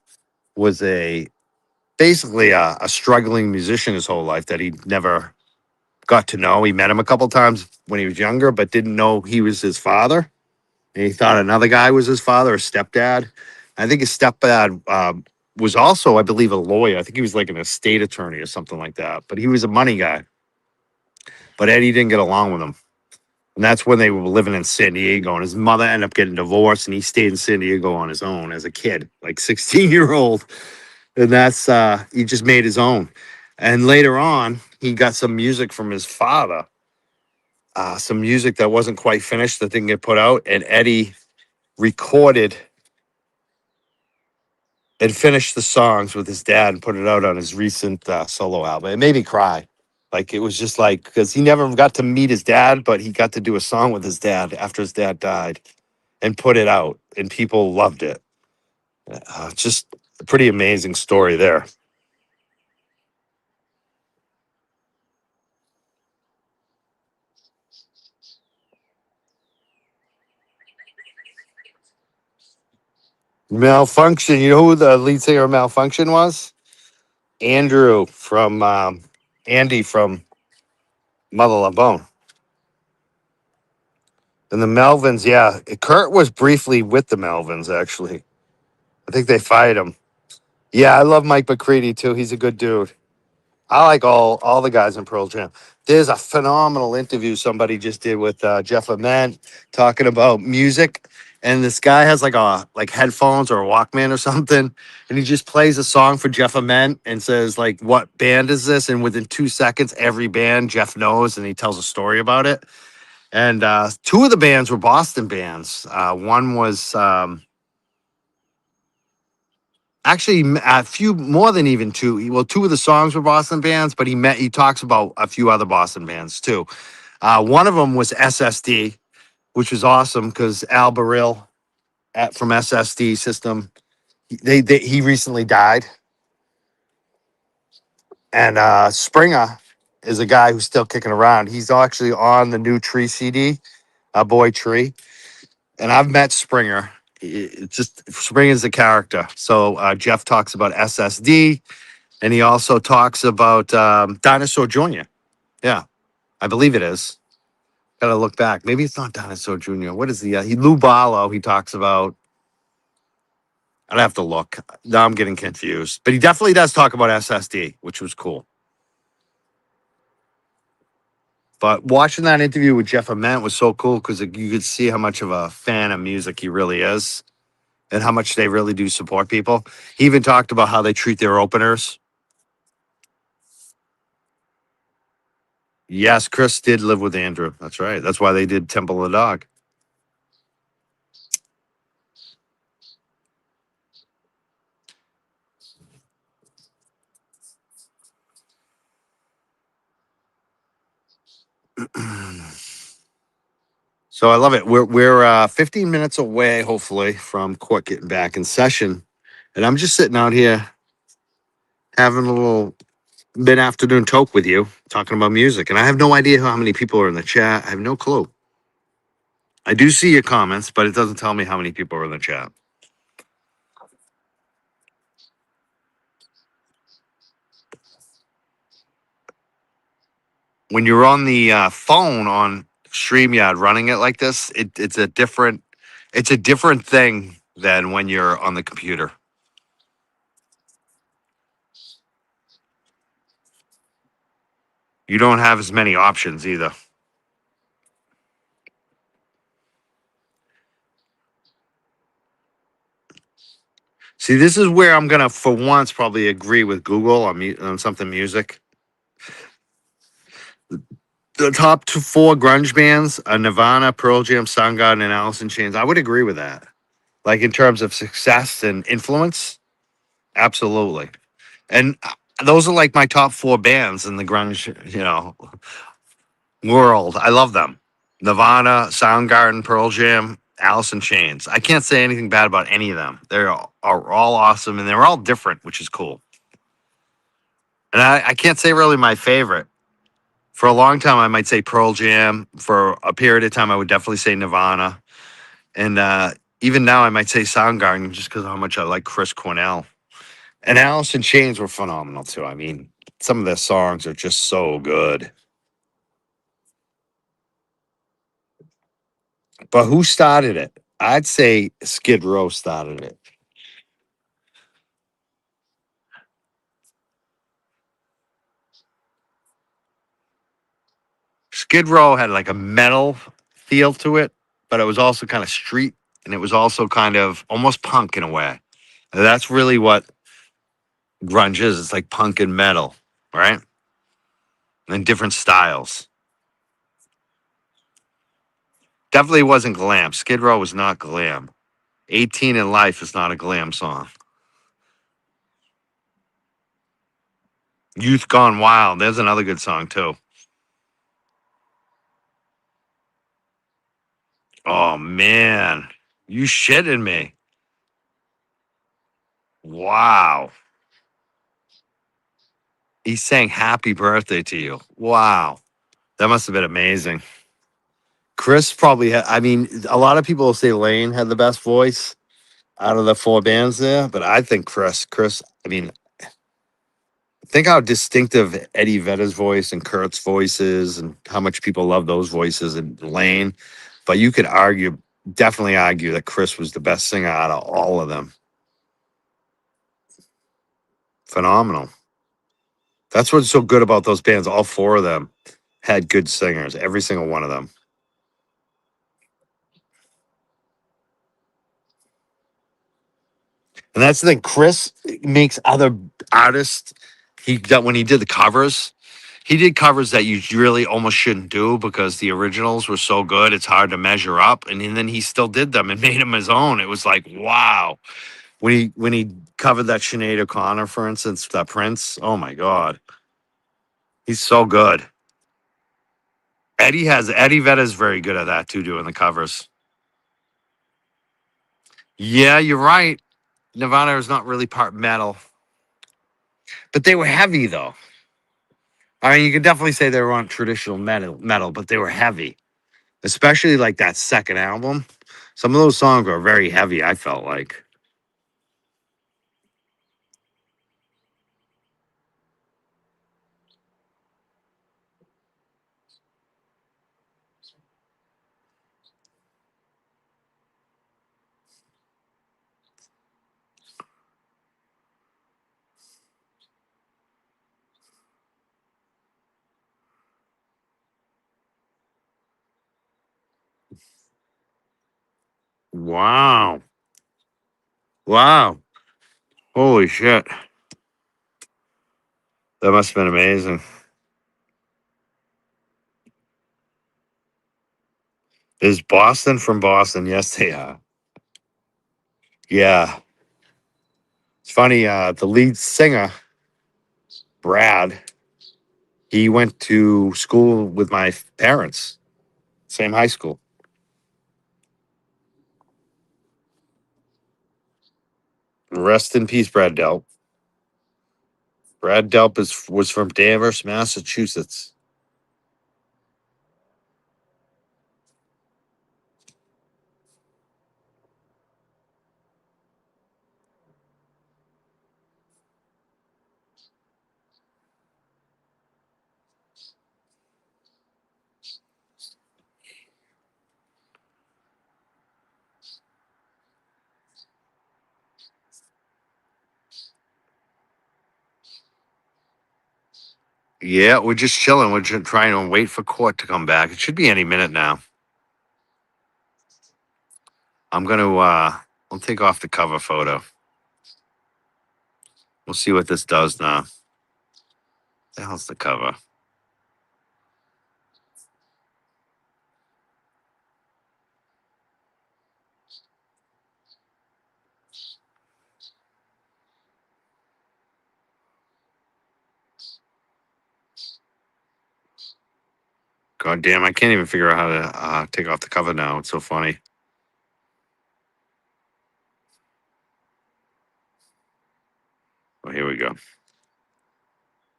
was basically a struggling musician his whole life that he never got to know. He met him a couple times when he was younger, but didn't know he was his father. And he thought another guy was his father, or stepdad. I think his stepdad was also, I believe, a lawyer. I think he was like an estate attorney or something like that. But he was a money guy. But Eddie didn't get along with him. And that's when they were living in San Diego. And his mother ended up getting divorced, and he stayed in San Diego on his own as a kid, like 16-year-old. And that's, he just made his own. And later on, he got some music from his father, some music that wasn't quite finished that didn't get put out, and Eddie recorded and finished the songs with his dad and put it out on his recent solo album. It made me cry. Like it was just like because he never got to meet his dad, but he got to do a song with his dad after his dad died and put it out, and people loved it. Just a pretty amazing story there. Malfunction. You know who the lead singer of Malfunction was? Andrew from Andy from Mother Love Bone. And the Melvins, yeah. Kurt was briefly with the Melvins, actually. I think they fired him. Yeah, I love Mike McCready too. He's a good dude. I like all the guys in Pearl Jam. There's a phenomenal interview somebody just did with Jeff Ament talking about music. And this guy has like headphones or a Walkman or something, and he just plays a song for Jeff Ament and says like, "What band is this?" And within 2 seconds, every band Jeff knows, and he tells a story about it. And two of the bands were Boston bands. One was actually a few more than even two. Well, two of the songs were Boston bands, but he talks about a few other Boston bands too. One of them was SSD, which was awesome because Al Baril from SSD System, he recently died. And Springer is a guy who's still kicking around. He's actually on the new Tree CD, Boy Tree. And I've met Springer. It's just Springer's a character. So Jeff talks about SSD, and he also talks about Dinosaur Jr. Yeah, I believe it is. Gotta look back. Maybe it's not Dinosaur Jr. What is he Lou Barlow, he talks about. I'd have to look. Now I'm getting confused. But he definitely does talk about SSD, which was cool. But watching that interview with Jeff Ament was so cool because you could see how much of a fan of music he really is and how much they really do support people. He even talked about how they treat their openers. Yes, Chris did live with Andrew. That's right. That's why they did Temple of the Dog. So I love it. We're 15 minutes away, hopefully, from court getting back in session, and I'm just sitting out here having a little mid-afternoon talk with you, talking about music, and I have no idea how many people are in the chat. I have no clue. I do see your comments, but it doesn't tell me how many people are in the chat. When you're on the phone on StreamYard running it like this, it's a different thing than when you're on the computer. You don't have as many options either. See, this is where I'm gonna, for once, probably agree with Google on something music. The top four grunge bands are Nirvana, Pearl Jam, Soundgarden, and Alice in Chains. I would agree with that. Like in terms of success and influence, absolutely. And those are like my top four bands in the grunge, world. I love them. Nirvana, Soundgarden, Pearl Jam, Alice in Chains. I can't say anything bad about any of them. They are all awesome, and they're all different, which is cool. And I can't say really my favorite. For a long time, I might say Pearl Jam. For a period of time, I would definitely say Nirvana. And even now, I might say Soundgarden just because of how much I like Chris Cornell. And Alice in Chains were phenomenal, too. I mean, some of their songs are just so good. But who started it? I'd say Skid Row started it. Skid Row had like a metal feel to it, but it was also kind of street, and it was also kind of almost punk in a way. And that's really what grunge is. It's like punk and metal, right? and different styles. Definitely wasn't glam. Skid Row was not glam. 18 in Life is not a glam song. Youth Gone Wild. There's another good song too. Oh man, you shitting me? Wow. He sang "Happy Birthday" to you. Wow, that must have been amazing. Chris probably had. I mean, a lot of people will say Lane had the best voice out of the four bands there, but I think Chris. I mean, think how distinctive Eddie Vedder's voice and Kurt's voices, and how much people love those voices and Lane. But you could definitely argue that Chris was the best singer out of all of them. Phenomenal. That's what's so good about those bands. All four of them had good singers, every single one of them. And that's the thing. Chris makes other artists. When he did the covers, he did covers that you really almost shouldn't do because the originals were so good. It's hard to measure up. And then he still did them and made them his own. It was like, wow. When he covered that Sinead O'Connor, for instance, that Prince. Oh my God, he's so good. Eddie Vedder's very good at that too, doing the covers. Yeah, you're right. Nirvana is not really part metal, but they were heavy though. I mean, you could definitely say they were on traditional metal, but they were heavy, especially like that second album. Some of those songs were very heavy. I felt like. Wow, wow, holy shit, that must have been amazing. Is Boston from Boston? Yes, they are. Yeah, it's funny. The lead singer, Brad, he went to school with my parents, same high school. Rest in peace, Brad Delp. Brad Delp was from Danvers, Massachusetts. Yeah, we're just chilling. We're just trying to wait for court to come back. It should be any minute now. I'm gonna I'll take off the cover photo. We'll see what this does now. The hell's the cover? God damn, I can't even figure out how to take off the cover now. It's so funny. Oh, here we go.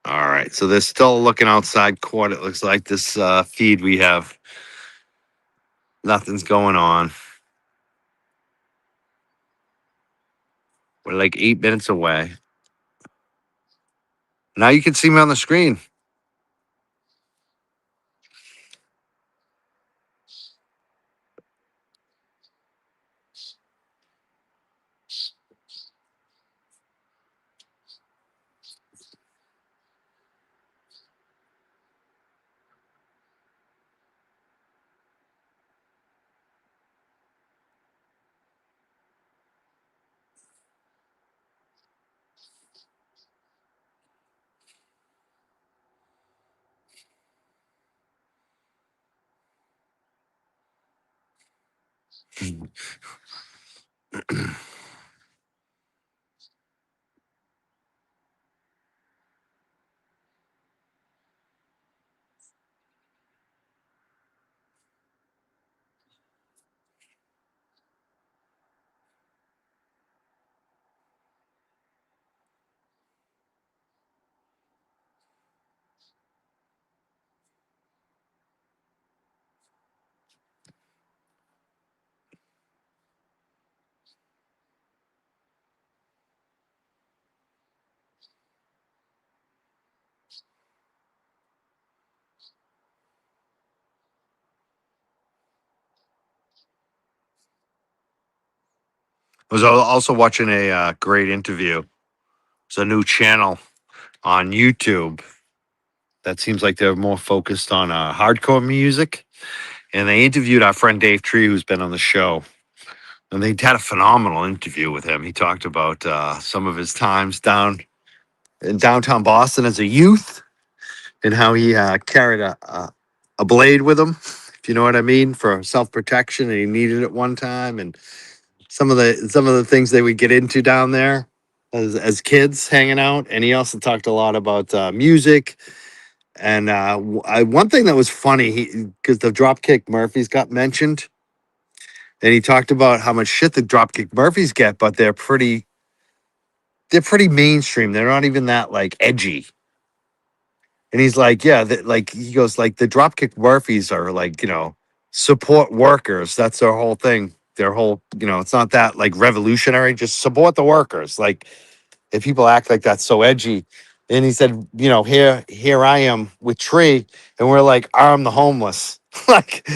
All right. So they're still looking outside court. It looks like this feed we have. Nothing's going on. We're like 8 minutes away. Now you can see me on the screen. I was also watching a great interview. It's a new channel on YouTube that seems like they're more focused on hardcore music. And they interviewed our friend Dave Tree, who's been on the show. And they had a phenomenal interview with him. He talked about some of his times down in downtown Boston as a youth and how he carried a blade with him, if you know what I mean, for self protection. And he needed it one time. And some of the things they would get into down there as kids hanging out. And he also talked a lot about music. And one thing that was funny, because the Dropkick Murphys got mentioned, and he talked about how much shit the Dropkick Murphys get, but they're pretty mainstream. They're not even that like edgy. And he's like, yeah, like he goes like the Dropkick Murphys are like, support workers. That's their whole thing. Their whole, it's not that like revolutionary. Just support the workers. Like if people act like that's so edgy. And he said, here I am with Tree, and we're like, arm the homeless. Like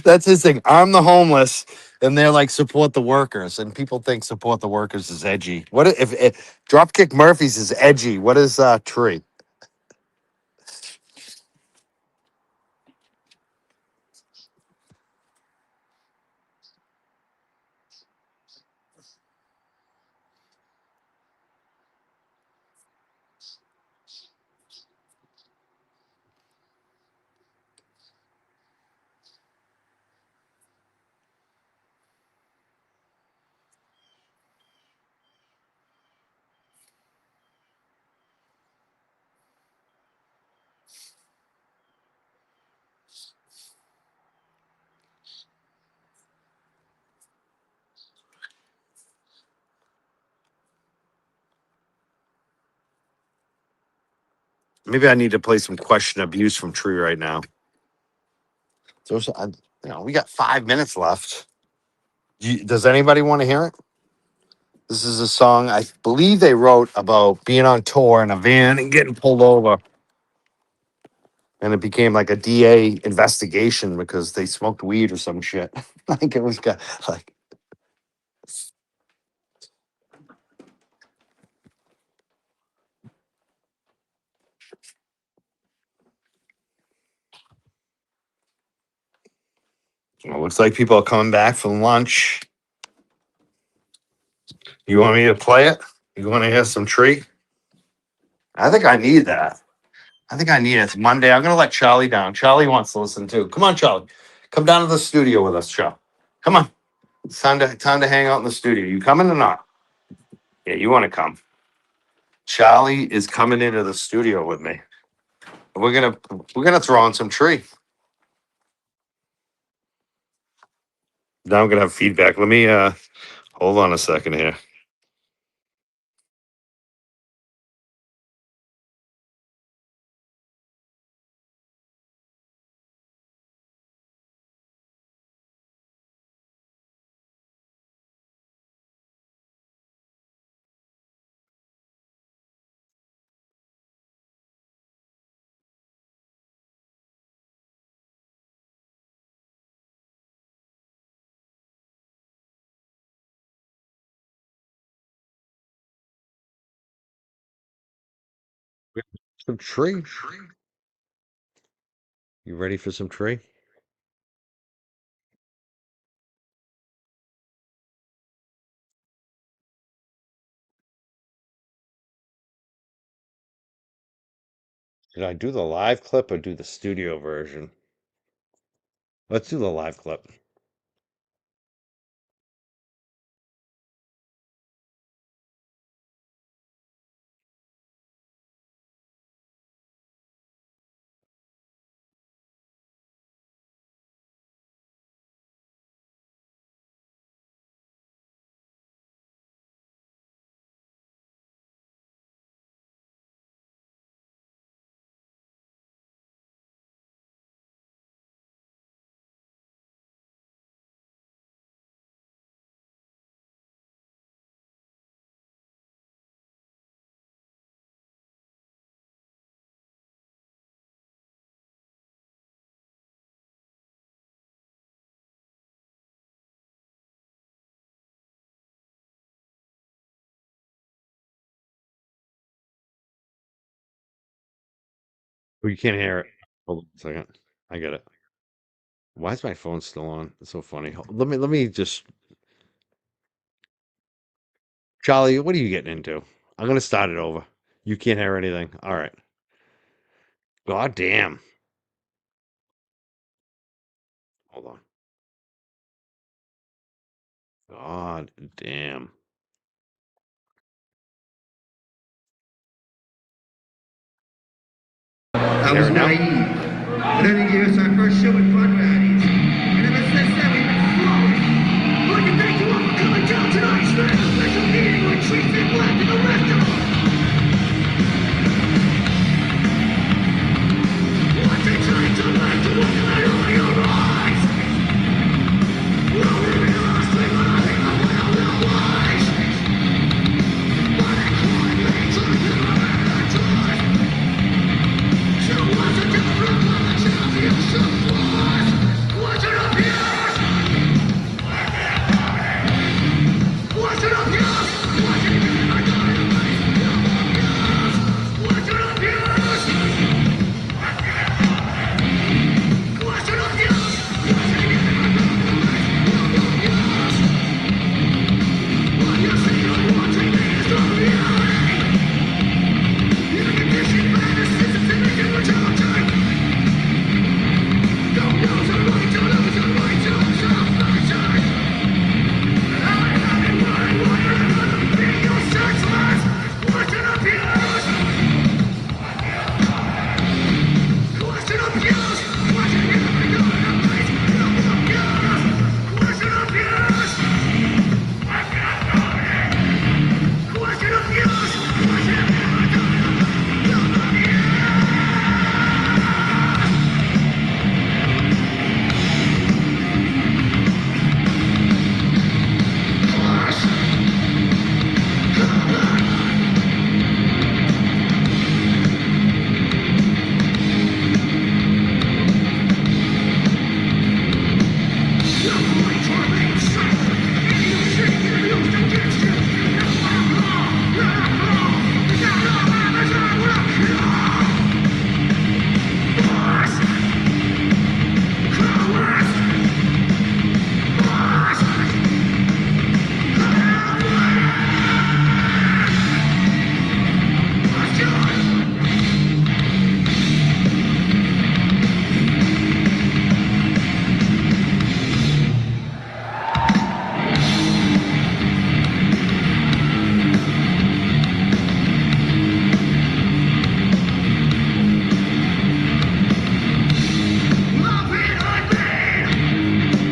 that's his thing. Arm the homeless, and they're like support the workers. And people think support the workers is edgy. What if Dropkick Murphys is edgy? What is Tree? Maybe I need to play some question abuse from Tree right now. So, we got 5 minutes left. Does anybody want to hear it? This is a song I believe they wrote about being on tour in a van and getting pulled over. And it became like a DA investigation because they smoked weed or some shit. Like it was like, looks like people are coming back from lunch. You want me to play it? You want to hear some Tree? I think I need that. I think I need it. It's Monday. I'm gonna let Charlie down. Charlie wants to listen too. Come on, Charlie. Come down to the studio with us, Charlie. Come on. It's time to hang out in the studio. You coming or not? Yeah, you want to come. Charlie is coming into the studio with me. We're gonna throw on some Tree. Now I'm gonna have feedback. Let me hold on a second here. Some Tree. You ready for some Tree? Did I do the live clip or do the studio version? Let's do the live clip. Oh, you can't hear it. Hold on a second. I get it. Why is my phone still on? It's so funny. Let me just Charlie, what are you getting into? I'm gonna start it over. You can't hear anything. All right. God damn. Hold on. God damn. I was Hear it now? naive. But then they gave us our first show in Fun Ratties. And ever since then, we've been flowing. I'd like to thank you all for coming down tonight. Special meeting with Trees and Black and the rest of them. What they tried to make to look at all your eyes. Well, we realized we were nothing but well their lies. But they couldn't be true to their choice. So what's a different from the championship was? Was it up yours? Was it up yours? Was it even a dynamite? Was it up yours? Was it up yours? Was it even a dynamite? What you see on watching me is the reality. In addition, fantasies is in the immortality. Don't lose a right to lose a right to self-fantasy. I have been wondering whether to be your senseless. Question of yours. Question of yours. Question of yours. Question of yours. Question of yours.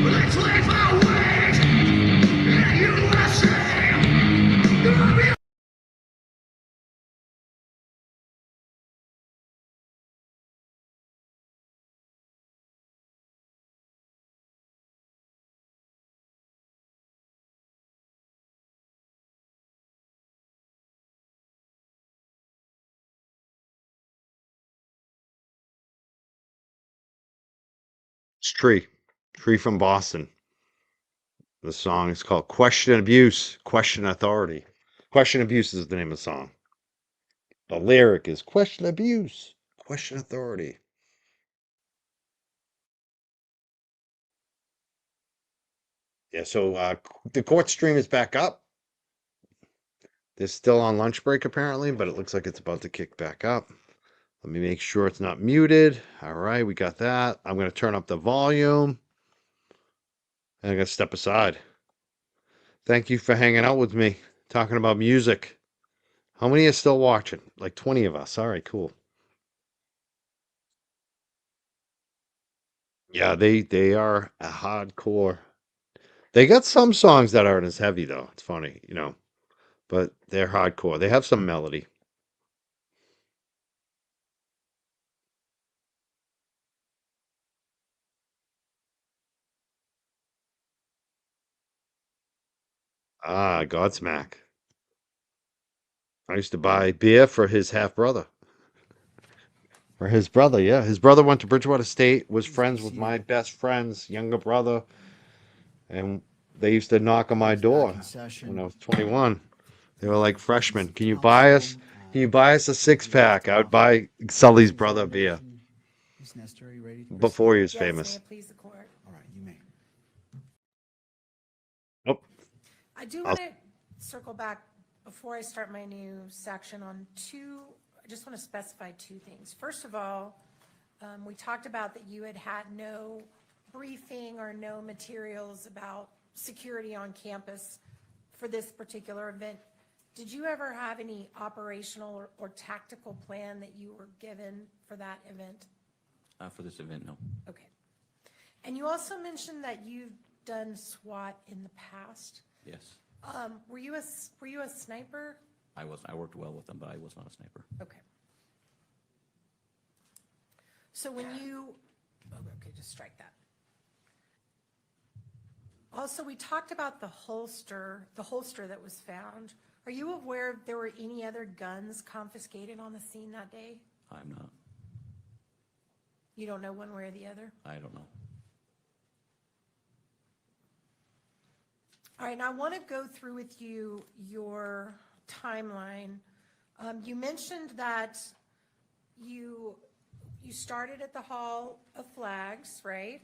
Let's leave our wings in USA. It's Tree. Tree from Boston. The song is called Question Abuse, Question Authority. Question Abuse is the name of the song. The lyric is Question Abuse, Question Authority. Yeah, so the court stream is back up. They're still on lunch break apparently, but it looks like it's about to kick back up. Let me make sure it's not muted. All right, we got that. I'm going to turn up the volume. And I'm going to step aside. Thank you for hanging out with me, talking about music. How many are still watching? Like 20 of us. All right, cool. Yeah, they are a hardcore. They got some songs that aren't as heavy though. It's funny, but they're hardcore. They have some melody. Ah, Godsmack. I used to buy beer for his half brother. For his brother, yeah. His brother went to Bridgewater State, was friends with my best friend's younger brother, and they used to knock on my door when I was 21. They were like, freshmen, can you buy us Can you buy us a 6-pack? I would buy Sully's brother beer Is necessary, ready to proceed? before he was Yes, may famous. it please the court. All right, you may. Oh, I do want to circle back before I start my new section on I just want to specify two things. First of all, we talked about that you had no briefing or no materials about security on campus for this particular event. Did you ever have any operational or tactical plan that you were given for that event? For this event, no. Okay. And you also mentioned that you've done SWAT in the past. Yes. Were you a sniper? I worked well with them, but I was not a sniper. Okay. So when okay, just strike that. Also, we talked about the holster that was found. Are you aware if there were any other guns confiscated on the scene that day? I'm not. You don't know one way or the other? I don't know. All right, now I want to go through with you your timeline. You mentioned that you started at the Hall of Flags, right?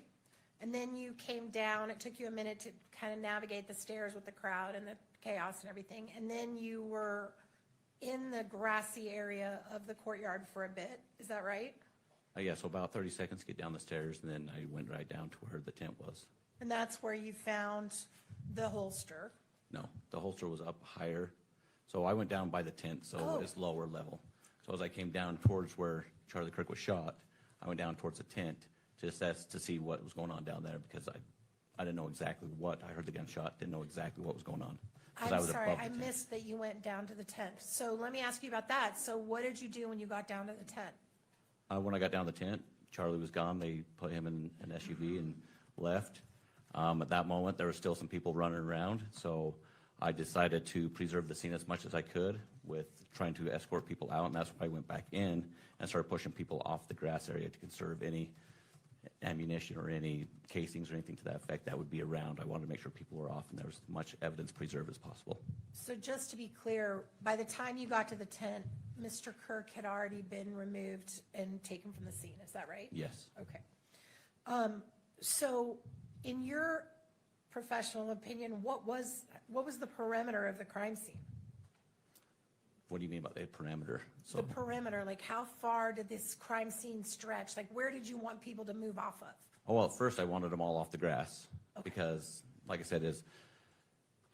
And then you came down. It took you a minute to kind of navigate the stairs with the crowd and the chaos and everything. And then you were in the grassy area of the courtyard for a bit. Is that right? Yeah, so about 30 seconds to get down the stairs, and then I went right down to where the tent was. And that's where you found the holster. No, the holster was up higher. So I went down by the tent, so it's lower level. So as I came down towards where Charlie Kirk was shot, I went down towards the tent to assess to see what was going on down there, because I didn't know exactly what. I heard the gunshot, didn't know exactly what was going on. 'Cause I I'm was sorry, above the I tent. missed that you went down to the tent. So let me ask you about that. So what did you do when you got down to the tent? When I got down the tent, Charlie was gone. They put him in an SUV and left. At that moment, there were still some people running around, so I decided to preserve the scene as much as I could with trying to escort people out, and that's why I went back in and started pushing people off the grass area to conserve any ammunition or any casings or anything to that effect that would be around. I wanted to make sure people were off and there was as much evidence preserved as possible. So just to be clear, by the time you got to the tent, Mr. Kirk had already been removed and taken from the scene. Is that right? Yes. Okay. So in your professional opinion, what was the perimeter of the crime scene? What do you mean by the parameter? So The perimeter, like how far did this crime scene stretch? Like where did you want people to move off of? well, at first I wanted them all off the grass because, like I said,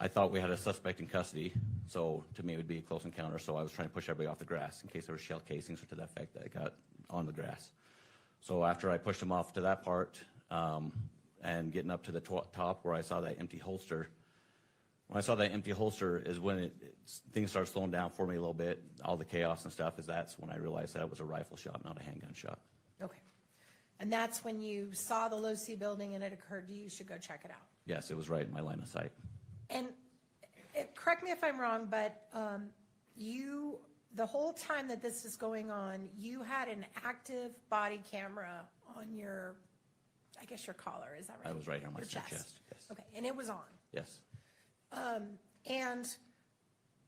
I thought we had a suspect in custody, so to me it would be a close encounter. So I was trying to push everybody off the grass in case there were shell casings or to that effect that got on the grass. So after I pushed them off to that part and getting up to the top where I saw that empty holster, when I saw that empty holster is when things started slowing down for me a little bit. All the chaos and stuff that's when I realized that it was a rifle shot, not a handgun shot. Okay. And that's when you saw the Losi building and it occurred to you, you should go check it out. Yes, it was right in my line of sight. And correct me if I'm wrong, but the whole time that this is going on, you had an active body camera on your collar, is that right? I was right on my Your chest. chest. Yes. Okay, and it was on. Yes. And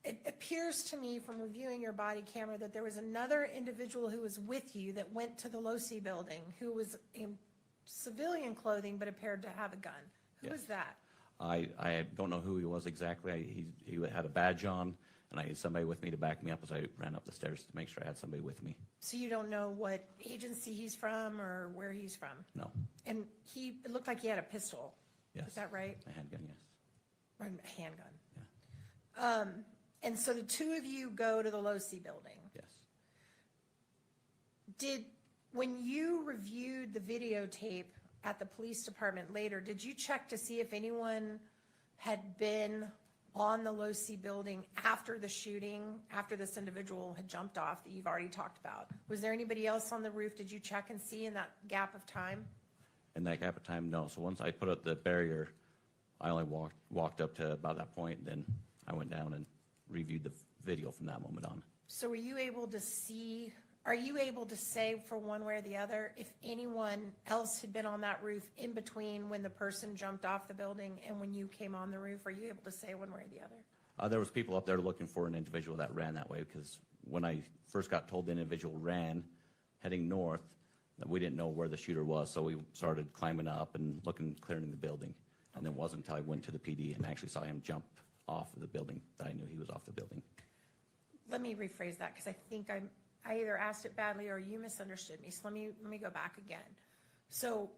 it appears to me from reviewing your body camera that there was another individual who was with you that went to the Losi building who was in civilian clothing but appeared to have a gun. Who was that? I don't know who he was exactly. He had a badge on, and I had somebody with me to back me up as I ran up the stairs to make sure I had somebody with me. So you don't know what agency he's from or where he's from? No. And it looked like he had a pistol. Yes. Is that right? A handgun, yes. Or a handgun? And so the two of you go to the Losi building. Yes. When you reviewed the videotape at the police department later, did you check to see if anyone had been on the Losi building after the shooting, after this individual had jumped off that you've already talked about? Was there anybody else on the roof? Did you check and see in that gap of time? In that gap of time, no. So once I put up the barrier, I only walked up to about that point, then I went down and reviewed the video from that moment on. So are you able to say for one way or the other if anyone else had been on that roof in between when the person jumped off the building and when you came on the roof? Are you able to say one way or the other? There was people up there looking for an individual that ran that way because when I first got told the individual ran, heading north, that we didn't know where the shooter was, so we started climbing up and looking, clearing the building. And then it wasn't until I went to the PD and actually saw him jump off of the building that I knew he was off the building. Let me rephrase that, because I think I either asked it badly or you misunderstood me. So let me go back again. So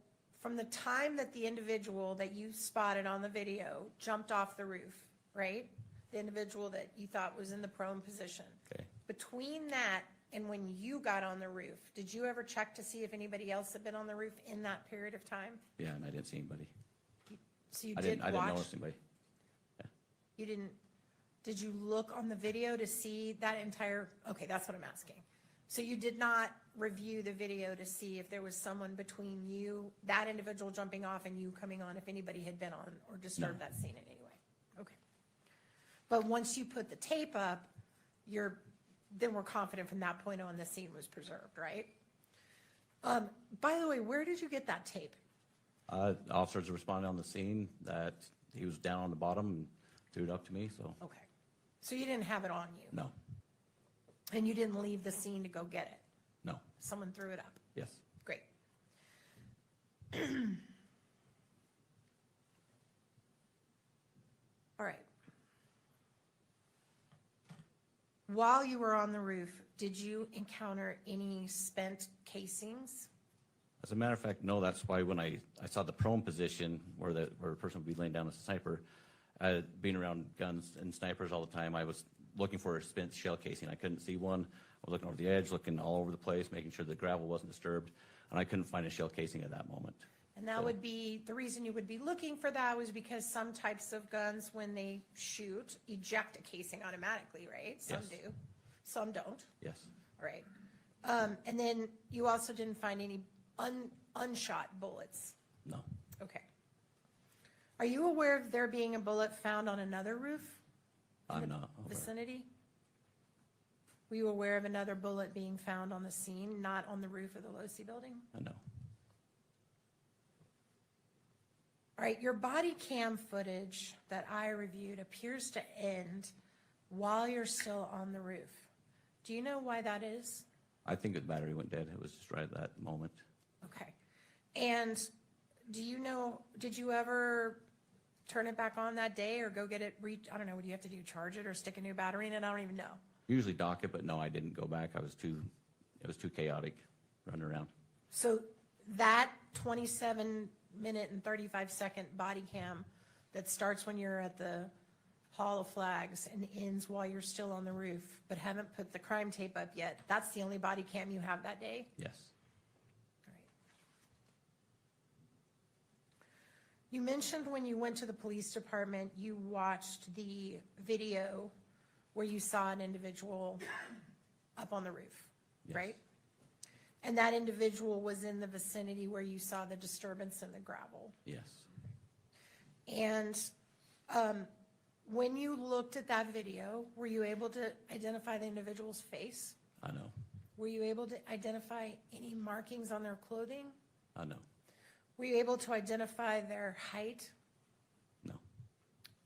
from the time that the individual that you spotted on the video jumped off the roof, right? The individual that you thought was in the prone position. Okay. Between that and when you got on the roof, did you ever check to see if anybody else had been on the roof in that period of time? Yeah, and I didn't see anybody. So you I did didn't watch? notice anybody. You didn't, did you look on the video to see that entire, okay, that's what I'm asking. So you did not review the video to see if there was someone between you, that individual jumping off and you coming on, if anybody had been on or disturbed that scene in any way? Okay. But once you put the tape up, then we're confident from that point on the scene was preserved, right? By the way, where did you get that tape? Officers responded on the scene that he was down on the bottom and threw it up to me, so, Okay. So you didn't have it on you? no, And you didn't leave the scene to go get it? no, Someone threw it up? yes. Great. All right. While you were on the roof, did you encounter any spent casings? As a matter of fact, no, that's why when I saw the prone position where a person would be laying down as a sniper, being around guns and snipers all the time, I was looking for a spent shell casing. I couldn't see one. I was looking over the edge, looking all over the place, making sure the gravel wasn't disturbed, and I couldn't find a shell casing at that moment. And that would be, the reason you would be looking for that was because some types of guns, when they shoot, eject a casing automatically, right? Some Yes. do, some don't. Yes, All right. And then you also didn't find any unshot bullets? no, Okay. Are you aware of there being a bullet found on another roof I'm not aware. vicinity? Were you aware of another bullet being found on the scene, not on the roof of the Losi building? No. All right, your body cam footage that I reviewed appears to end while you're still on the roof. Do you know why that is? I think the battery went dead. It was just right at that moment. Okay. And do you know, did you ever turn it back on that day or go get it, I don't know, what do you have to do, charge it or stick a new battery in it? I don't even know. Usually dock it, but no, I didn't go back. It was too chaotic running around. So that 27-minute and 35-second body cam that starts when you're at the Hall of Flags and ends while you're still on the roof, but haven't put the crime tape up yet, that's the only body cam you have that day? Yes, All right. You mentioned when you went to the police department, you watched the video where you saw an individual up on the roof, Yes. right? And that individual was in the vicinity where you saw the disturbance in the gravel. yes. And when you looked at that video, were you able to identify the individual's face? I know. Were you able to identify any markings on their clothing? I know. Were you able to identify their height? No.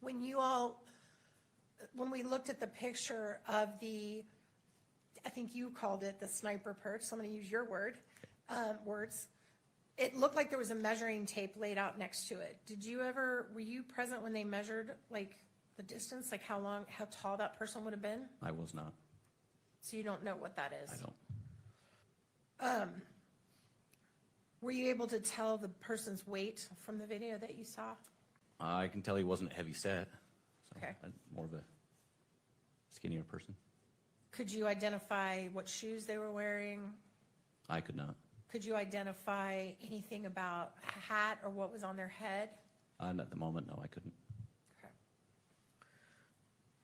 When we looked at the picture of I think you called it the sniper perch, so I'm gonna use your words. It looked like there was a measuring tape laid out next to it. Were you present when they measured like the distance, like how tall that person would have been? I was not. So you don't know what that is? I don't. Were you able to tell the person's weight from the video that you saw? I can tell he wasn't heavy set. So Okay. I'm more of a skinnier person. Could you identify what shoes they were wearing? I could not. Could you identify anything about a hat or what was on their head? At the moment, no, I couldn't.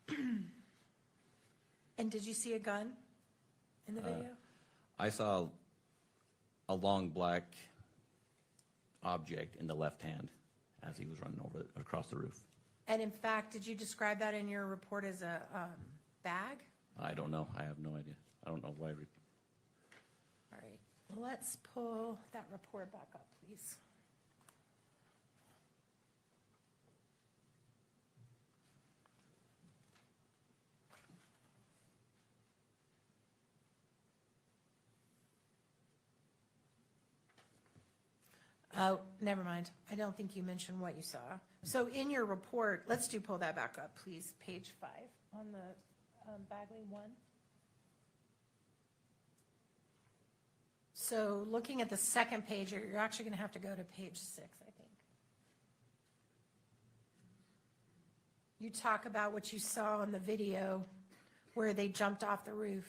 Okay. And did you see a gun in the video? I saw a long black object in the left hand as he was running across the roof. And in fact, did you describe that in your report as a bag? I don't know. I have no idea. I don't know why. All right, let's pull that report back up, please. Oh, never mind. I don't think you mentioned what you saw. So in your report, let's pull that back up, please, page 5 on the Bagley 1. So looking at the second page, you're actually going to have to go to page 6, I think. You talk about what you saw in the video where they jumped off the roof.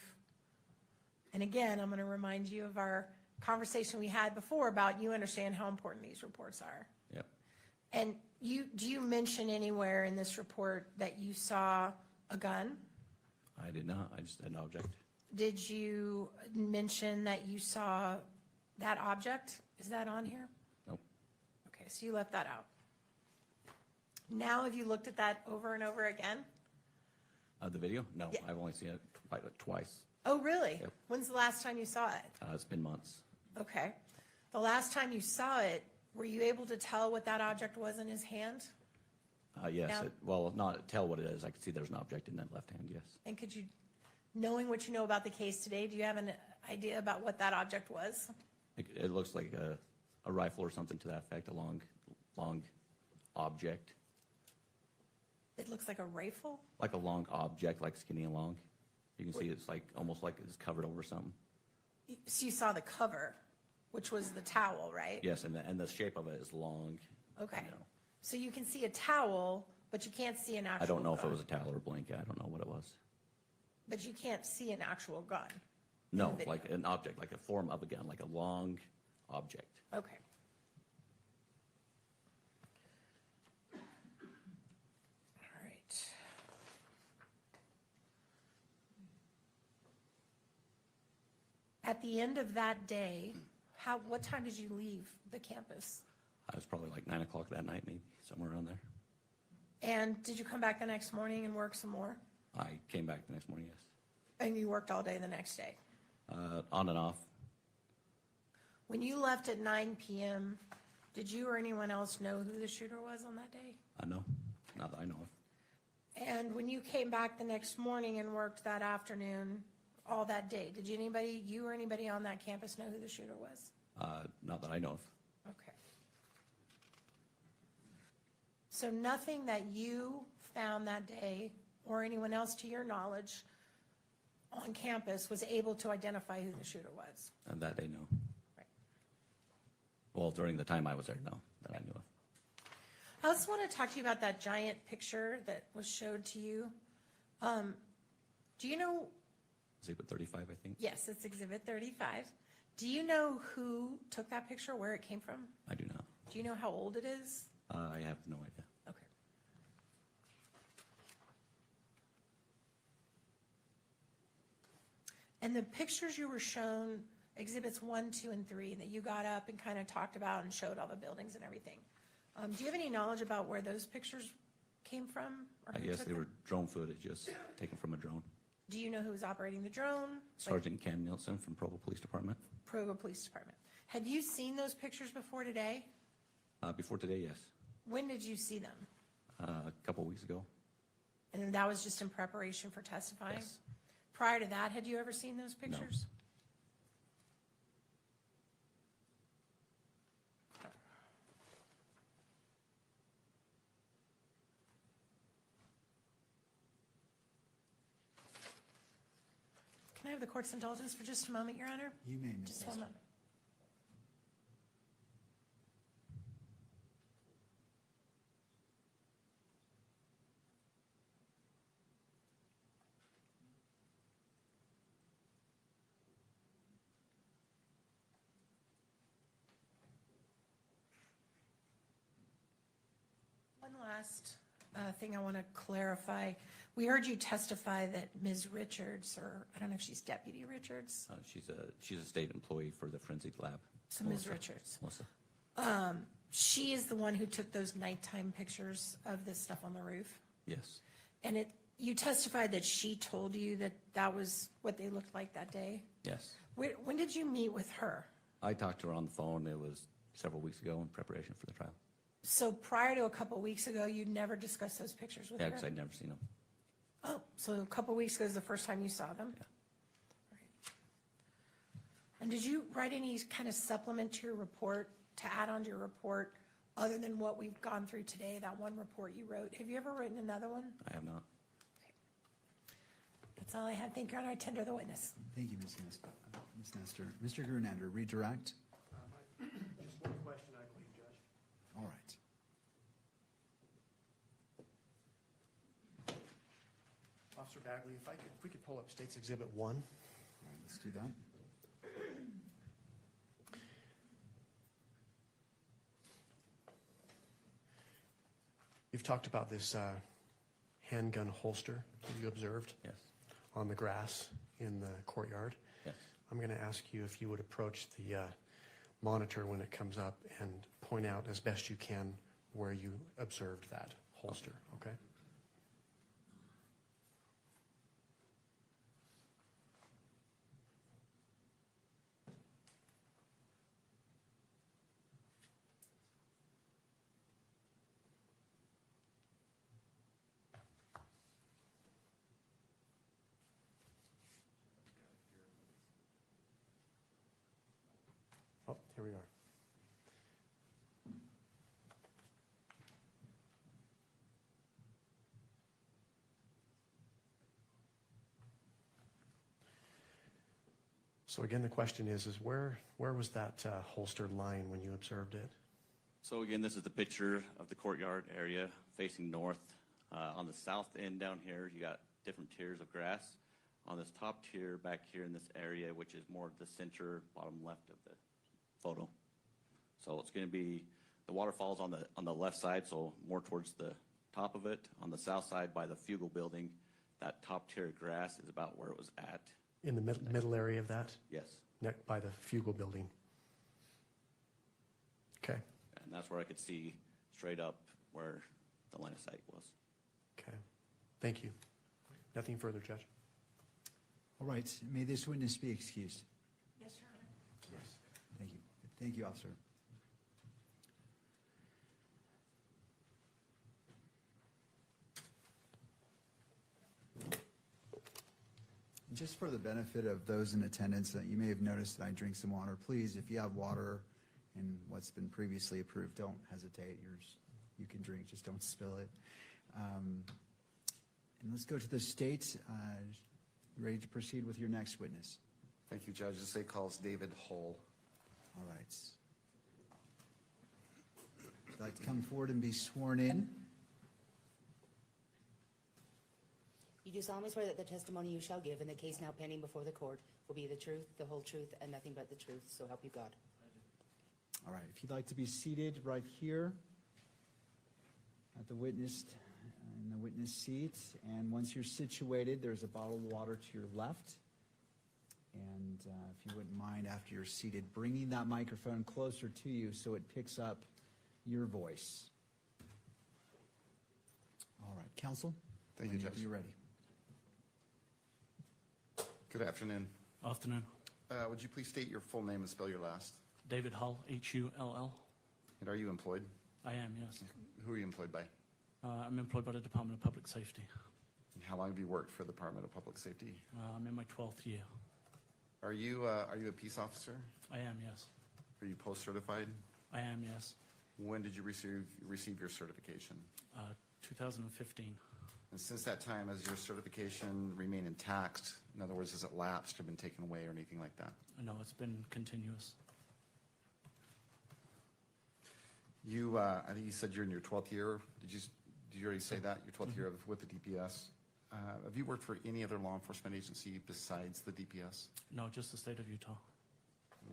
And again, I'm going to remind you of our conversation we had before about you understand how important these reports are. Yep. And do you mention anywhere in this report that you saw a gun? I did not. I just had an object. Did you mention that you saw that object? Is that on here? Nope. Okay, so you left that out. Now, have you looked at that over and over again? The video? No, Yeah. I've only seen it twice. Oh, really? Yep. When's the last time you saw it? It's been months. Okay. The last time you saw it, were you able to tell what that object was in his hand? Yes, Now- well, not tell what it is. I could see there's an object in that left hand, yes. And could you, knowing what you know about the case today, do you have an idea about what that object was? It looks like a rifle or something to that effect, a long object, It looks like a rifle? like a long object, like skinny and long. You can see it's like, almost like it's covered over something. So you saw the cover, which was the towel, right? Yes, and the shape of it is long. Okay. you know. So you can see a towel, but you can't see an actual I don't know if it gun. was a towel or a blanket. I don't know what it was. But you can't see an actual gun. No, video. like an object, like a form of a gun, like a long object. Okay. All right. At the end of that day, what time did you leave the campus? It was probably like 9 o'clock that night, maybe, somewhere around there. And did you come back the next morning and work some more? I came back the next morning, yes. And you worked all day the next day? On and off. When you left at 9 PM, did you or anyone else know who the shooter was on that day? I know, not that I know of. And when you came back the next morning and worked that afternoon, all that day, did you or anybody on that campus know who the shooter was? Not that I know of. Okay. So nothing that you found that day, or anyone else to your knowledge, on campus was able to identify who the shooter was? And that they know. Right. Well, during the time I was there, no, that I knew of. I also want to talk to you about that giant picture that was showed to you. Do you know, Exhibit 35, I think. yes, it's Exhibit 35. Do you know who took that picture, where it came from? I do not. Do you know how old it is? I have no idea. Okay. And the pictures you were shown, Exhibits 1, 2, and 3, that you got up and kind of talked about and showed all the buildings and everything. Do you have any knowledge about where those pictures came from? Or who Yes, took they them? were drone footage, just taken from a drone. Do you know who was operating the drone? Like Sergeant Cam Nielsen from Provo Police Department. Provo Police Department. Had you seen those pictures before today? Before today, yes. When did you see them? A couple weeks ago. And then that was just in preparation for testifying? Yes. Prior to that, had you ever seen those pictures? Can I have the court's indulgence for just a moment, Your Honor? You may, Ms. Just one moment. One last thing I want to clarify. We heard you testify that Ms. Richards, or I don't know if she's Deputy Richards, She's a state employee for the forensic lab. so Ms. Melissa. Richards. Melissa. She is the one who took those nighttime pictures of this stuff on the roof. Yes. And you testified that she told you that that was what they looked like that day? Yes. When did you meet with her? I talked to her on the phone. It was several weeks ago in preparation for the trial. So prior to a couple weeks ago, you'd never discussed those pictures with Yeah, her? because I'd never seen them. Oh, so a couple weeks ago is the first time you saw them? Yeah. And did you write any kind of supplement to your report to add on to your report, other than what we've gone through today, that one report you wrote? Have you ever written another one? I have not. That's all I have. Thank you, Your Honor. I tender the witness. Thank you, Ms. Nestor. Mr. Grunander, redirect. Just one question, I believe, Judge. All right. Officer Bagley, if we could pull up State's Exhibit 1. All right, let's do that. You've talked about this handgun holster that you observed Yes. on the grass in the courtyard. Yes. I'm going to ask you if you would approach the monitor when it comes up and point out as best you can where you observed that holster, okay? Oh, here we are. So again, the question is where was that holster lying when you observed it? So again, this is the picture of the courtyard area facing north. On the south end down here, you got different tiers of grass. On this top tier back here in this area, which is more the center bottom left of the photo. So it's going to be, the waterfall's on the left side, so more towards the top of it. On the south side by the Fugal building, that top tier of grass is about where it was at. In the middle area of that, Yes. by the Fugal building? Okay, And that's where I could see straight up where the line of sight was. okay. Thank you. Nothing further, Judge? All right, may this witness be excused. Yes, Your Honor. Yes. Thank you. Thank you, officer. Just for the benefit of those in attendance, that you may have noticed that I drink some water. Please, if you have water in what's been previously approved, don't hesitate. You can drink, just don't spill it. And let's go to the state. Ready to proceed with your next witness? Thank you, Judge. The state calls David Hull. All right. Would you like to come forward and be sworn in? You do solemnly swear that the testimony you shall give in the case now pending before the court will be the truth, the whole truth, and nothing but the truth, so help you God. All right, if you'd like to be seated right here at the witness, in the witness seat, and once you're situated, there's a bottle of water to your left. And if you wouldn't mind, after you're seated, bringing that microphone closer to you so it picks up your voice. All right, counsel? Thank you, Judge. You're ready. Good afternoon. Afternoon. Would you please state your full name and spell your last? David Hull, Hull. And are you employed? I am, yes. Who are you employed by? I'm employed by the Department of Public Safety. And how long have you worked for the Department of Public Safety? I'm in my 12th year. Are you a peace officer? I am, yes. Are you post-certified? I am, yes. When did you receive your certification? 2015. And since that time, has your certification remained intact? In other words, has it lapsed or been taken away or anything like that? No, it's been continuous. You, I think you said you're in your 12th year. Did you already say that? Your 12th year with the DPS? Have you worked for any other law enforcement agency besides the DPS? No, just the state of Utah.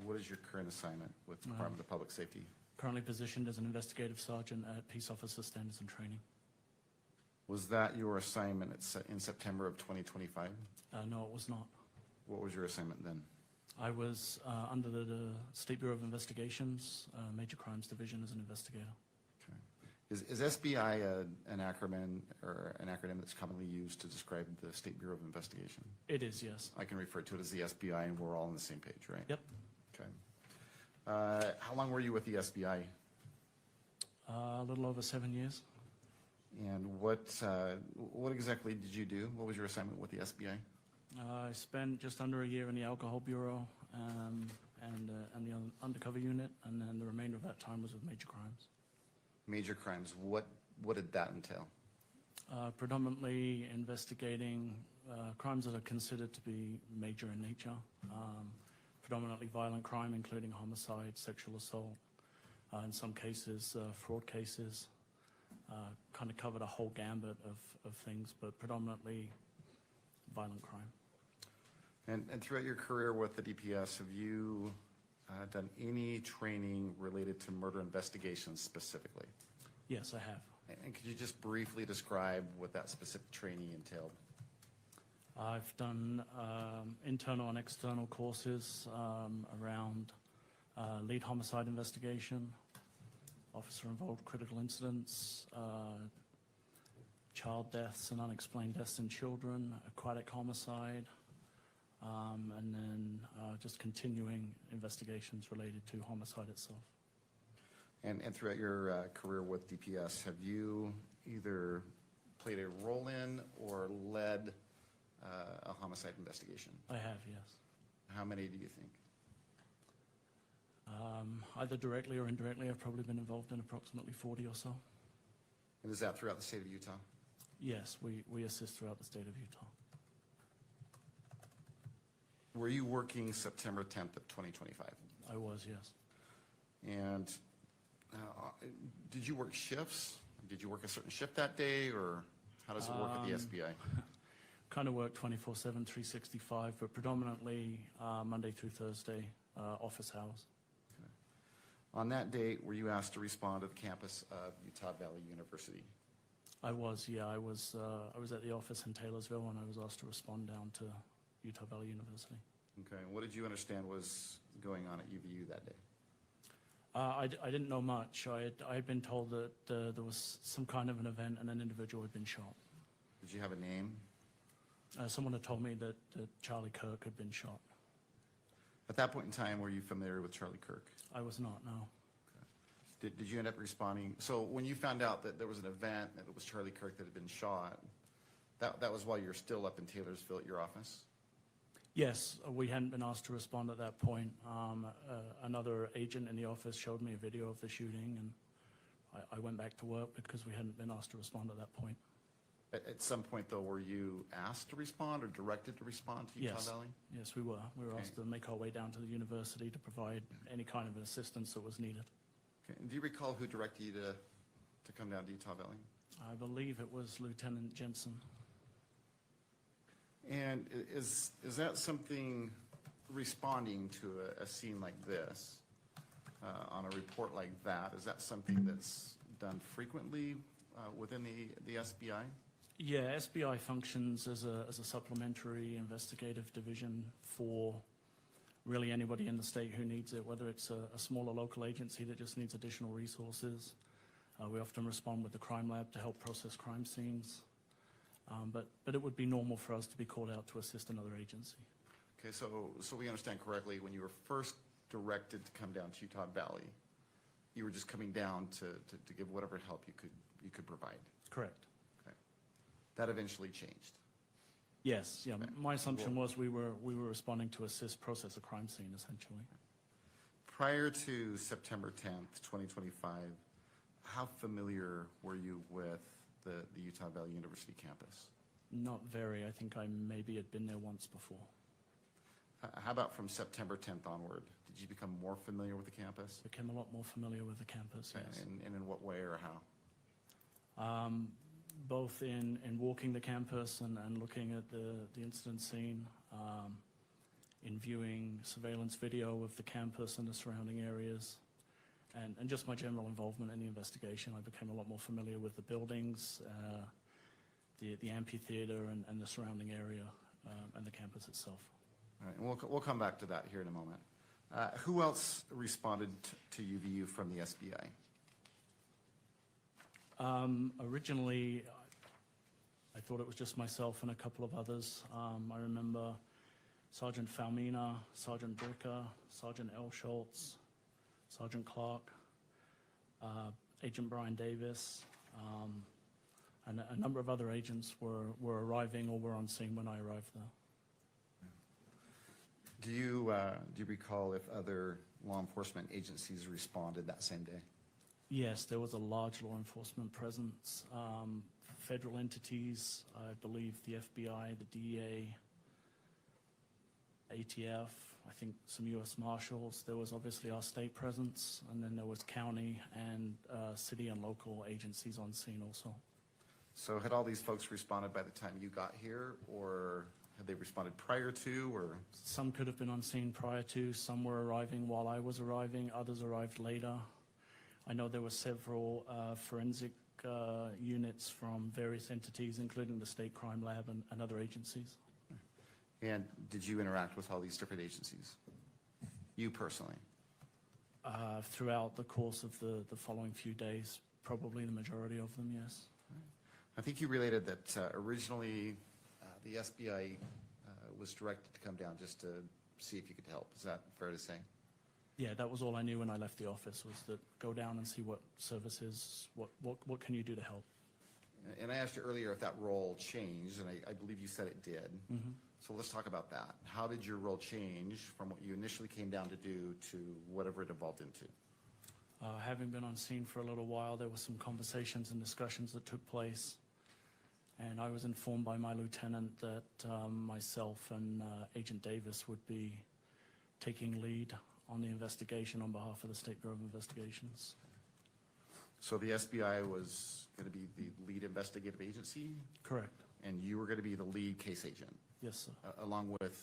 What is your current assignment with the Department of Public Safety? Currently positioned as an investigative sergeant at Peace Officer Standards and Training. Was that your assignment in September of 2025? No, it was not. What was your assignment then? I was under the State Bureau of Investigations, Major Crimes Division as an investigator. Okay. Is SBI an acronym or an acronym that's commonly used to describe the State Bureau of Investigation? It is, yes. I can refer to it as the SBI and we're all on the same page, right? Yep. Okay. How long were you with the SBI? A little over 7 years. And what exactly did you do? What was your assignment with the SBI? I spent just under a year in the Alcohol Bureau, and the undercover unit, and then the remainder of that time was with major crimes. Major crimes, what did that entail? Predominantly investigating crimes that are considered to be major in nature, predominantly violent crime, including homicide, sexual assault, in some cases, fraud cases. Kind of covered a whole gambit of things, but predominantly violent crime. And throughout your career with the DPS, have you done any training related to murder investigations specifically? Yes, I have. And could you just briefly describe what that specific training entailed? I've done internal and external courses around lead homicide investigation, officer-involved critical incidents, child deaths and unexplained deaths in children, aquatic homicide, and then just continuing investigations related to homicide itself. And throughout your career with DPS, have you either played a role in or led a homicide investigation? I have, yes. How many do you think? Either directly or indirectly, I've probably been involved in approximately 40 or so. And is that throughout the state of Utah? Yes, we assist throughout the state of Utah. Were you working September 10th of 2025? I was, yes. And did you work shifts? Did you work a certain shift that day, or how does it work at the SBI? Kind of work 24/7, 365, but predominantly Monday through Thursday, office hours. On that date, were you asked to respond to the campus of Utah Valley University? I was, yeah. I was at the office in Taylorsville, and I was asked to respond down to Utah Valley University. Okay, what did you understand was going on at UVU that day? I didn't know much. I had been told that there was some kind of an event and an individual had been shot. Did you have a name? Someone had told me that Charlie Kirk had been shot. At that point in time, were you familiar with Charlie Kirk? I was not, no. Did you end up responding? So when you found out that there was an event, that it was Charlie Kirk that had been shot, that was while you were still up in Taylorsville at your office? Yes, we hadn't been asked to respond at that point. Another agent in the office showed me a video of the shooting, and I went back to work because we hadn't been asked to respond at that point. At some point, though, were you asked to respond or directed to respond to Utah Valley? Yes, we were. We were asked to make our way down to the university to provide any kind of assistance that was needed. Okay. And do you recall who directed you to come down to Utah Valley? I believe it was Lieutenant Jensen. And is that something, responding to a scene like this, on a report like that, is that something that's done frequently within the SBI? Yeah, SBI functions as a supplementary investigative division for really anybody in the state who needs it, whether it's a smaller local agency that just needs additional resources. We often respond with the crime lab to help process crime scenes. But it would be normal for us to be called out to assist another agency. Okay, so we understand correctly, when you were first directed to come down to Utah Valley, you were just coming down to give whatever help you could provide. Correct. Okay. That eventually changed. Yes, yeah. My assumption was we were responding to assist process a crime scene, essentially. Prior to September 10th, 2025, how familiar were you with the Utah Valley University campus? Not very. I think I maybe had been there once before. How about from September 10th onward? Did you become more familiar with the campus? Became a lot more familiar with the campus, yes. And in what way or how? Both in walking the campus and looking at the incident scene, in viewing surveillance video of the campus and the surrounding areas, and just my general involvement in the investigation. I became a lot more familiar with the buildings, the amphitheater and the surrounding area, and the campus itself. All right, and we'll come back to that here in a moment. Who else responded to UVU from the SBI? Originally, I thought it was just myself and a couple of others. I remember Sergeant Falmina, Sergeant Bricker, Sergeant L. Schultz, Sergeant Clark, Agent Brian Davis, and a number of other agents were arriving or were on scene when I arrived there. Do you recall if other law enforcement agencies responded that same day? Yes, there was a large law enforcement presence. Federal entities, I believe the FBI, the DEA, ATF, I think some U.S. Marshals. There was obviously our state presence, and then there was county and city and local agencies on scene also. So had all these folks responded by the time you got here, or had they responded prior to, or? Some could have been on scene prior to, some were arriving while I was arriving, others arrived later. I know there were several forensic units from various entities, including the State Crime Lab and other agencies. And did you interact with all these different agencies? You personally? Throughout the course of the following few days, probably the majority of them, yes. I think you related that originally the SBI was directed to come down just to see if you could help. Is that fair to say? Yeah, that was all I knew when I left the office, was that go down and see what services, what can you do to help. And I asked you earlier if that role changed, and I believe you said it did. Mm-hmm. So let's talk about that. How did your role change from what you initially came down to do to whatever it evolved into? Having been on scene for a little while, there were some conversations and discussions that took place. And I was informed by my lieutenant that myself and Agent Davis would be taking lead on the investigation on behalf of the State Bureau of Investigations. So the SBI was going to be the lead investigative agency, Correct. and you were going to be the lead case agent, Yes, sir. along with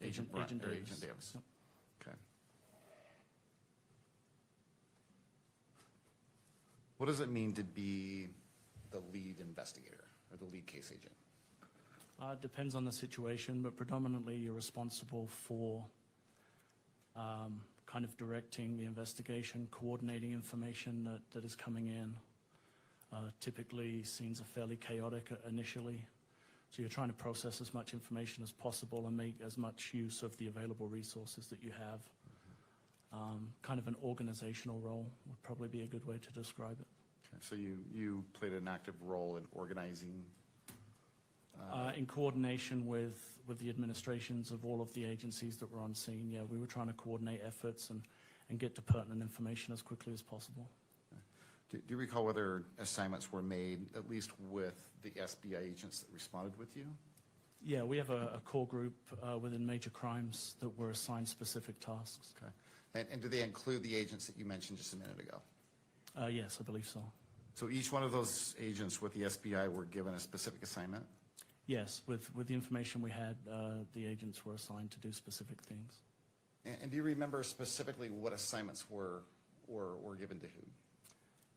Agent Bryant- or Davis. Agent Davis. Yep. Okay. What does it mean to be the lead investigator or the lead case agent? Depends on the situation, but predominantly you're responsible for kind of directing the investigation, coordinating information that is coming in. Typically, scenes are fairly chaotic initially, so you're trying to process as much information as possible and make as much use of the available resources that you have. Kind of an organizational role would probably be a good way to describe it. Okay. So you played an active role in organizing? In coordination with the administrations of all of the agencies that were on scene, yeah, we were trying to coordinate efforts and get to pertinent information as quickly as possible. Do you recall whether assignments were made, at least with the SBI agents that responded with you? Yeah, we have a core group within major crimes that were assigned specific tasks. Okay. And do they include the agents that you mentioned just a minute ago? Yes, I believe so. So each one of those agents with the SBI were given a specific assignment? Yes, with the information we had, the agents were assigned to do specific things. And do you remember specifically what assignments were given to who?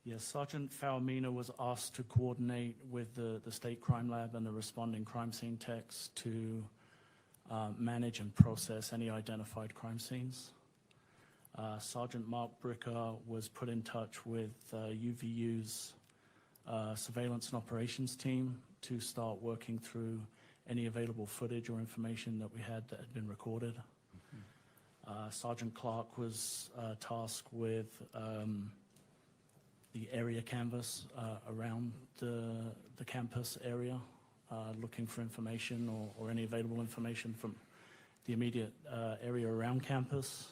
Yes, Sergeant Faumina was asked to coordinate with the State Crime Lab and the responding crime scene techs to manage and process any identified crime scenes. Sergeant Mark Bricker was put in touch with UVU's surveillance and operations team to start working through any available footage or information that we had that had been recorded. Sergeant Clark was tasked with the area canvas around the campus area, looking for information or any available information from the immediate area around campus.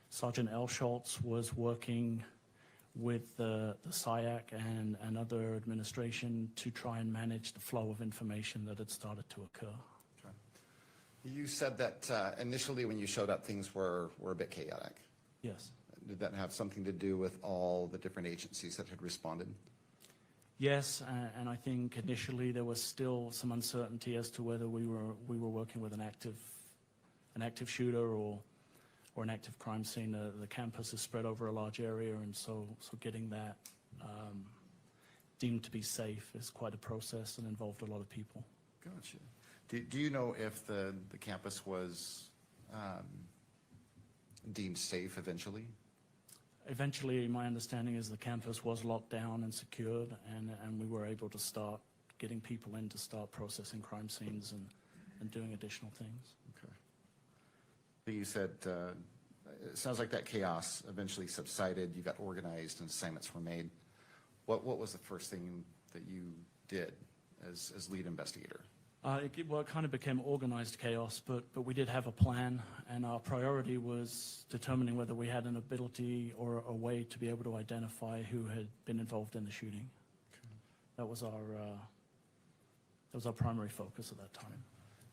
Sergeant L. Schultz was working with the SIAC and other administration to try and manage the flow of information that had started to occur. Okay. You said that initially when you showed up, things were a bit chaotic. Yes. Did that have something to do with all the different agencies that had responded? Yes, and I think initially there was still some uncertainty as to whether we were working with an active shooter or an active crime scene. The campus is spread over a large area, and so getting that deemed to be safe is quite a process and involved a lot of people. Gotcha. Do you know if the campus was deemed safe eventually? Eventually, my understanding is the campus was locked down and secured, and we were able to start getting people in to start processing crime scenes and doing additional things. Okay. You said it sounds like that chaos eventually subsided. You got organized and assignments were made. What was the first thing that you did as lead investigator? It kind of became organized chaos, but we did have a plan, and our priority was determining whether we had an ability or a way to be able to identify who had been involved in the shooting. That was our primary focus at that time.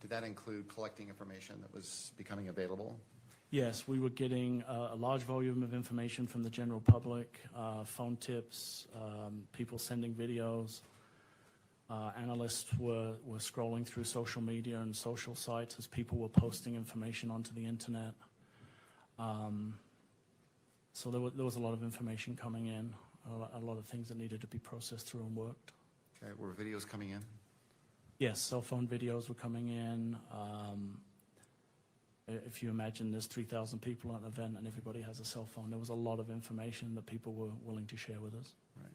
Did that include collecting information that was becoming available? Yes, we were getting a large volume of information from the general public, phone tips, people sending videos. Analysts were scrolling through social media and social sites as people were posting information onto the internet. So there was a lot of information coming in, a lot of things that needed to be processed through and worked. Okay, were videos coming in? Yes, cell phone videos were coming in. If you imagine there's 3,000 people at an event and everybody has a cell phone, there was a lot of information that people were willing to share with us. Right.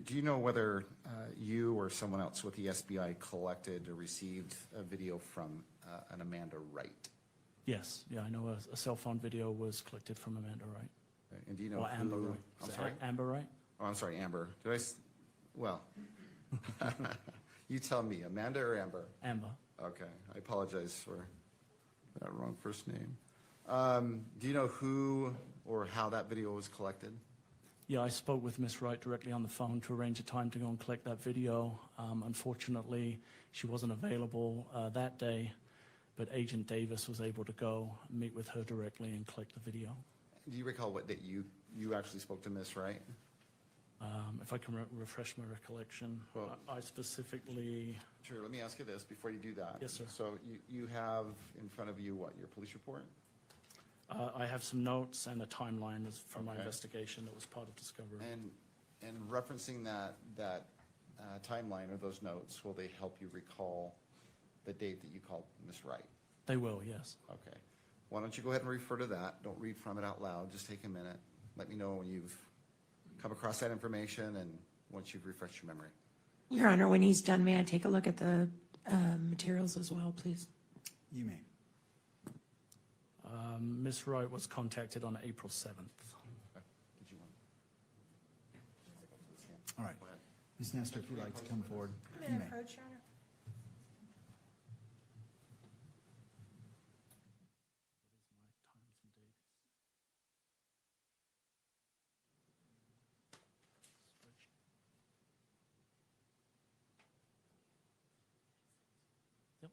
Do you know whether you or someone else with the SBI collected or received a video from an Amanda Wright? Yes, yeah, I know a cell phone video was collected from Amanda Wright. Okay, and do you know Or Amber who? Wright. I'm Is it sorry? Amber Wright? Oh, I'm sorry, Amber. Well, you tell me, Amanda or Amber? Amber. Okay, I apologize for that wrong first name. Do you know who or how that video was collected? Yeah, I spoke with Miss Wright directly on the phone to arrange a time to go and collect that video. Unfortunately, she wasn't available that day, but Agent Davis was able to go meet with her directly and collect the video. Do you recall what date you actually spoke to Miss Wright? If I can refresh my recollection, Well- I specifically, Sure, let me ask you this before you do that. Yes, sir. So you have in front of you what, your police report? I have some notes and a timeline from my Okay. investigation that was part of Discovery. And referencing that timeline or those notes, will they help you recall the date that you called Miss Wright? They will, yes. Okay. Why don't you go ahead and refer to that? Don't read from it out loud. Just take a minute. Let me know when you've come across that information and once you've refreshed your memory. Your Honor, when he's done, may I take a look at the materials as well, please? You may. Ms. Wright was contacted on April 7th. Did you want? All right. Go ahead. Ms. Nestor, if you'd like to come forward, May you I may. approach, Your Honor? Yep.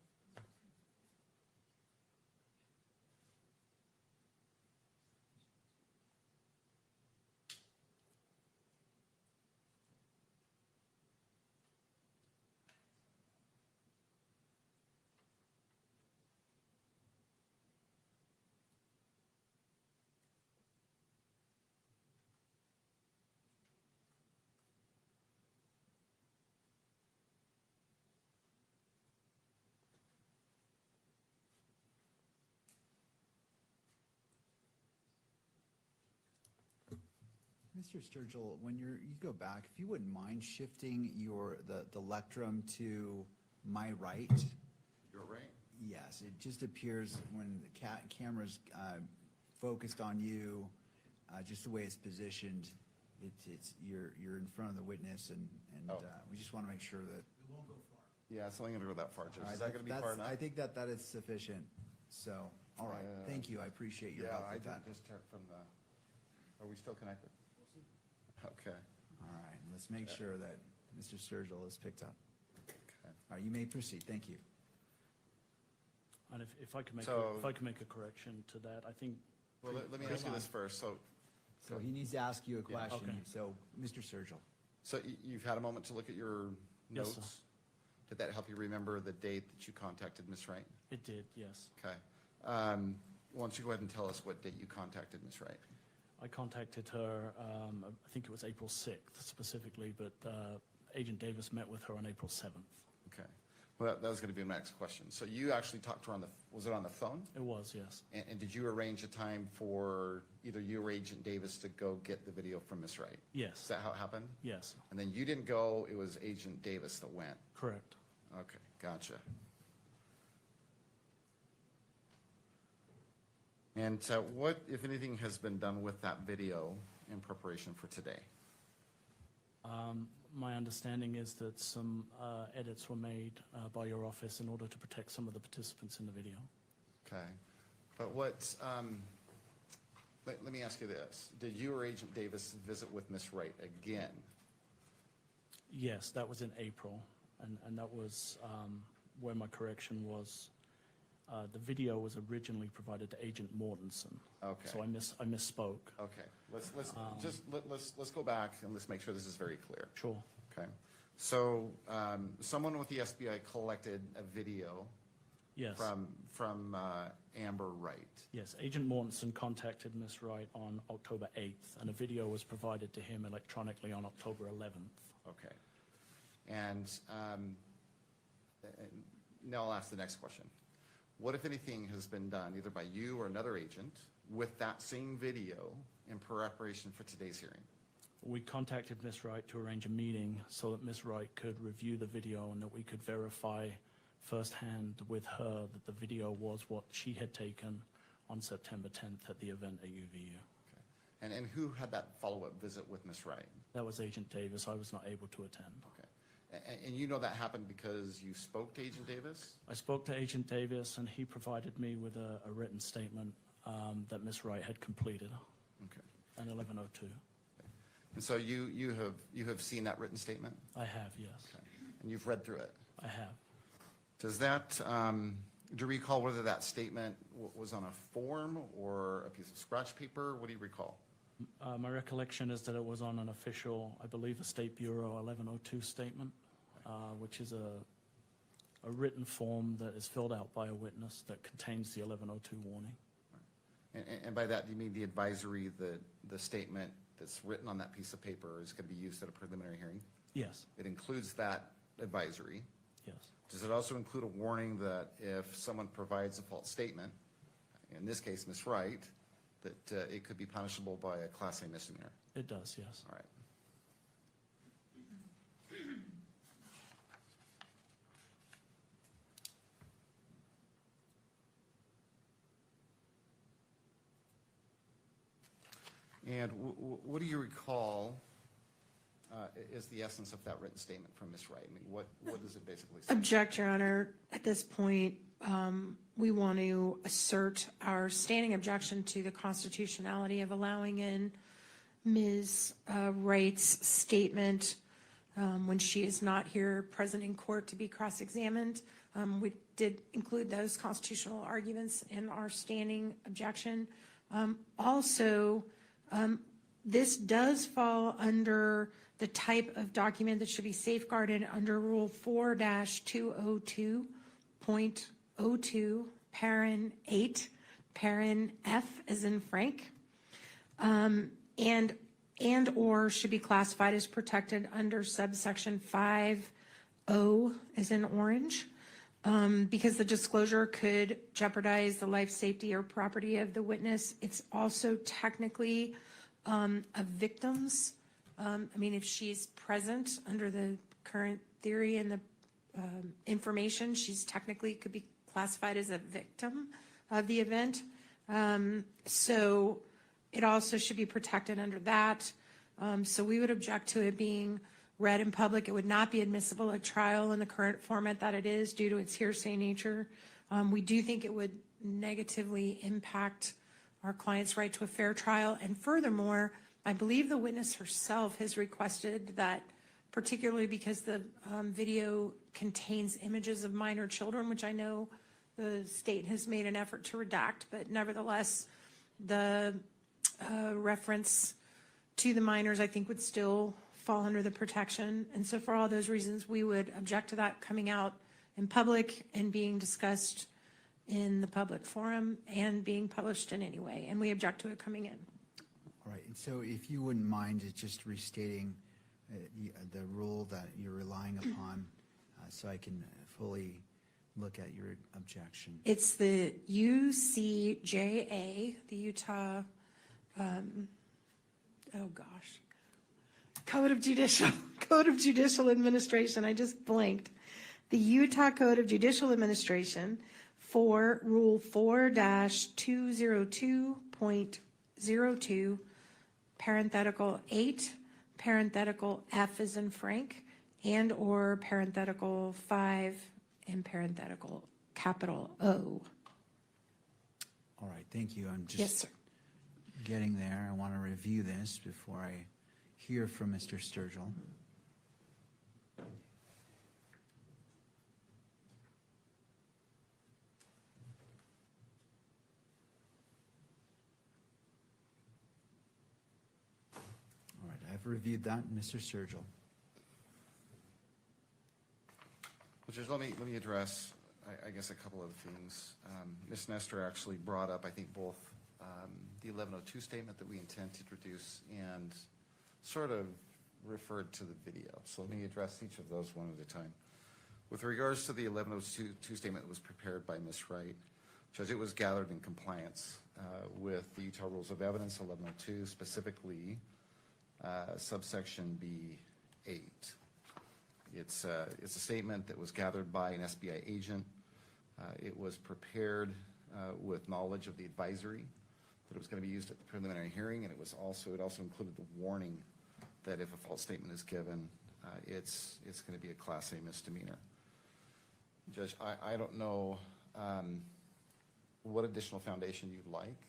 Mr. Sturgill, when you go back, if you wouldn't mind shifting the lectrum to my right. You're right. Yes, it just appears when the camera's focused on you, just the way it's positioned, you're in front of the witness and Oh. we just want to make sure that. Yeah, it's only gonna go that far, Judge. All right, Is that gonna be far that's- enough? I think that is sufficient. So, all right, thank you. I appreciate your Yeah, help I with did that. just start from the, are we still connected? Okay. All right, let's make sure that Mr. Sturgill is picked up. Okay. All right, you may proceed. Thank you. And if I could make, So- if I could make a correction to that, I think. Well, let me ask you this first. So he needs to ask you a Yeah. question. Okay. So, Mr. Sturgill. So you've had a moment to look at your Yes, notes? sir. Did that help you remember the date that you contacted Miss Wright? It did, yes. Okay. Why don't you go ahead and tell us what date you contacted Miss Wright? I contacted her, I think it was April 6th specifically, but Agent Davis met with her on April 7th. Okay. Well, that was gonna be my next question. So you actually talked to her was it on the phone? It was, yes. And did you arrange a time for either you or Agent Davis to go get the video from Miss Wright? Is Yes, that how it happened? yes, And then you didn't go, it was Agent Davis that went? correct. Okay, gotcha. And what, if anything, has been done with that video in preparation for today? my understanding is that some edits were made by your office in order to protect some of the participants in the video. Okay. But what, let me ask you this. Did you or Agent Davis visit with Ms. Wright again? Yes, that was in April, and that was where my correction was. The video was originally provided to Agent Mortensen. Okay. So I misspoke. Okay, let's go back and let's make sure this is very clear. Sure. Okay. So, someone with the SBI collected a video Yes. from Amber Wright. Yes, Agent Mortensen contacted Ms. Wright on October 8th, and a video was provided to him electronically on October 11th. Okay. And now I'll ask the next question. What, if anything, has been done, either by you or another agent, with that same video in preparation for today's hearing? We contacted Ms. Wright to arrange a meeting so that Ms. Wright could review the video and that we could verify firsthand with her that the video was what she had taken on September 10th at the event at UVU. Okay. And who had that follow-up visit with Ms. Wright? That was Agent Davis. I was not able to attend. Okay. And you know that happened because you spoke to Agent Davis? I spoke to Agent Davis, and he provided me with a written statement that Ms. Wright had completed Okay. at 11:02. And so you have seen that written statement? I have, yes. Okay. And you've read through it? I have. Does that, do you recall whether that statement was on a form or a piece of scratch paper? What do you recall? My recollection is that it was on an official, I believe, a State Bureau 1102 statement, which is a written form that is filled out by a witness that contains the 1102 warning. And by that, do you mean the advisory, the statement that's written on that piece of paper is going to be used at a preliminary hearing? Yes, It includes that advisory. yes. Does it also include a warning that if someone provides a false statement, in this case, Ms. Wright, that it could be punishable by a Class A misdemeanor? It does, yes. All right. And what do you recall is the essence of that written statement from Ms. Wright? I mean, what does it basically say? Object, Your Honor. At this point, we want to assert our standing objection to the constitutionality of allowing in Ms. Wright's statement when she is not here present in court to be cross-examined. We did include those constitutional arguments in our standing objection. Also, this does fall under the type of document that should be safeguarded under Rule 4-202.02, Parent 8, Parent F as in Frank, and/or should be classified as protected under subsection 5(o) as in orange, because the disclosure could jeopardize the life, safety, or property of the witness. It's also technically a victim's. I mean, if she's present under the current theory and the information, she's technically could be classified as a victim of the event. So it also should be protected under that. So we would object to it being read in public. It would not be admissible at trial in the current format that it is due to its hearsay nature. We do think it would negatively impact our client's right to a fair trial. And furthermore, I believe the witness herself has requested that, particularly because the video contains images of minor children, which I know the state has made an effort to redact, but nevertheless, the reference to the minors, I think, would still fall under the protection. And so for all those reasons, we would object to that coming out in public and being discussed in the public forum and being published in any way. And we object to it coming in. All right, and so if you wouldn't mind just restating the rule that you're relying upon, so I can fully look at your objection. It's the UCJA, the Utah, Code of Judicial Administration. I just blanked. The Utah Code of Judicial Administration for Rule 4-202.02, parenthetical 8, parenthetical F as in Frank, and/or parenthetical 5 and parenthetical capital O. All right, thank you. I'm Yes, just sir. getting there. I want to review this before I hear from Mr. Sturgill. All right, I've reviewed that. Mr. Sturgill. Well, Judge, let me address, I guess, a couple of things. Ms. Nestor actually brought up, I think, both the 1102 statement that we intend to introduce and sort of referred to the video. So let me address each of those one at a time. With regards to the 1102 statement that was prepared by Ms. Wright, Judge, it was gathered in compliance with the Utah Rules of Evidence 1102, specifically subsection B8. It's a statement that was gathered by an SBI agent. It was prepared with knowledge of the advisory that it was going to be used at the preliminary hearing, and it also included the warning that if a false statement is given, it's going to be a Class A misdemeanor. Judge, I don't know what additional foundation you'd like.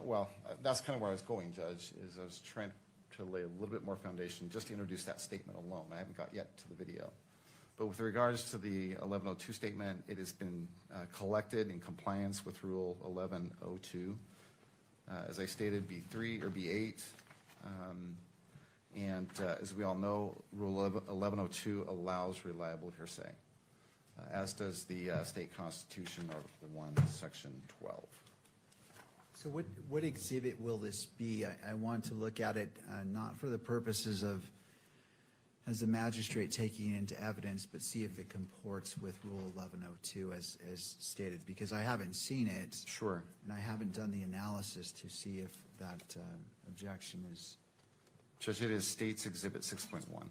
Well, that's kind of where I was going, Judge, is I was trying to lay a little bit more foundation just to introduce that statement alone. I haven't got yet to the video. But with regards to the 1102 statement, it has been collected in compliance with Rule 1102. As I stated, B3 or B8. And as we all know, Rule 1102 allows reliable hearsay, as does the state constitution, Article 1, Section 12. So what exhibit will this be? I want to look at it not for the purposes of, as the magistrate taking it into evidence, but see if it comports with Rule 1102 as stated, because I haven't seen it. Sure. And I haven't done the analysis to see if that objection is. Judge, it is State's Exhibit 6.1.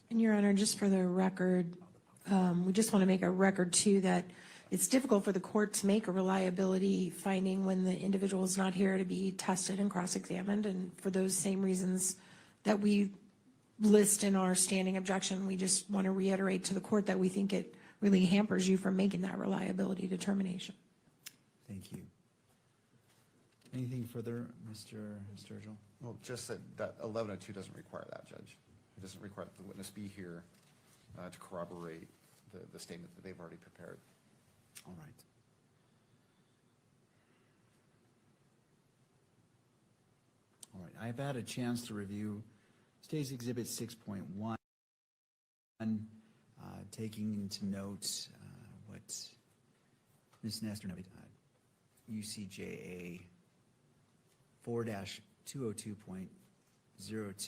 And Your Honor, just for the record, we just want to make a record too that it's difficult for the court to make a reliability finding when the individual is not here to be tested and cross-examined. And for those same reasons that we list in our standing objection, we just want to reiterate to the court that we think it really hampers you from making that reliability determination. Thank you. Anything further, Mr. Sturgill? Well, just that 1102 doesn't require that, Judge. It doesn't require that the witness be here to corroborate the statement that they've already prepared. All right. All right, I've had a chance to review State's Exhibit 6.1, taking into note what Ms. Nestor noted, UCJA 4-202.02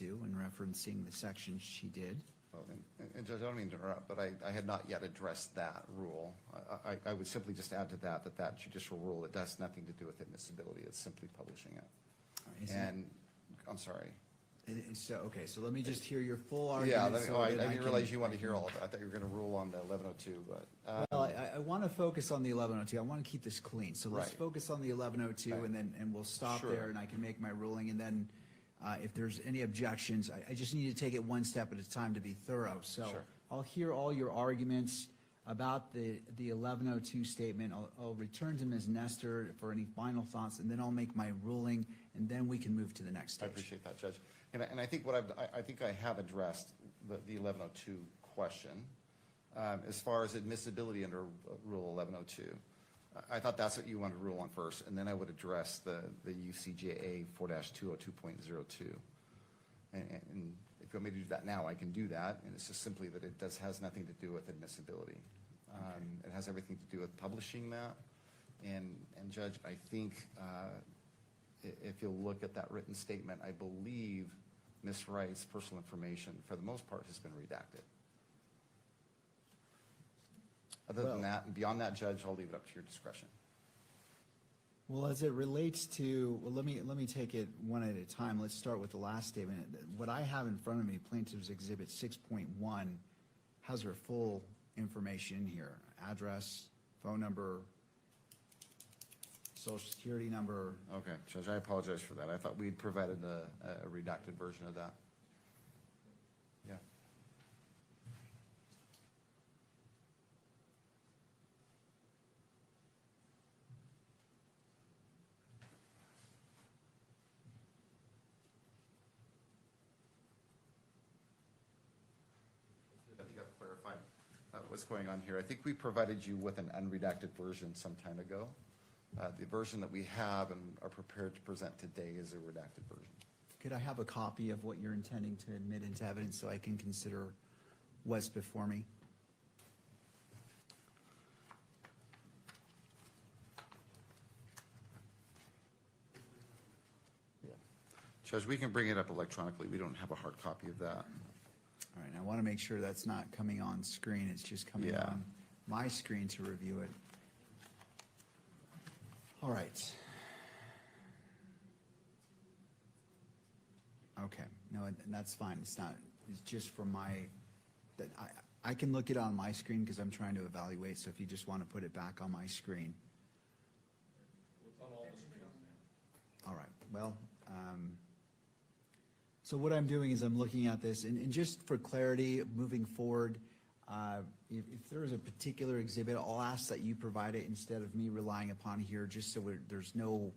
and referencing the section she did. Well, and Judge, I don't mean to interrupt, but I had not yet addressed that rule. I would simply just add to that judicial rule, it has nothing to do with admissibility. It's simply publishing it. And, I'm sorry. So, okay, so let me just hear your full Yeah, argument. I didn't realize you wanted to hear all of it. I thought you were going to rule on the 1102, but. Well, I want to focus on the 1102. I want to keep this clean. So let's Right. focus on the 1102 Okay. and we'll stop Sure. there and I can make my ruling. And then if there's any objections, I just need to take it one step at a time to be thorough. So Sure. I'll hear all your arguments about the 1102 statement. I'll return to Ms. Nestor for any final thoughts, and then I'll make my ruling, and then we can move to the next I stage. appreciate that, Judge. And I think I think I have addressed the 1102 question. As far as admissibility under Rule 1102, I thought that's what you wanted to rule on first, and then I would address the UCJA 4-202.02. And if you want me to do that now, I can do that, and it's just simply that it has nothing to do with admissibility. It has everything to do with publishing that. And Judge, I think if you'll look at that written statement, I believe Ms. Wright's personal information, for the most part, has been redacted. Other than that, and beyond that, Judge, I'll leave it up to your discretion. Well, as it relates to, well, let me take it one at a time. Let's start with the last statement. What I have in front of me, Plaintiff's Exhibit 6.1, has her full information in here, address, phone number, social security number. Okay, Judge, I apologize for that. I thought we'd provided a redacted version of that. Yeah. I think I've clarified what's going on here. I think we provided you with an unredacted version some time ago. The version that we have and are prepared to present today is a redacted version. Could I have a copy of what you're intending to admit into evidence so I can consider what's before me? Judge, we can bring it up electronically. We don't have a hard copy of that. All right, I want to make sure that's not coming on screen, it's just coming Yeah. on my screen to review it. All right. Okay, no, and that's fine, it's not, it's just from my, that I can look it on my screen because I'm trying to evaluate, so if you just want to put it back on my screen. All right, well, so what I'm doing is I'm looking at this, and just for clarity, moving forward, if there is a particular exhibit, I'll ask that you provide it instead of me relying upon here, just so there's no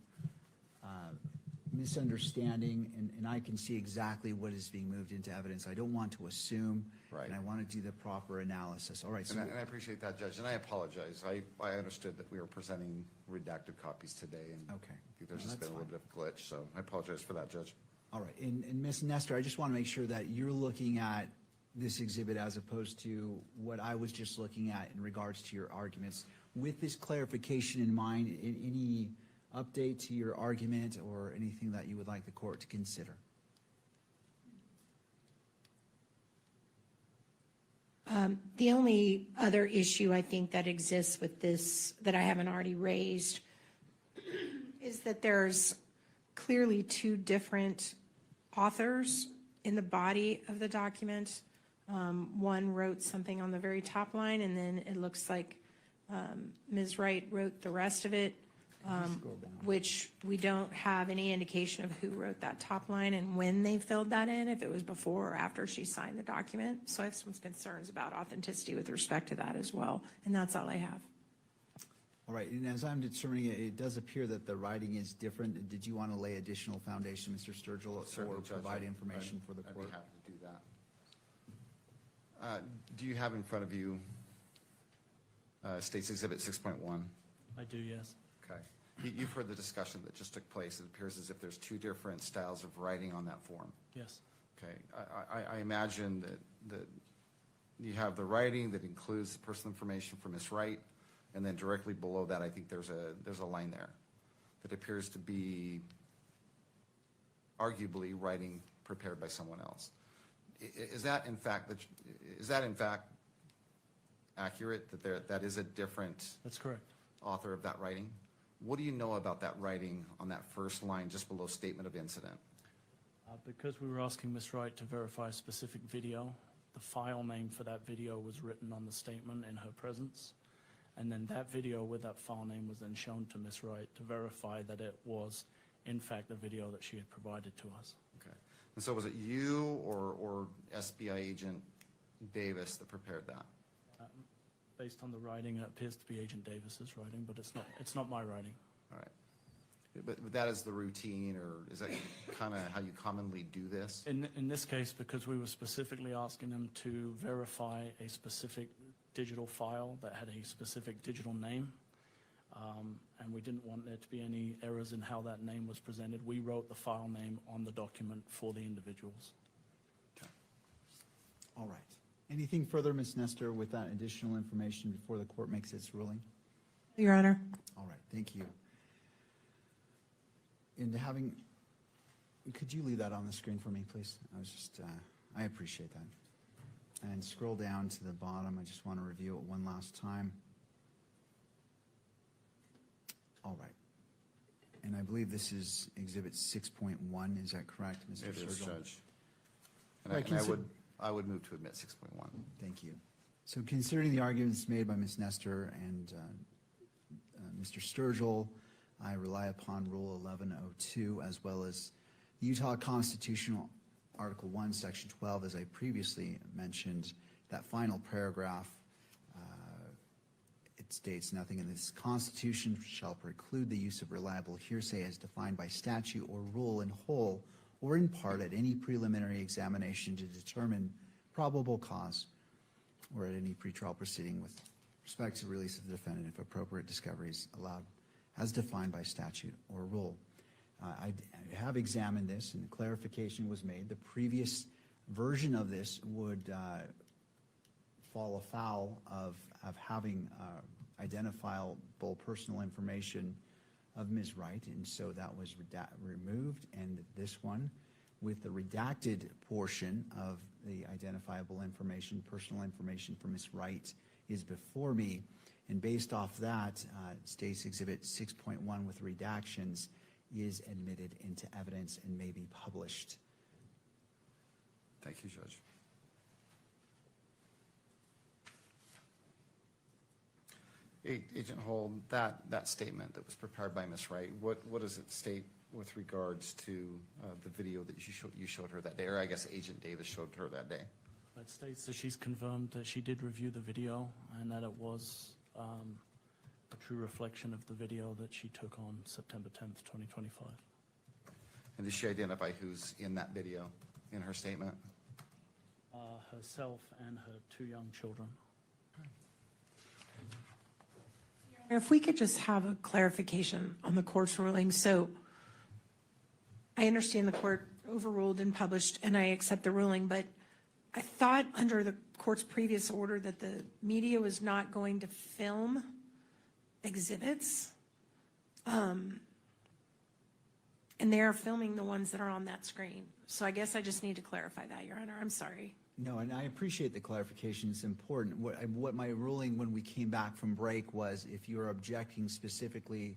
misunderstanding, and I can see exactly what is being moved into evidence. I don't want to assume, Right. and I want to do the proper analysis. All right, so, And I appreciate that, Judge, and I apologize. I understood that we were presenting redacted copies today, and Okay. I think there's No, just that's been a little bit of a glitch, so I apologize for that, Judge. all right, and Ms. Nestor, I just want to make sure that you're looking at this exhibit as opposed to what I was just looking at in regards to your arguments. With this clarification in mind, any update to your argument or anything that you would like the court to consider? The only other issue I think that exists with this that I haven't already raised is that there's clearly two different authors in the body of the document. One wrote something on the very top line, and then it looks like Ms. Wright wrote the rest of it, which we don't have any indication of who wrote that top line and when they filled that in, if it was before or after she signed the document. So I have some concerns about authenticity with respect to that as well, and that's all I have. All right, and as I'm determining it, it does appear that the writing is different. Did you want to lay additional foundation, Mr. Sturgill, or Certainly, Judge. provide information for the I'd court? be happy to do that. Do you have in front of you State's Exhibit 6.1? I do, yes. Okay. You've heard the discussion that just took place. It appears as if there's two different styles of writing on that form. Yes. Okay. I imagine that you have the writing that includes the personal information for Ms. Wright, and then directly below that, I think there's a line there that appears to be arguably writing prepared by someone else. Is that in fact accurate, that is a different That's correct. author of that writing? What do you know about that writing on that first line just below statement of incident? Because we were asking Ms. Wright to verify a specific video, the file name for that video was written on the statement in her presence. And then that video with that file name was then shown to Ms. Wright to verify that it was, in fact, the video that she had provided to us. Okay. And so was it you or SBI agent Davis that prepared that? Based on the writing, it appears to be Agent Davis's writing, but it's not my writing. All right. But that is the routine, or is that kind of how you commonly do this? In this case, because we were specifically asking them to verify a specific digital file that had a specific digital name, and we didn't want there to be any errors in how that name was presented, we wrote the file name on the document for the individuals. Okay. All right. Anything further, Ms. Nestor, with that additional information before the court makes its ruling? Your Honor. All right, thank you. Could you leave that on the screen for me, please? I appreciate that. And scroll down to the bottom. I just want to review it one last time. All right. And I believe this is Exhibit 6.1, is that correct, Mr. It is, Sturgill? Judge. And Right, I would move to admit 6.1. Thank you. So considering the arguments made by Ms. Nestor and Mr. Sturgill, I rely upon Rule 1102 as well as the Utah Constitutional Article 1, Section 12, as I previously mentioned, that final paragraph. It states, "Nothing in this Constitution shall preclude the use of reliable hearsay as defined by statute or rule in whole or in part at any preliminary examination to determine probable cause or at any pretrial proceeding with respect to release of the defendant if appropriate discovery is allowed as defined by statute or rule." I have examined this and clarification was made. The previous version of this would fall afoul of having identifiable personal information of Ms. Wright, and so that was removed. And this one, with the redacted portion of the identifiable information, personal information for Ms. Wright, is before me. And based off that, State's Exhibit 6.1 with redactions is admitted into evidence and may be published. Thank you, Judge. Agent Holm, that statement that was prepared by Ms. Wright, what does it state with regards to the video that you showed her that day, or I guess Agent Davis showed her that day? It states that she's confirmed that she did review the video and that it was a true reflection of the video that she took on September 10th, 2025. And did she identify who's in that video in her statement? Herself and her 2 young children. If we could just have a clarification on the court's ruling. So I understand the court overruled and published, and I accept the ruling, but I thought under the court's previous order that the media was not going to film exhibits. And they are filming the ones that are on that screen. So I guess I just need to clarify that, Your Honor. I'm sorry. No, and I appreciate the clarification. It's important. What my ruling when we came back from break was, if you're objecting specifically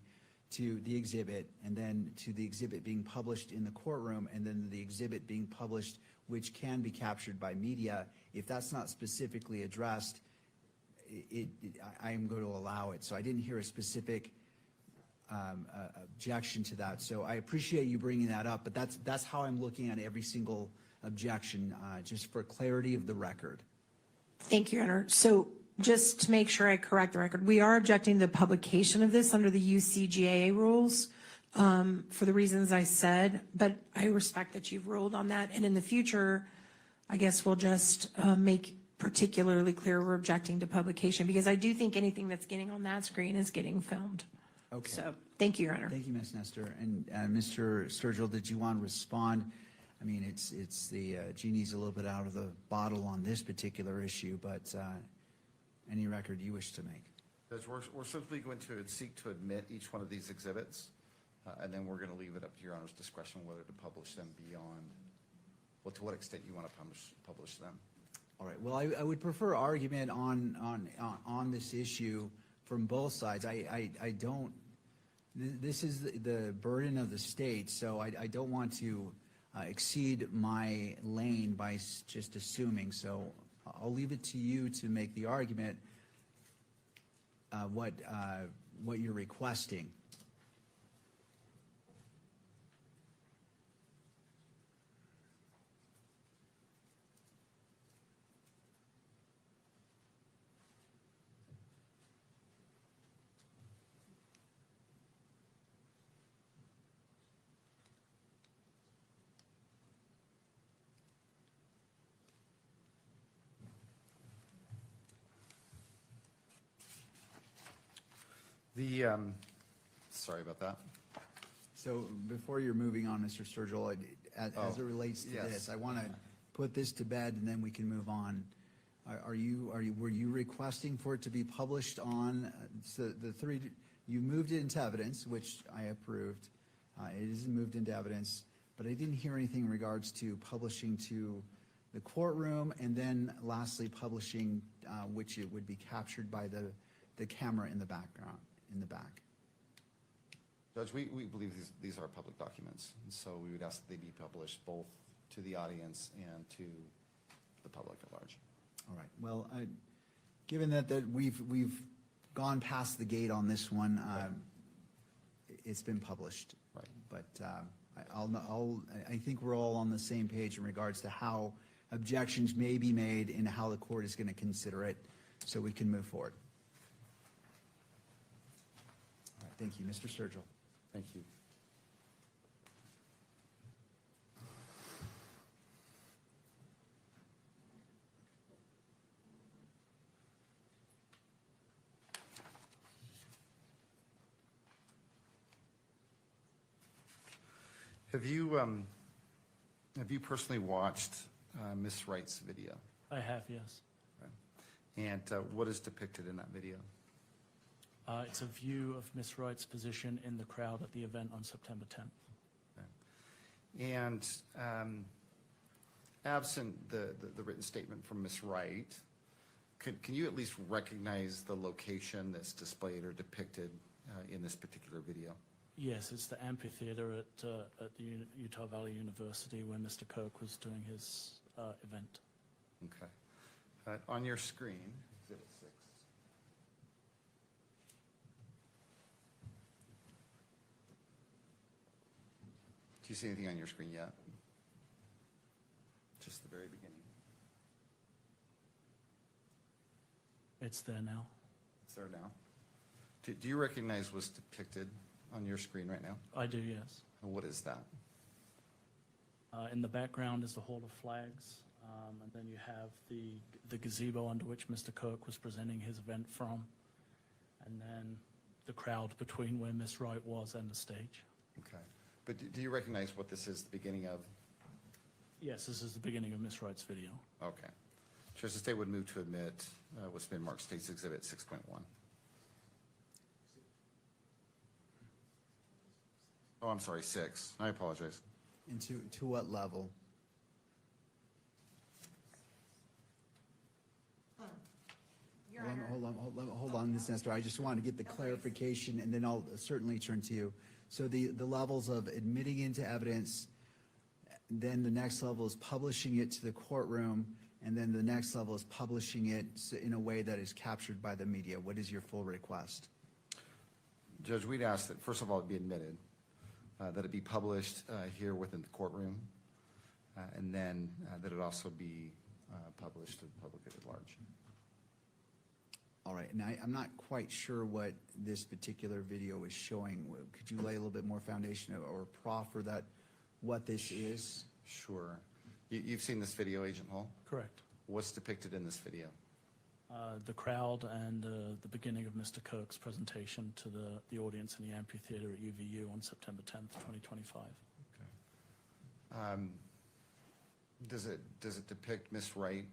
to the exhibit and then to the exhibit being published in the courtroom and then the exhibit being published, which can be captured by media, if that's not specifically addressed, I am going to allow it. So I didn't hear a specific objection to that. So I appreciate you bringing that up, but that's how I'm looking at every single objection, just for clarity of the record. Thank you, Your Honor. So just to make sure I correct the record, we are objecting to the publication of this under the UCGAA rules for the reasons I said, but I respect that you've ruled on that. And in the future, I guess we'll just make particularly clear we're objecting to publication, because I do think anything that's getting on that screen is getting filmed. Okay. So thank you, Your Honor. Thank you, Ms. Nestor. And Mr. Sturgill, did you want to respond? I mean, it's the genie's a little bit out of the bottle on this particular issue, but any record you wish to make. Judge, we're simply going to seek to admit each one of these exhibits, and then we're going to leave it up to Your Honor's discretion whether to publish them beyond, well, to what extent you want to publish them. All right. Well, I would prefer argument on this issue from both sides. I don't. This is the burden of the state, so I don't want to exceed my lane by just assuming. So I'll leave it to you to make the argument what you're requesting. Sorry about that. So before you're moving on, Mr. Sturgill, as it relates to yes. this, I want to put this to bed and then we can move on. Were you requesting for it to be published on the three? You moved it into evidence, which I approved. It is moved into evidence, but I didn't hear anything in regards to publishing to the courtroom, and then lastly publishing, which it would be captured by the camera in the background, in the back. Judge, we believe these are public documents, and so we would ask that they be published both to the audience and to the public at large. All right. Well, Given that we've gone past the gate on this one, it's been published. Right. But I think we're all on the same page in regards to how objections may be made and how the court is going to consider it, so we can move forward. All right, thank you. Mr. Sturgill. Thank you. Have you personally watched Ms. Wright's video? I have, yes. And what is depicted in that video? It's a view of Ms. Wright's position in the crowd at the event on September 10th. And absent the written statement from Ms. Wright, can you at least recognize the location that's displayed or depicted in this particular video? Yes, it's the amphitheater at the Utah Valley University where Mr. Kirk was doing his event. Okay. On your screen, Exhibit 6. Do you see anything on your screen yet? Just the very beginning. It's there now. It's there now. Do you recognize what's depicted on your screen right now? I do, yes. And what is that? In the background is the Hall of Flags, and then you have the gazebo under which Mr. Kirk was presenting his event from, and then the crowd between where Ms. Wright was and the stage. Okay. But do you recognize what this is the beginning of? Yes, this is the beginning of Ms. Wright's video. Okay. Chair, the state would move to admit what's been marked State's Exhibit 6.1. Oh, I'm sorry, 6. I apologize. And to what level? Your Hold Honor. hold on, Ms. Nestor. I just want to get the clarification, and then I'll certainly turn to you. So the levels of admitting into evidence, then the next level is publishing it to the courtroom, and then the next level is publishing it in a way that is captured by the media. What is your full request? Judge, we'd ask that, first of all, it be admitted, that it be published here within the courtroom, and then that it also be published to the public at large. All right, and I'm not quite sure what this particular video is showing. Could you lay a little bit more foundation or proffer that, what this is? Sure. You've seen this video, Agent Hall? Correct. What's depicted in this video? The crowd and the beginning of Mr. Kirk's presentation to the audience in the amphitheater at UVU on September 10th, 2025. Does it depict Ms. Wright?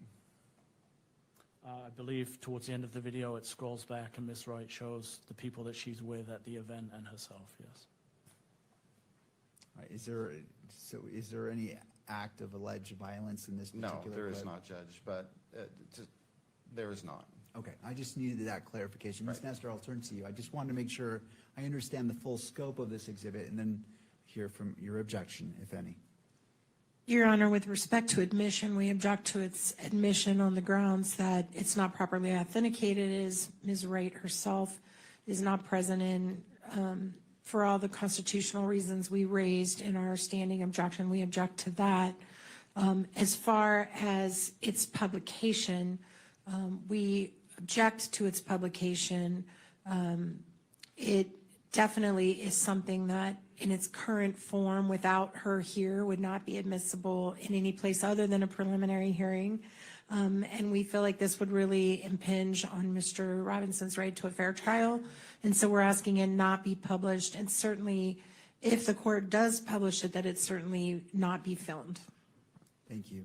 I believe towards the end of the video, it scrolls back and Ms. Wright shows the people that she's with at the event and herself, yes. All right, is there any act of alleged violence in this particular No, there is clip? not, Judge, but there is not. Okay, I just needed that clarification. Ms. Right. Nestor, I'll turn to you. I just wanted to make sure I understand the full scope of this exhibit and then hear from your objection, if any. Your Honor, with respect to admission, we object to its admission on the grounds that it's not properly authenticated, as Ms. Wright herself is not present in, for all the constitutional reasons we raised in our standing objection, we object to that. As far as its publication, we object to its publication. It definitely is something that in its current form without her here would not be admissible in any place other than a preliminary hearing. And we feel like this would really impinge on Mr. Robinson's right to a fair trial. And so we're asking it not be published, and certainly if the court does publish it, that it certainly not be filmed. Thank you.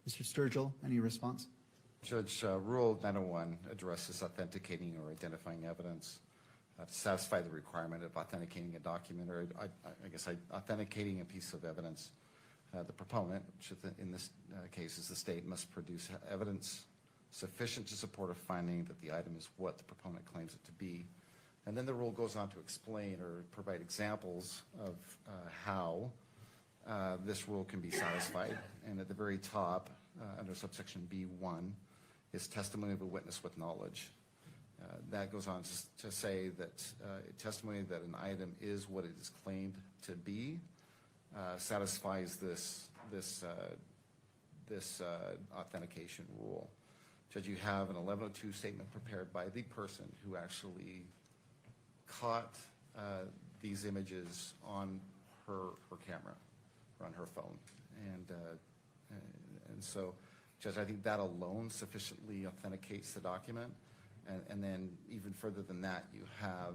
Mr. Sturgill, any response? Judge, Rule 901 addresses authenticating or identifying evidence to satisfy the requirement of authenticating a document, or I guess authenticating a piece of evidence. The proponent, which in this case is the state, must produce evidence sufficient to support a finding that the item is what the proponent claims it to be. And then the rule goes on to explain or provide examples of how this rule can be satisfied. And at the very top, under subsection B1, is testimony of a witness with knowledge. That goes on to say that testimony that an item is what it is claimed to be satisfies this authentication rule. Judge, you have an 1102 statement prepared by the person who actually caught these images on her camera or on her phone. And so, Judge, I think that alone sufficiently authenticates the document. And then even further than that, you have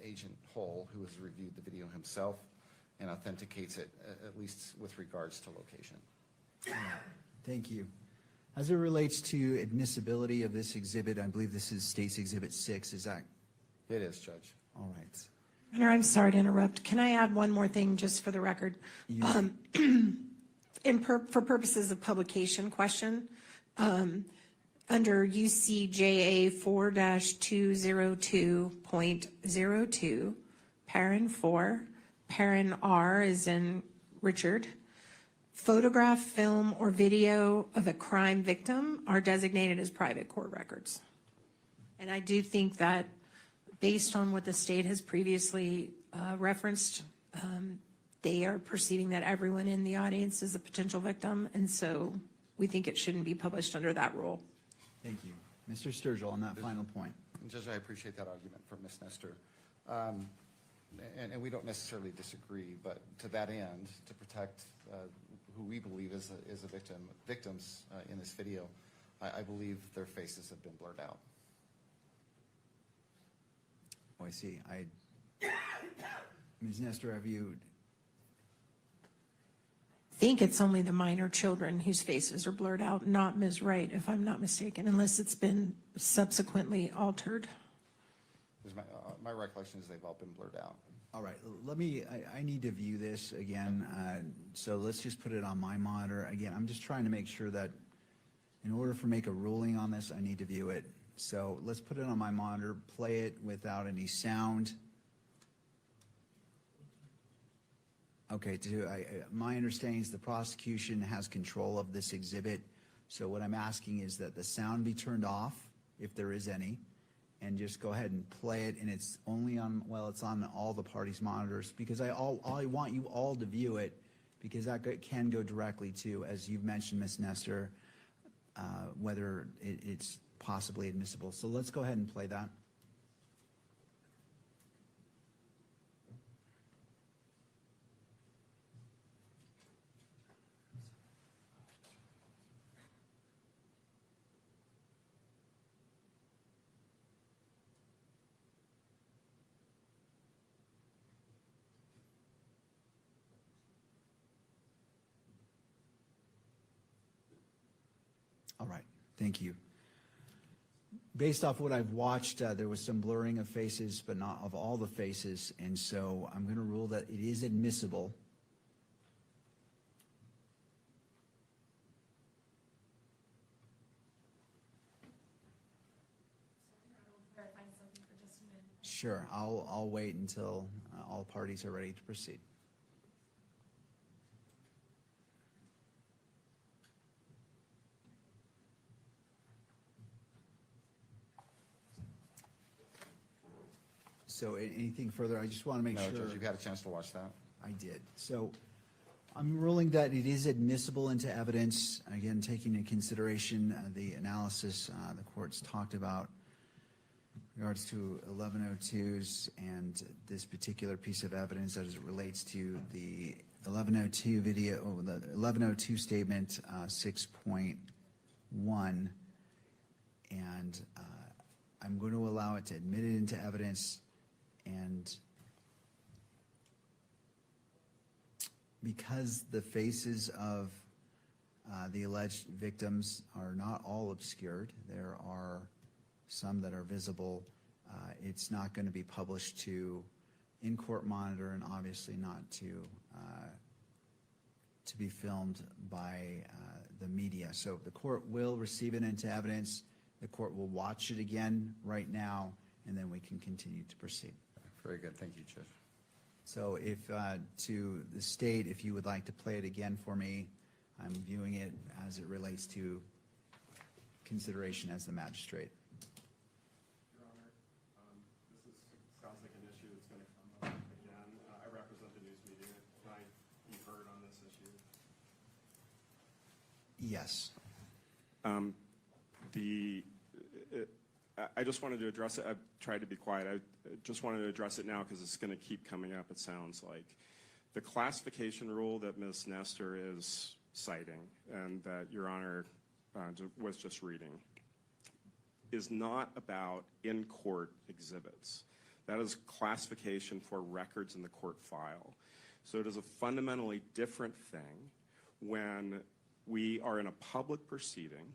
Agent Hull, who has reviewed the video himself and authenticates it, at least with regards to location. Thank you. As it relates to admissibility of this exhibit, I believe this is State's Exhibit 6, is that? It is, Judge. All right. Mayor, I'm sorry to interrupt. Can I add one more thing just for the record? For purposes of publication question, under UCJA 4-202.02, parent 4, parent R is in Richard, photograph, film, or video of a crime victim are designated as private court records. And I do think that based on what the state has previously referenced, they are perceiving that everyone in the audience is a potential victim, and so we think it shouldn't be published under that rule. Thank you. Mr. Sturgill, on that final point. Judge, I appreciate that argument from Ms. Nestor. And we don't necessarily disagree, but to that end, to protect who we believe is a victims in this video, I believe their faces have been blurred out. Oh, I see. Ms. Nestor, have you? I think it's only the minor children whose faces are blurred out, not Ms. Wright, if I'm not mistaken, unless it's been subsequently altered. My recollection is they've all been blurred out. All right, I need to view this again, so let's just put it on my monitor. Again, I'm just trying to make sure that in order for make a ruling on this, I need to view it. So let's put it on my monitor, play it without any sound. Okay, my understanding is the prosecution has control of this exhibit. So what I'm asking is that the sound be turned off, if there is any, and just go ahead and play it, and it's only on, well, it's on all the parties' monitors, because I want you all to view it, because that can go directly to, as you've mentioned, Ms. Nestor, whether it's possibly admissible. So let's go ahead and play that. All right, thank you. Based off what I've watched, there was some blurring of faces, but not of all the faces, and so I'm going to rule that it is admissible. Sure, I'll wait until all parties are ready to proceed. So anything further? I just want to make sure. No, Judge, you've had a chance to watch that. I did. So I'm ruling that it is admissible into evidence, again, taking into consideration the analysis the court's talked about in regards to 1102s and this particular piece of evidence as it relates to the 1102 video, the 1102 statement 6.1, and I'm going to allow it to admit it into evidence. And because the faces of the alleged victims are not all obscured, there are some that are visible, it's not going to be published to in-court monitor, and obviously not to be filmed by the media. So the court will receive it into evidence. The court will watch it again right now, and then we can continue to proceed. Very good. Thank you, Judge. So if, to the state, if you would like to play it again for me, I'm viewing it as it relates to consideration as the magistrate. Your Honor, sounds like an issue that's going to come up again. I represent the news media. Can I be heard on this issue? Yes. I just wanted to address it. I've tried to be quiet. I just wanted to address it now because it's going to keep coming up, it sounds like. The classification rule that Ms. Nestor is citing and that Your Honor was just reading is not about in-court exhibits. That is classification for records in the court file. So it is a fundamentally different thing when we are in a public proceeding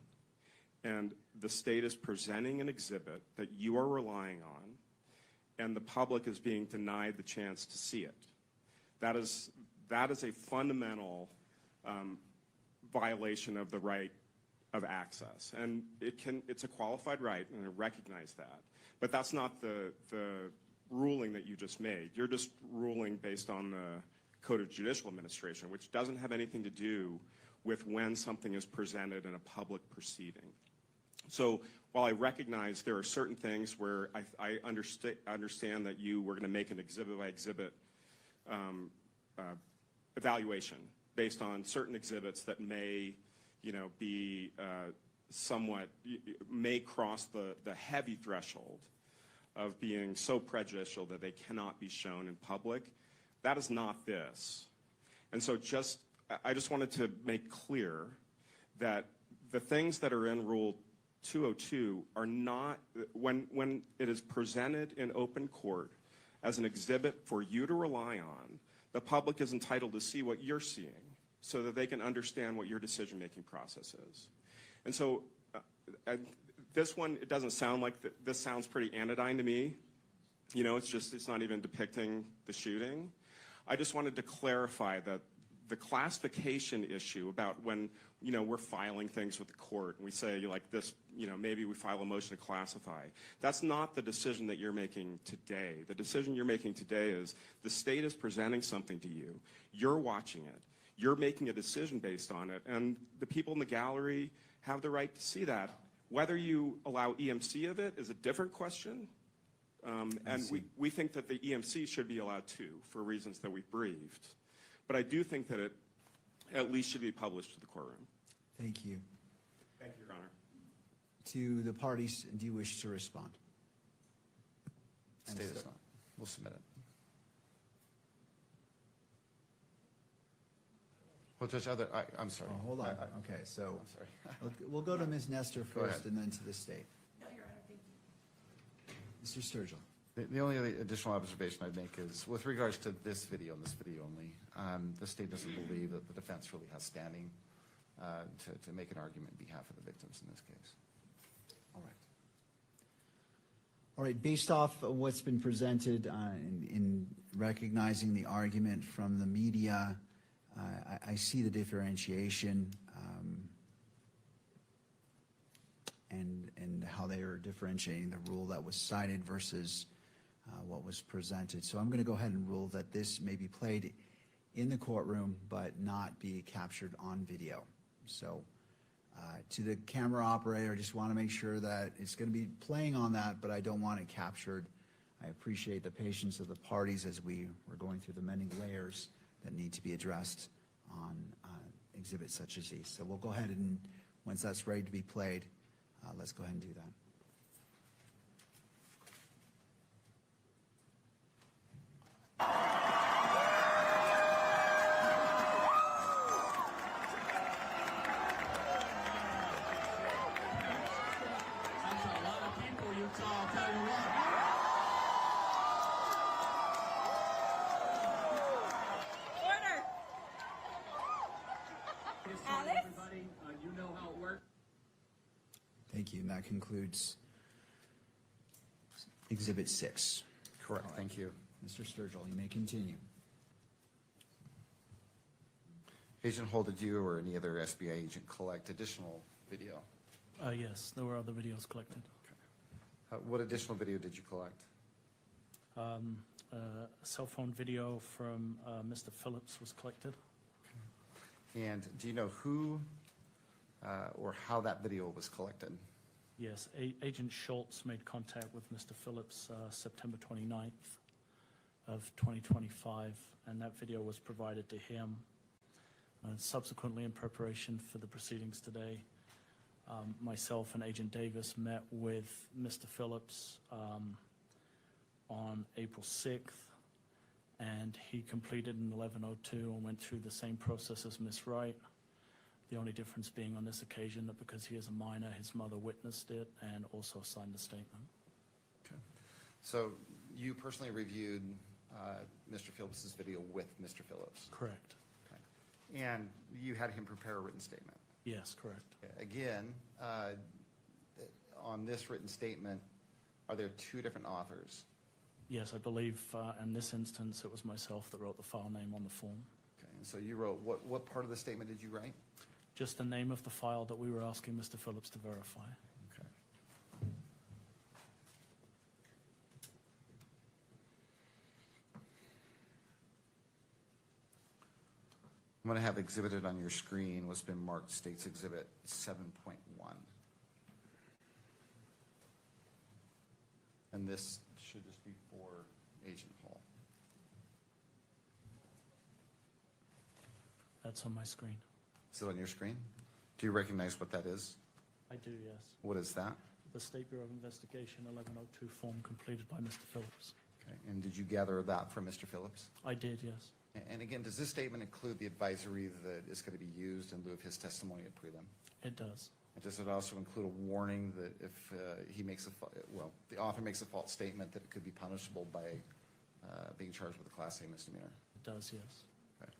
and the state is presenting an exhibit that you are relying on and the public is being denied the chance to see it. That is a fundamental violation of the right of access. And it's a qualified right, and I recognize that. But that's not the ruling that you just made. You're just ruling based on the Code of Judicial Administration, which doesn't have anything to do with when something is presented in a public proceeding. So while I recognize there are certain things where I understand that you were going to make an exhibit by exhibit evaluation based on certain exhibits that may, be somewhat, may cross the heavy threshold of being so prejudicial that they cannot be shown in public. That is not this. And so I just wanted to make clear that the things that are in Rule 202 are not, when it is presented in open court as an exhibit for you to rely on, the public is entitled to see what you're seeing so that they can understand what your decision-making process is. And so this one, it doesn't sound like, this sounds pretty anodyne to me. It's not even depicting the shooting. I just wanted to clarify that the classification issue about when, we're filing things with the court and we say like this, maybe we file a motion to classify. That's not the decision that you're making today. The decision you're making today is the state is presenting something to you. You're watching it. You're making a decision based on it. And the people in the gallery have the right to see that. Whether you allow EMC of it is a different question. And we think that the EMC should be allowed to for reasons that we've briefed. But I do think that it at least should be published to the courtroom. Thank you. Thank you, Your Honor. To the parties, do you wish to respond? State is not. We'll submit it. Well, Judge, I'm sorry. Oh, hold on. Okay, so I'm sorry. we'll go to Ms. Nestor Go ahead. first and then to the state. No, Your Honor, thank you. Mr. Sturgill. The only other additional observation I'd make is with regards to this video and this video only, the state doesn't believe that the defense really has standing to make an argument on behalf of the victims in this case. All right. All right, based off of what's been presented in recognizing the argument from the media, I see the differentiation and how they are differentiating the rule that was cited versus what was presented. So I'm going to go ahead and rule that this may be played in the courtroom but not be captured on video. So to the camera operator, I just want to make sure that it's going to be playing on that, but I don't want it captured. I appreciate the patience of the parties as we're going through the many layers that need to be addressed on exhibits such as these. So we'll go ahead and, once that's ready to be played, let's go ahead and do that. Thank you, and that concludes Exhibit 6. Correct, thank you. Mr. Sturgill, you may continue. Agent Hull, did you or any other SBI agent collect additional video? Yes, there were other videos collected. What additional video did you collect? A cell phone video from Mr. Phillips was collected. And do you know who or how that video was collected? Yes, Agent Schultz made contact with Mr. Phillips September 29th of 2025, and that video was provided to him. And subsequently, in preparation for the proceedings today, myself and Agent Davis met with Mr. Phillips on April 6th, and he completed an 1102 and went through the same process as Ms. Wright. The only difference being on this occasion that because he is a minor, his mother witnessed it and also signed the statement. Okay. So you personally reviewed Mr. Phillips's video with Mr. Phillips? Correct. Okay. And you had him prepare a written statement? Yes, correct. Okay. Again, on this written statement, are there two different authors? Yes, I believe in this instance it was myself that wrote the file name on the form. Okay. And so you wrote, what part of the statement did you write? Just the name of the file that we were asking Mr. Phillips to verify. Okay. I'm going to have exhibited on your screen what's been marked States Exhibit 7.1. And this should just be for Agent Hall. That's on my screen. Is it on your screen? Do you recognize what that is? I do, yes. What is that? The State Bureau of Investigation 1102 form completed by Mr. Phillips. Okay. And did you gather that from Mr. Phillips? I did, yes. And again, does this statement include the advisory that is going to be used in lieu of his testimony at prelim? It does. And does it also include a warning that if he makes the author makes a false statement, that it could be punishable by being charged with a Class A misdemeanor? It does, yes. Okay.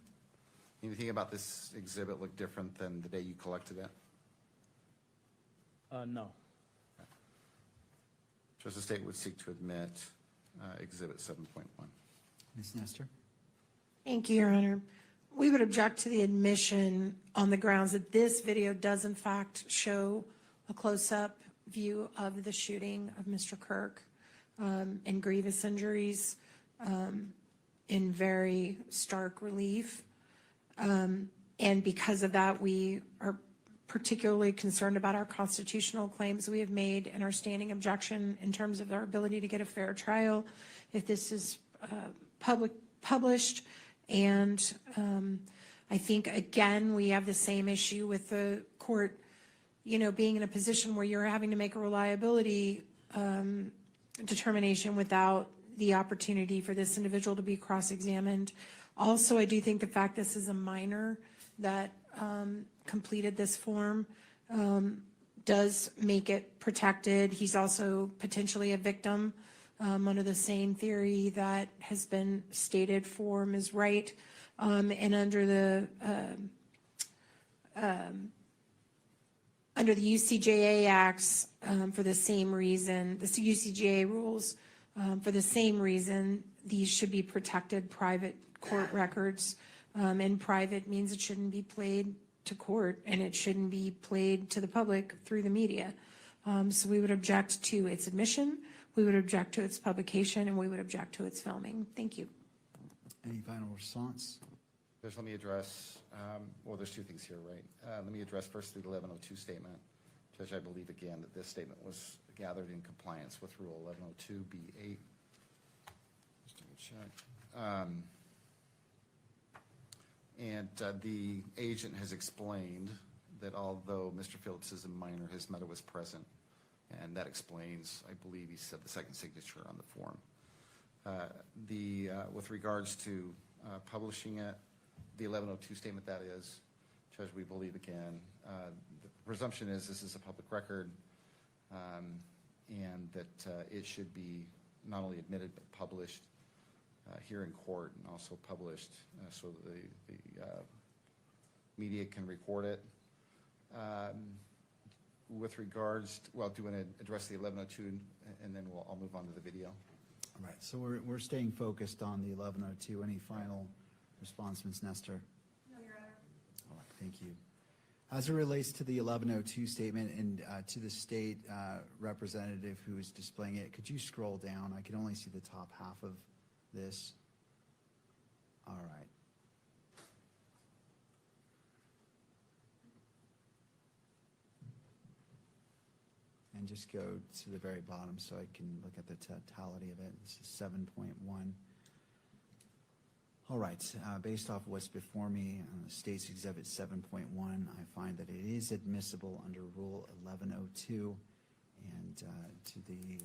Anything about this exhibit look different than the day you collected it? No. Just the state would seek to admit Exhibit 7.1. Ms. Nestor? Thank you, Your Honor. We would object to the admission on the grounds that this video does in fact show a close-up view of the shooting of Mr. Kirk and grievous injuries in very stark relief. And because of that, we are particularly concerned about our constitutional claims we have made and our standing objection in terms of our ability to get a fair trial if this is published. And I think, again, we have the same issue with the court, being in a position where you're having to make a reliability determination without the opportunity for this individual to be cross-examined. Also, I do think the fact this is a minor that completed this form does make it protected. He's also potentially a victim under the same theory that has been stated for Ms. Wright, and under the UCJA acts for the same reason, the UCJA rules for the same reason, these should be protected private court records, and private means it shouldn't be played to court and it shouldn't be played to the public through the media. So we would object to its admission, we would object to its publication, and we would object to its filming. Thank you. Any final response? Just let me address, well, there's two things here, right? Let me address first the 1102 statement. Judge, I believe again that this statement was gathered in compliance with Rule 1102B8. Just double check. And the agent has explained that although Mr. Phillips is a minor, his mother was present. And that explains, I believe he said, the second signature on the form. With regards to publishing it, the 1102 statement, that is, Judge, we believe again, the presumption is this is a public record, and that it should be not only admitted but published here in court, and also published so that the media can record it. With regards to, well, do you want to address the 1102, and then I'll move on to the video? All right, so we're staying focused on the 1102. Any final response, Ms. Nestor? No, Your Honor. All right, thank you. As it relates to the 1102 statement and to the state representative who is displaying it, could you scroll down? I can only see the top half of this. All right. and just go to the very bottom so I can look at the totality of it. This is 7.1. All right, based off what's before me, State's Exhibit 7.1, I find that it is admissible under Rule 1102 and to the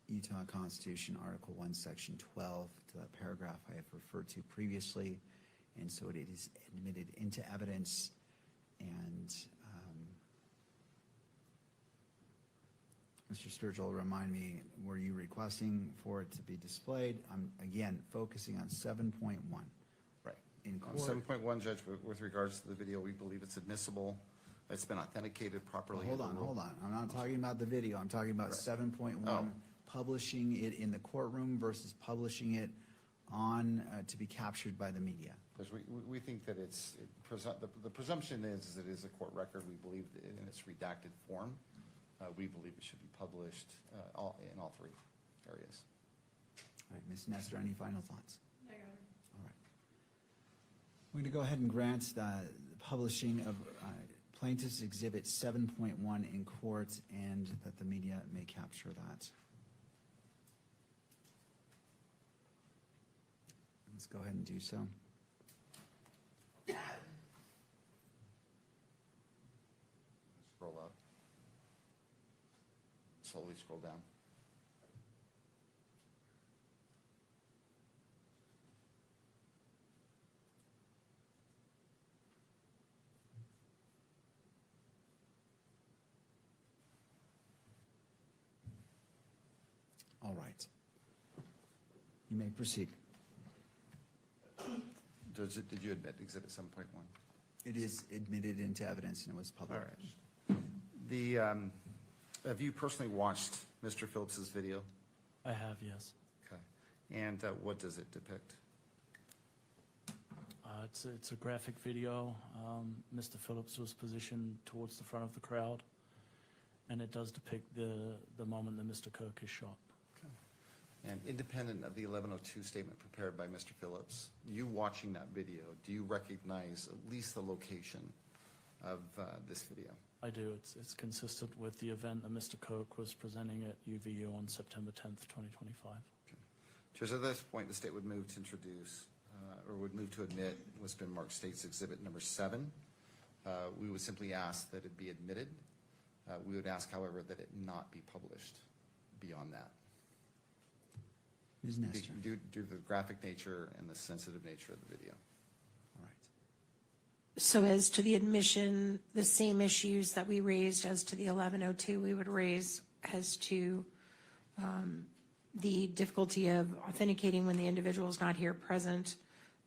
Utah Constitution, Article 1, Section 12, to that paragraph I have referred to previously, and so it is admitted into evidence. And Mr. Sturgill, remind me, were you requesting for it to be displayed? I'm, again, focusing on 7.1. Right. In On court. 7.1, Judge, with regards to the video, we believe it's admissible. It's been authenticated properly. Hold on. I'm not talking about the video. I'm talking about Right. 7.1, Oh. publishing it in the courtroom versus publishing it on, to be captured by the media. Because we think that the presumption is that it is a court record. We believe that in its redacted form. We believe it should be published in all three areas. All right, Ms. Nestor, any final thoughts? No, Your Honor. All right. We're going to go ahead and grant the publishing of Plaintiff's Exhibit 7.1 in court, and that the media may capture that. Let's go ahead and do so. Scroll up. Slowly scroll down. All right. You may proceed. Did you admit Exhibit 7.1? It is admitted into evidence and it was published. All right. Have you personally watched Mr. Phillips's video? I have, yes. Okay. And what does it depict? It's a graphic video. Mr. Phillips was positioned towards the front of the crowd, and it does depict the moment that Mr. Kirk is shot. And independent of the 1102 statement prepared by Mr. Phillips, you watching that video, do you recognize at least the location of this video? I do. It's consistent with the event that Mr. Kirk was presenting at UVU on September 10th, 2025. Judge, at this point, the state would move to introduce, or would move to admit what's been marked State's Exhibit number 7. We would simply ask that it be admitted. We would ask, however, that it not be published beyond that. Ms. Nestor. Due to the graphic nature and the sensitive nature of the video. All right. So as to the admission, the same issues that we raised as to the 1102, we would raise as to the difficulty of authenticating when the individual is not here present,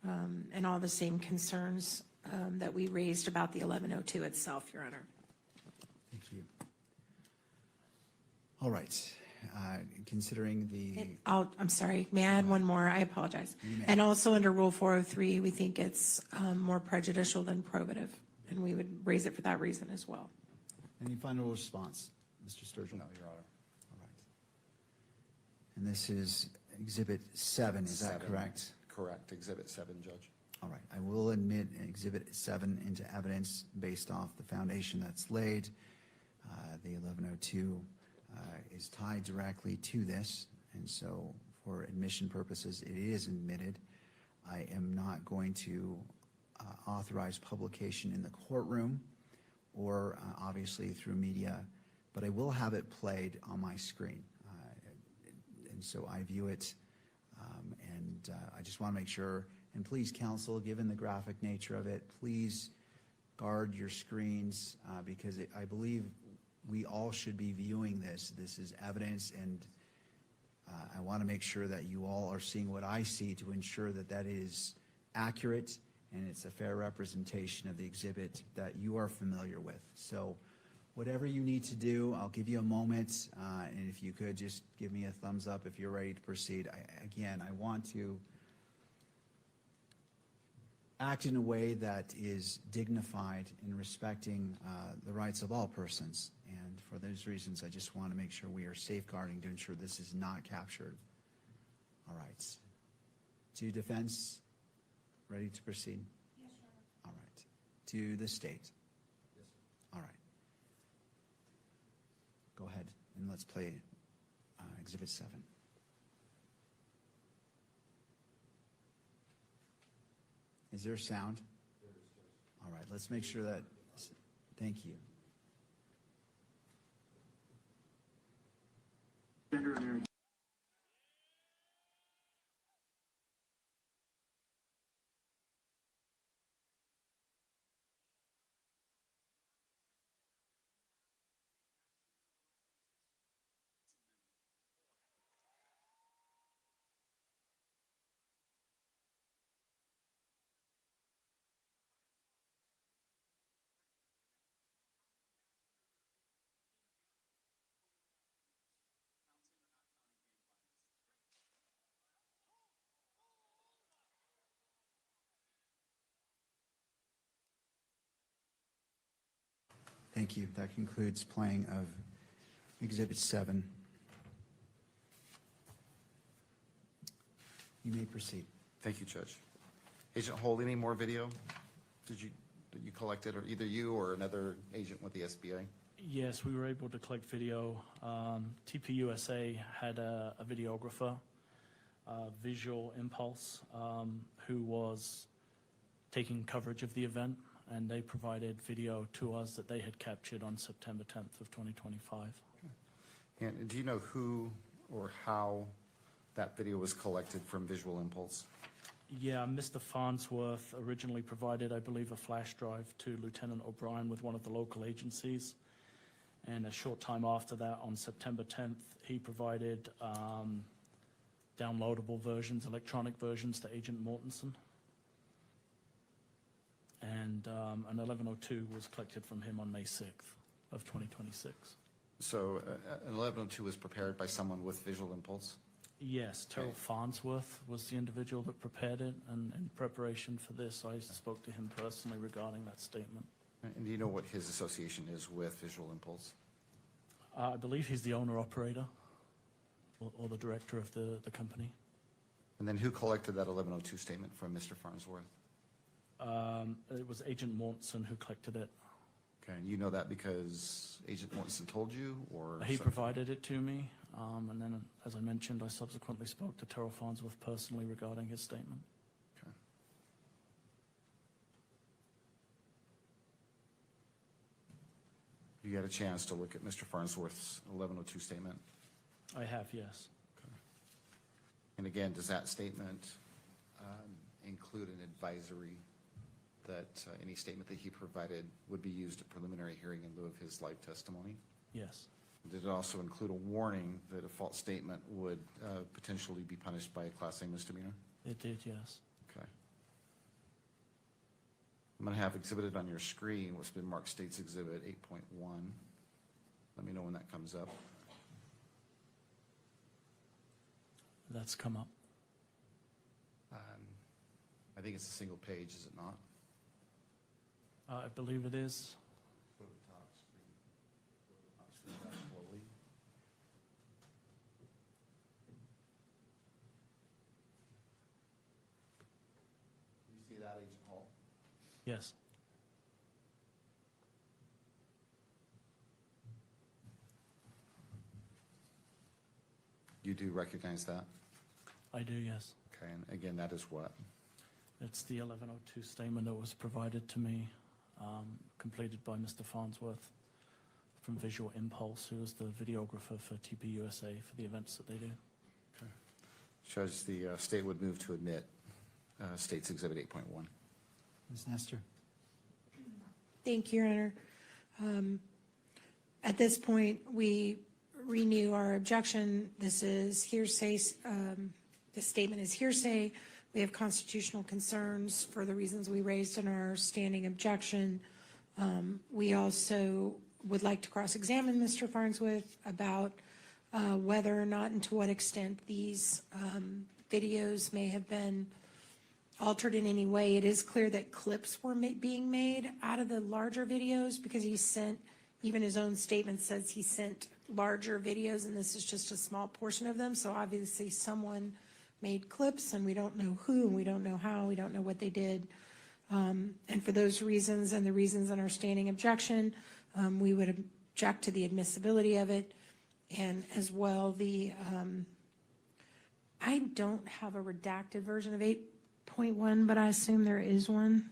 and all the same concerns that we raised about the 1102 itself, Your Honor. Thank you. All right. Considering the, I'm sorry, may I add one more? I apologize. You may. And also under Rule 403, we think it's more prejudicial than probative, and we would raise it for that reason as well. any final response, Mr. Sturgill? No, Your Honor. All right. And this is Exhibit 7, is that 7. correct? Correct, Exhibit 7, Judge. All right, I will admit Exhibit 7 into evidence based off the foundation that's laid. The 1102 is tied directly to this, and so for admission purposes, it is admitted. I am not going to authorize publication in the courtroom or obviously through media, but I will have it played on my screen. And so I view it, and I just want to make sure, and please, counsel, given the graphic nature of it, please guard your screens because I believe we all should be viewing this. This is evidence, and I want to make sure that you all are seeing what I see to ensure that that is accurate and it's a fair representation of the exhibit that you are familiar with. So whatever you need to do, I'll give you a moment, and if you could just give me a thumbs up if you're ready to proceed. Again, I want to act in a way that is dignified in respecting the rights of all persons. And for those reasons, I just want to make sure we are safeguarding to ensure this is not captured. All right. To defense, ready to proceed? Yes, Your Honor. All right. To the state? Yes, sir. All right. Go ahead and let's play Exhibit 7. Is there sound? All right, let's make sure that, thank you. Thank you. That concludes playing of Exhibit 7. You may proceed. Thank you, Judge. Agent Holt, any more video that you collected, or either you or another agent with the SBA? Yes, we were able to collect video. TPUSA had a videographer, Visual Impulse, who was taking coverage of the event, and they provided video to us that they had captured on September 10th of 2025. And do you know who or how that video was collected from Visual Impulse? Yeah, Mr. Farnsworth originally provided, I believe, a flash drive to Lieutenant O'Brien with one of the local agencies. And a short time after that, on September 10th, he provided downloadable versions, electronic versions to Agent Mortensen. And an 1102 was collected from him on May 6th of 2026. So an 1102 was prepared by someone with Visual Impulse? Yes, Terrell Farnsworth was the individual that prepared it, and in preparation for this, I spoke to him personally regarding that statement. And do you know what his association is with Visual Impulse? I believe he's the owner-operator or the director of the company. And then who collected that 1102 statement from Mr. Farnsworth? It was Agent Mortensen who collected it. Okay, and you know that because Agent Mortensen told you, or? He provided it to me, and then, as I mentioned, I subsequently spoke to Terrell Farnsworth personally regarding his statement. Okay. You had a chance to look at Mr. Farnsworth's 1102 statement? I have, yes. And again, does that statement include an advisory that any statement that he provided would be used at preliminary hearing in lieu of his live testimony? Yes. Did it also include a warning that a false statement would potentially be punished by a Class A misdemeanor? It did, yes. Okay. I'm going to have exhibited on your screen what's been marked States Exhibit 8.1. Let me know when that comes up. That's come up. I think it's a single page, is it not? I believe it is. Go to the top screen. Go to the top screen down slowly. You see that, Agent Hall? Yes. You do recognize that? I do, yes. Okay, and again, that is what? It's the 1102 statement that was provided to me, completed by Mr. Farnsworth from Visual Impulse, who is the videographer for TPUSA for the events that they do. Okay. Judge, the state would move to admit States Exhibit 8.1. Ms. Nestor? Thank you, Your Honor. At this point, we renew our objection. This is hearsay. This statement is hearsay. We have constitutional concerns for the reasons we raised in our standing objection. We also would like to cross-examine Mr. Farnsworth about whether or not and to what extent these videos may have been altered in any way. It is clear that clips were being made out of the larger videos because he sent, even his own statement says he sent larger videos, and this is just a small portion of them. So obviously someone made clips, and we don't know who, and we don't know how, we don't know what they did. And for those reasons and the reasons in our standing objection, we would object to the admissibility of it, and as well, I don't have a redacted version of 8.1, but I assume there is one.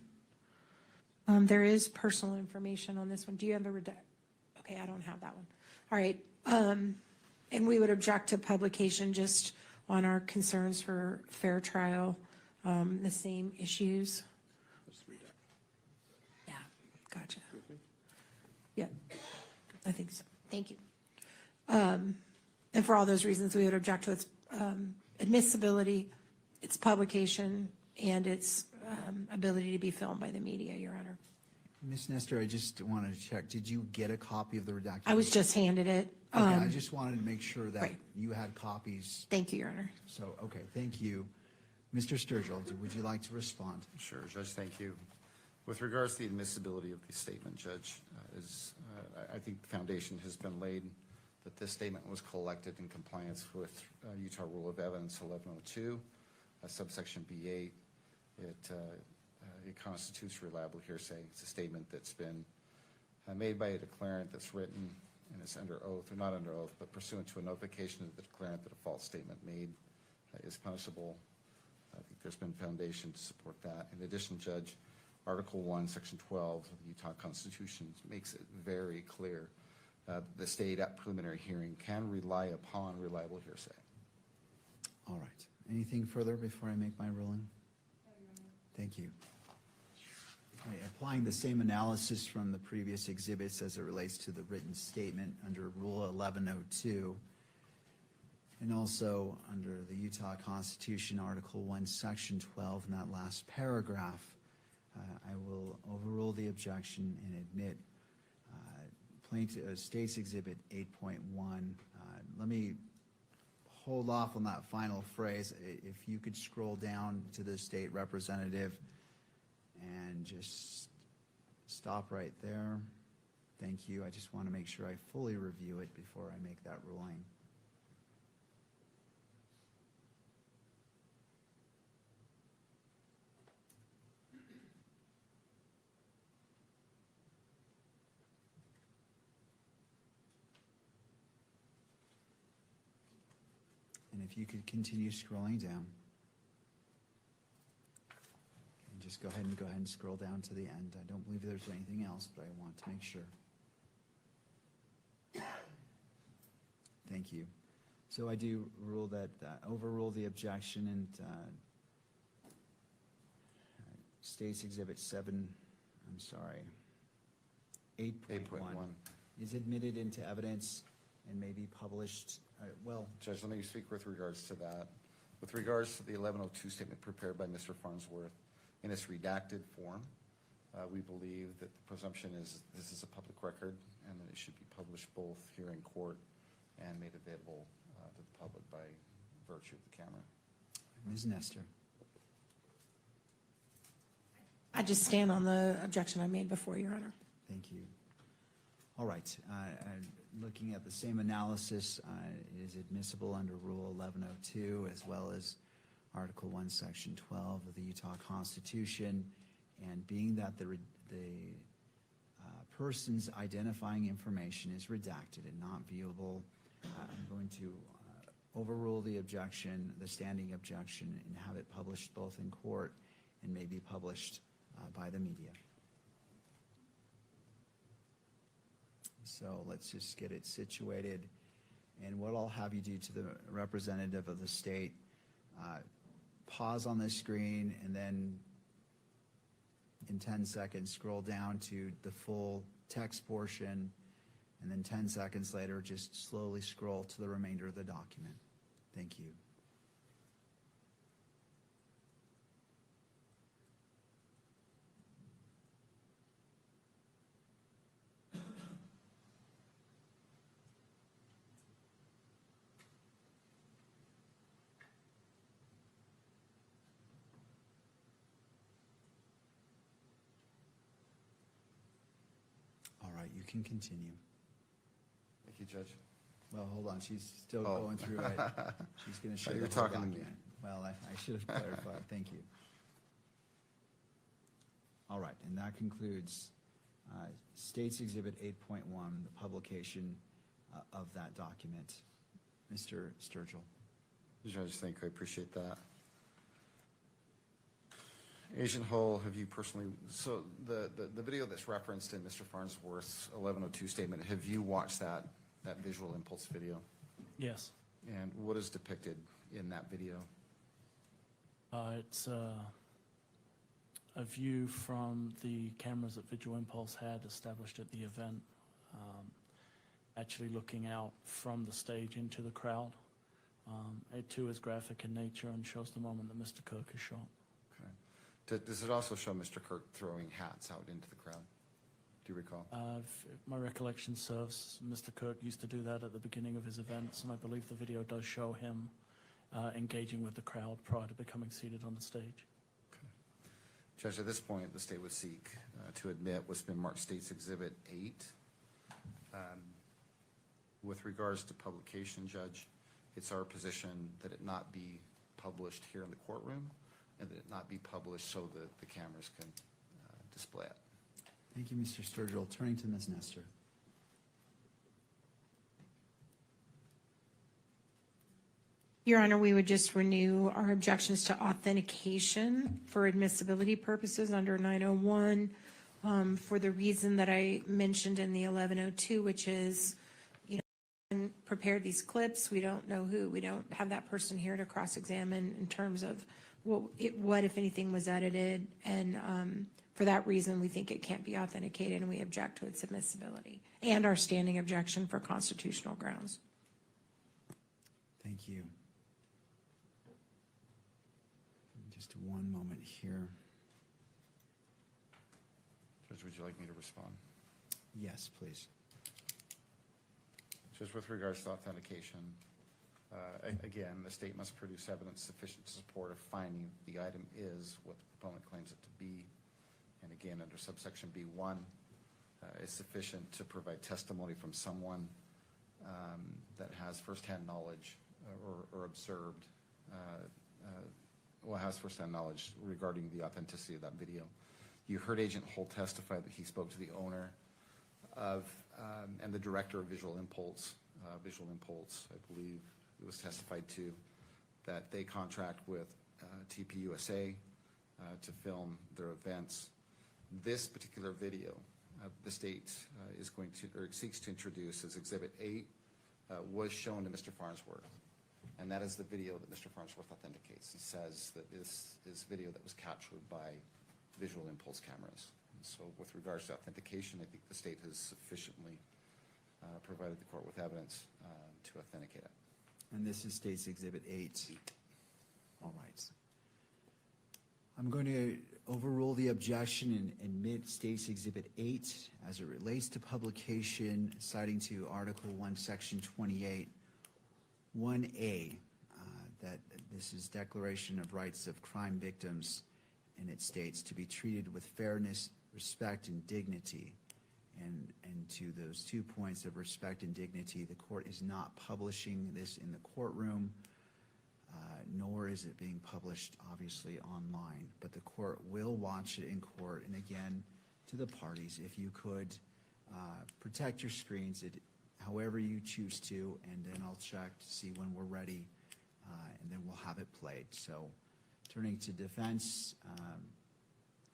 There is personal information on this one. Do you have a Okay, I don't have that one. All right. And we would object to publication just on our concerns for fair trial, the same issues. Yeah, gotcha. Yeah, I think so. Thank you. And for all those reasons, we would object to its admissibility, its publication, and its ability to be filmed by the media, Your Honor. Ms. Nestor, I just wanted to check, did you get a copy of the redacted? I was just handed it. Okay, I just wanted to make sure that right. you had copies. Thank you, Your Honor. So, okay, thank you. Mr. Sturgill, would you like to respond? Sure, Judge, thank you. With regards to the admissibility of the statement, Judge, I think the foundation has been laid that this statement was collected in compliance with Utah Rule of Evidence 1102, subsection B8. It constitutes reliable hearsay. It's a statement that's been made by a declarant that's written and it's under oath, or not under oath, but pursuant to a notification of the declarant that a false statement made is punishable. I think there's been foundation to support that. In addition, Judge, Article 1, Section 12 of the Utah Constitution makes it very clear the state at preliminary hearing can rely upon reliable hearsay. All right. Anything further before I make my ruling? Thank you. All right, applying the same analysis from the previous exhibits as it relates to the written statement under Rule 1102, and also under the Utah Constitution, Article 1, Section 12, in that last paragraph, I will overrule the objection and admit State's Exhibit 8.1. Let me hold off on that final phrase. If you could scroll down to the state representative and just stop right there. Thank you. I just want to make sure I fully review it before I make that ruling. And if you could continue scrolling down. And just go ahead and scroll down to the end. I don't believe there's anything else, but I want to make sure. Thank you. So I do rule that, overrule the objection, and State's Exhibit 8.1 is admitted into evidence and may be published. Well, Judge, let me speak with regards to that. With regards to the 1102 statement prepared by Mr. Farnsworth in its redacted form, we believe that the presumption is this is a public record and that it should be published both here in court and made available to the public by virtue of the camera. Ms. Nestor. I just stand on the objection I made before, Your Honor. Thank you. All right. Looking at the same analysis, it is admissible under Rule 1102 as well as Article 1, Section 12 of the Utah Constitution. And being that the person's identifying information is redacted and not viewable, I'm going to overrule the objection, the standing objection, and have it published both in court and may be published by the media. So let's just get it situated. And what I'll have you do to the representative of the state, pause on the screen and then in 10 seconds scroll down to the full text portion, and then 10 seconds later just slowly scroll to the remainder of the document. Thank you. You can continue. Thank you, Judge. Well, hold on. She's still Oh. going through it. She's going to show You're the whole talking to me. document. Well, I should have clarified. Thank you. All right, and that concludes States Exhibit 8.1, the publication of that document. Mr. Sturgill. Judge, thank you. I appreciate that. Agent Hull, have you personally, so the video that's referenced in Mr. Farnsworth's 1102 statement, have you watched that visual impulse video? Yes. And what is depicted in that video? It's a view from the cameras that Visual Impulse had established at the event, actually looking out from the stage into the crowd. It too is graphic in nature and shows the moment that Mr. Kirk is shot. Okay. Does it also show Mr. Kirk throwing hats out into the crowd? Do you recall? If my recollection serves, Mr. Kirk used to do that at the beginning of his events, and I believe the video does show him engaging with the crowd prior to becoming seated on the stage. Judge, at this point, the state would seek to admit what's been marked State's Exhibit 8. With regards to publication, Judge, it's our position that it not be published here in the courtroom and that it not be published so that the cameras can display it. Thank you, Mr. Sturgill. Turning to Ms. Nestor. Your Honor, we would just renew our objections to authentication for admissibility purposes under 901 for the reason that I mentioned in the 1102, which is, you know, prepared these clips. We don't know who. We don't have that person here to cross-examine in terms of what, if anything, was edited. And for that reason, we think it can't be authenticated, and we object to its admissibility and our standing objection for constitutional grounds. Thank you. Just one moment here. Judge, would you like me to respond? Yes, please. Just with regards to authentication, again, the state must produce evidence sufficient to support a finding the item is what the proponent claims it to be. And again, under subsection B1, it's sufficient to provide testimony from someone that has firsthand knowledge or observed, has firsthand knowledge regarding the authenticity of that video. You heard Agent Hull testify that he spoke to the owner of and the director of Visual Impulse, I believe it was testified to, that they contract with TPUSA to film their events. This particular video, the state is going to, or seeks to introduce as Exhibit 8, was shown to Mr. Farnsworth. And that is the video that Mr. Farnsworth authenticates. He says that this is video that was captured by Visual Impulse cameras. And so with regards to authentication, I think the state has sufficiently provided the court with evidence to authenticate it. And this is State's Exhibit 8. All right. I'm going to overrule the objection and admit State's Exhibit 8 as it relates to publication, citing to Article 1, Section 28, 1A, that this is Declaration of Rights of Crime Victims, and it states to be treated with fairness, respect, and dignity. And to those 2 points of respect and dignity, the court is not publishing this in the courtroom, nor is it being published, obviously, online. But the court will watch it in court. And again, to the parties, if you could protect your screens however you choose to, and then I'll check to see when we're ready, and then we'll have it played. So turning to defense,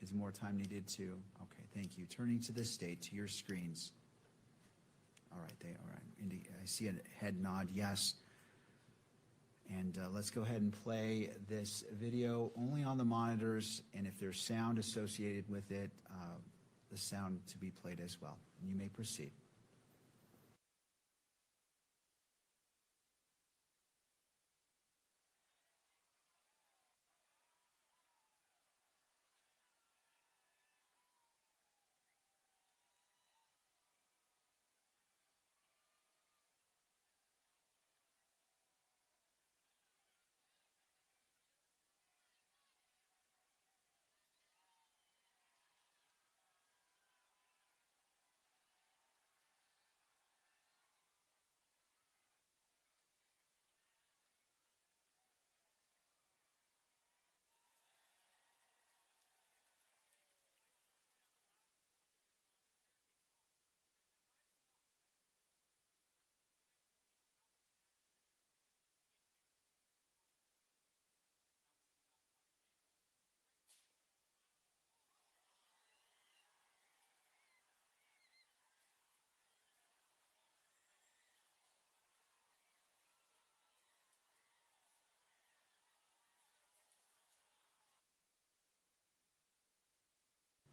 is more time needed to? Okay, thank you. Turning to the state, to your screens. All right, they are. I see a head nod, yes. And let's go ahead and play this video only on the monitors, and if there's sound associated with it, the sound to be played as well. You may proceed.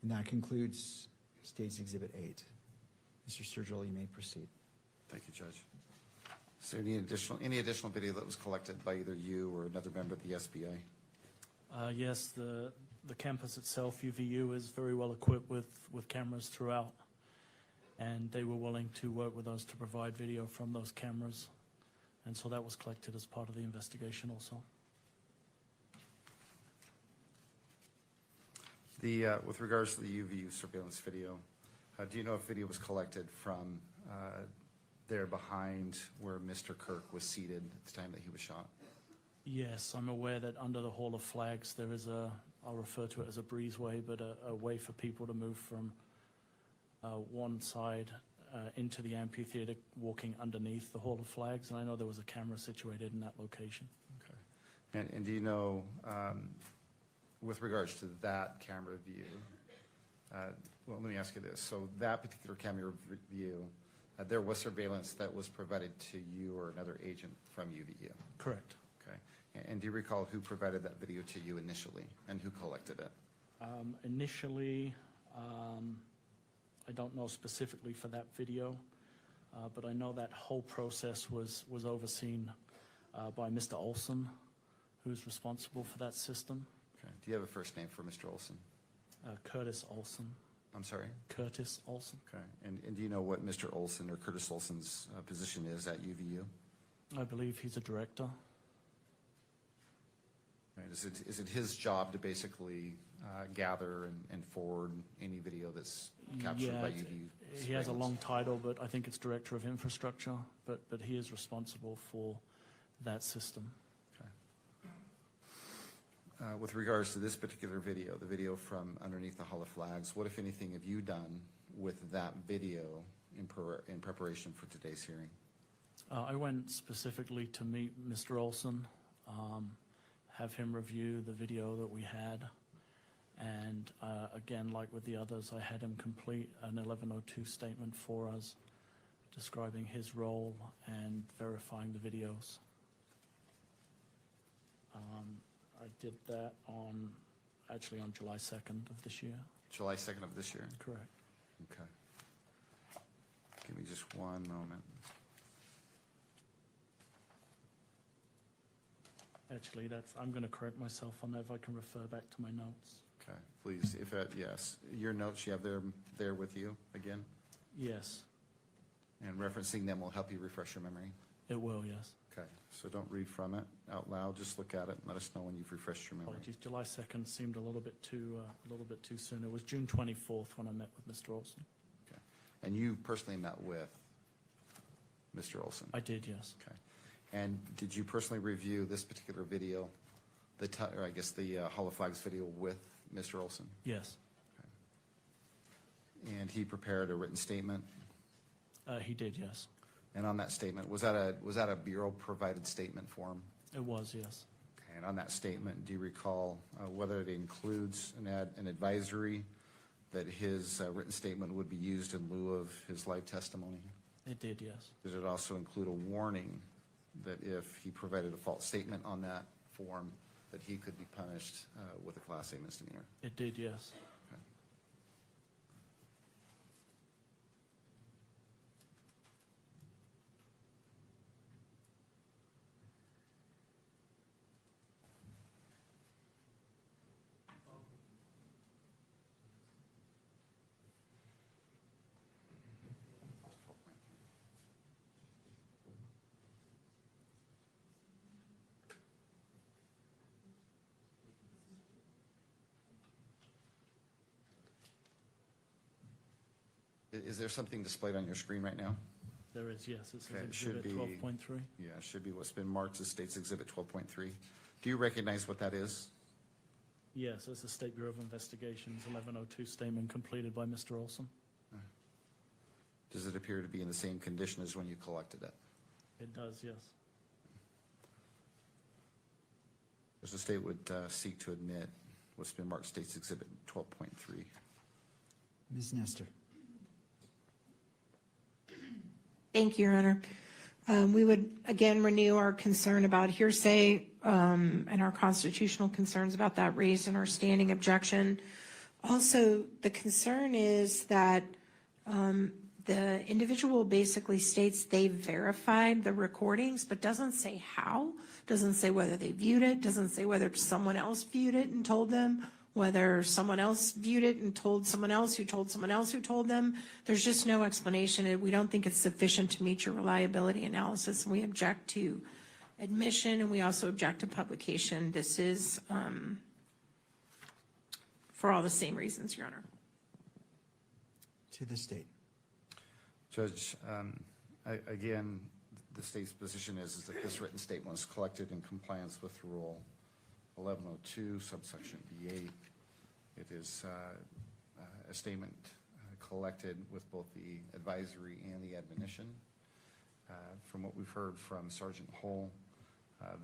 And that concludes State's Exhibit 8. Mr. Sturgill, you may proceed. Thank you, Judge. Is there any additional video that was collected by either you or another member of the SBA? Yes, the campus itself, UVU, is very well equipped with cameras throughout, and they were willing to work with us to provide video from those cameras, and so that was collected as part of the investigation also. With regards to the UVU surveillance video, do you know if video was collected from there behind where Mr. Kirk was seated at the time that he was shot? Yes, I'm aware that under the Hall of Flags, there is I'll refer to it as a breezeway, but a way for people to move from one side into the amphitheater, walking underneath the Hall of Flags, and I know there was a camera situated in that location. Okay. And do you know, with regards to that camera view, well, let me ask you this. So that particular camera view, there was surveillance that was provided to you or another agent from UVU? Correct. Okay. And do you recall who provided that video to you initially and who collected it? Initially, I don't know specifically for that video, but I know that whole process was overseen by Mr. Olson, who's responsible for that system. Okay. Do you have a first name for Mr. Olson? Curtis Olson. I'm sorry? Curtis Olson. Okay. And do you know what Mr. Olson or Curtis Olson's position is at UVU? I believe he's a director. Right. Is it his job to basically gather and forward any video that's captured by UVU? He has a long title, but I think it's Director of Infrastructure, but he is responsible for that system. With regards to this particular video, the video from underneath the Hall of Flags, what, if anything, have you done with that video in preparation for today's hearing? I went specifically to meet Mr. Olson, have him review the video that we had, and again, like with the others, I had him complete an 1102 statement for us, describing his role and verifying the videos. I did that actually on July 2nd of this year. July 2nd of this year? Correct. Okay. Give me just one moment. Actually, I'm going to correct myself on that if I can refer back to my notes. Okay, please, yes. Your notes, you have there with you again? Yes, And referencing them will help you refresh your memory? it will, yes. Okay, so don't read from it out loud, just look at it and let us know when you've refreshed your memory. Apologies, July 2nd seemed a little bit too soon. It was June 24th when I met with Mr. Olson. Okay. And you personally met with Mr. Olson? I did, yes. Okay. And did you personally review this particular video, or I guess the Hall of Flags video with Mr. Olson? Yes, And he prepared a written statement? he did, yes. And on that statement, was that a bureau-provided statement form? It was, yes. Okay, and on that statement, do you recall whether it includes an advisory that his written statement would be used in lieu of his live testimony? It did, yes. Does it also include a warning that if he provided a false statement on that form, that he could be punished with a Class A misdemeanor? It did, yes. Okay. Is there something displayed on your screen right now? There is, yes. It says Okay, it should Exhibit be- 12.3. Yeah, it should be what's been marked as State's Exhibit 12.3. Do you recognize what that is? Yes, it's the State Bureau of Investigations 1102 statement completed by Mr. Olson. Does it appear to be in the same condition as when you collected it? It does, yes. As the state would seek to admit what's been marked State's Exhibit 12.3. Ms. Nestor. Thank you, Your Honor. We would again renew our concern about hearsay and our constitutional concerns about that raised in our standing objection. Also, the concern is that the individual basically states they verified the recordings, but doesn't say how, doesn't say whether they viewed it, doesn't say whether someone else viewed it and told them, whether someone else viewed it and told someone else who told someone else who told them. There's just no explanation, and we don't think it's sufficient to meet your reliability analysis, and we object to admission, and we also object to publication. This is for all the same reasons, Your Honor. To the state. Judge, again, the state's position is that this written statement was collected in compliance with Rule 1102, subsection B8. It is a statement collected with both the advisory and the admonition. From what we've heard from Sergeant Hull,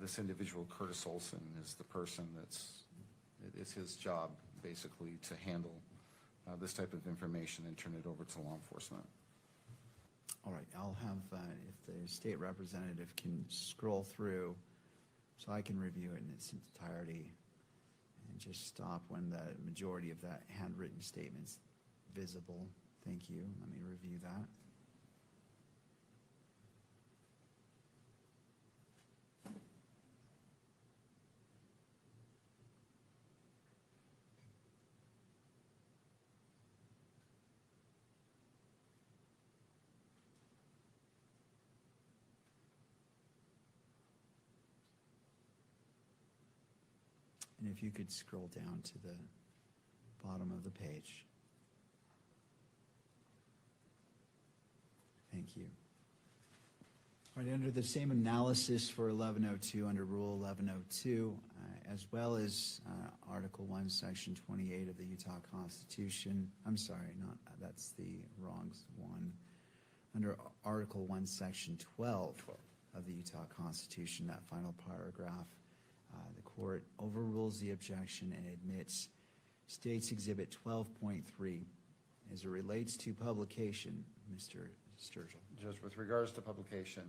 this individual, Curtis Olson, is the person it's his job basically to handle this type of information and turn it over to law enforcement. All right, I'll have, if the state representative can scroll through so I can review it in its entirety and just stop when the majority of that handwritten statement's visible. Thank you. Let me review that. And if you could scroll down to the bottom of the page. Thank you. All right, under the same analysis for 1102, under Rule 1102, as well as Article 1, Section 28 of the Utah Constitution, I'm sorry, that's the wrong one. Under Article 1, Section 12 of the Utah Constitution, that final paragraph, the court overrules the objection and admits State's Exhibit 12.3 as it relates to publication. Mr. Sturgill. Judge, with regards to publication,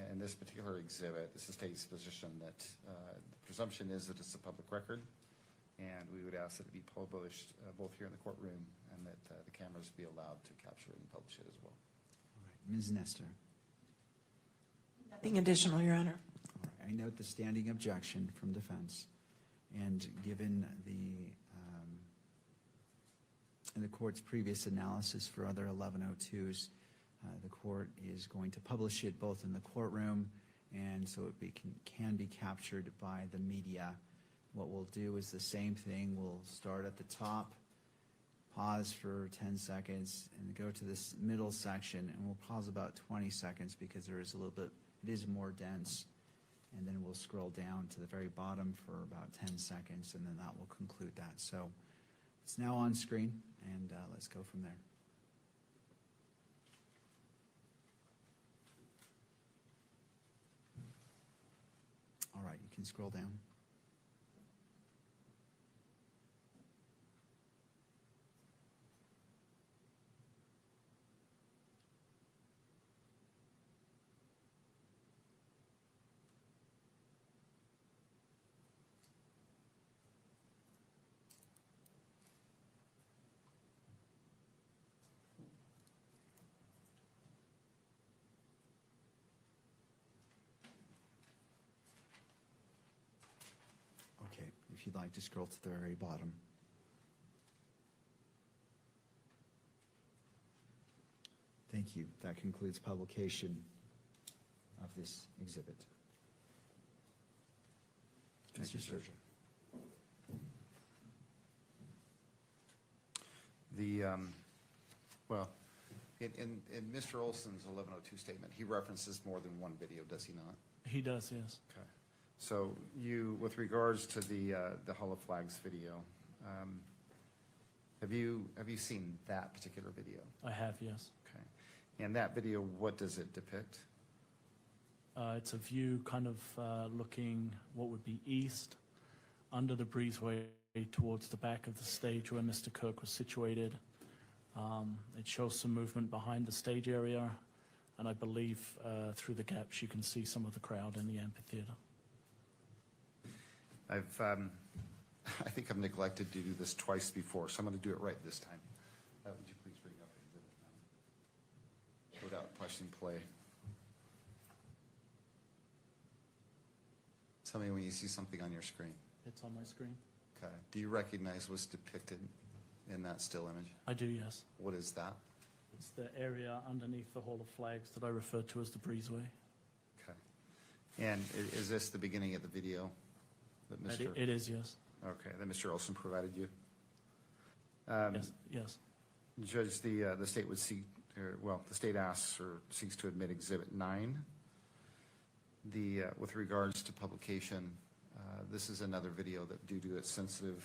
and this particular exhibit, it's the state's position that the presumption is that it's a public record, and we would ask that it be published both here in the courtroom and that the cameras be allowed to capture it and publish it as well. All right, Ms. Nestor. Nothing additional, Your Honor. All right, I note the standing objection from defense, and given in the court's previous analysis for other 1102s, the court is going to publish it both in the courtroom and so it can be captured by the media. What we'll do is the same thing. We'll start at the top, pause for 10 seconds, and go to this middle section, and we'll pause about 20 seconds because there is a little bit, it is more dense, and then we'll scroll down to the very bottom for about 10 seconds, and then that will conclude that. So it's now on screen, and let's go from there. All right, you can scroll down. Okay, if you'd like to scroll to the very bottom. Thank you. That concludes publication of this exhibit. Mr. Sturgill. Well, in Mr. Olson's 1102 statement, he references more than one video, does he not? He does, yes. Okay. So you, with regards to the Hall of Flags video, have you seen that particular video? I have, yes. Okay. And that video, what does it depict? It's a view kind of looking what would be east, under the breezeway towards the back of the stage where Mr. Kirk was situated. It shows some movement behind the stage area, and I believe through the gaps you can see some of the crowd in the amphitheater. I think I've neglected to do this twice before, so I'm going to do it right this time. Would you please bring up Exhibit 9? Without question play. Tell me when you see something on your screen. It's on my screen. Okay. Do you recognize what's depicted in that still image? I do, yes. What is that? It's the area underneath the Hall of Flags that I referred to as the breezeway. Okay. And is this the beginning of the video that Mr.? It is, yes. Okay, that Mr. Olson provided you? Yes, yes. Judge, the state would seek, the state asks or seeks to admit Exhibit 9. With regards to publication, this is another video that, due to its sensitive,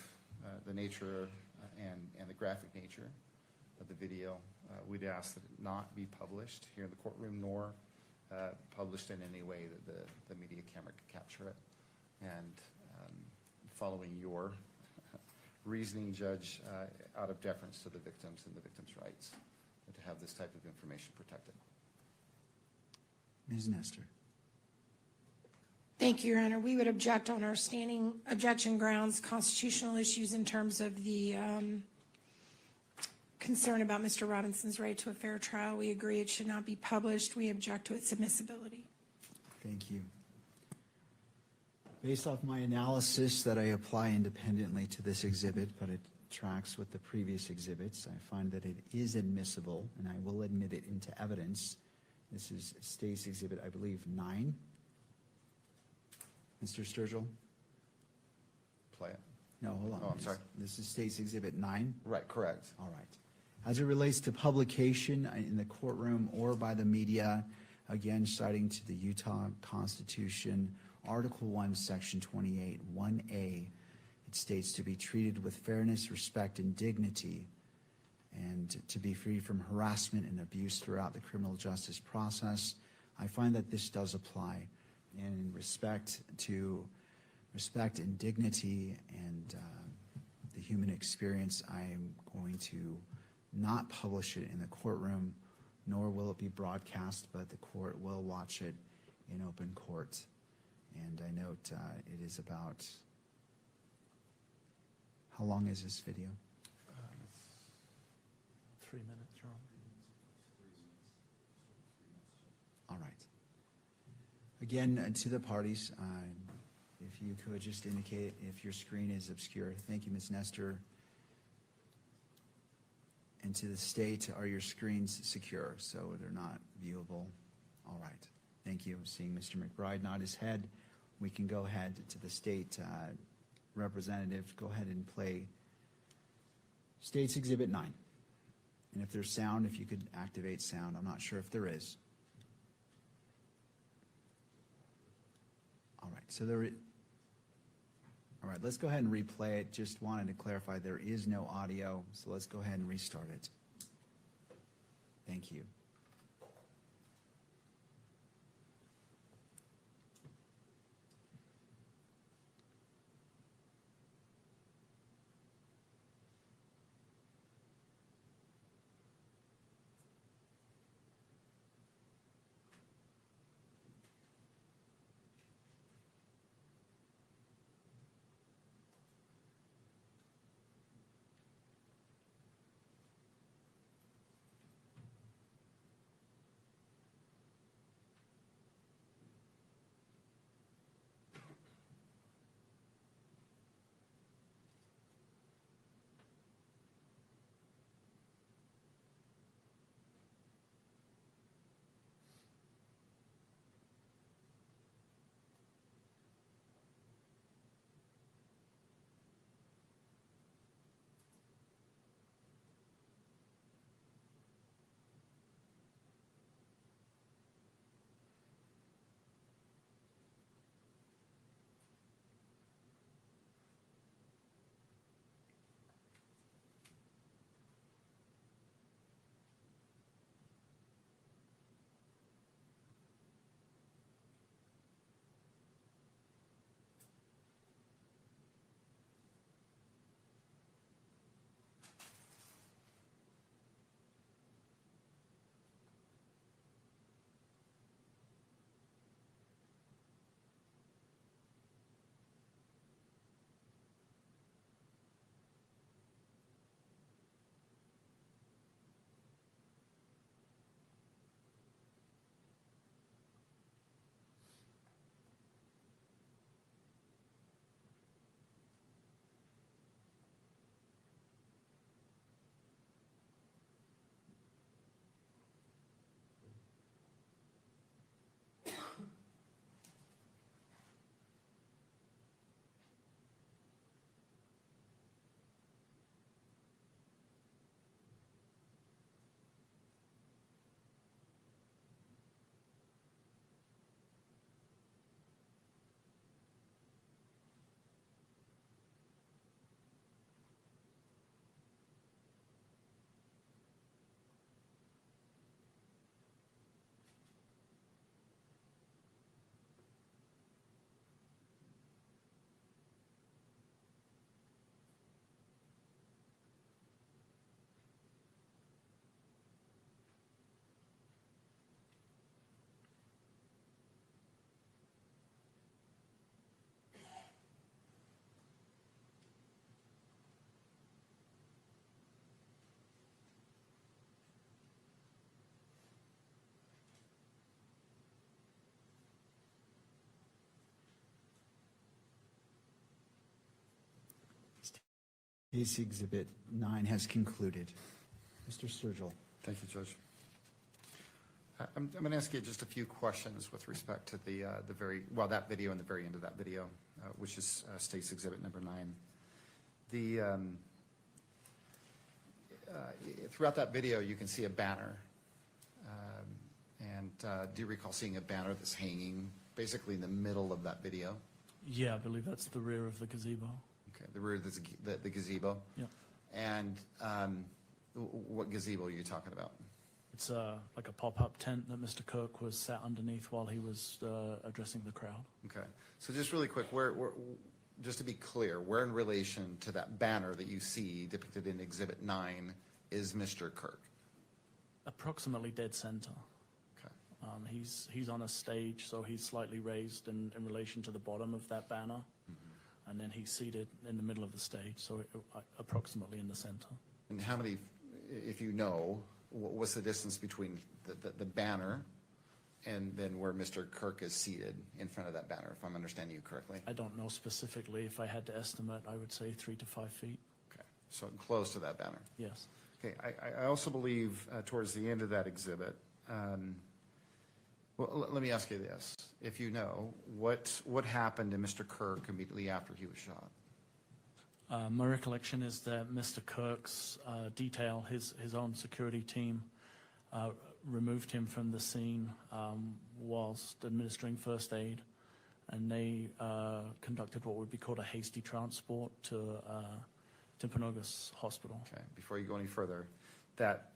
the nature and the graphic nature of the video, we'd ask that it not be published here in the courtroom, nor published in any way that the media camera could capture it. And following your reasoning, Judge, out of deference to the victims and the victims' rights, and to have this type of information protected. Ms. Nestor. Thank you, Your Honor. We would object on our standing objection grounds, constitutional issues in terms of the concern about Mr. Robinson's right to a fair trial. We agree it should not be published. We object to its admissibility. Thank you. Based off my analysis that I apply independently to this exhibit, but it tracks with the previous exhibits, I find that it is admissible, and I will admit it into evidence. This is State's Exhibit, I believe, 9. Mr. Sturgill? Play it. No, hold on. Oh, I'm sorry. This is State's Exhibit 9? Right, correct. All right. As it relates to publication in the courtroom or by the media, again, citing to the Utah Constitution, Article 1, Section 28, 1A, it states to be treated with fairness, respect, and dignity, and to be free from harassment and abuse throughout the criminal justice process. I find that this does apply. And in respect and dignity and the human experience, I am going to not publish it in the courtroom, nor will it be broadcast, but the court will watch it in open court. And I note it is about, how long is this video? 3 minutes, Your Honor. All right. Again, to the parties, if you could just indicate if your screen is obscure. Thank you, Ms. Nestor. And to the state, are your screens secure so they're not viewable? All right. Thank you. Seeing Mr. McBride nod his head, we can go ahead to the state representative. Go ahead and play State's Exhibit 9. And if there's sound, if you could activate sound. I'm not sure if there is. All right, so all right, let's go ahead and replay it. Just wanted to clarify there is no audio, so let's go ahead and restart it. Thank you. Case Exhibit 9 has concluded. Mr. Sturgill. Thank you, Judge. I'm going to ask you just a few questions with respect to that video and the very end of that video, which is State's Exhibit number 9. Throughout that video, you can see a banner. Do you recall seeing a banner that's hanging basically in the middle of that video? Yeah, I believe that's the rear of the gazebo. Okay, the rear of the gazebo? Yeah. And what gazebo are you talking about? It's like a pop-up tent that Mr. Kirk was sat underneath while he was addressing the crowd. Okay, so just really quick, just to be clear, where in relation to that banner that you see depicted in Exhibit 9 is Mr. Kirk? Approximately dead center. Okay. He's on a stage, so he's slightly raised in relation to the bottom of that banner. And then he's seated in the middle of the stage, so approximately in the center. And how many, if you know, what's the distance between the banner and then where Mr. Kirk is seated in front of that banner, if I'm understanding you correctly? I don't know specifically. If I had to estimate, I would say 3 to 5 feet. Okay, so close to that banner. Yes. Okay, I also believe towards the end of that exhibit, well, let me ask you this. If you know, what happened to Mr. Kirk immediately after he was shot? My recollection is that Mr. Kirk's detail, his own security team, removed him from the scene whilst administering first aid, and they conducted what would be called a hasty transport to Timpanogos Hospital. Okay, before you go any further, that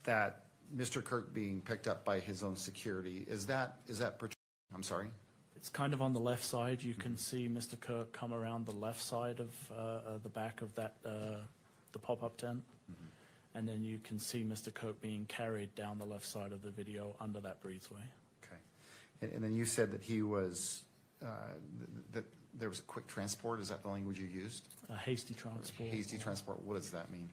Mr. Kirk being picked up by his own security, is that I'm sorry? It's kind of on the left side. You can see Mr. Kirk come around the left side of the back of that the pop-up tent, and then you can see Mr. Kirk being carried down the left side of the video under that breezeway. Okay, and then you said that he was that there was a quick transport. Is that the language you used? A hasty transport. Hasty transport. What does that mean?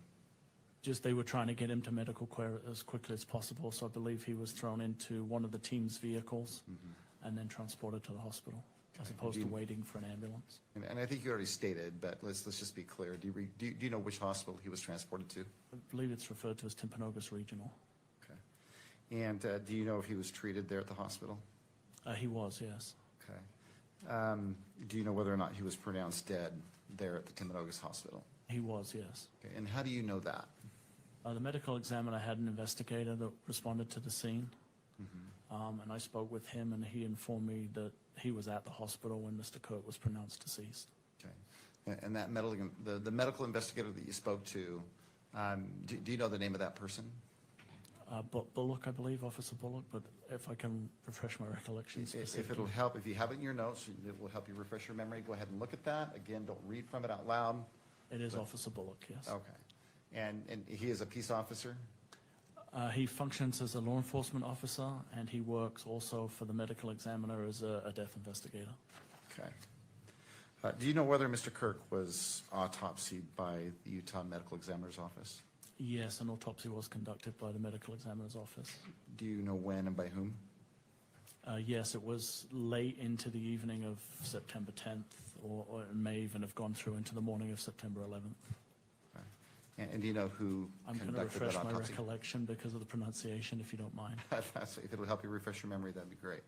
Just they were trying to get him to medical care as quickly as possible, so I believe he was thrown into one of the team's vehicles and then transported to the hospital, as opposed to waiting for an ambulance. And I think you already stated, but let's just be clear. Do you know which hospital he was transported to? I believe it's referred to as Timpanogos Regional. Okay. And do you know if he was treated there at the hospital? He was, yes. Okay. Do you know whether or not he was pronounced dead there at the Timpanogos Hospital? He was, yes. Okay. And how do you know that? The medical examiner had an investigator that responded to the scene, and I spoke with him, and he informed me that he was at the hospital when Mr. Kirk was pronounced deceased. Okay. And that the medical investigator that you spoke to, do you know the name of that person? Bullock, I believe, Officer Bullock, but if I can refresh my recollection specifically. If it'll help, if you have it in your notes, it will help you refresh your memory, go ahead and look at that. Again, don't read from it out loud. It is Officer Bullock, yes. Okay. And he is a peace officer? He functions as a law enforcement officer, and he works also for the medical examiner as a death investigator. Okay. Do you know whether Mr. Kirk was autopsied by the Utah Medical Examiner's Office? Yes, an autopsy was conducted by the medical examiner's office. Do you know when and by whom? Yes, it was late into the evening of September 10th, or it may even have gone through into the morning of September 11th. Okay. And do you know who I'm going to conducted refresh that my autopsy? recollection because of the pronunciation, if you don't mind. If it'll help you refresh your memory, that'd be great.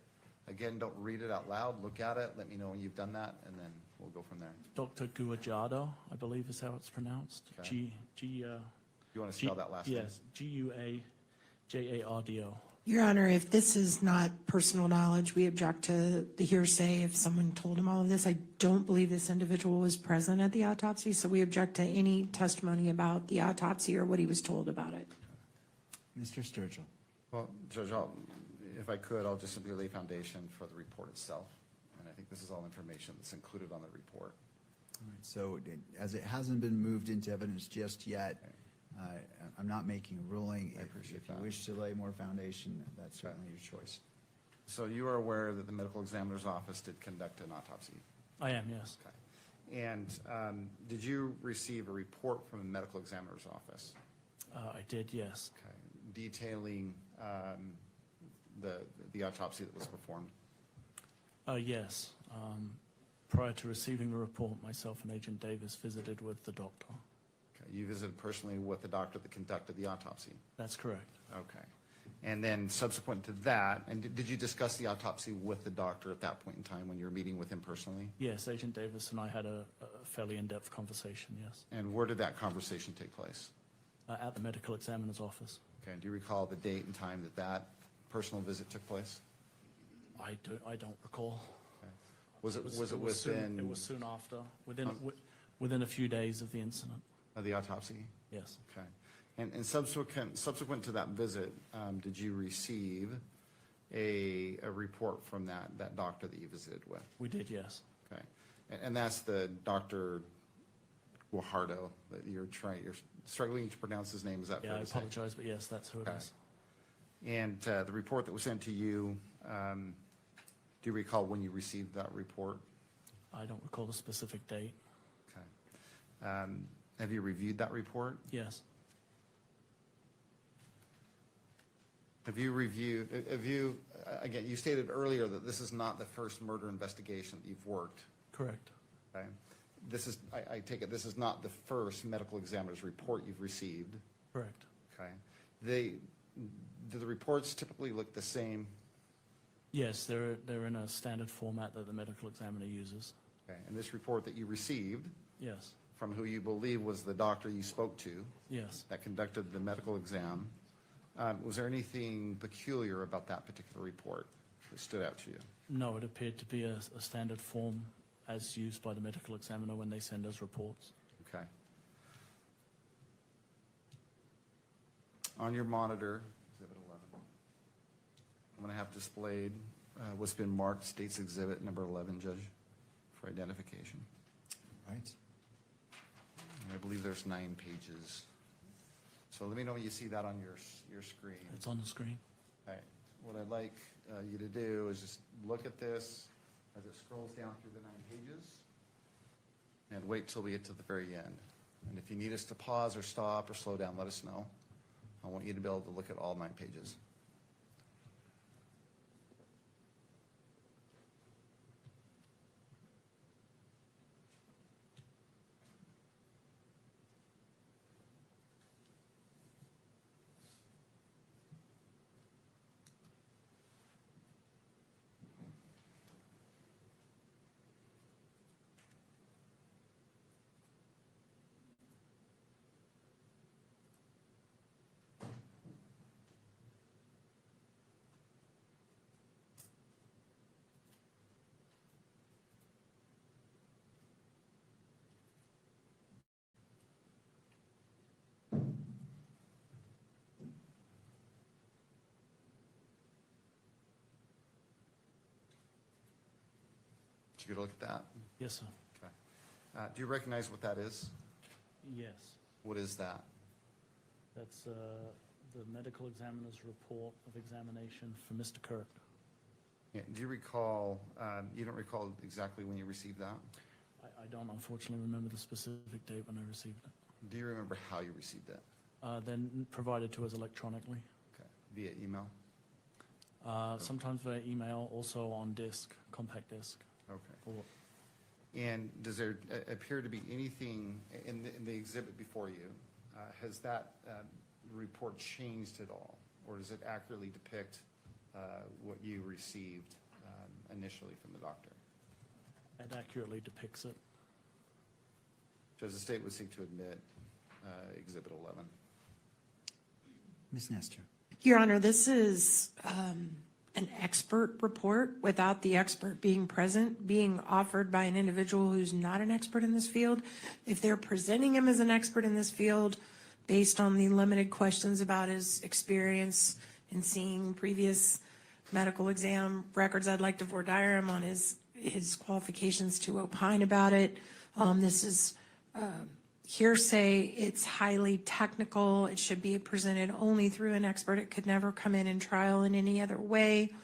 Again, don't read it out loud, look at it, let me know when you've done that, and then we'll go from there. Dr. Guajado, I believe is how it's pronounced. Okay. You want to spell that last name? Yes, Guajado. Your Honor, if this is not personal knowledge, we object to the hearsay if someone told him all of this. I don't believe this individual was present at the autopsy, so we object to any testimony about the autopsy or what he was told about it. Mr. Sturgill. Well, Judge, if I could, I'll just simply lay foundation for the report itself. And I think this is all information that's included on the report. All right, so as it hasn't been moved into evidence just yet, I'm not making a ruling. I appreciate If you that. wish to lay more foundation, that's certainly your choice. So you are aware that the medical examiner's office did conduct an autopsy? I am, yes. Okay. And did you receive a report from the medical examiner's office? I did, yes. Okay. Detailing the autopsy that was performed? Yes. Prior to receiving the report, myself and Agent Davis visited with the doctor. Okay. You visited personally with the doctor that conducted the autopsy? That's correct. Okay. And then subsequent to that, and did you discuss the autopsy with the doctor at that point in time when you were meeting with him personally? Yes, Agent Davis and I had a fairly in-depth conversation, yes, And where did that conversation take place? at the medical examiner's office. Okay, do you recall the date and time that that personal visit took place? I don't recall. Was it It within? was soon after, within a few days of the incident, Of the autopsy? yes. Okay. And subsequent to that visit, did you receive a report from that doctor that you visited with? We did, yes. Okay. And that's the Dr. Guajardo that you're struggling to pronounce his name, is that Yeah, fair I to say? apologize, but yes, that's who it Okay. is. And the report that was sent to you, do you recall when you received that report? I don't recall the specific date. Okay. Have you reviewed that report? Yes, Have you, again, you stated earlier that this is not the first murder investigation that you've worked, correct. okay? This is, I take it, this is not the first medical examiner's report you've received, Correct. okay? Do the reports typically look the same? Yes, they're in a standard format that the medical examiner uses. Okay, and this report that you received, Yes, from who you believe was the doctor you spoke to yes. that conducted the medical exam, was there anything peculiar about that particular report that stood out to you? No, it appeared to be a standard form as used by the medical examiner when they send us reports. Okay. On your monitor, Exhibit 11, I'm going to have displayed what's been marked State's Exhibit number 11, Judge, for identification. Right. And I believe there's 9 pages. So let me know when you see that on your screen. It's on the screen. All right. What I'd like you to do is just look at this as it scrolls down through the 9 pages and wait till we get to the very end. And if you need us to pause or stop or slow down, let us know. I want you to be able to look at all 9 pages. Did you get a look at that? Yes, sir. Okay. Do you recognize what that is? Yes. What is that? That's the medical examiner's report of examination for Mr. Kirk. Yeah, do you recall, you don't recall exactly when you received that? I don't unfortunately remember the specific date when I received it. Do you remember how you received it? Then provided to us electronically. Okay. Via email? Sometimes via email, also on disk, compact disk. Okay. Or- And does there appear to be anything in the exhibit before you? Has that report changed at all? Or does it accurately depict what you received initially from the doctor? It accurately depicts it. Does the state would seek to admit Exhibit 11? Ms. Nestor. Your Honor, this is an expert report without the expert being present, being offered by an individual who's not an expert in this field. If they're presenting him as an expert in this field based on the limited questions about his experience in seeing previous medical exam records, I'd like to voir dire him on his qualifications to opine about it. This is hearsay. It's highly technical. It should be presented only through an expert. It could never come in trial in any other way.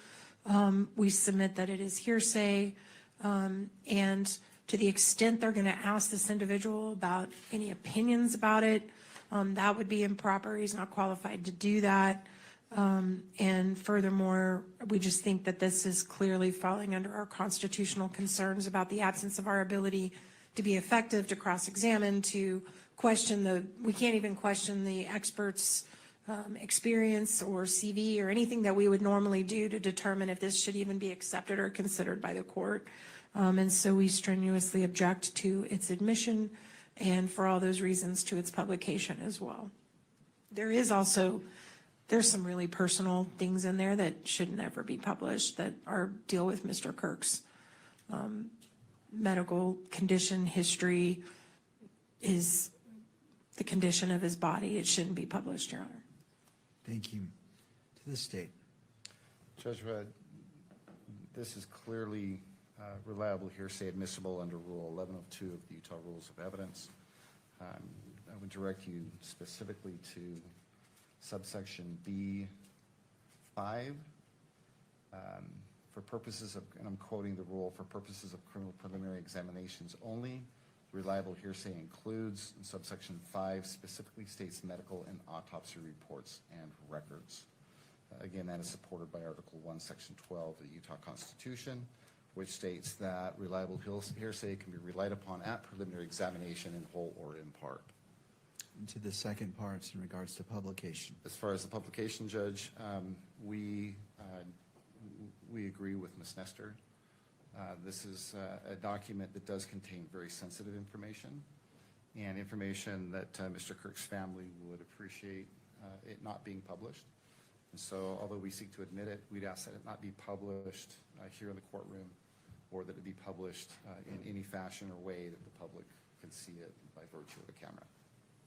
We submit that it is hearsay. And to the extent they're going to ask this individual about any opinions about it, that would be improper. He's not qualified to do that. And furthermore, we just think that this is clearly falling under our constitutional concerns about the absence of our ability to be effective, to cross-examine, to we can't even question the expert's experience or CV or anything that we would normally do to determine if this should even be accepted or considered by the court. And so we strenuously object to its admission and for all those reasons to its publication as well. There's some really personal things in there that should never be published that deal with Mr. Kirk's medical condition, history, is the condition of his body. It shouldn't be published, Your Honor. Thank you. To the state. Judge, this is clearly reliable hearsay admissible under Rule 1102 of the Utah Rules of Evidence. I would direct you specifically to subsection B5. For purposes of, and I'm quoting the rule, for purposes of criminal preliminary examinations only, reliable hearsay includes, and subsection 5 specifically states medical and autopsy reports and records. Again, that is supported by Article 1, Section 12 of the Utah Constitution, which states that reliable hearsay can be relied upon at preliminary examination in whole or in part. And to the second part in regards to publication. As far as the publication, Judge, we agree with Ms. Nestor. This is a document that does contain very sensitive information and information that Mr. Kirk's family would appreciate it not being published. And so although we seek to admit it, we'd ask that it not be published here in the courtroom, or that it be published in any fashion or way that the public can see it by virtue of the camera.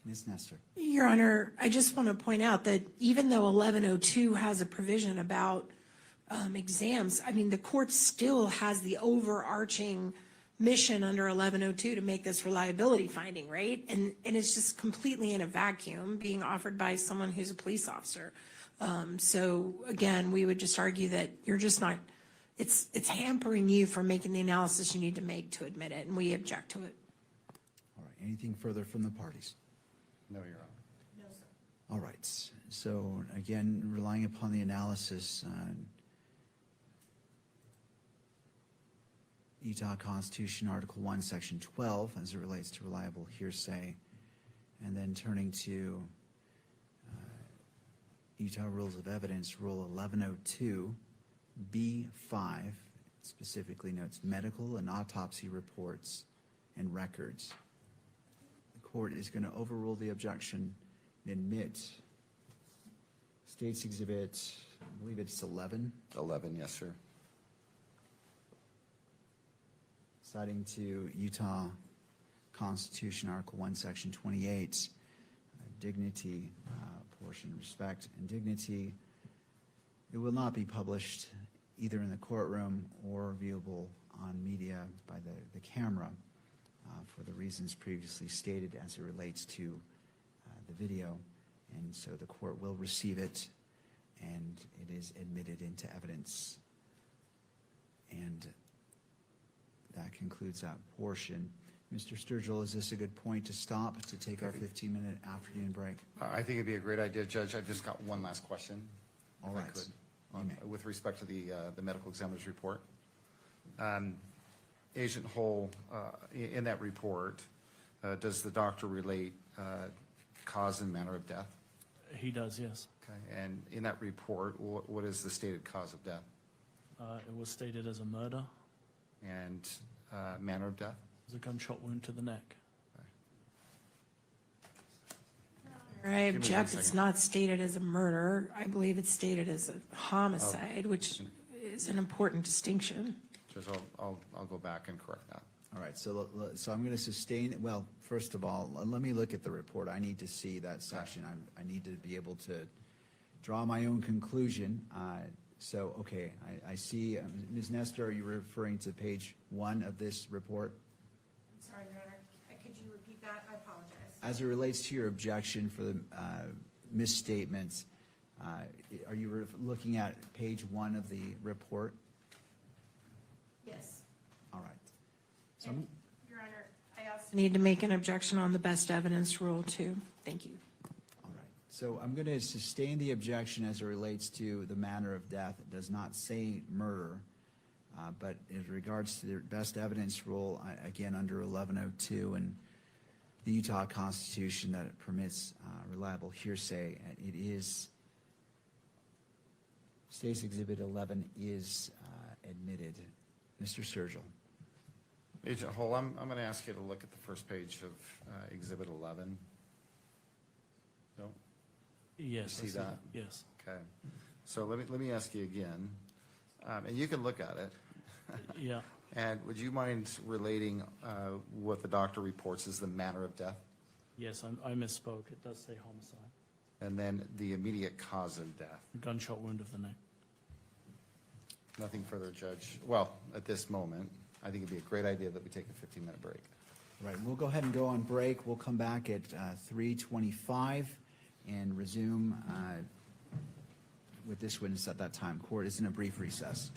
Ms. Nestor. Your Honor, I just want to point out that even though 1102 has a provision about exams, I mean, the court still has the overarching mission under 1102 to make this reliability finding, right? And it's just completely in a vacuum being offered by someone who's a police officer. So again, we would just argue that you're just not, it's hampering you from making the analysis you need to make to admit it, and we object to it. All right, anything further from the parties? No, Your Honor. No, sir. All right, so again, relying upon the analysis, Utah Constitution, Article 1, Section 12, as it relates to reliable hearsay, and then turning to Utah Rules of Evidence, Rule 1102, B5, specifically notes medical and autopsy reports and records. The court is going to overrule the objection and admit State's Exhibit, I believe it's 11. 11, yes, sir. Citing to Utah Constitution, Article 1, Section 28, dignity, portion, respect, and dignity. It will not be published either in the courtroom or viewable on media by the camera for the reasons previously stated as it relates to the video. And so the court will receive it, and it is admitted into evidence. And that concludes that portion. Mr. Sturgill, is this a good point to stop, to take our 15-minute afternoon break? I think it'd be a great idea, Judge. I've just got one last question. All if I right. could, You may. with respect to the medical examiner's report. Agent Hull, in that report, does the doctor relate cause and manner of death? He does, yes. Okay, and in that report, what is the stated cause of death It was stated as a murder. and manner of death? It was a gunshot wound to the neck. I object, it's not stated as a murder. I believe it's stated as a homicide, which is an important distinction. Judge, I'll go back and correct that. All right, so I'm going to sustain, well, first of all, let me look at the report. I need to see that section. I need to be able to draw my own conclusion. So, okay, I see, Ms. Nestor, are you referring to page 1 of this report? I'm sorry, Your Honor. Could you repeat that? I apologize. As it relates to your objection for the misstatements, are you looking at page 1 of the report? Yes. All right. So And, Your Honor, I also need to make an objection on the best evidence rule, too. Thank you. All right, so I'm going to sustain the objection as it relates to the manner of death. It does not say murder, but in regards to the best evidence rule, again, under 1102 and the Utah Constitution that permits reliable hearsay. And it is, State's Exhibit 11 is admitted. Mr. Sturgill. Agent Hull, I'm going to ask you to look at the first page of Exhibit 11. No? Yes. I see that? Yes. Okay. So let me ask you again, and you can look at it. Yeah. And would you mind relating what the doctor reports as the manner of death? Yes, I misspoke. It does say homicide. And then the immediate cause of death? Gunshot wound of the neck. Nothing further, Judge. Well, at this moment, I think it'd be a great idea that we take a 15-minute break. Right, we'll go ahead and go on break. We'll come back at 3:25 and resume with this witness at that time. Court is in a brief recess.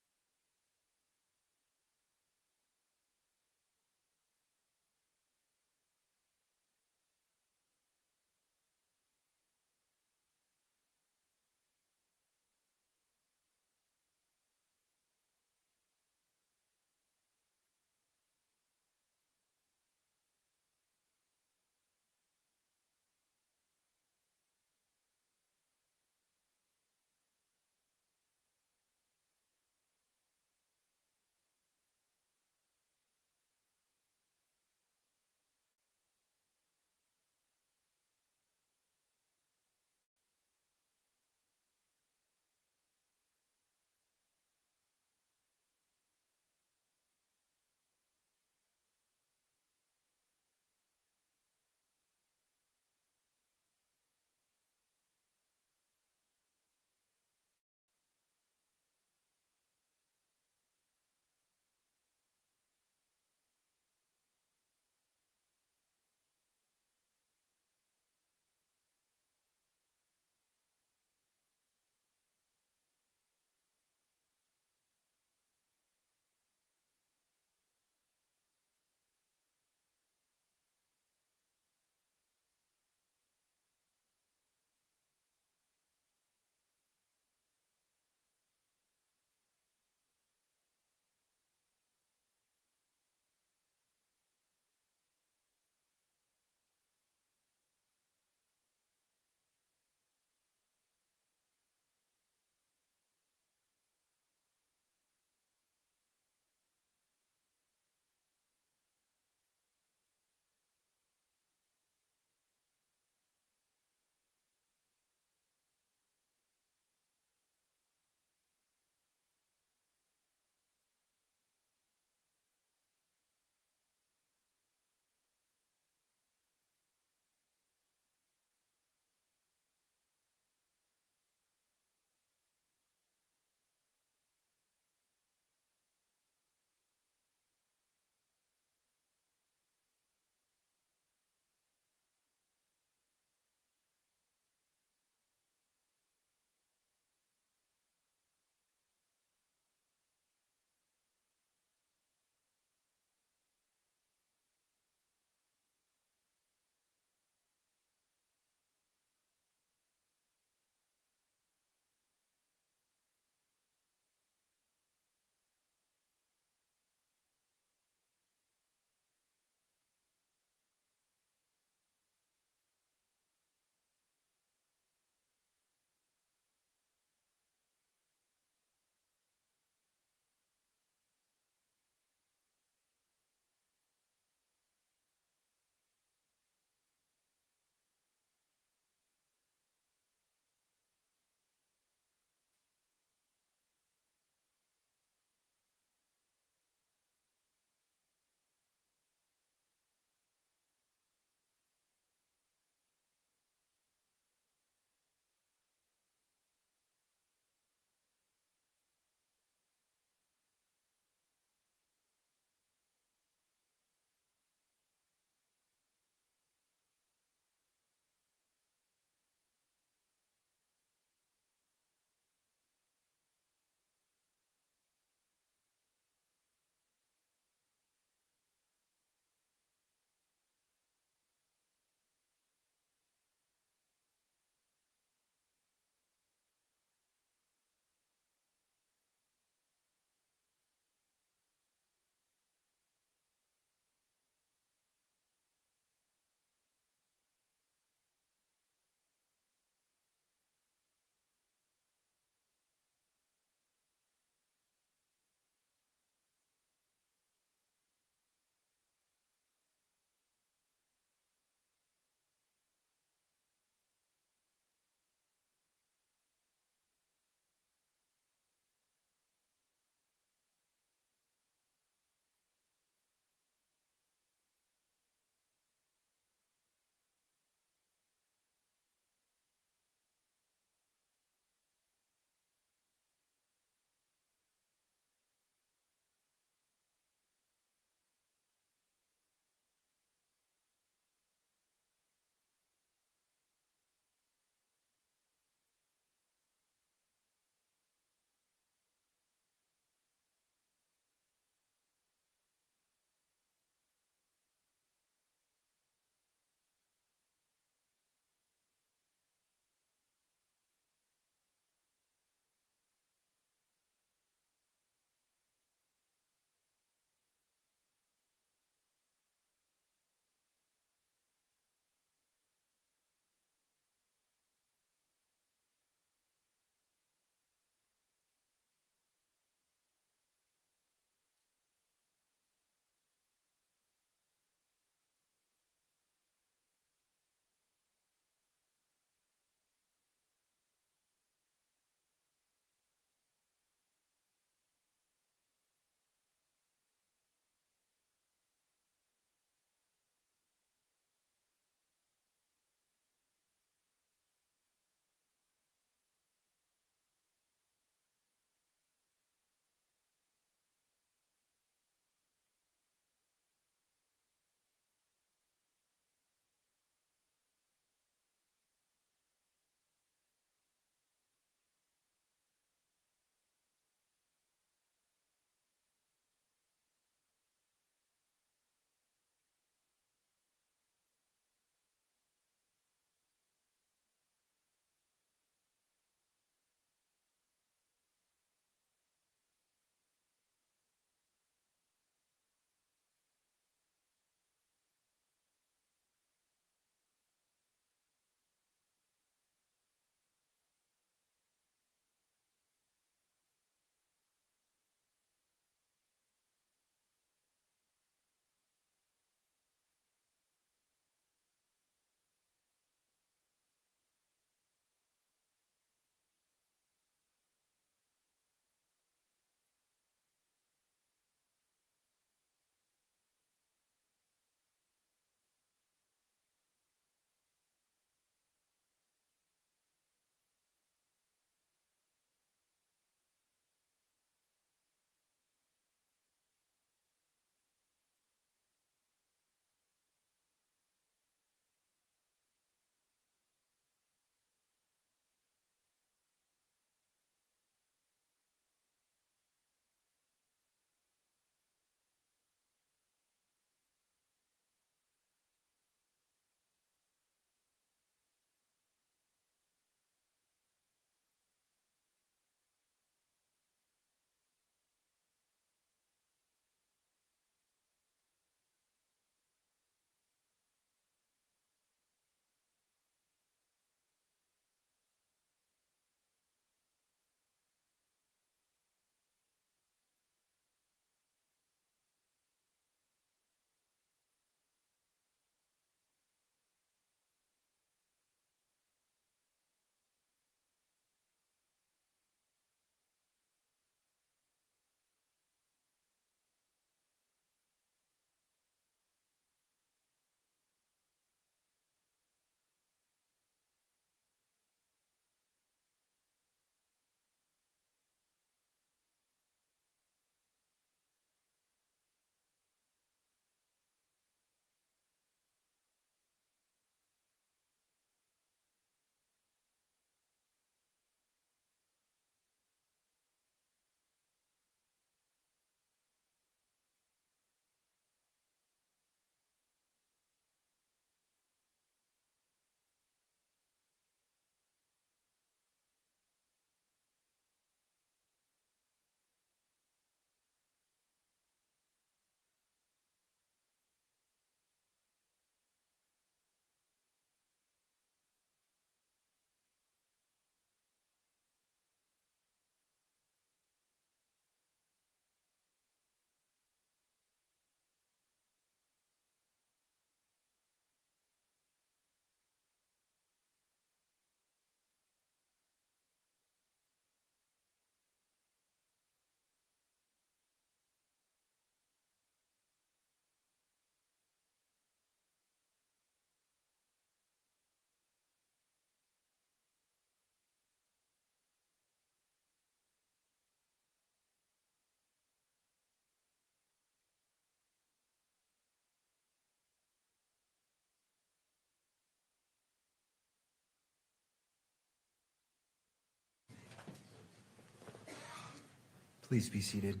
Please be seated.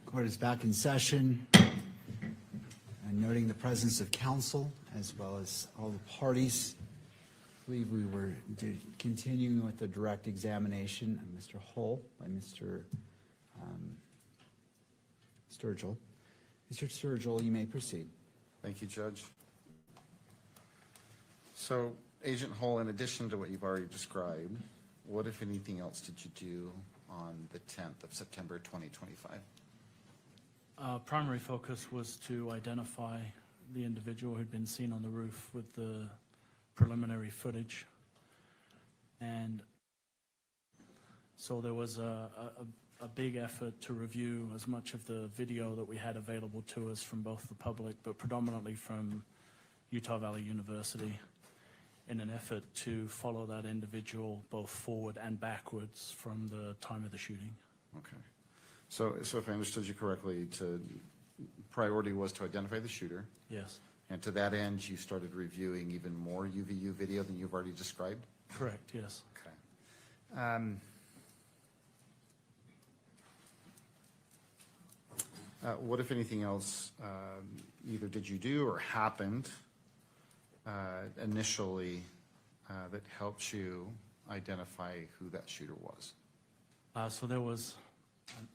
Court is back in session. And noting the presence of counsel as well as all the parties, I believe we were continuing with the direct examination of Mr. Hull by Mr. Sturgill. Mr. Sturgill, you may proceed. Thank you, Judge. So, Agent Hull, in addition to what you've already described, what, if anything else, did you do on the 10th of September 2025? Primary focus was to identify the individual who'd been seen on the roof with the preliminary footage. And so there was a big effort to review as much of the video that we had available to us from both the public, but predominantly from Utah Valley University, in an effort to follow that individual both forward and backwards from the time of the shooting. Okay. So if I understood you correctly, priority was to identify the shooter, Yes, and to that end, you started reviewing even more UVU video than you've already described? correct, yes. Okay. What, if anything else, either did you do or happened initially that helped you identify who that shooter was? So there was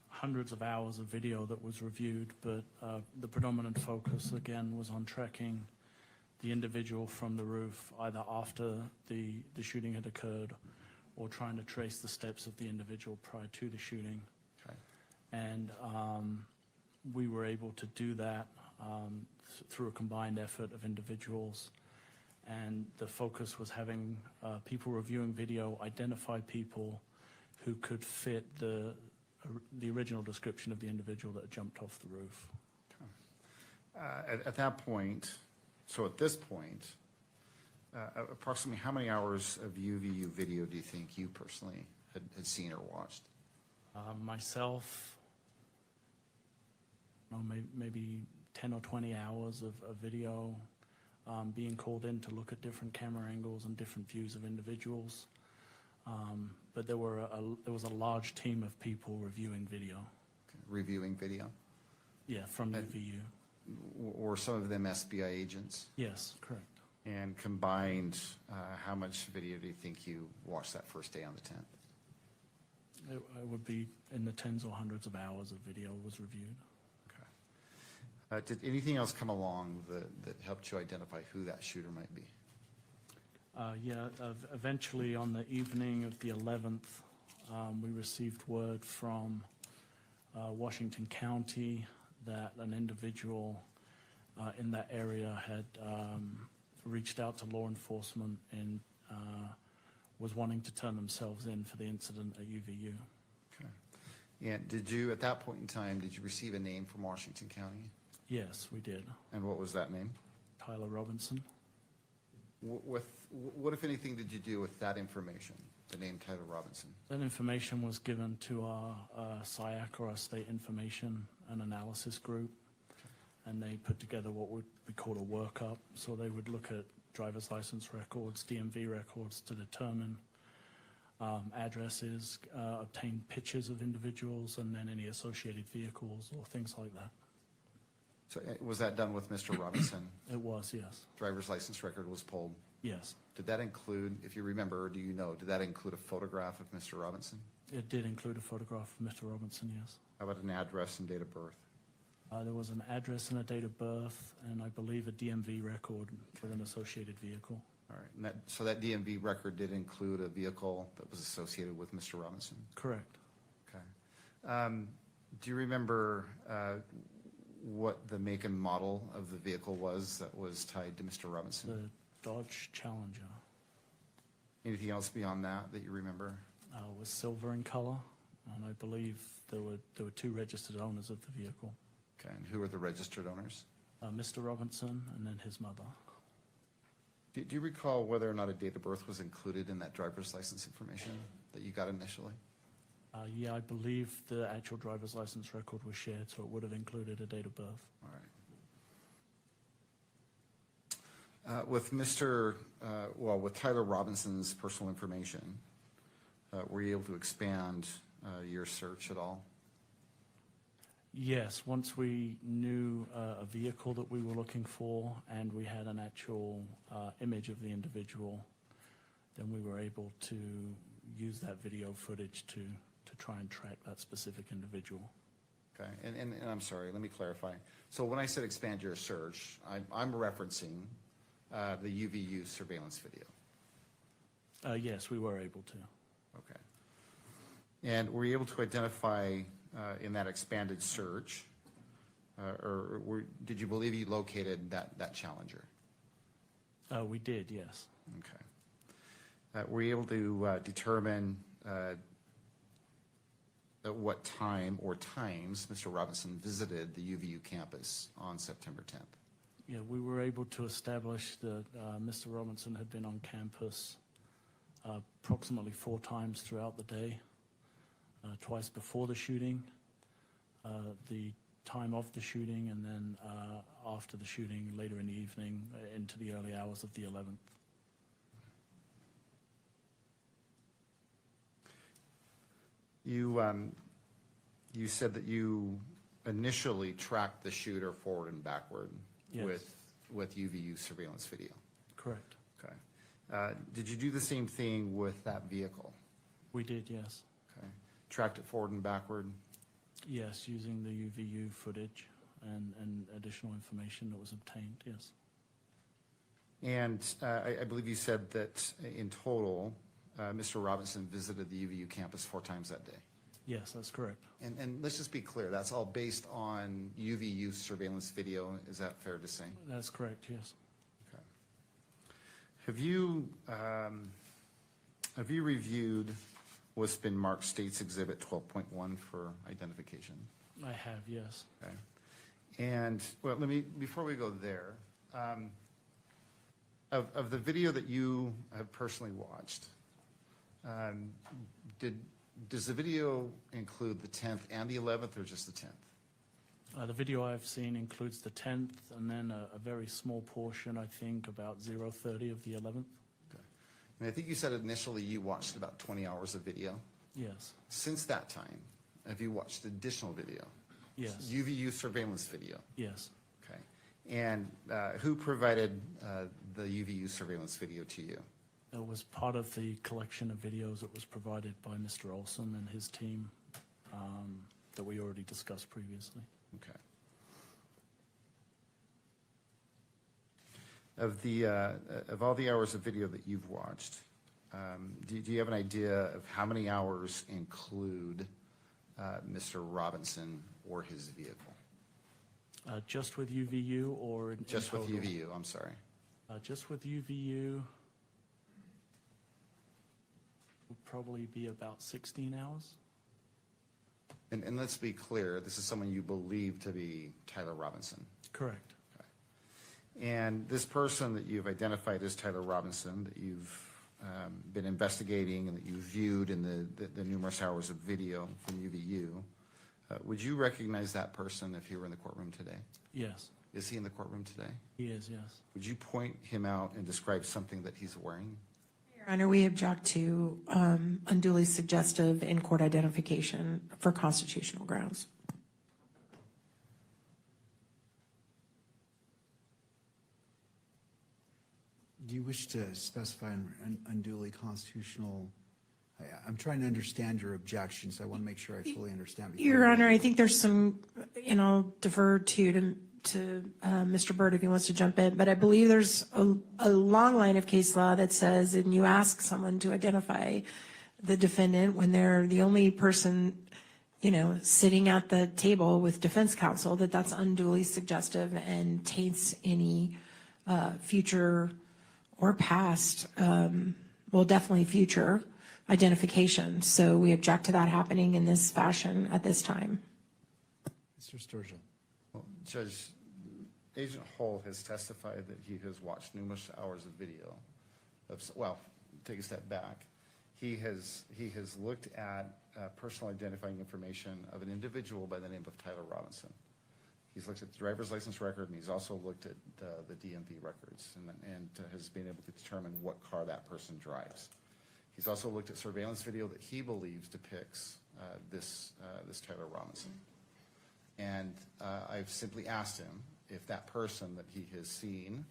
hundreds of hours of video that was reviewed, but the predominant focus, again, was on tracking the individual from the roof, either after the shooting had occurred or trying to trace the steps of the individual prior to the shooting. Okay. And we were able to do that through a combined effort of individuals. And the focus was having people reviewing video identify people who could fit the original description of the individual that jumped off the roof. At that point, so at this point, approximately how many hours of UVU video do you think you personally had seen or watched? Myself, maybe 10 or 20 hours of video, being called in to look at different camera angles and different views of individuals. But there was a large team of people reviewing video. Okay. Reviewing video? Yeah, from UVU. Were some of them SBI agents? Yes, correct. And combined, how much video do you think you watched that first day on the 10th? It would be in the tens or hundreds of hours of video was reviewed. Okay. Did anything else come along that helped you identify who that shooter might be? Eventually on the evening of the 11th, we received word from Washington County that an individual in that area had reached out to law enforcement and was wanting to turn themselves in for the incident at UVU. Okay. And did you, at that point in time, did you receive a name from Washington County? Yes, we did. And what was that name? Tyler Robinson. What, if anything, did you do with that information, the name Tyler Robinson? That information was given to our SIAC, or our State Information and Analysis Group, and they put together what we call a workup. So they would look at driver's license records, DMV records to determine addresses, obtain pictures of individuals, and then any associated vehicles or things like that. So was that done with Mr. Robinson? It was, yes. Driver's license record was pulled? Yes. Did that include, if you remember, or do you know, did that include a photograph of Mr. Robinson? It did include a photograph of Mr. Robinson, yes. How about an address and date of birth? There was an address and a date of birth, and I believe a DMV record with an associated vehicle. All right, and so that DMV record did include a vehicle that was associated with Mr. Robinson? Correct. Okay. Do you remember what the make and model of the vehicle was that was tied to Mr. Robinson? The Dodge Challenger. Anything else beyond that you remember? It was silver in color, and I believe there were two registered owners of the vehicle. Okay, and who are the registered owners? Mr. Robinson and then his mother. Do you recall whether or not a date of birth was included in that driver's license information that you got initially? Yeah, I believe the actual driver's license record was shared, so it would have included a date of birth. All right. With Tyler Robinson's personal information, were you able to expand your search at all? Yes, once we knew a vehicle that we were looking for and we had an actual image of the individual, then we were able to use that video footage to try and track that specific individual. Okay, and I'm sorry, let me clarify. So when I said expand your search, I'm referencing the UVU surveillance video. Yes, we were able to. Okay. And were you able to identify in that expanded search, did you believe you located that Challenger? We did, yes. Okay. Were you able to determine at what time or times Mr. Robinson visited the UVU campus on September 10th? Yeah, we were able to establish that Mr. Robinson had been on campus approximately 4 times throughout the day, twice before the shooting, the time of the shooting, and then after the shooting later in the evening into the early hours of the 11th. You said that you initially tracked the shooter forward and backward Yes. with UVU surveillance video. Correct. Okay. Did you do the same thing with that vehicle? We did, yes. Okay. Tracked it forward and backward? Yes, using the UVU footage and additional information that was obtained, yes. And I believe you said that in total, Mr. Robinson visited the UVU campus 4 times that day. Yes, that's correct. And let's just be clear, that's all based on UVU surveillance video, is that fair to say? That's correct, yes. Okay. Have you reviewed what's been marked States Exhibit 12.1 for identification? I have, yes. Okay. And, well, before we go there, of the video that you have personally watched, does the video include the 10th and the 11th, or just the 10th? The video I've seen includes the 10th and then a very small portion, I think, about 0:30 of the 11th. Okay. And I think you said initially you watched about 20 hours of video. Yes, Since that time, have you watched additional video? yes, UVU surveillance video? yes. Okay. And who provided the UVU surveillance video to you? It was part of the collection of videos that was provided by Mr. Olson and his team that we already discussed previously. Okay. Of all the hours of video that you've watched, do you have an idea of how many hours include Mr. Robinson or his vehicle? Just with UVU or in Just with total? UVU, I'm sorry. Just with UVU would probably be about 16 hours. And let's be clear, this is someone you believe to be Tyler Robinson. Correct. And this person that you've identified as Tyler Robinson, that you've been investigating and that you viewed in the numerous hours of video from UVU, would you recognize that person if he were in the courtroom today? Yes, Is he in the courtroom today? he is, yes. Would you point him out and describe something that he's wearing? Your Honor, we object to unduly suggestive in-court identification for constitutional grounds. Do you wish to specify an unduly constitutional? I'm trying to understand your objections. I want to make sure I fully understand. before Your we- Honor, I think there's some, and I'll defer to Mr. Byrd if he wants to jump in, but I believe there's a long line of case law that says, and you ask someone to identify the defendant when they're the only person, sitting at the table with defense counsel, that's unduly suggestive and taints any future or past, well, definitely future identification. So we object to that happening in this fashion at this time. Mr. Sturgill. Well, Judge, Agent Hull has testified that he has watched numerous hours of video. Well, take a step back. He has looked at personal identifying information of an individual by the name of Tyler Robinson. He's looked at the driver's license record, and he's also looked at the DMV records and has been able to determine what car that person drives. He's also looked at surveillance video that he believes depicts this Tyler Robinson. And I've simply asked him if that person that he has seen,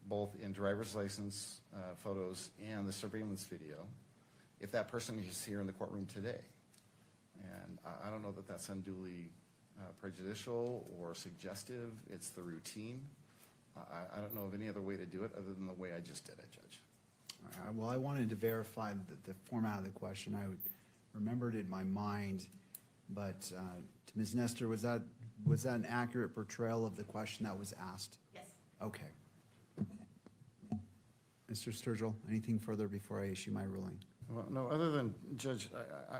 both in driver's license photos and the surveillance video, if that person is here in the courtroom today. And I don't know that that's unduly prejudicial or suggestive. It's the routine. I don't know of any other way to do it other than the way I just did it, Judge. Well, I wanted to verify the format of the question. I remembered it in my mind, but to Ms. Nestor, was that an accurate portrayal of the question that was asked? Yes. Okay. Mr. Sturgill, anything further before I issue my ruling? Well, no, other than, Judge,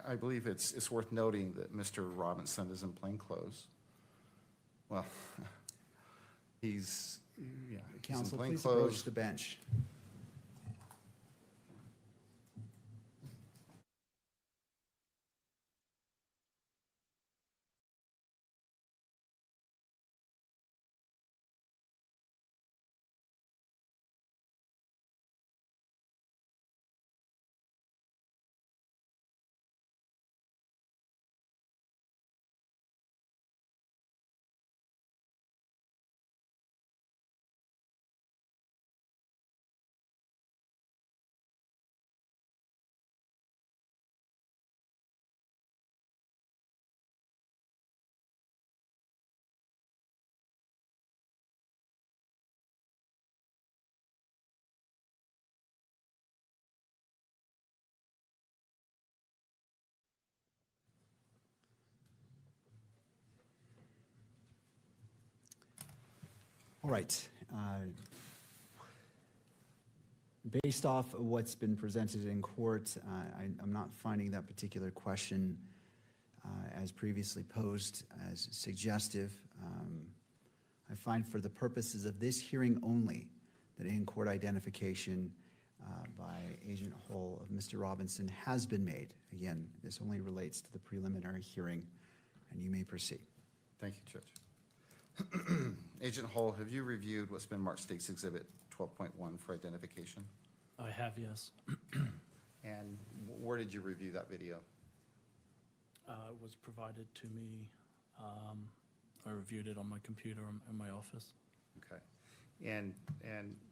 I believe it's worth noting that Mr. Robinson is in plain clothes. Well, he's in Counsel, plain please clothes. approach the bench. All right. Based off of what's been presented in court, I'm not finding that particular question as previously posed as suggestive. I find for the purposes of this hearing only that in-court identification by Agent Hull of Mr. Robinson has been made. Again, this only relates to the preliminary hearing, and you may proceed. Thank you, Judge. Agent Hull, have you reviewed what's been marked State's Exhibit 12.1 for identification? I have, yes. And where did you review that video? It was provided to me. I reviewed it on my computer in my office. Okay. And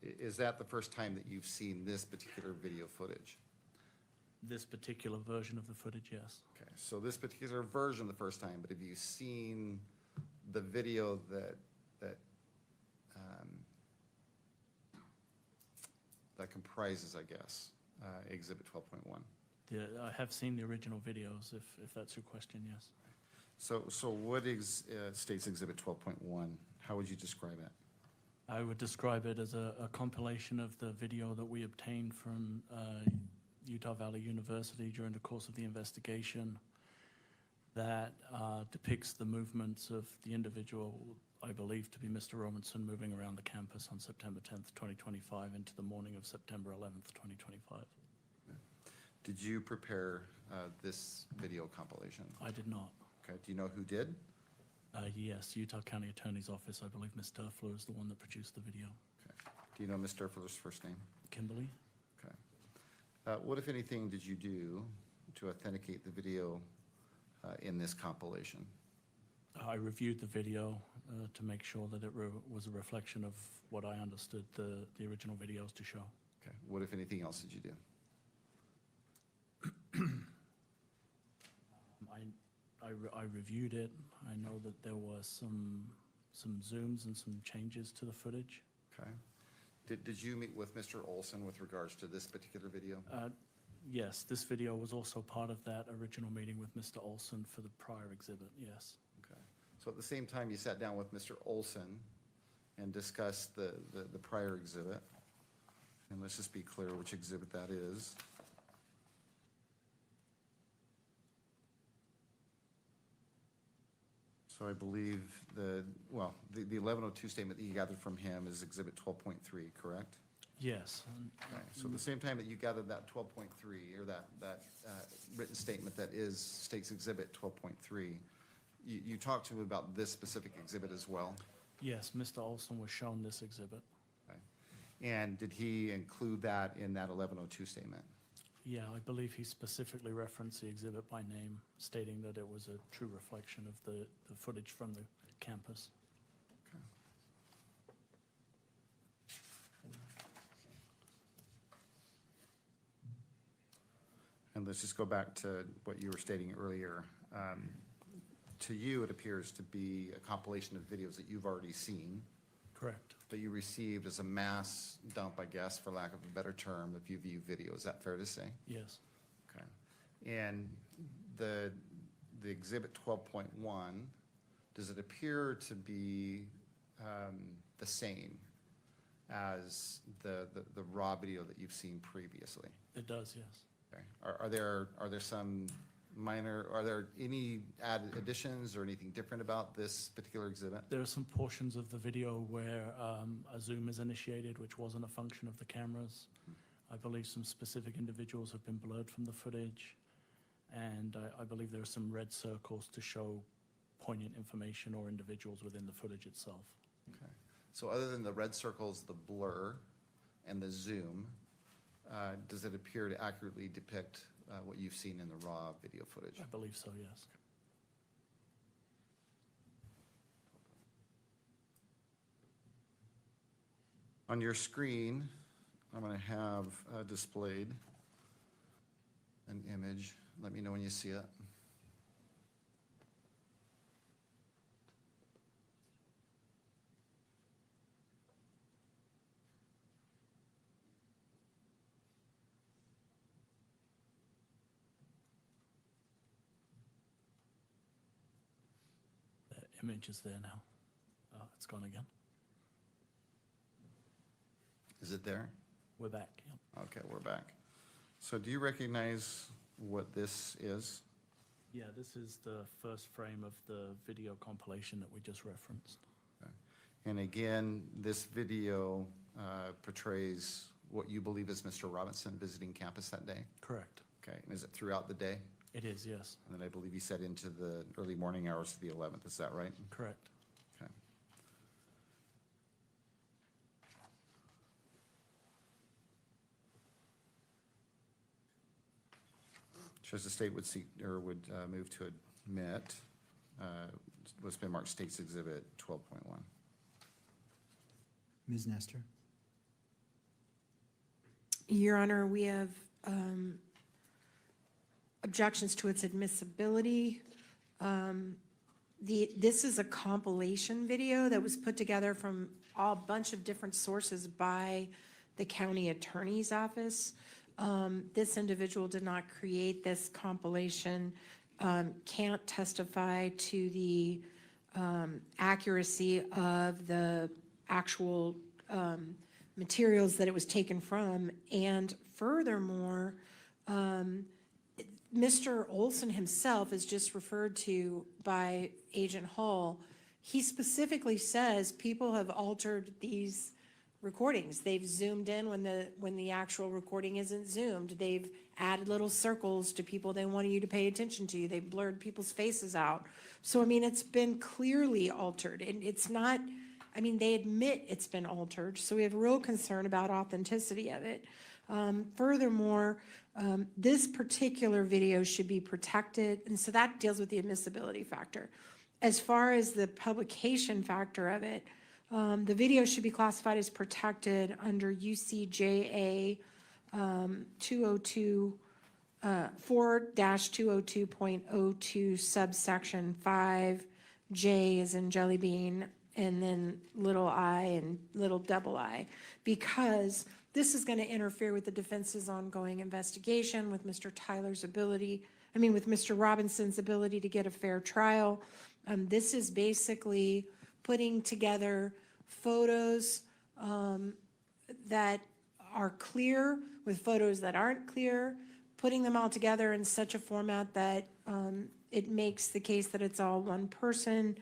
is that the first time that you've seen this particular video footage? This particular version of the footage, yes. Okay, so this particular version the first time, but have you seen the video that comprises, I guess, Exhibit 12.1? I have seen the original videos, if that's your question, yes. So what is State's Exhibit 12.1? How would you describe it? I would describe it as a compilation of the video that we obtained from Utah Valley University during the course of the investigation that depicts the movements of the individual I believe to be Mr. Robinson moving around the campus on September 10th, 2025 into the morning of September 11th, 2025. Did you prepare this video compilation? I did not. Okay, do you know who did? Yes, Utah County Attorney's Office. I believe Ms. Durfler is the one that produced the video. Okay. Do you know Ms. Durfler's first name? Kimberly? Okay. What, if anything, did you do to authenticate the video in this compilation? I reviewed the video to make sure that it was a reflection of what I understood the original videos to show. Okay. What, if anything else, did you do? I reviewed it. I know that there was some zooms and some changes to the footage. Okay. Did you meet with Mr. Olson with regards to this particular video? Yes, this video was also part of that original meeting with Mr. Olson for the prior exhibit, yes. Okay. So at the same time, you sat down with Mr. Olson and discussed the prior exhibit. And let's just be clear which exhibit that is. So I believe the 1102 statement that you gathered from him is Exhibit 12.3, correct? Yes. Okay, so at the same time that you gathered that 12.3, or that written statement that is State's Exhibit 12.3, you talked to him about this specific exhibit as well? Yes, Mr. Olson was shown this exhibit. Okay. And did he include that in that 1102 statement? Yeah, I believe he specifically referenced the exhibit by name, stating that it was a true reflection of the footage from the campus. And let's just go back to what you were stating earlier. To you, it appears to be a compilation of videos that you've already seen, Correct. that you received as a mass dump, I guess, for lack of a better term, of view video. Is that fair to say? Yes. Okay. And the exhibit 12.1, does it appear to be the same as the raw video that you've seen previously? It does, yes. Okay. Are there some minor, are there any added additions or anything different about this particular exhibit? There are some portions of the video where a zoom is initiated, which wasn't a function of the cameras. I believe some specific individuals have been blurred from the footage, and I believe there are some red circles to show poignant information or individuals within the footage itself. Okay. So other than the red circles, the blur, and the zoom, does it appear to accurately depict what you've seen in the raw video footage? I believe so, yes. On your screen, I'm going to have displayed an image. Let me know when you see it. The image is there now. It's gone again. Is it there? We're back, yep. Okay, we're back. So do you recognize what this is? Yeah, this is the first frame of the video compilation that we just referenced. Okay. And again, this video portrays what you believe is Mr. Robinson visiting campus that day? Correct. Okay, and is it throughout the day? It is, yes. And then I believe you said into the early morning hours of the 11th, is that right? Correct. Okay. Shows the state would seek, or would move to admit what's been marked State's Exhibit 12.1. Ms. Nestor? Your Honor, we have objections to its admissibility. This is a compilation video that was put together from a bunch of different sources by the county attorney's office. This individual did not create this compilation, can't testify to the accuracy of the actual materials that it was taken from. And furthermore, Mr. Olson himself is just referred to by Agent Hall. He specifically says people have altered these recordings. They've zoomed in when the actual recording isn't zoomed. They've added little circles to people they want you to pay attention to. They've blurred people's faces out. So, I mean, it's been clearly altered. And it's not, I mean, they admit it's been altered. So we have real concern about authenticity of it. Furthermore, this particular video should be protected. And so that deals with the admissibility factor. As far as the publication factor of it, the video should be classified as protected under UCJA 4-202.02 subsection 5, J is in jelly bean, and then little I and little double I, because this is going to interfere with the defense's ongoing investigation, with Mr. with Mr. Robinson's ability to get a fair trial. This is basically putting together photos that are clear with photos that aren't clear, putting them all together in such a format that it makes the case that it's all one person.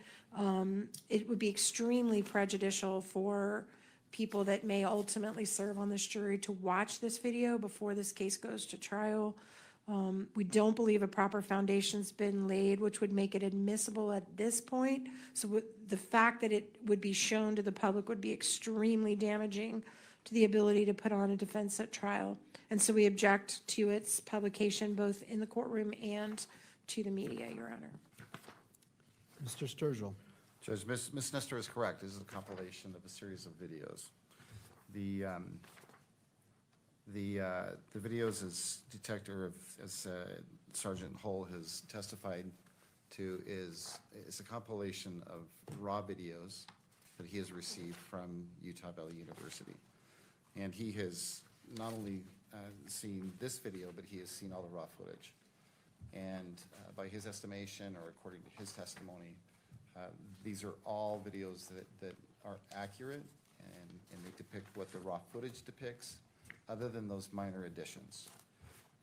It would be extremely prejudicial for people that may ultimately serve on this jury to watch this video before this case goes to trial. We don't believe a proper foundation's been laid, which would make it admissible at this point. So the fact that it would be shown to the public would be extremely damaging to the ability to put on a defense at trial. And so we object to its publication both in the courtroom and to the media, Your Honor. Mr. Sturgill. Judge, Ms. Nestor is correct. This is a compilation of a series of videos. The videos, as Sergeant Hull has testified to, is a compilation of raw videos that he has received from Utah Valley University. And he has not only seen this video, but he has seen all the raw footage. And by his estimation, or according to his testimony, these are all videos that are accurate and they depict what the raw footage depicts, other than those minor additions.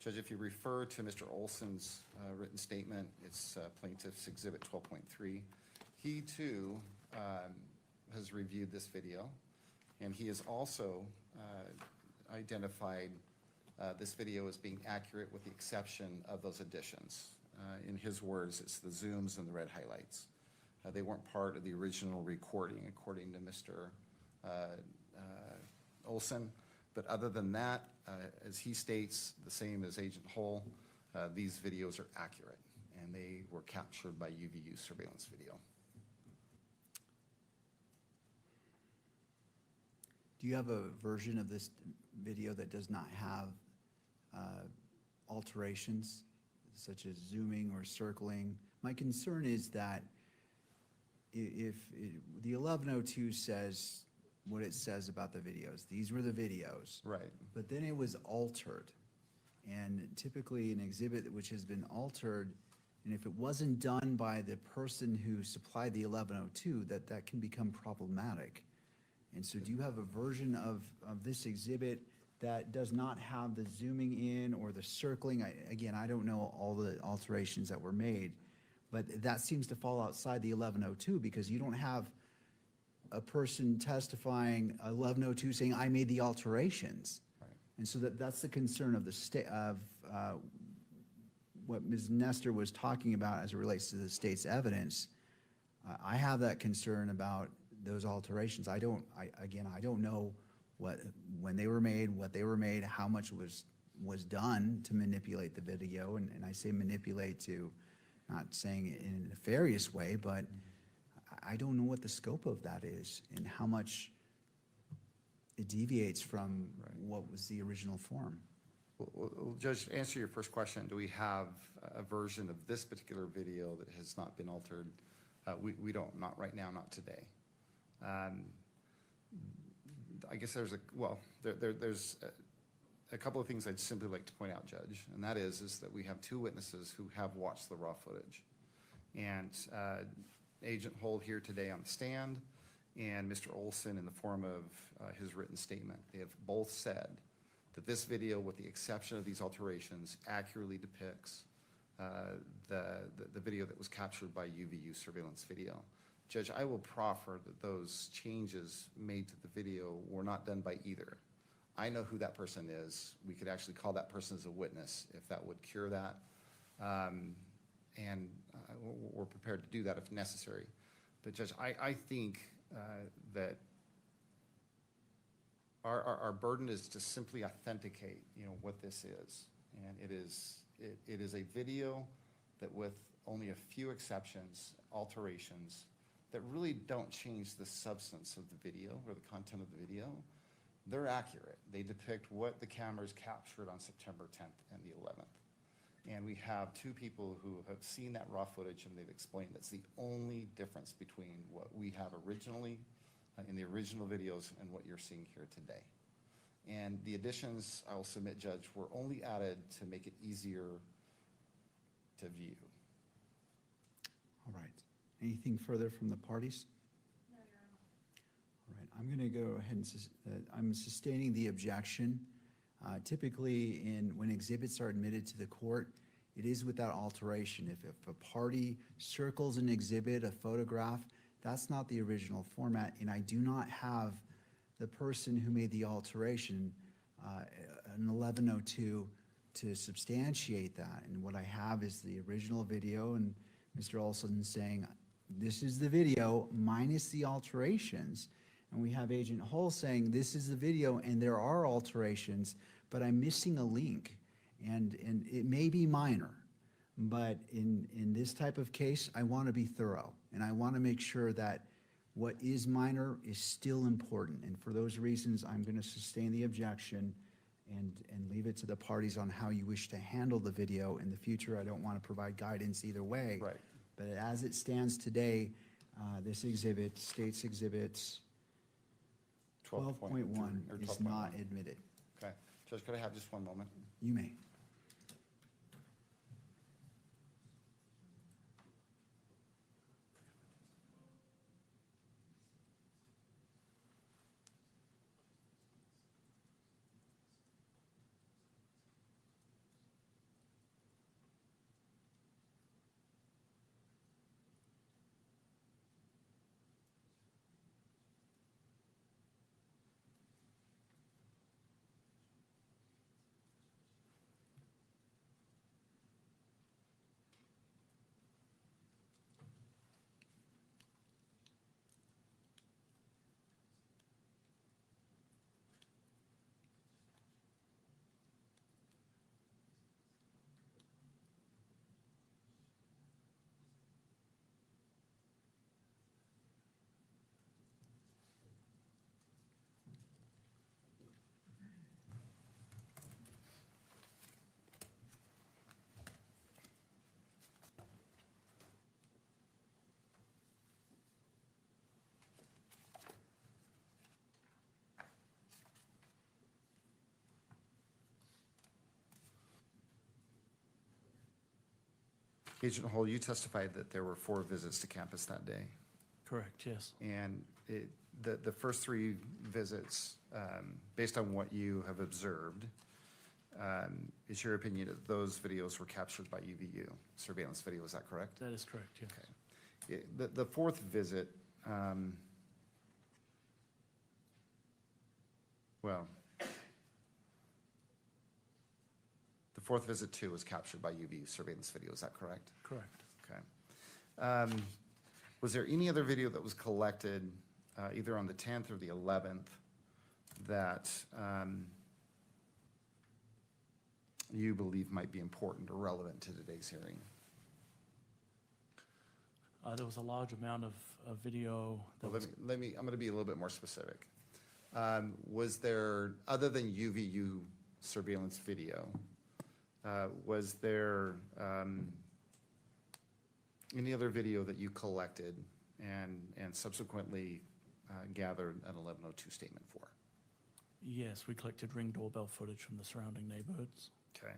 Judge, if you refer to Mr. Olson's written statement, it's Plaintiff's Exhibit 12.3. He too has reviewed this video, and he has also identified this video as being accurate with the exception of those additions. In his words, it's the zooms and the red highlights. They weren't part of the original recording, according to Mr. Olson. But other than that, as he states, the same as Agent Hull, these videos are accurate, and they were captured by UVU surveillance video. Do you have a version of this video that does not have alterations, such as zooming or circling? My concern is that if the 1102 says what it says about the videos, these were the videos. Right. But then it was altered. And typically an exhibit which has been altered, and if it wasn't done by the person who supplied the 1102, that can become problematic. And so do you have a version of this exhibit that does not have the zooming in or the circling? Again, I don't know all the alterations that were made, but that seems to fall outside the 1102, because you don't have a person testifying 1102 saying, I made the alterations. Right. And so that's the concern of the state, of what Ms. Nestor was talking about as it relates to the state's evidence. I have that concern about those alterations. I don't know when they were made, what they were made, how much was done to manipulate the video. And I say manipulate to, not saying it in a nefarious way, but I don't know what the scope of that is and how much it deviates from what was the original form. Well, Judge, to answer your first question, do we have a version of this particular video that has not been altered? We don't, not right now, not today. I guess there's there's a couple of things I'd simply like to point out, Judge, and that is that we have two witnesses who have watched the raw footage. And Agent Hull here today on the stand, and Mr. Olson in the form of his written statement. They have both said that this video, with the exception of these alterations, accurately depicts the video that was captured by UVU surveillance video. Judge, I will proffer that those changes made to the video were not done by either. I know who that person is. We could actually call that person as a witness if that would cure that. And we're prepared to do that if necessary. But Judge, I think that our burden is to simply authenticate, what this is. And it is a video that, with only a few exceptions, alterations, that really don't change the substance of the video or the content of the video. They're accurate. They depict what the cameras captured on September 10th and the 11th. And we have two people who have seen that raw footage, and they've explained that's the only difference between what we have originally in the original videos and what you're seeing here today. And the additions, I will submit, Judge, were only added to make it easier to view. All right. Anything further from the parties? No, Your Honor. All right, I'm going to go ahead and I'm sustaining the objection. Typically, when exhibits are admitted to the court, it is without alteration. If a party circles an exhibit, a photograph, that's not the original format, and I do not have the person who made the alteration, an 1102, to substantiate that. And what I have is the original video, and Mr. Olson saying, this is the video minus the alterations. and we have Agent Hull saying, this is the video, and there are alterations, but I'm missing a link. And it may be minor, but in this type of case, I want to be thorough, and I want to make sure that what is minor is still important. And for those reasons, I'm going to sustain the objection and leave it to the parties on how you wish to handle the video in the future. I don't want to provide guidance either way. Right. But as it stands today, this exhibit, States Exhibits 12.1 or is 12.1. not admitted. Okay. Judge, could I have just one moment? You may. Agent Hull, you testified that there were 4 visits to campus that day. Correct, yes. And the first 3 visits, based on what you have observed, is your opinion that those videos were captured by UVU surveillance video, is that correct? That is correct, yes. Okay. The 4th visit, well, the 4th visit too was captured by UVU surveillance video, is that correct? Correct. Okay. Was there any other video that was collected, either on the 10th or the 11th, that you believe might be important or relevant to today's hearing? There was a large amount of video that Well, was, I'm gonna be a little bit more specific. Was there, other than UVU surveillance video, was there any other video that you collected and subsequently gathered an 1102 statement for? yes, we collected Ring doorbell footage from the surrounding neighborhoods. Okay.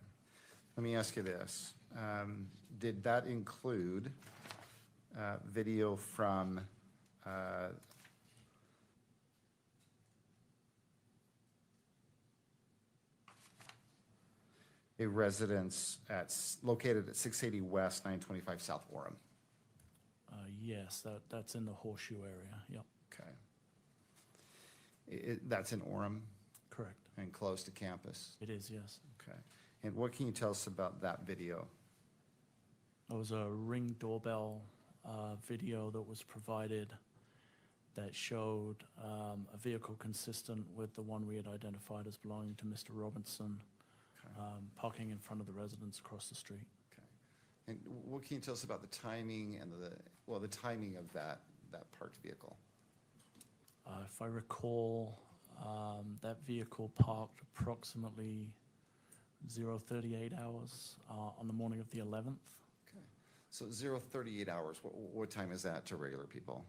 Let me ask you this. Did that include video from a residence located at 680 West, 925 South Orem? Yes, that's in the Horseshoe area, yep, Okay. That's in Orem correct. and close to campus? It is, yes. Okay. And what can you tell us about that video? There was a Ring doorbell video that was provided that showed a vehicle consistent with the one we had identified as belonging to Mr. Robinson, parking in front of the residence across the street. Okay. And what can you tell us about the timing and the timing of that parked vehicle? If I recall, that vehicle parked approximately 0:38 hours on the morning of the 11th. Okay. So 0:38 hours, what time is that to regular people?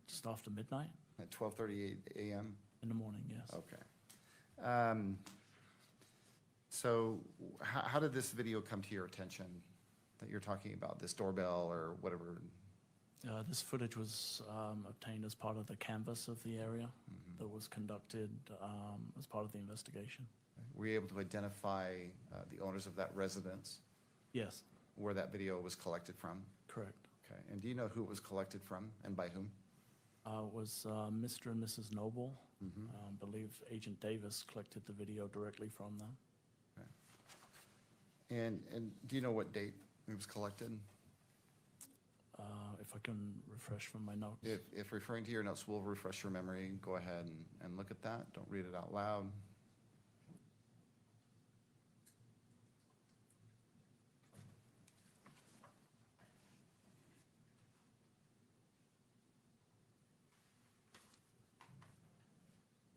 Just after midnight At 12:38 a.m.? in the morning, yes. Okay. So how did this video come to your attention that you're talking about, this doorbell or whatever? This footage was obtained as part of the canvass of the area that was conducted as part of the investigation. Were you able to identify the owners of that residence, Yes, where that video was collected from? correct. Okay. And do you know who it was collected from and by whom? It was Mr. and Mrs. Noble. I believe Agent Davis collected the video directly from them. And do you know what date it was collected? if I can refresh from my notes. If referring to your notes will refresh your memory, go ahead and look at that. Don't read it out loud.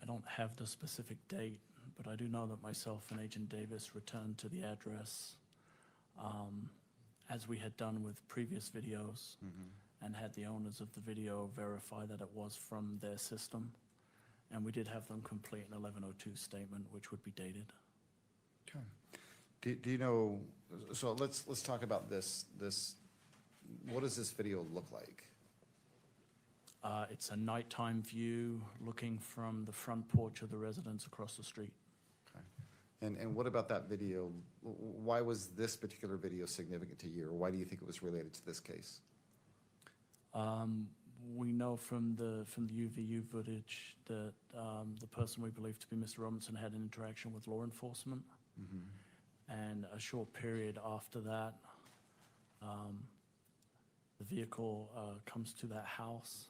I don't have the specific date, but I do know that myself and Agent Davis returned to the address as we had done with previous videos, and had the owners of the video verify that it was from their system. And we did have them complete an 1102 statement, which would be dated. Okay. Do you know, so let's talk about this, what does this video look like? It's a nighttime view looking from the front porch of the residence across the street. Okay. And what about that video? Why was this particular video significant to you, or why do you think it was related to this case? We know from the UVU footage that the person we believe to be Mr. Robinson had an interaction with law enforcement. And a short period after that, the vehicle comes to that house,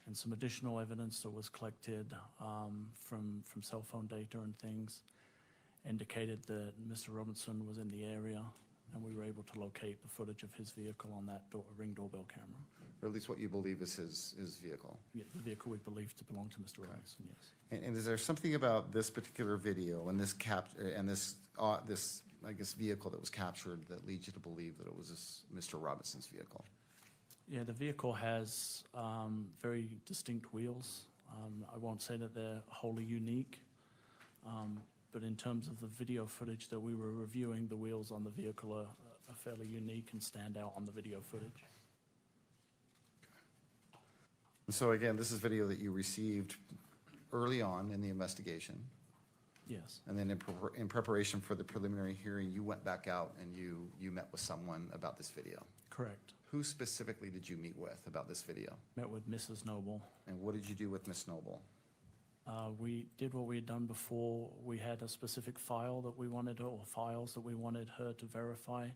and some additional evidence that was collected from cell phone data and things indicated that Mr. Robinson was in the area, and we were able to locate the footage of his vehicle on that Ring doorbell camera. Or at least what you believe is his vehicle? Yeah, the vehicle we believe to belong to Mr. Robinson, yes. And is there something about this particular video and this I guess, vehicle that was captured that leads you to believe that it was Mr. Robinson's vehicle? Yeah, the vehicle has very distinct wheels. I won't say that they're wholly unique, but in terms of the video footage that we were reviewing, the wheels on the vehicle are fairly unique and stand out on the video footage. So again, this is video that you received early on in the investigation. Yes, And then in preparation for the preliminary hearing, you went back out and you met with someone about this video. correct. Who specifically did you meet with about this video? Met with Mrs. Noble. And what did you do with Miss Noble? We did what we had done before. We had a specific file that we wanted, or files that we wanted her to verify.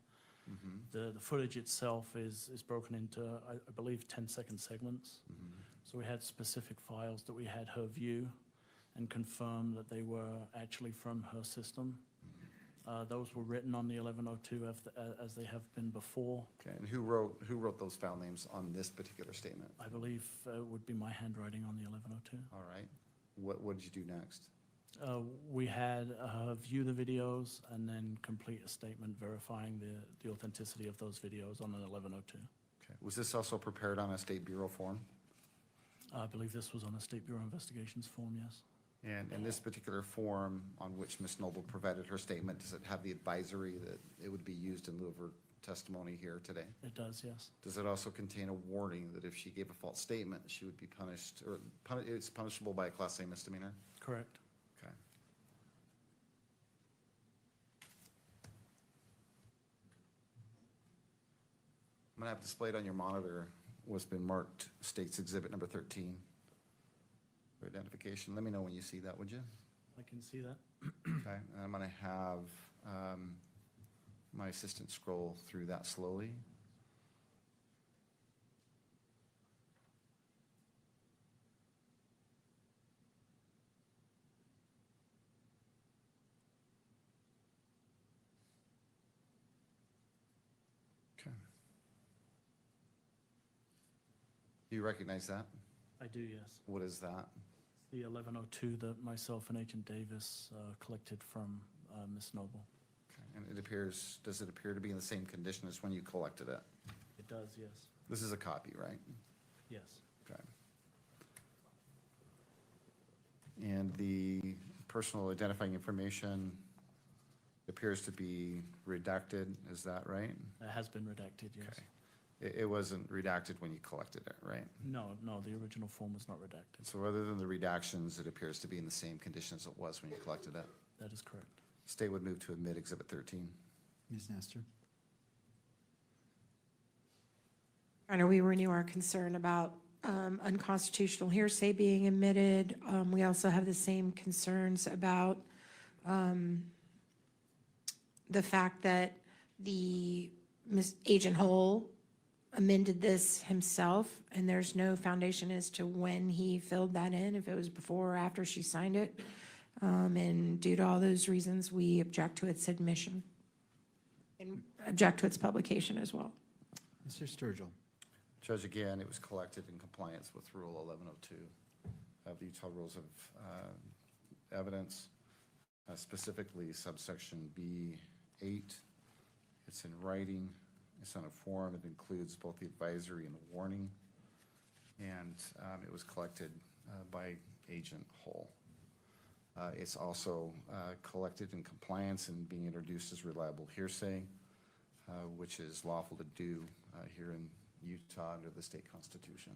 The footage itself is broken into, I believe, 10-second segments. So we had specific files that we had her view and confirm that they were actually from her system. Those were written on the 1102 as they have been before. Okay, and who wrote those file names on this particular statement? I believe it would be my handwriting on the 1102. All right. What did you do next? We had her view the videos and then complete a statement verifying the authenticity of those videos on an 1102. Okay. Was this also prepared on a State Bureau form? I believe this was on a State Bureau Investigations form, yes. And in this particular form on which Ms. Noble provided her statement, does it have the advisory that it would be used in lieu of her testimony here today? It does, yes. Does it also contain a warning that if she gave a false statement, she would be punished, or it's punishable by a Class A misdemeanor? Correct. Okay. I'm gonna have displayed on your monitor what's been marked State's Exhibit number 13 for identification. Let me know when you see that, would you? I can see that. Okay, and I'm gonna have my assistant scroll through that slowly. Okay. Do you recognize that? I do, yes. What is that? The 1102 that myself and Agent Davis collected from Ms. Noble. Okay, and it appears, does it appear to be in the same condition as when you collected it? It does, yes. This is a copy, right? Yes. Okay. And the personal identifying information appears to be redacted, is that right? It has been redacted, yes. Okay. It wasn't redacted when you collected it, right? No, the original form was not redacted. So other than the redactions, it appears to be in the same condition as it was when you collected it. That is correct. State would move to admit Exhibit 13. Ms. Nestor? Honor, we renew our concern about unconstitutional hearsay being admitted. We also have the same concerns about the fact that the Agent Hull amended this himself, and there's no foundation as to when he filled that in, if it was before or after she signed it. And due to all those reasons, we object to its admission and object to its publication as well. Mr. Sturgill. Judge, again, it was collected in compliance with Rule 1102 of the Utah Rules of Evidence, specifically subsection B8. It's in writing, it's on a form, it includes both the advisory and the warning, and it was collected by Agent Hull. It's also collected in compliance and being introduced as reliable hearsay, which is lawful to do here in Utah under the state constitution,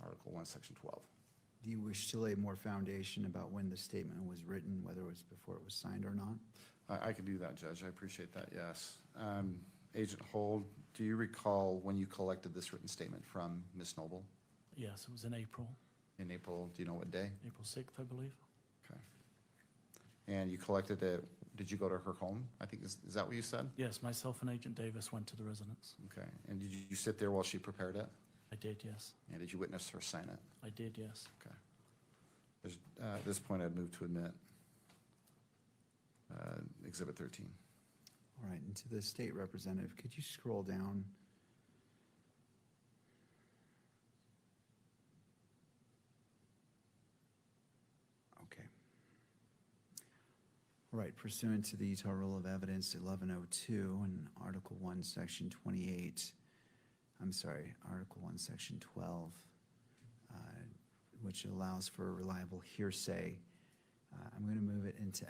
Article 1, Section 12. Do you wish to lay more foundation about when the statement was written, whether it was before it was signed or not? I can do that, Judge. I appreciate that, yes. Agent Hold, do you recall when you collected this written statement from Ms. Noble? Yes, it was in April, In April, do you know what day? April 6th, I believe. Okay. And you collected it, did you go to her home? I think, is that what you said? Yes, myself and Agent Davis went to the residence. Okay. And did you sit there while she prepared it? I did, yes. And did you witness her sign it? I did, yes. Okay. At this point, I'd move to admit Exhibit 13. All right, and to the state representative, could you scroll down? Okay. All right, pursuant to the Utah Rule of Evidence 1102 and Article 1, Section 28, Article 1, Section 12, which allows for reliable hearsay, I'm going to move it into,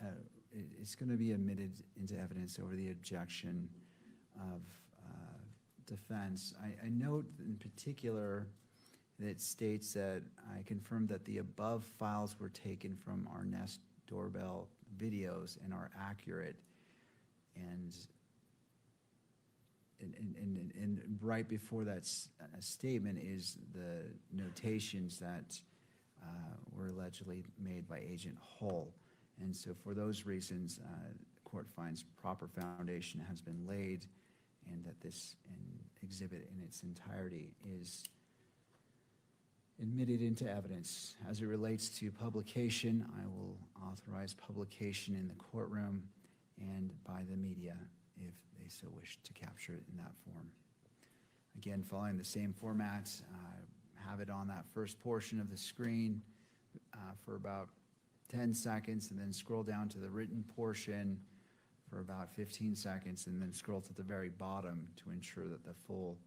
it's going to be admitted into evidence over the objection of defense. I note in particular that it states that I confirm that the above files were taken from our Nest doorbell videos and are accurate. And right before that statement is the notations that were allegedly made by Agent Hull. And so for those reasons, the court finds proper foundation has been laid and that this exhibit in its entirety is admitted into evidence. As it relates to publication, I will authorize publication in the courtroom and by the media if they so wish to capture it in that form. Again, following the same format, have it on that first portion of the screen for about 10 seconds and then scroll down to the written portion for about 15 seconds and then scroll to the very bottom to ensure that the full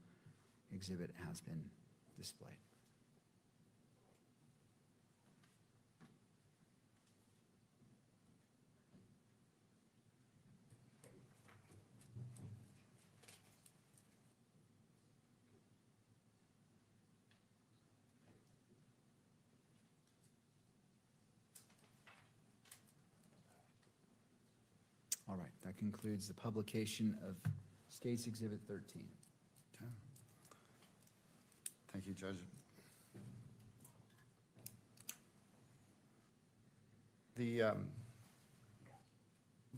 exhibit has been displayed. All right, that concludes the publication of State's Exhibit 13. Okay. Thank you, Judge. The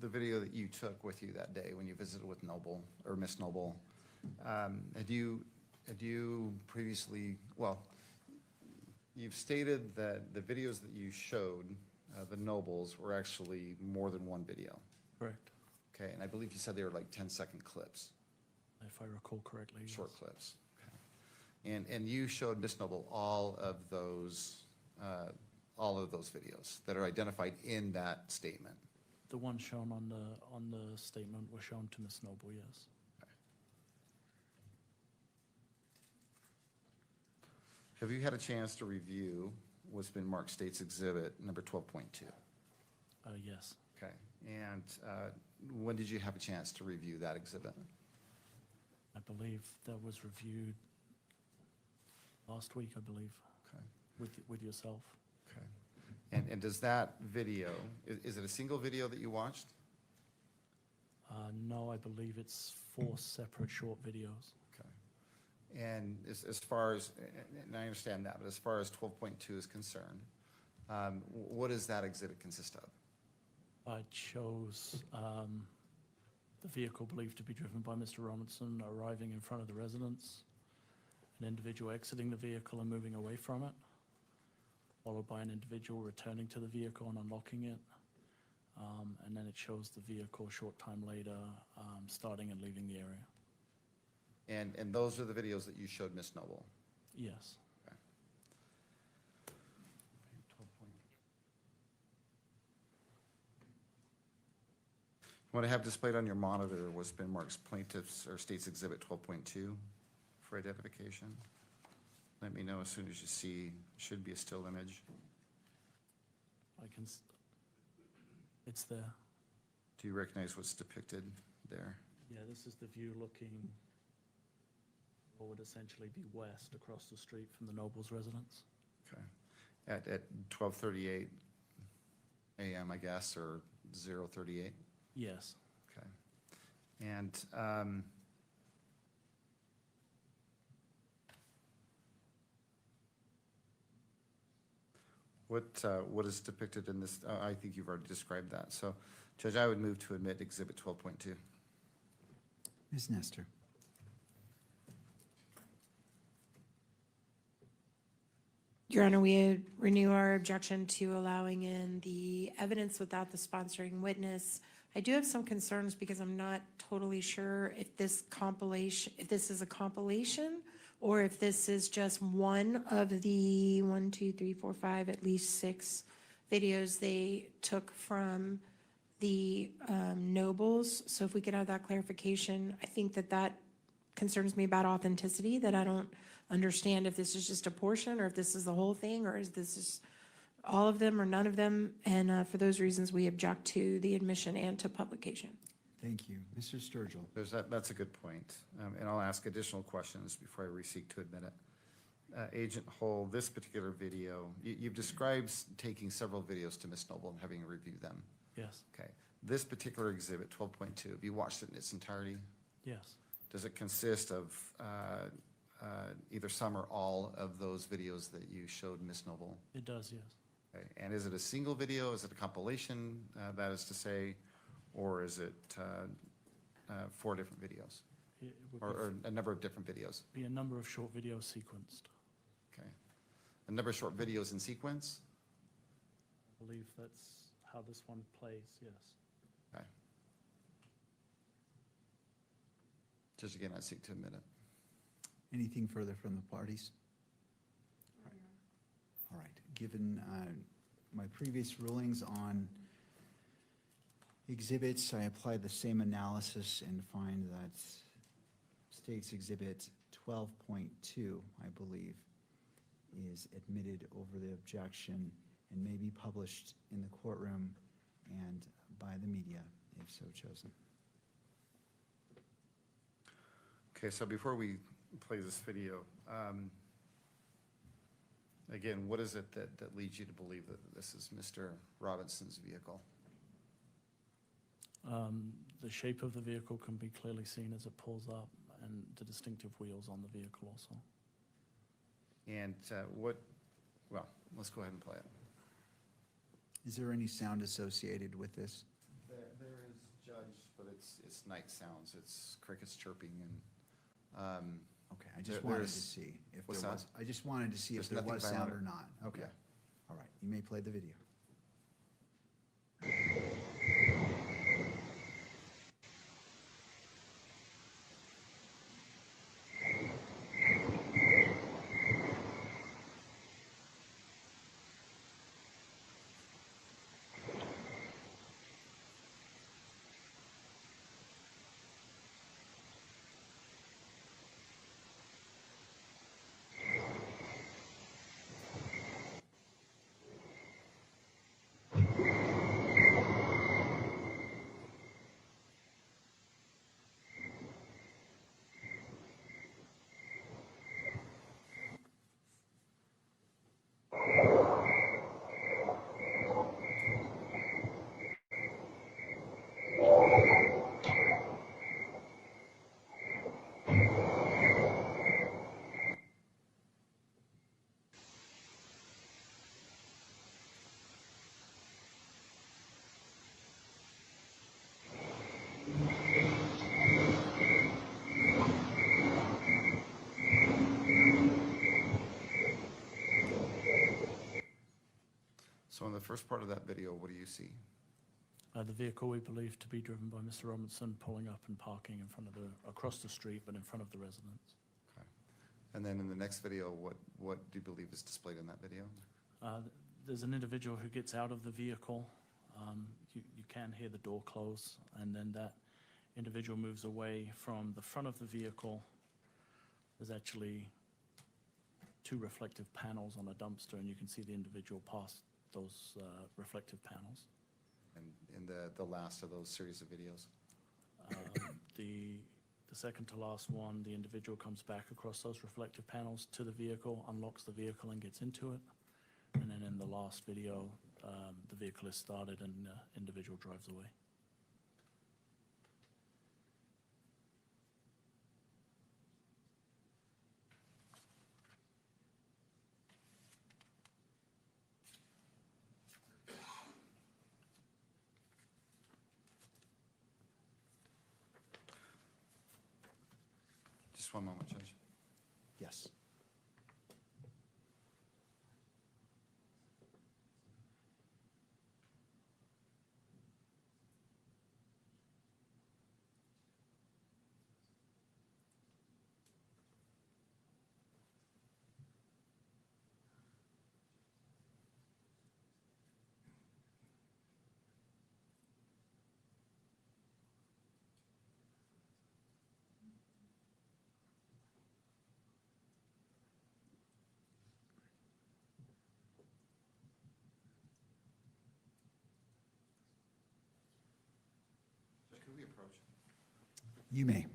video that you took with you that day when you visited with Noble, or Miss Noble, had you previously, well, you've stated that the videos that you showed, the Nobles, were actually more than one video. Correct, Okay, and I believe you said they were like 10-second clips, if I recall correctly. yes. short clips. Okay. And you showed Miss Noble all of those videos that are identified in that statement. The one shown on the statement was shown to Ms. Noble, yes. Have you had a chance to review what's been marked State's Exhibit number 12.2? Yes, Okay, and when did you have a chance to review that exhibit? I believe that was reviewed last week, I believe, Okay, with yourself. okay. And does that video, is it a single video that you watched? No, I believe it's 4 separate short videos. Okay. And as far as, and I understand that, but as far as 12.2 is concerned, what does that exhibit consist of? It shows the vehicle believed to be driven by Mr. Robinson arriving in front of the residence. an individual exiting the vehicle and moving away from it, followed by an individual returning to the vehicle and unlocking it. And then it shows the vehicle a short time later starting and leaving the area. And those are the videos that you showed Ms. Noble? Yes. Okay. What I have displayed on your monitor was Ben Mark's plaintiff's or state's exhibit 12.2 for identification. Let me know as soon as you see, should be a still image. It's there. Do you recognize what's depicted there? Yeah, this is the view looking what would essentially be west across the street from the Nobles residence. Okay. At 12:38 a.m., I guess, or 0:38? Yes. Okay. And what is depicted in this? I think you've already described that. So, Judge, I would move to admit Exhibit 12.2. Ms. Nestor. Your Honor, we renew our objection to allowing in the evidence without the sponsoring witness. I do have some concerns because I'm not totally sure if this is a compilation, or if this is just one of the 1, 2, 3, 4, 5, at least 6 videos they took from the Nobles. So if we could have that clarification, I think that concerns me about authenticity, that I don't understand if this is just a portion or if this is the whole thing, or is this is all of them or none of them. And for those reasons, we object to the admission and to publication. Thank you. Mr. Sturgill. That's a good point. And I'll ask additional questions before I seek to admit it. Agent Hull, this particular video, you've described taking several videos to Ms. Noble and having her review them. Yes. Okay. This particular exhibit, 12.2, have you watched it in its entirety? Yes. Does it consist of either some or all of those videos that you showed Ms. Noble? It does, yes. Okay. And is it a single video? Is it a compilation, that is to say, or is it 4 different videos? It would Or a number of different videos? be a number of short videos sequenced. Okay. A number of short videos in sequence? I believe that's how this one plays, yes. Okay. Just again, I seek to admit it. Anything further from the parties? All right. Given my previous rulings on exhibits, I applied the same analysis and find that State's Exhibit 12.2, I believe, is admitted over the objection and may be published in the courtroom and by the media, if so chosen. Okay, so before we play this video, again, what is it that leads you to believe that this is Mr. Robinson's vehicle? The shape of the vehicle can be clearly seen as it pulls up, and the distinctive wheels on the vehicle also. And well, let's go ahead and play it. Is there any sound associated with this? There is, Judge, but it's night sounds. It's crickets chirping and, Okay, I just There wanted to is- see if what's there that? was, I just wanted to see if There's there nothing was sound violent. or not. Okay, Yeah. all right, you may play the video. the first part of that video, what do you see? The vehicle we believe to be driven by Mr. Robinson pulling up and parking in front of across the street, but in front of the residence. Okay. And then in the next video, what do you believe is displayed in that video? There's an individual who gets out of the vehicle. You can hear the door close, and then that individual moves away from the front of the vehicle. There's actually 2 reflective panels on a dumpster, and you can see the individual past those reflective panels. And in the last of those series of videos? The second to last one, the individual comes back across those reflective panels to the vehicle, unlocks the vehicle and gets into it. And then in the last video, the vehicle is started and the individual drives away. Just one moment, Judge. Yes. Could we approach? You may.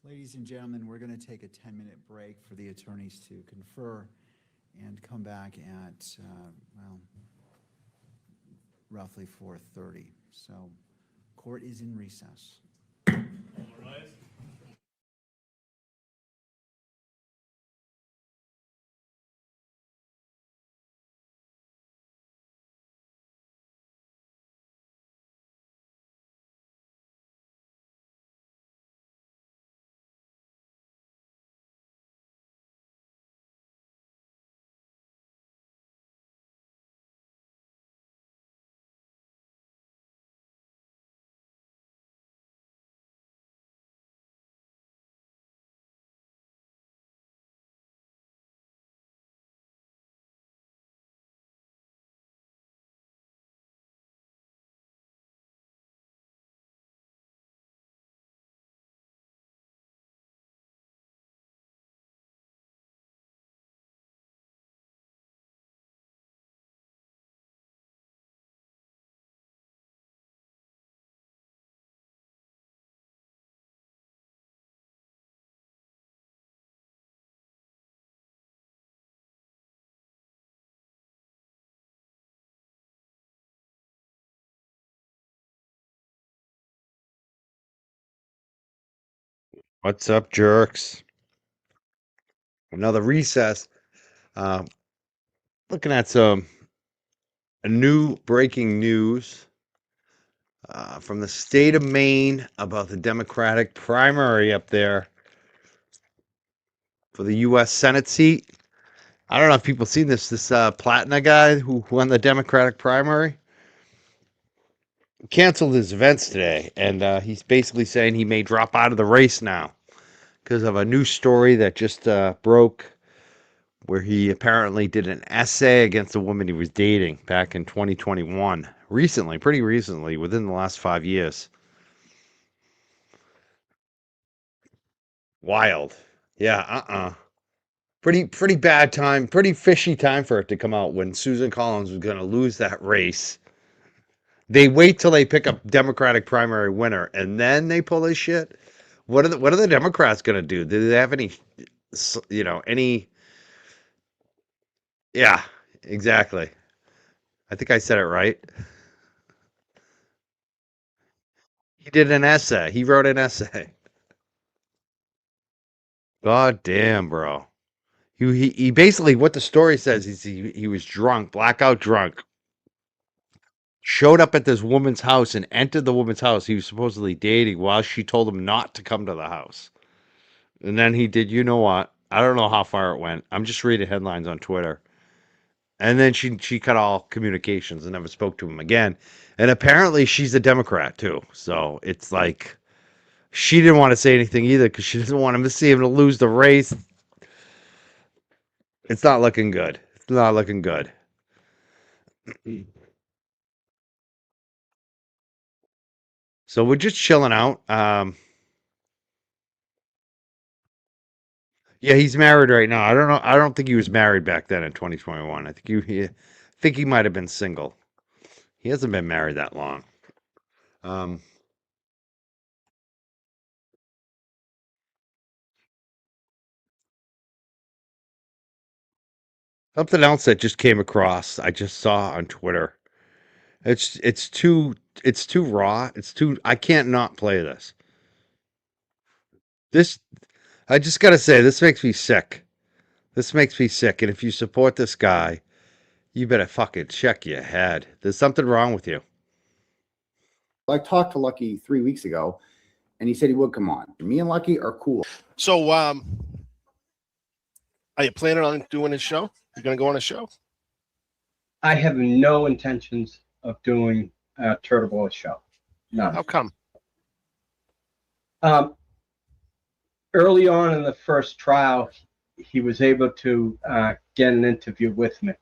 Ladies and gentlemen, we're going to take a 10-minute break for the attorneys to confer and come back at, well, roughly 4:30. So court is in recess. What's up, jerks? Another recess. Uh, looking at some new breaking news from the state of Maine about the Democratic primary up there for the U.S. Senate seat. I don't know if people seen this. This Platina guy who won the Democratic primary canceled his events today, and he's basically saying he may drop out of the race now because of a new story that just broke, where he apparently did an essay against a woman he was dating back in 2021. Recently, pretty recently, within the last 5 years. Wild. Yeah, Pretty bad time, pretty fishy time for it to come out when Susan Collins was going to lose that race. They wait till they pick a Democratic primary winner, and then they pull this shit. What are the Democrats going to do? Do they have any, any? Yeah, exactly. I think I said it right. He did an essay. He wrote an essay. God damn, bro. He basically, what the story says is he was drunk, blackout drunk, showed up at this woman's house and entered the woman's house he was supposedly dating while she told him not to come to the house. And then he did, you know what? I don't know how far it went. I'm just reading headlines on Twitter. And then she cut all communications and never spoke to him again. And apparently she's a Democrat too. So it's like she didn't want to say anything either because she doesn't want him to see him to lose the race. It's not looking good. It's not looking good. So we're just chilling out. Yeah, he's married right now. I don't know. I don't think he was married back then in 2021. I think he might have been single. He hasn't been married that long. Something else that just came across, I just saw on Twitter. It's too raw. I can't not play this. This I just gotta say, this makes me sick. This makes me sick. And if you support this guy, you better fucking check your head. There's something wrong with you. I talked to Lucky 3 weeks ago, and he said he would come on. Me and Lucky are cool. So, are you planning on doing a show? You going to go on a show? I have no intentions of doing a Turtle Boy show. None. How come? Early on in the first trial, he was able to get an interview with me.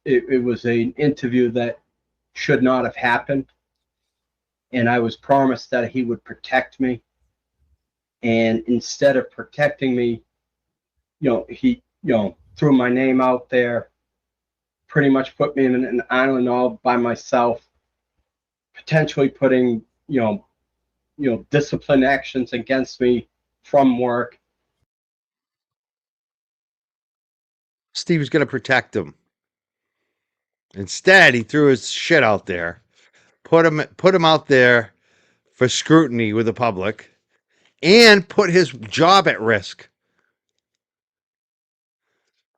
It was an interview that should not have happened, and I was promised that he would protect me. And instead of protecting me, he threw my name out there, pretty much put me in an island all by myself, potentially putting discipline actions against me from work. Steve was going to protect him. Instead, he threw his shit out there, put him out there for scrutiny with the public, and put his job at risk.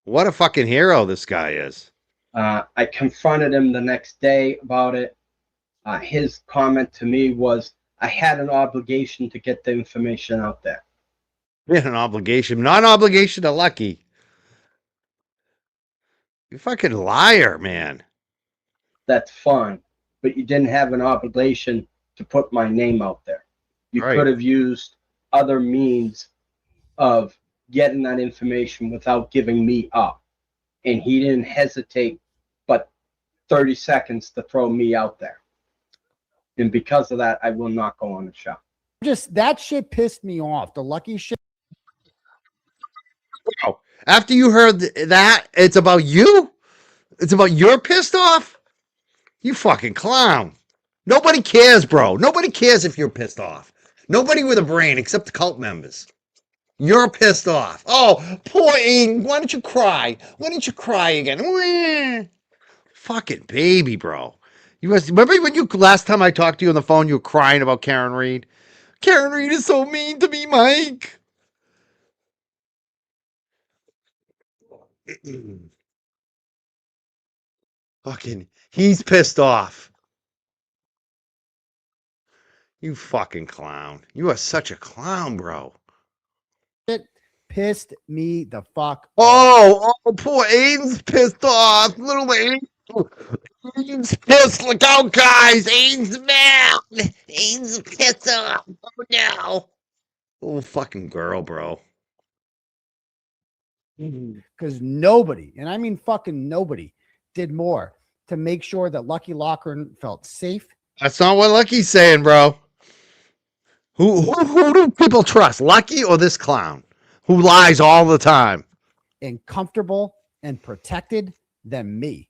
What a fucking hero this guy is. I confronted him the next day about it. His comment to me was, I had an obligation to get the information out there. He had an obligation, not an obligation to Lucky. You fucking liar, man. That's fine, but you didn't have an obligation to put my name out there. You Right. could have used other means of getting that information without giving me up. And he didn't hesitate but 30 seconds to throw me out there. And because of that, I will not go on the show. Just that shit pissed me off. The Lucky shit. Wow. After you heard that, it's about you? It's about you're pissed off? You fucking clown. Nobody cares, bro. Nobody cares if you're pissed off. Nobody with a brain except the cult members. You're pissed off. Oh, poor Aiden. Why don't you cry? Why don't you cry again? Wah. Fucking baby, bro. You must remember when you last time I talked to you on the phone, you were crying about Karen Reed? Karen Reed is so mean to me, Mike. Fucking, he's pissed off. You fucking clown. You are such a clown, bro. It pissed me the fuck. Oh, poor Aiden's pissed off. Little Aiden. Aiden's pissed. Look out, guys. Aiden's mad. Aiden's pissed off. Oh, no. Little fucking girl, bro. Because nobody, and I mean fucking nobody, did more to make sure that Lucky Lochran felt safe. That's not what Lucky's saying, bro. Who do people trust, Lucky or this clown who lies all the time? And comfortable and protected than me.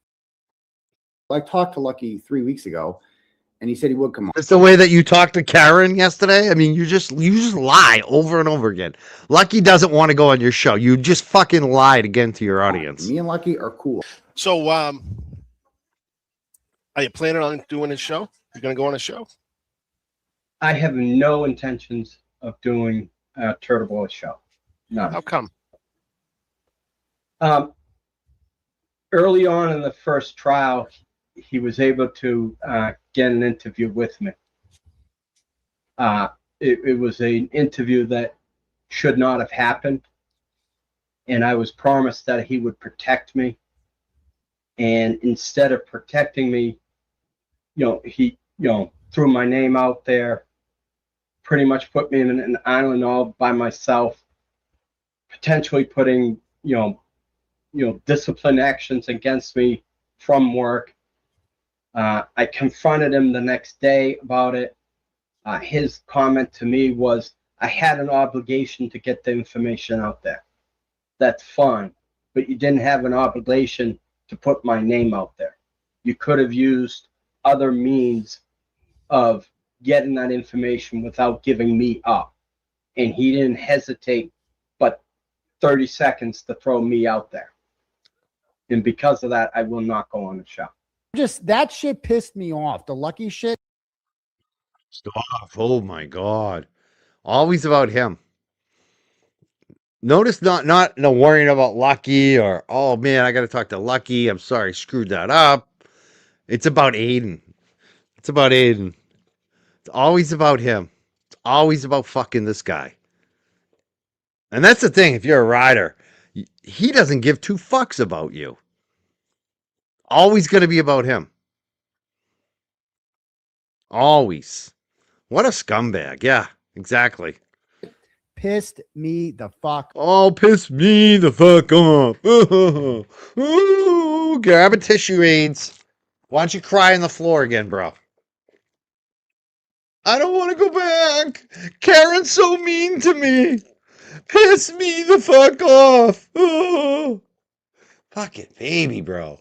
I talked to Lucky 3 weeks ago, and he said he would come on. It's the way that you talked to Karen yesterday. I mean, you just lie over and over again. Lucky doesn't want to go on your show. You just fucking lied again to your audience. Me and Lucky are cool. So, are you planning on doing a show? You gonna go on a show? I have no intentions of doing a Turtle Boy show. No. How come? Early on in the first trial, he was able to get an interview with me. It was an interview that should not have happened, and I was promised that he would protect me. And instead of protecting me, he threw my name out there, pretty much put me in an island all by myself, potentially putting discipline actions against me from work. I confronted him the next day about it. His comment to me was, I had an obligation to get the information out there. That's fine, but you didn't have an obligation to put my name out there. You could have used other means of getting that information without giving me up. And he didn't hesitate but 30 seconds to throw me out there. And because of that, I will not go on the show. Just that shit pissed me off. The Lucky shit. Stop. Oh my God. Always about him. Notice not worrying about Lucky or, oh man, I got to talk to Lucky. I'm sorry, screwed that up. It's about Aiden. It's about Aiden. It's always about him. It's always about fucking this guy. And that's the thing. If you're a rider, he doesn't give two fucks about you. Always going to be about him. Always. What a scumbag. Yeah, exactly. Pissed me the fuck. Oh, piss me the fuck off. Ooh, grab a tissue, AIDS. Why don't you cry on the floor again, bro? I don't want to go back. Karen's so mean to me. Piss me the fuck off. Oh. Fucking baby, bro.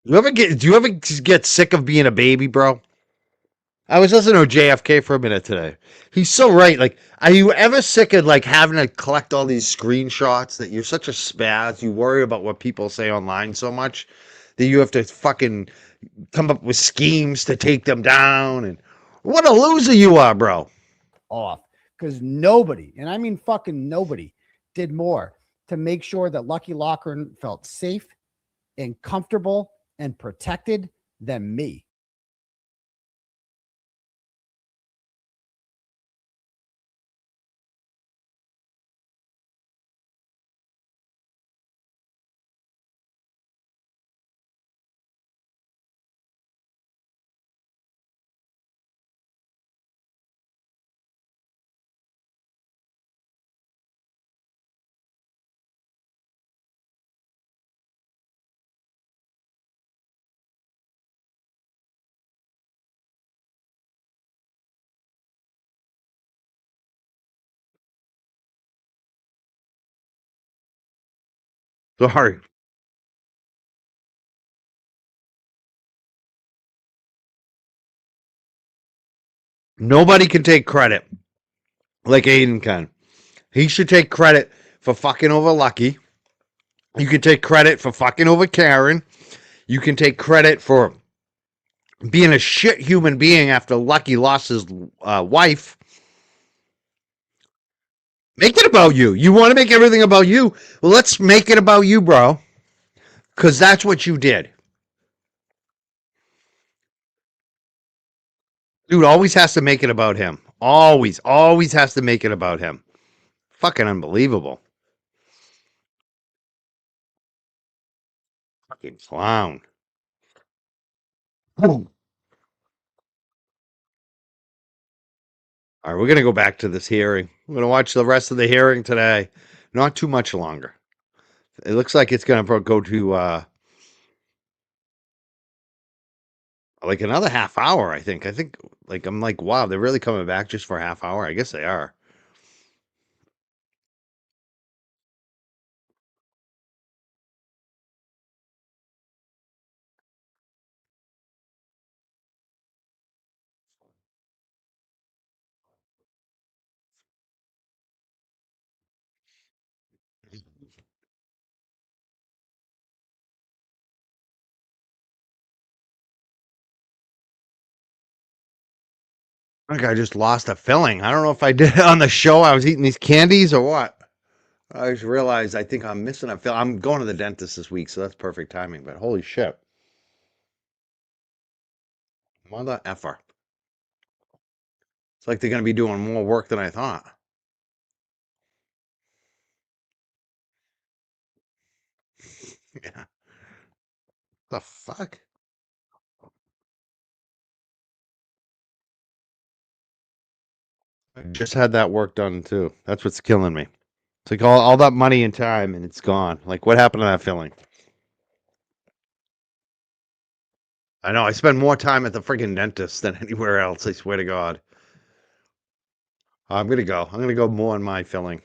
Do you ever just get sick of being a baby, bro? I was listening to JFK for a minute today. He's so right. Like, are you ever sick of like having to collect all these screenshots that you're such a spaz? You worry about what people say online so much that you have to fucking come up with schemes to take them down. And what a loser you are, bro. Off because nobody, and I mean fucking nobody, did more to make sure that Lucky Lochran felt safe and comfortable and protected than me. Sorry. Nobody can take credit like Aiden can. He should take credit for fucking over Lucky. You can take credit for fucking over Karen. You can take credit for being a shit human being after Lucky lost his wife. Make it about you. You want to make everything about you? Well, let's make it about you, bro. Because that's what you did. Dude always has to make it about him. Always has to make it about him. Fucking unbelievable. Fucking clown. All right, we're going to go back to this hearing. We're going to watch the rest of the hearing today. Not too much longer. It looks like it's going to go to like another half hour, I think. I'm like, wow, they're really coming back just for a half hour. I guess they are. I think I just lost a filling. I don't know if I did it on the show. I was eating these candies or what. I just realized I think I'm missing a fill. I'm going to the dentist this week, so that's perfect timing. But holy shit. Mother effer. It's like they're going to be doing more work than I thought. Yeah. The fuck? I just had that work done too. That's what's killing me. It's like all that money and time and it's gone. Like what happened to that filling? I know I spend more time at the freaking dentist than anywhere else. I swear to God. I'm gonna go. I'm gonna go more on my filling.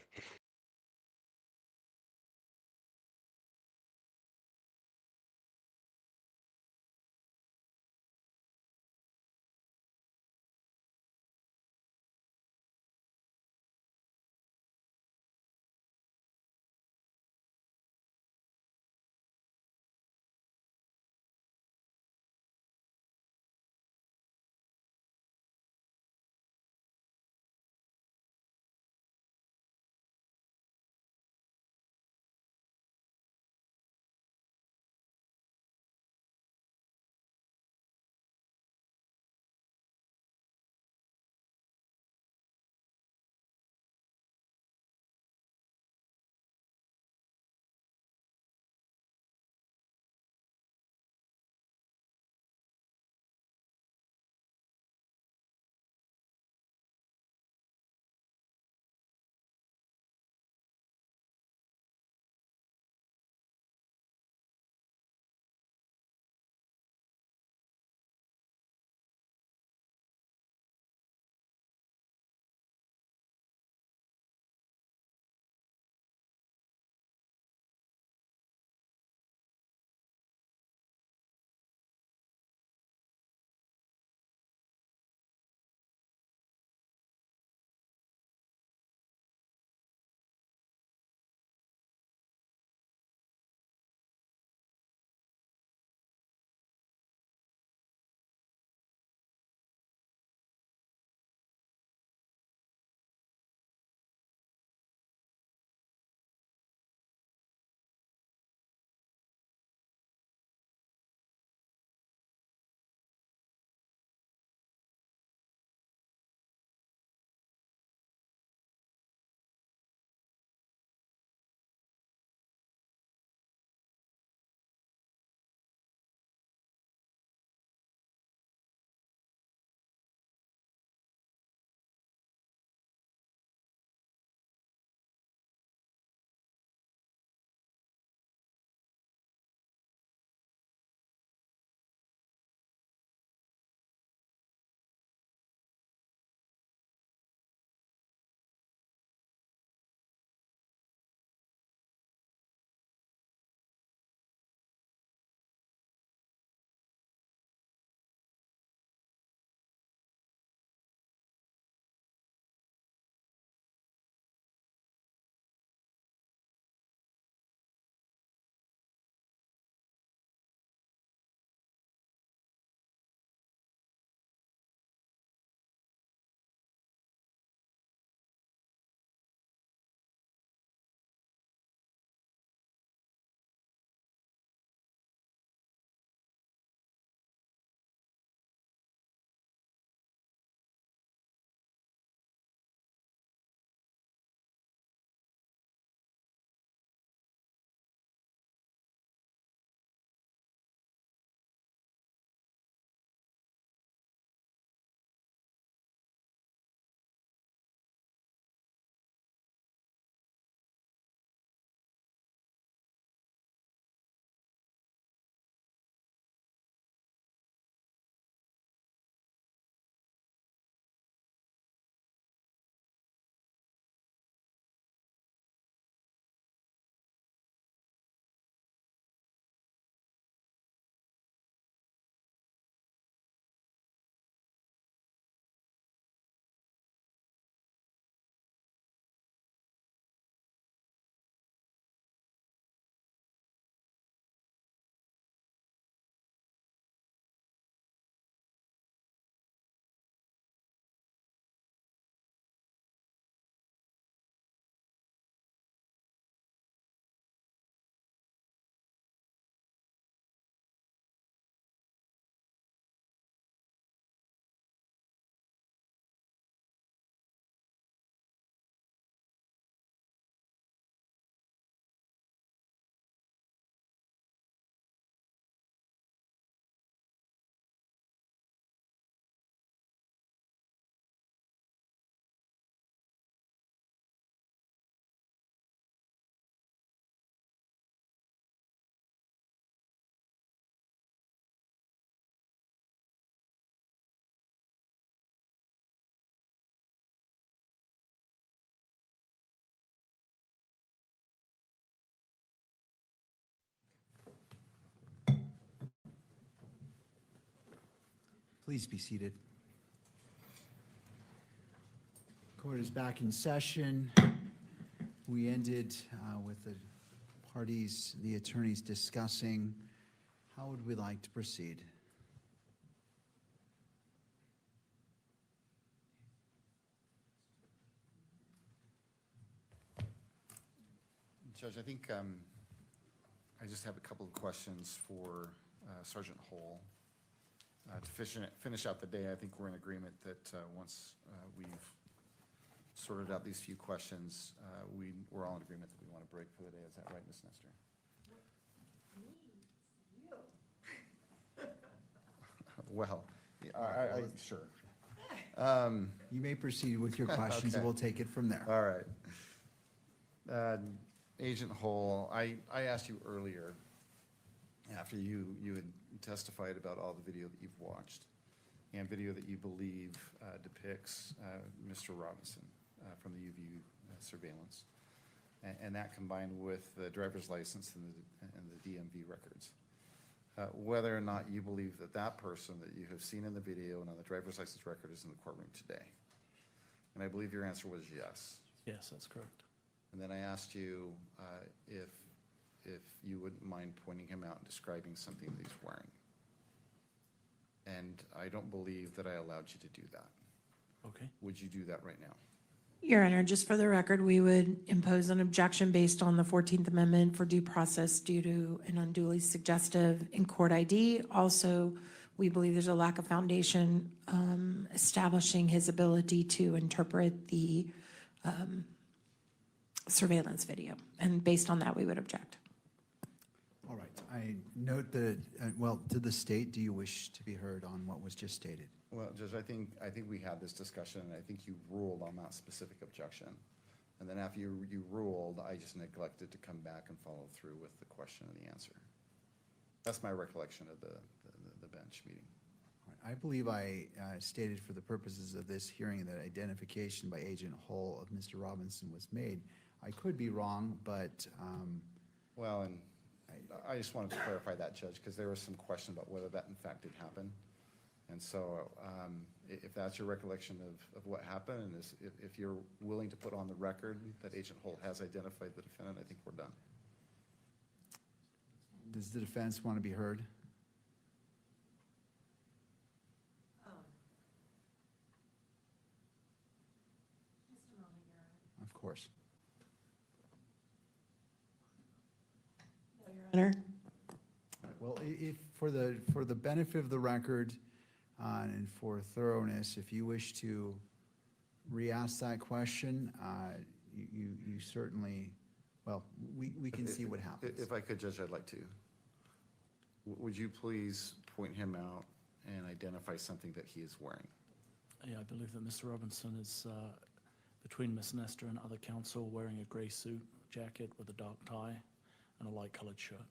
Please be seated. Court is back in session. We ended with the parties, the attorneys discussing how would we like to proceed. Judge, I think I just have a couple of questions for Sergeant Hole. To finish out the day, I think we're in agreement that once we've sorted out these few questions, we're all in agreement that we want to break for the day. Is that right, Ms. Nestor? Well, sure. You may proceed with your questions, and Okay. we'll take it from there. All right. Agent Hole, I asked you earlier, after you had testified about all the video that you've watched, and video that you believe depicts Mr. Robinson from the UVU surveillance, and that combined with the driver's license and the DMV records, whether or not you believe that that person that you have seen in the video and on the driver's license record is in the courtroom today. And I believe your answer was yes. Yes, that's correct. And then I asked you if you wouldn't mind pointing him out and describing something that he's wearing. And I don't believe that I allowed you to do that. Okay. Would you do that right now? Your Honor, just for the record, we would impose an objection based on the 14th Amendment for due process due to an unduly suggestive in-court ID. Also, we believe there's a lack of foundation establishing his ability to interpret the surveillance video. And based on that, we would object. All right. I note that, well, to the state, do you wish to be heard on what was just stated? Well, Judge, I think we had this discussion, and I think you ruled on that specific objection. And then after you ruled, I just neglected to come back and follow through with the question and the answer. That's my recollection of the bench meeting. All right. I believe I stated for the purposes of this hearing that identification by Agent Hole of Mr. Robinson was made. I could be wrong, but Well, and I just wanted to clarify that, Judge, because there was some question about whether that in fact did happen. And so if that's your recollection of what happened, and if you're willing to put on the record that Agent Holt has identified the defendant, I think we're done. does the defense want to be heard? Of course. Your Honor. Well, if, for the benefit of the record, and for thoroughness, if you wish to re-ask that question, you certainly, well, we can see what happens. If I could, Judge, I'd like to. Would you please point him out and identify something that he is wearing? Yeah, I believe that Mr. Robinson is between Ms. Nestor and other counsel wearing a grey suit jacket with a dark tie and a light-colored shirt.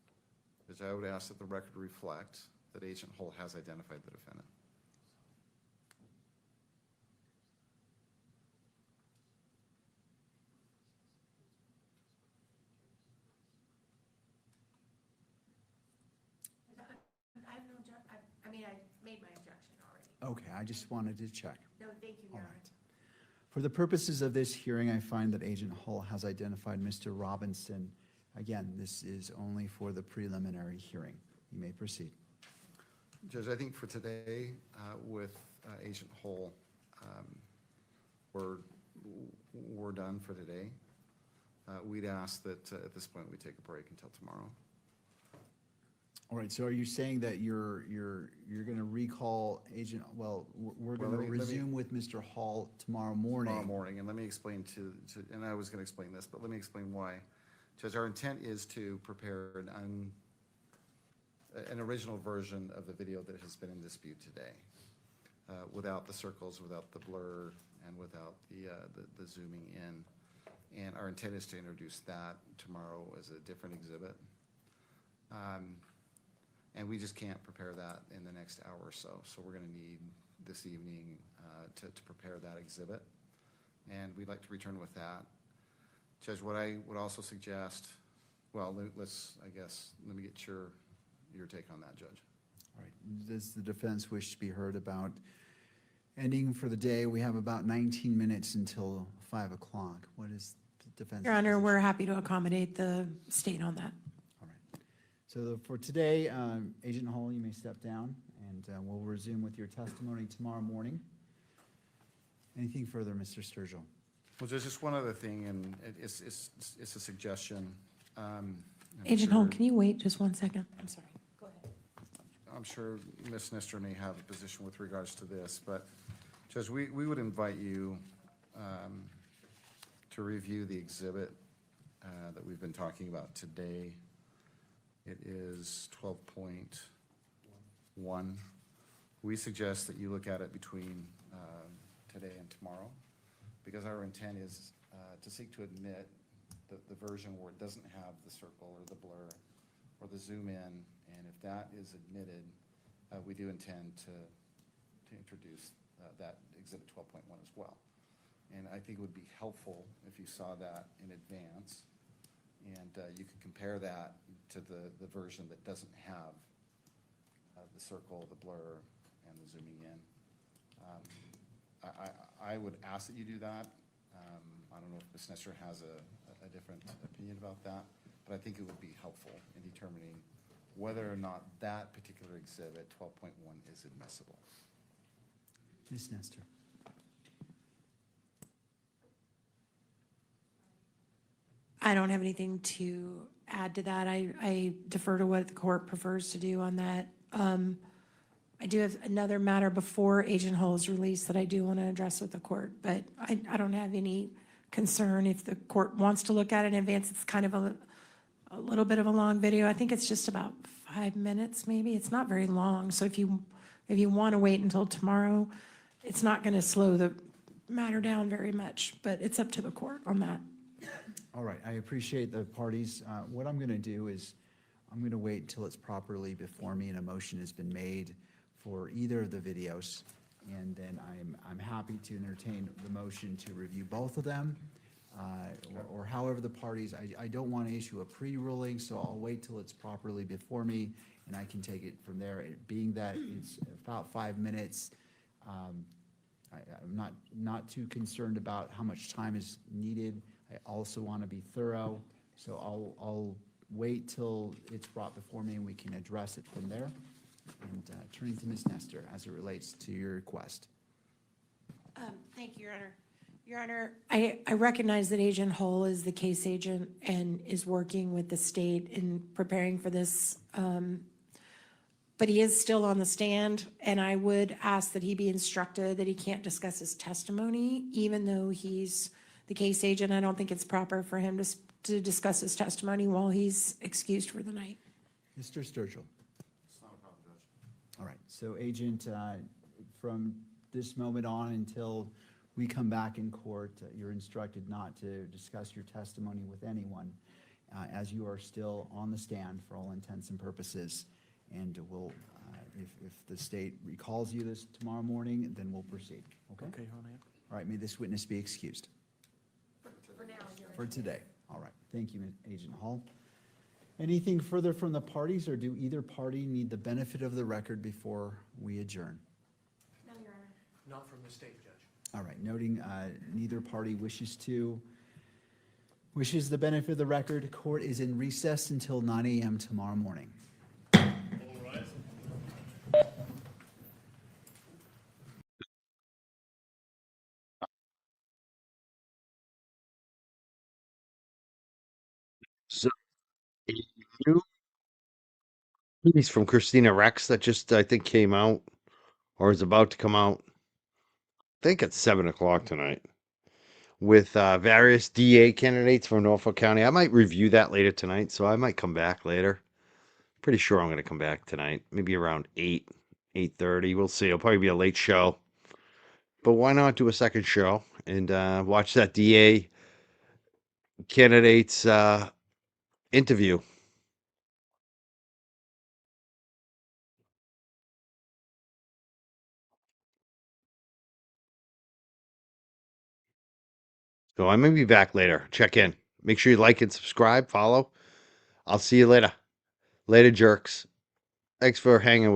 Judge, I would ask that the record reflect that Agent Holt has identified the defendant. I have no I mean, I made my objection already. Okay, I just wanted to check. No, thank you, All Your right. Honor. For the purposes of this hearing, I find that Agent Hull has identified Mr. Robinson. Again, this is only for the preliminary hearing. You may proceed. Judge, I think for today, with Agent Hull, we're done for today. We'd ask that at this point we take a break until tomorrow. All right, so are you saying that you're going to recall Agent, well, we're going to let me- resume with Mr. Hall tomorrow morning? Tomorrow morning, and let me explain and I was going to explain this, but let me explain why. Judge, our intent is to prepare an original version of the video that has been in dispute today, without the circles, without the blur, and without the zooming in. And our intent is to introduce that tomorrow as a different exhibit. And we just can't prepare that in the next hour or so. So we're going to need this evening to prepare that exhibit. And we'd like to return with that. Judge, what I would also suggest, well, let me get your take on that, Judge. All right. Does the defense wish to be heard about ending for the day? We have about 19 minutes until 5 o'clock. What is the defense? Your Honor, we're happy to accommodate the state on that. All right. So for today, Agent Hall, you may step down, and we'll resume with your testimony tomorrow morning. Anything further, Mr. Sturgill? Well, there's just one other thing, and it's a suggestion. I'm Agent Hall, sure- can you wait just 1 second? I'm sorry. Go ahead. I'm sure Ms. Nestor may have a position with regards to this, but Judge, we would invite you to review the exhibit that we've been talking about today. It is 12.1. We suggest that you look at it between today and tomorrow, because our intent is to seek to admit the version where it doesn't have the circle or the blur or the zoom in, and if that is admitted, we do intend to introduce that exhibit 12.1 as well. And I think it would be helpful if you saw that in advance, and you could compare that to the version that doesn't have the circle, the blur, and the zooming in. I would ask that you do that. I don't know if Ms. Nestor has a different opinion about that, but I think it would be helpful in determining whether or not that particular exhibit, 12.1, is admissible. Ms. Nestor? I don't have anything to add to that. I defer to what the court prefers to do on that. I do have another matter before Agent Hall's release that I do want to address with the court, but I don't have any concern if the court wants to look at it in advance. It's kind of a little bit of a long video. I think it's just about 5 minutes, maybe. It's not very long. So if you want to wait until tomorrow, it's not going to slow the matter down very much, but it's up to the court on that. All right, I appreciate the parties. What I'm going to do is I'm going to wait until it's properly before me and a motion has been made for either of the videos, and then I'm happy to entertain the motion to review both of them, or however the parties. I don't want to issue a pre-ruling, so I'll wait till it's properly before me, and I can take it from there. Being that it's about 5 minutes, I'm not too concerned about how much time is needed. I also want to be thorough, so I'll wait till it's brought before me and we can address it from there. And turning to Ms. Nestor as it relates to your request. Thank you, Your Honor. Your Honor, I recognize that Agent Hull is the case agent and is working with the state in preparing for this, but he is still on the stand, and I would ask that he be instructed that he can't discuss his testimony, even though he's the case agent. I don't think it's proper for him to discuss his testimony while he's excused for the night. Mr. Sturgill. All right, so Agent, from this moment on until we come back in court, you're instructed not to discuss your testimony with anyone, as you are still on the stand for all intents and purposes. And we'll, if the state recalls you this tomorrow morning, then we'll proceed, okay? Okay, Your Honor. All right, may this witness be excused. For now, Your Honor. For today. All right, thank you, Agent Hall. Anything further from the parties, or do either party need the benefit of the record before we adjourn? No, Your Honor. Not from the state, Judge. All right, noting neither party wishes the benefit of the record. Court is in recess until 9 a.m. tomorrow morning. So, a new piece from Christina Rex that just, I think, came out or is about to come out. I think it's 7 o'clock tonight with various DA candidates from Norfolk County. I might review that later tonight, so I might come back later. Pretty sure I'm going to come back tonight, maybe around 8, 8:30. We'll see. It'll probably be a late show. But why not do a second show and watch that DA candidate's interview? So I may be back later. Check in. Make sure you like and subscribe, follow. I'll see you later. Later, jerks. Thanks for hanging with